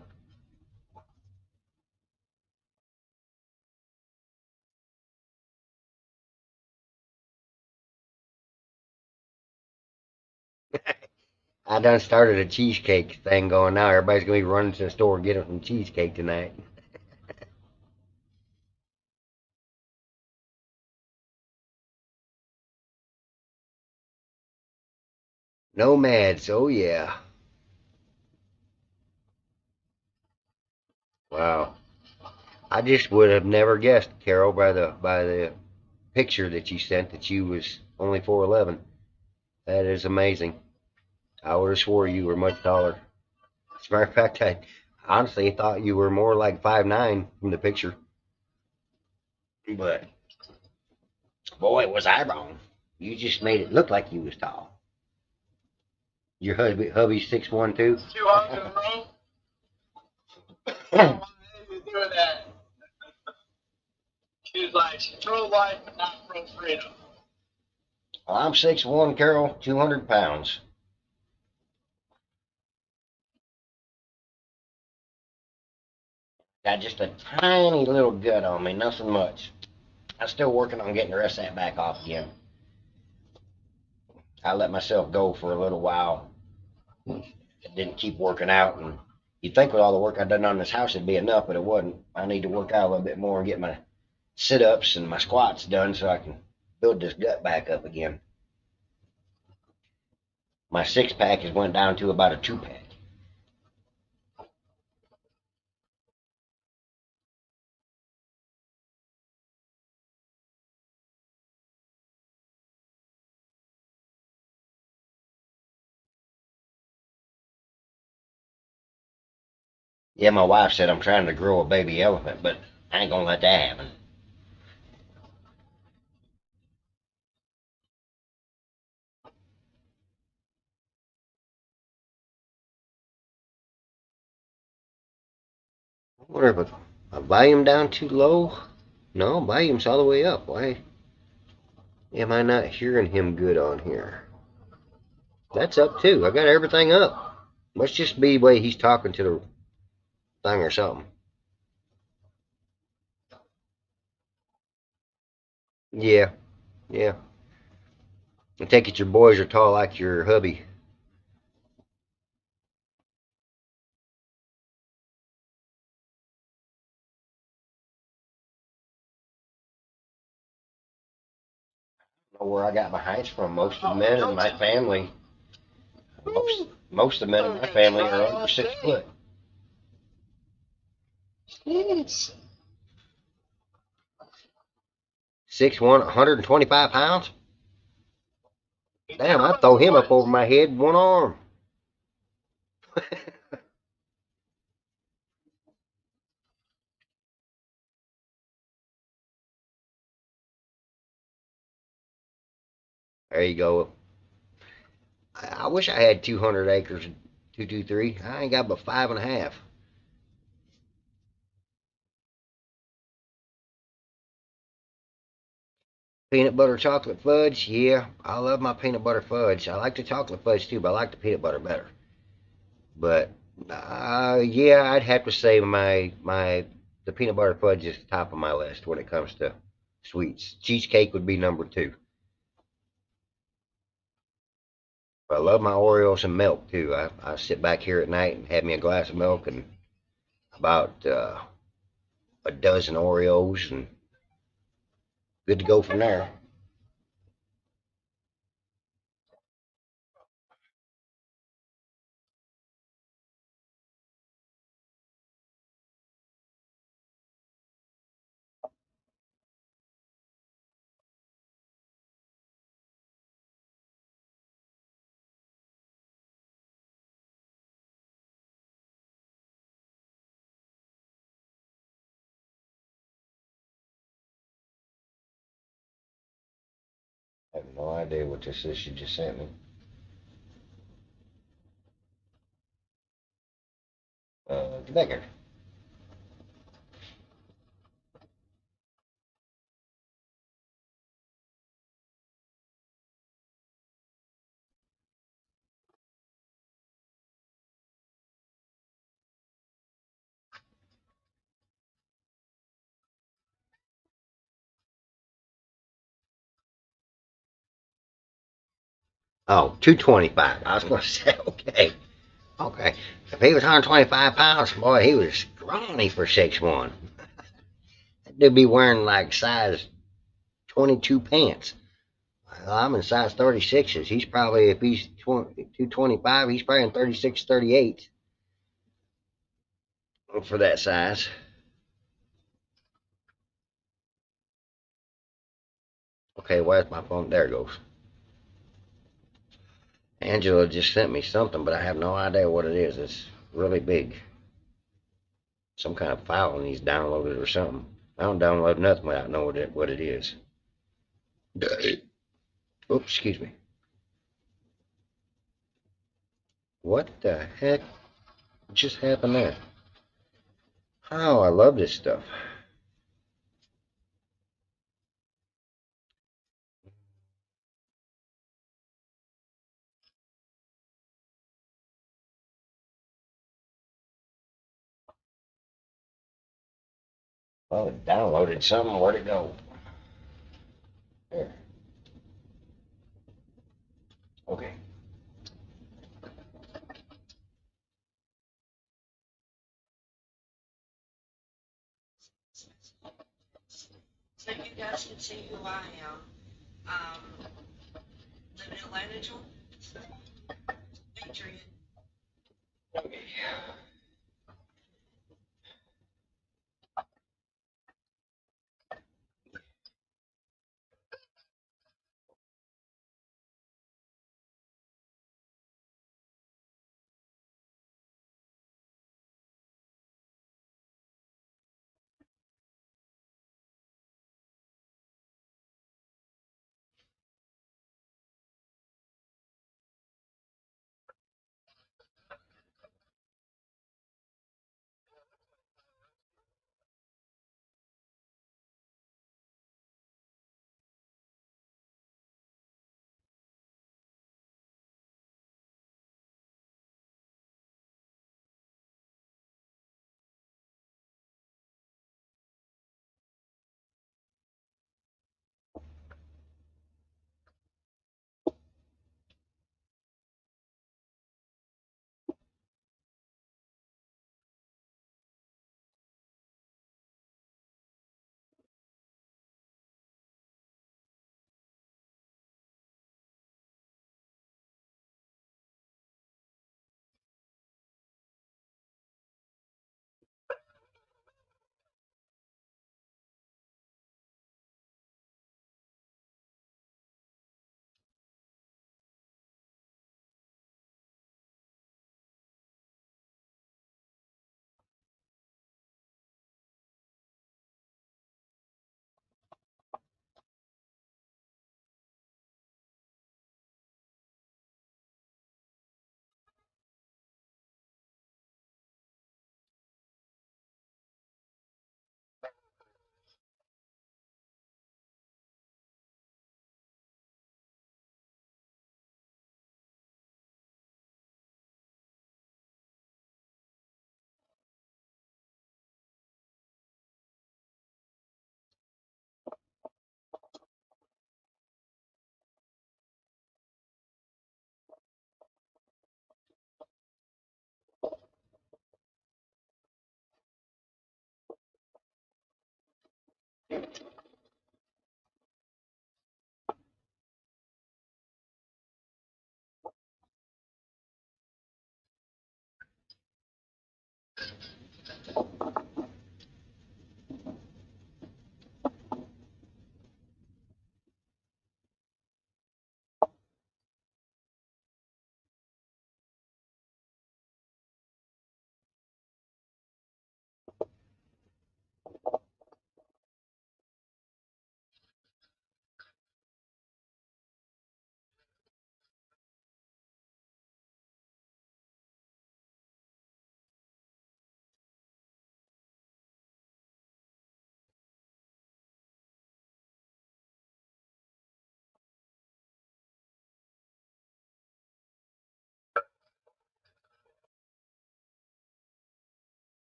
I done started a cheesecake thing going now. Everybody's gonna be running to the store and getting some cheesecake tonight. Nomads, oh yeah. Wow. I just would have never guessed, Carol, by the picture that you sent that you was only 4'11". That is amazing. I would have swore you were much taller. As a matter of fact, I honestly thought you were more like 5'9" from the picture. But boy, was I wrong. You just made it look like you was tall. Your hubby's 6'1" too. 200 row. You doing that? She's like, she's pro life but not pro freedom. Well, I'm 6'1", Carol, 200 pounds. Got just a tiny little gut on me, nothing much. I'm still working on getting the rest of that back off again. I let myself go for a little while. Didn't keep working out, and you'd think with all the work I'd done on this house it'd be enough, but it wasn't. I need to work out a little bit more and get my sit-ups and my squats done so I can build this gut back up again. My six-pack has went down to about a two-pack. Yeah, my wife said I'm trying to grow a baby elephant, but I ain't gonna let that happen. I wonder if I volume down too low. No, volume's all the way up. Why am I not hearing him good on here? That's up too. I got everything up. Must just be the way he's talking to the thing or something. Yeah, yeah. I take it your boys are tall like your hubby. I don't know where I got my heights from. Most of the men in my family, most of the men in my family are under 6 foot. 6'1", 125 pounds. Damn, I'd throw him up over my head in one arm. There you go. I wish I had 200 acres, 223. I ain't got but 5.5. Peanut butter chocolate fudge, yeah, I love my peanut butter fudge. I like the chocolate fudge too, but I like the peanut butter better. But yeah, I'd have to say the peanut butter fudge is the top of my list when it comes to sweets. Cheesecake would be number two. But I love my Oreos and milk too. I sit back here at night and have me a glass of milk and about a dozen Oreos and good to go from there. I have no idea what this is she just sent me. Bigger. Oh, 225. I was going to say, okay. Okay. If he was 125 pounds, boy, he was scrawny for 6'1". That dude be wearing like size 22 pants. I'm in size 36s. He's probably, if he's 225, he's probably in 36, 38 for that size. Okay, where's my phone? There it goes. Angela just sent me something, but I have no idea what it is. It's really big. Some kind of file and he's downloaded or something. I don't download nothing without knowing what it is. Oops, excuse me. What the heck just happened there? Oh, I love this stuff. Oh, it downloaded something. Where'd it go? There. Okay. So you guys can see who I am. Live in Atlanta, Georgia. Patriot. Okay.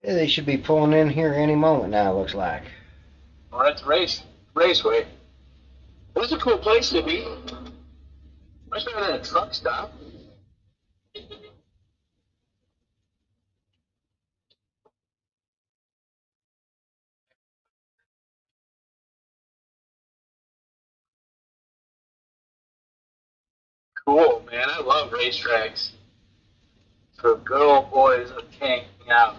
Yeah, they should be pulling in here any moment now, looks like. Well, that's raceway. What's a cool place to be? Much better than a truck stop. Cool, man. I love racetracks. For good old boys that can't hang out.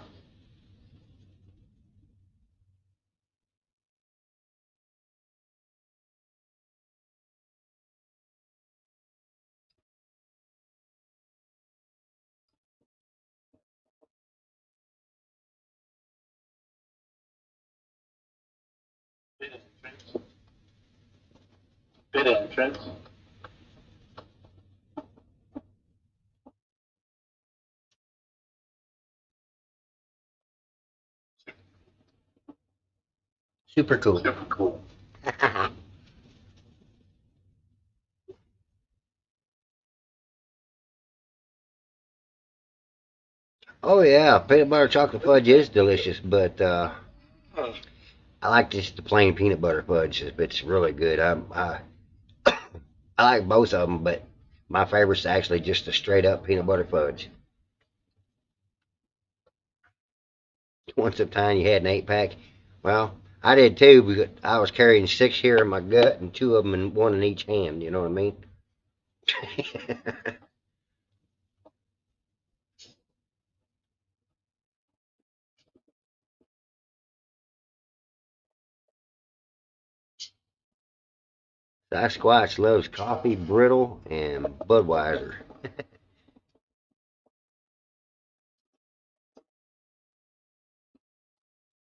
Pit entrance. Super cool. Super cool. Oh yeah, peanut butter chocolate fudge is delicious, but I like just the plain peanut butter fudge. It's really good. I like both of them, but my favorite's actually just the straight up peanut butter fudge. Once upon a time you had an 8 pack. Well, I did too, but I was carrying 6 here in my gut and 2 of them in one in each hand. You know what I mean? Sasquatch loves coffee, brittle, and Budweiser.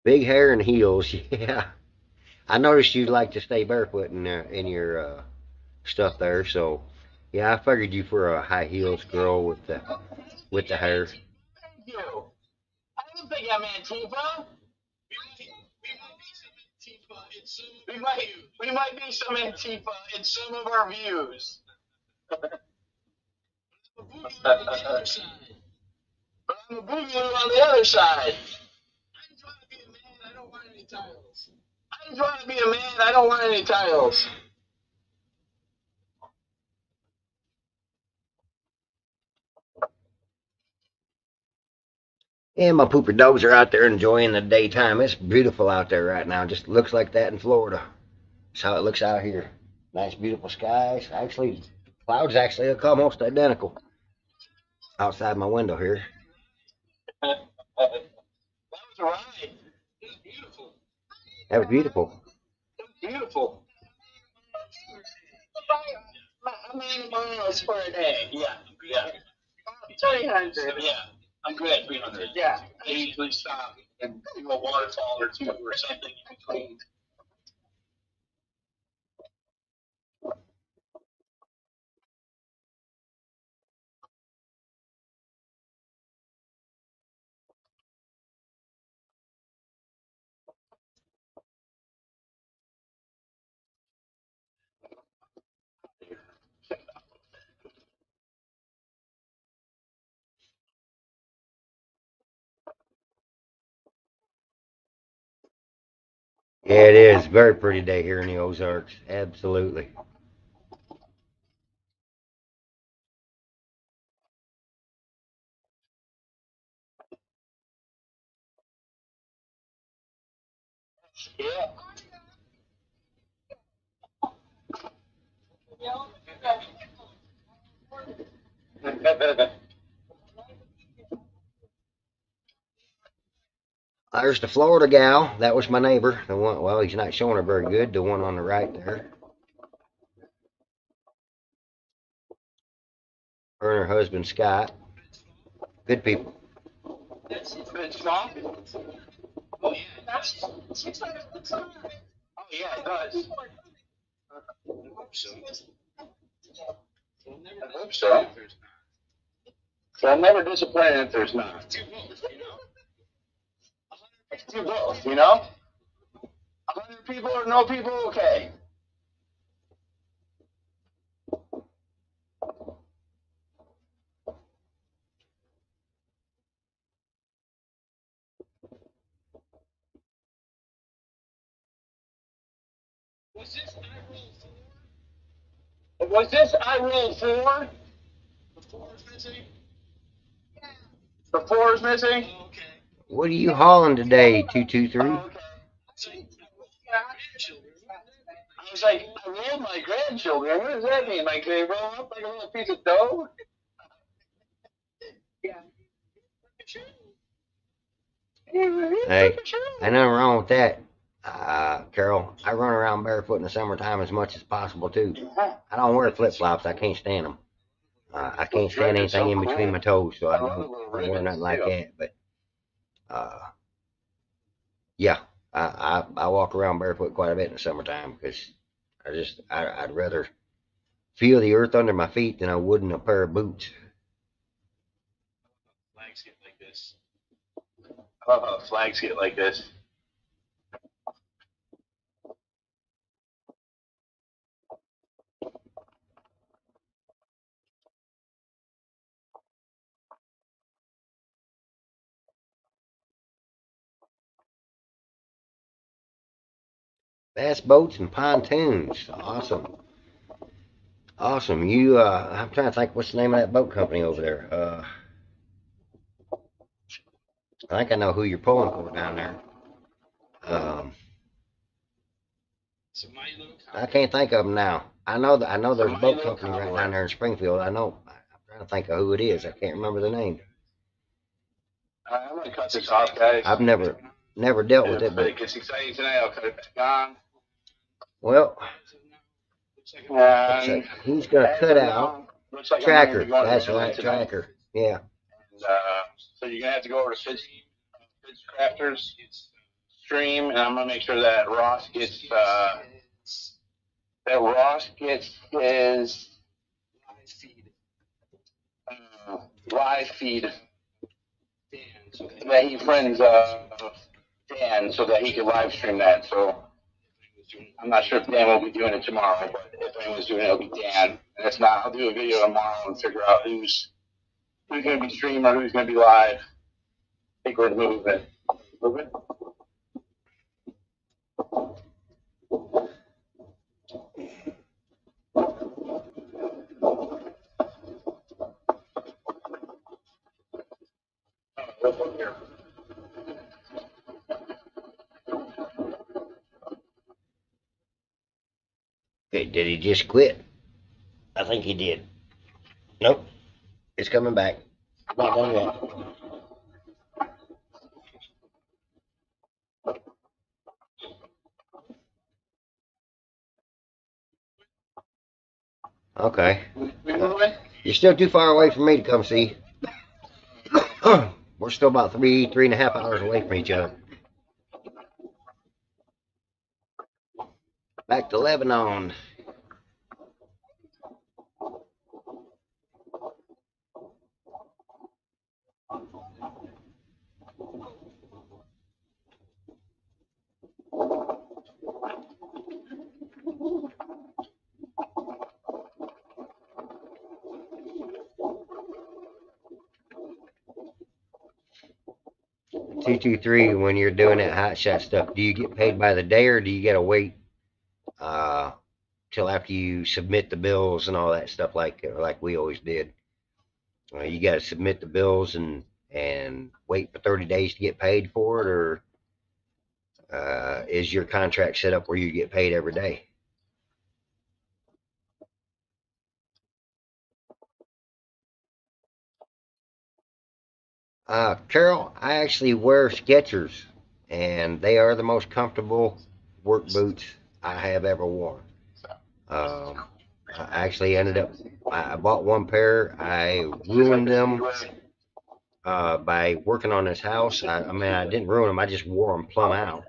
Big hair and heels, yeah. I noticed you like to stay barefoot in your stuff there, so yeah, I figured you for a high heels girl with the hair. Thank you. I don't think I'm Antifa. We might be some Antifa in some of our views. But I'm a boogaloo on the other side. I just want to be a man. I don't want any titles. I just want to be a man. I don't want any titles. And my pooper dogs are out there enjoying the daytime. It's beautiful out there right now. Just looks like that in Florida. That's how it looks out here. Nice, beautiful skies. Actually, clouds actually look almost identical outside my window here. That was a ride. It was beautiful. That was beautiful. It was beautiful. A million miles for a day. Yeah, yeah. 300. Yeah, I'm good at 300. Yeah. I usually stop and do a waterfall or two or something in between. Yeah, it is. Very pretty day here in the Ozarks. Absolutely. There's the Florida gal. That was my neighbor. The one. Well, he's not showing her very good. The one on the right there. Her and her husband Scott. Good people. It's small. Oh yeah, it does. Oh yeah, it does. I hope so. I hope so. So I'm never disappointed if there's not. Let's do both, you know? 100 people or no people, okay. Was this I rolled 4? The 4 is missing? The 4 is missing? What are you hauling today, 223? Oh, okay. I was like, I rolled my grandchildren. What does that mean? Like they roll up like a little piece of dough? Hey, ain't nothing wrong with that, Carol. I run around barefoot in the summertime as much as possible too. I don't wear flip flops. I can't stand them. I can't stand anything in between my toes, so I don't wear nothing like that. But yeah, I walk around barefoot quite a bit in the summertime because I'd rather feel the earth under my feet than I would in a pair of boots. Flags get like this. I love how flags get like this. Bass boats and pontoons. Awesome. Awesome. I'm trying to think what's the name of that boat company over there. I think I know who you're pulling for down there. Um, I can't think of them now. I know there's a boat company right down there in Springfield. I'm trying to think of who it is. I can't remember the name. I'm gonna cut this off, guys. I've never dealt with it, If but it gets exciting tonight, I'll cut it back on. well, And he's gonna cut out looks like Tracker. I'm gonna be going That's to the right, tonight. Tracker. Yeah. And, so you're gonna have to go over to Fitz Crafters stream, and I'm gonna make sure that Ross gets his live feed that he friends Dan so that he can live stream that. So I'm not sure if Dan will be doing it tomorrow, but if anyone's doing it, it'll be Dan. And if not, I'll do a video tomorrow and figure out who's gonna be streaming or who's gonna be live. I think we're moving. Moving. Okay, did he just quit? I think he did. Nope. It's coming back. Not done yet. Okay. You're still too far away from me to come see. We're still about 3.5 hours away from each other. Back to Lebanon. 223, when you're doing that hot shot stuff, do you get paid by the day, or do you gotta wait till after you submit the bills and all that stuff, like we always did? You gotta submit the bills and wait for 30 days to get paid for it, or is your contract set up where you get paid every day? Carol, I actually wear Skechers, and they are the most comfortable work boots I have ever worn. Um, I actually ended up, I bought one pair. I ruined them by working on this house. I mean, I didn't ruin them. I just wore them plumb out.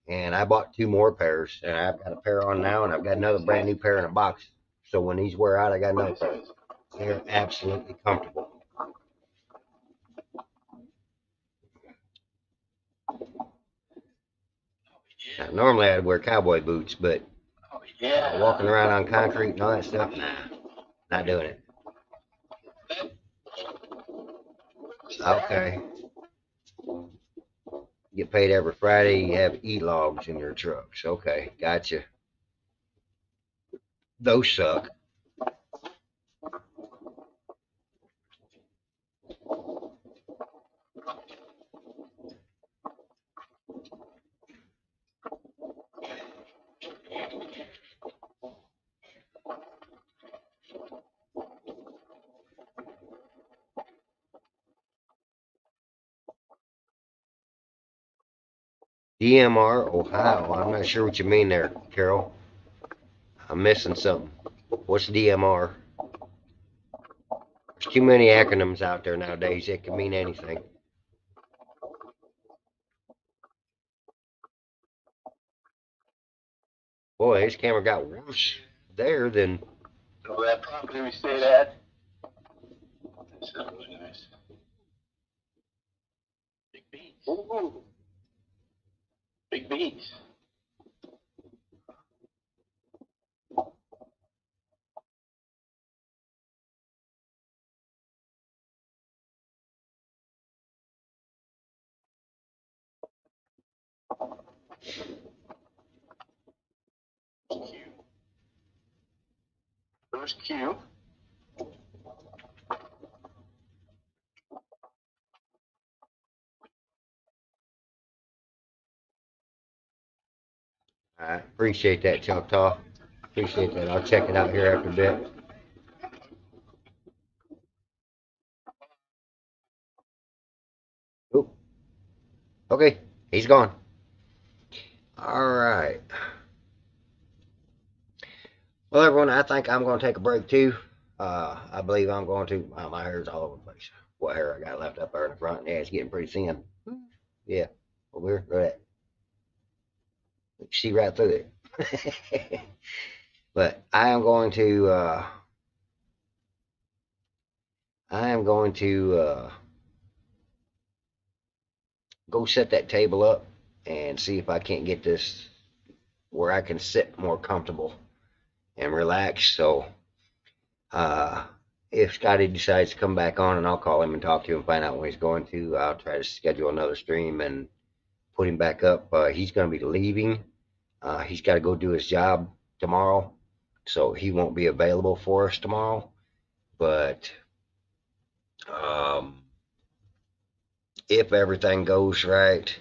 And I bought two more pairs, and I've got a pair on now, and I've got another brand new pair in a box. So when these wear out, I got another pair. They're absolutely comfortable. Now, normally I'd wear cowboy boots, but walking around on concrete and all that stuff, nah, not doing it. Okay. Get paid every Friday. You have e-logs in your trucks. Okay, gotcha. Those suck. DMR, Ohio. I'm not sure what you mean there, Carol. I'm missing something. What's DMR? There's too many acronyms out there nowadays. It can mean anything. Boy, his camera got worse there than. So that property we stayed at. This is really nice. Big beats. Ooh. Big beats. There's Q. I appreciate that, Choctaw. Appreciate that. I'll check it out here after a bit. Oop. Okay, he's gone. All right. Well, everyone, I think I'm going to take a break too. I believe I'm going to. My hair's all over the place. What hair I got left up there in the front? Yeah, it's getting pretty thin. Yeah, over here. Look at that. You see right through it. But I am going to. Go set that table up and see if I can't get this where I can sit more comfortable and relax. So if Scotty decides to come back on, and I'll call him and talk to him and find out when he's going to, I'll try to schedule another stream and put him back up. He's going to be leaving. He's got to go do his job tomorrow, so he won't be available for us tomorrow. But if everything goes right,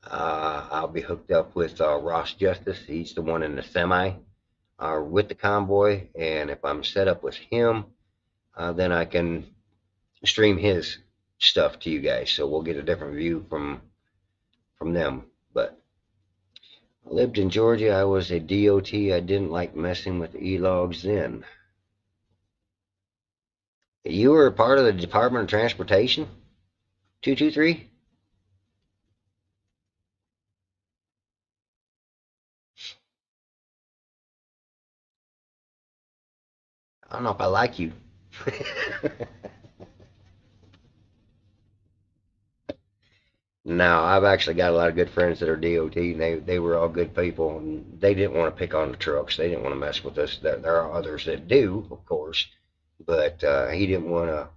I'll be hooked up with Ross Justice. He's the one in the semi with the convoy, and if I'm set up with him, then I can stream his stuff to you guys, so we'll get a different view from them. But I lived in Georgia. I was a DOT. I didn't like messing with the e-logs then. You were a part of the Department of Transportation? 223? I don't know if I like you. No, I've actually got a lot of good friends that are DOT, and they were all good people, and they didn't want to pick on the trucks. They didn't want to mess with us. There are others that do, of course, but he didn't want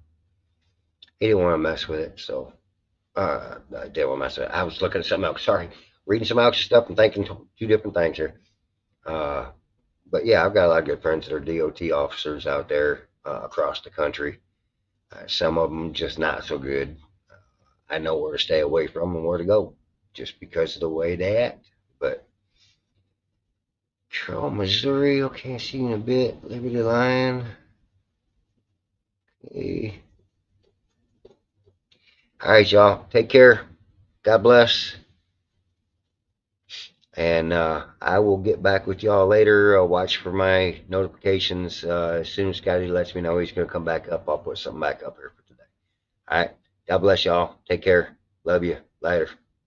to mess with it. So I was looking at something else. Sorry, reading some else stuff and thinking two different things here. But yeah, I've got a lot of good friends that are DOT officers out there across the country. Some of them just not so good. I know where to stay away from and where to go, just because of the way they act. But Carroll, Missouri. Okay, see you in a bit. Liberty Line. Okay. All right, y'all. Take care. God bless. And I will get back with y'all later. I'll watch for my notifications. As soon as Scotty lets me know he's going to come back up, I'll put something back up here for today. All right. God bless y'all. Take care. Love you. Later.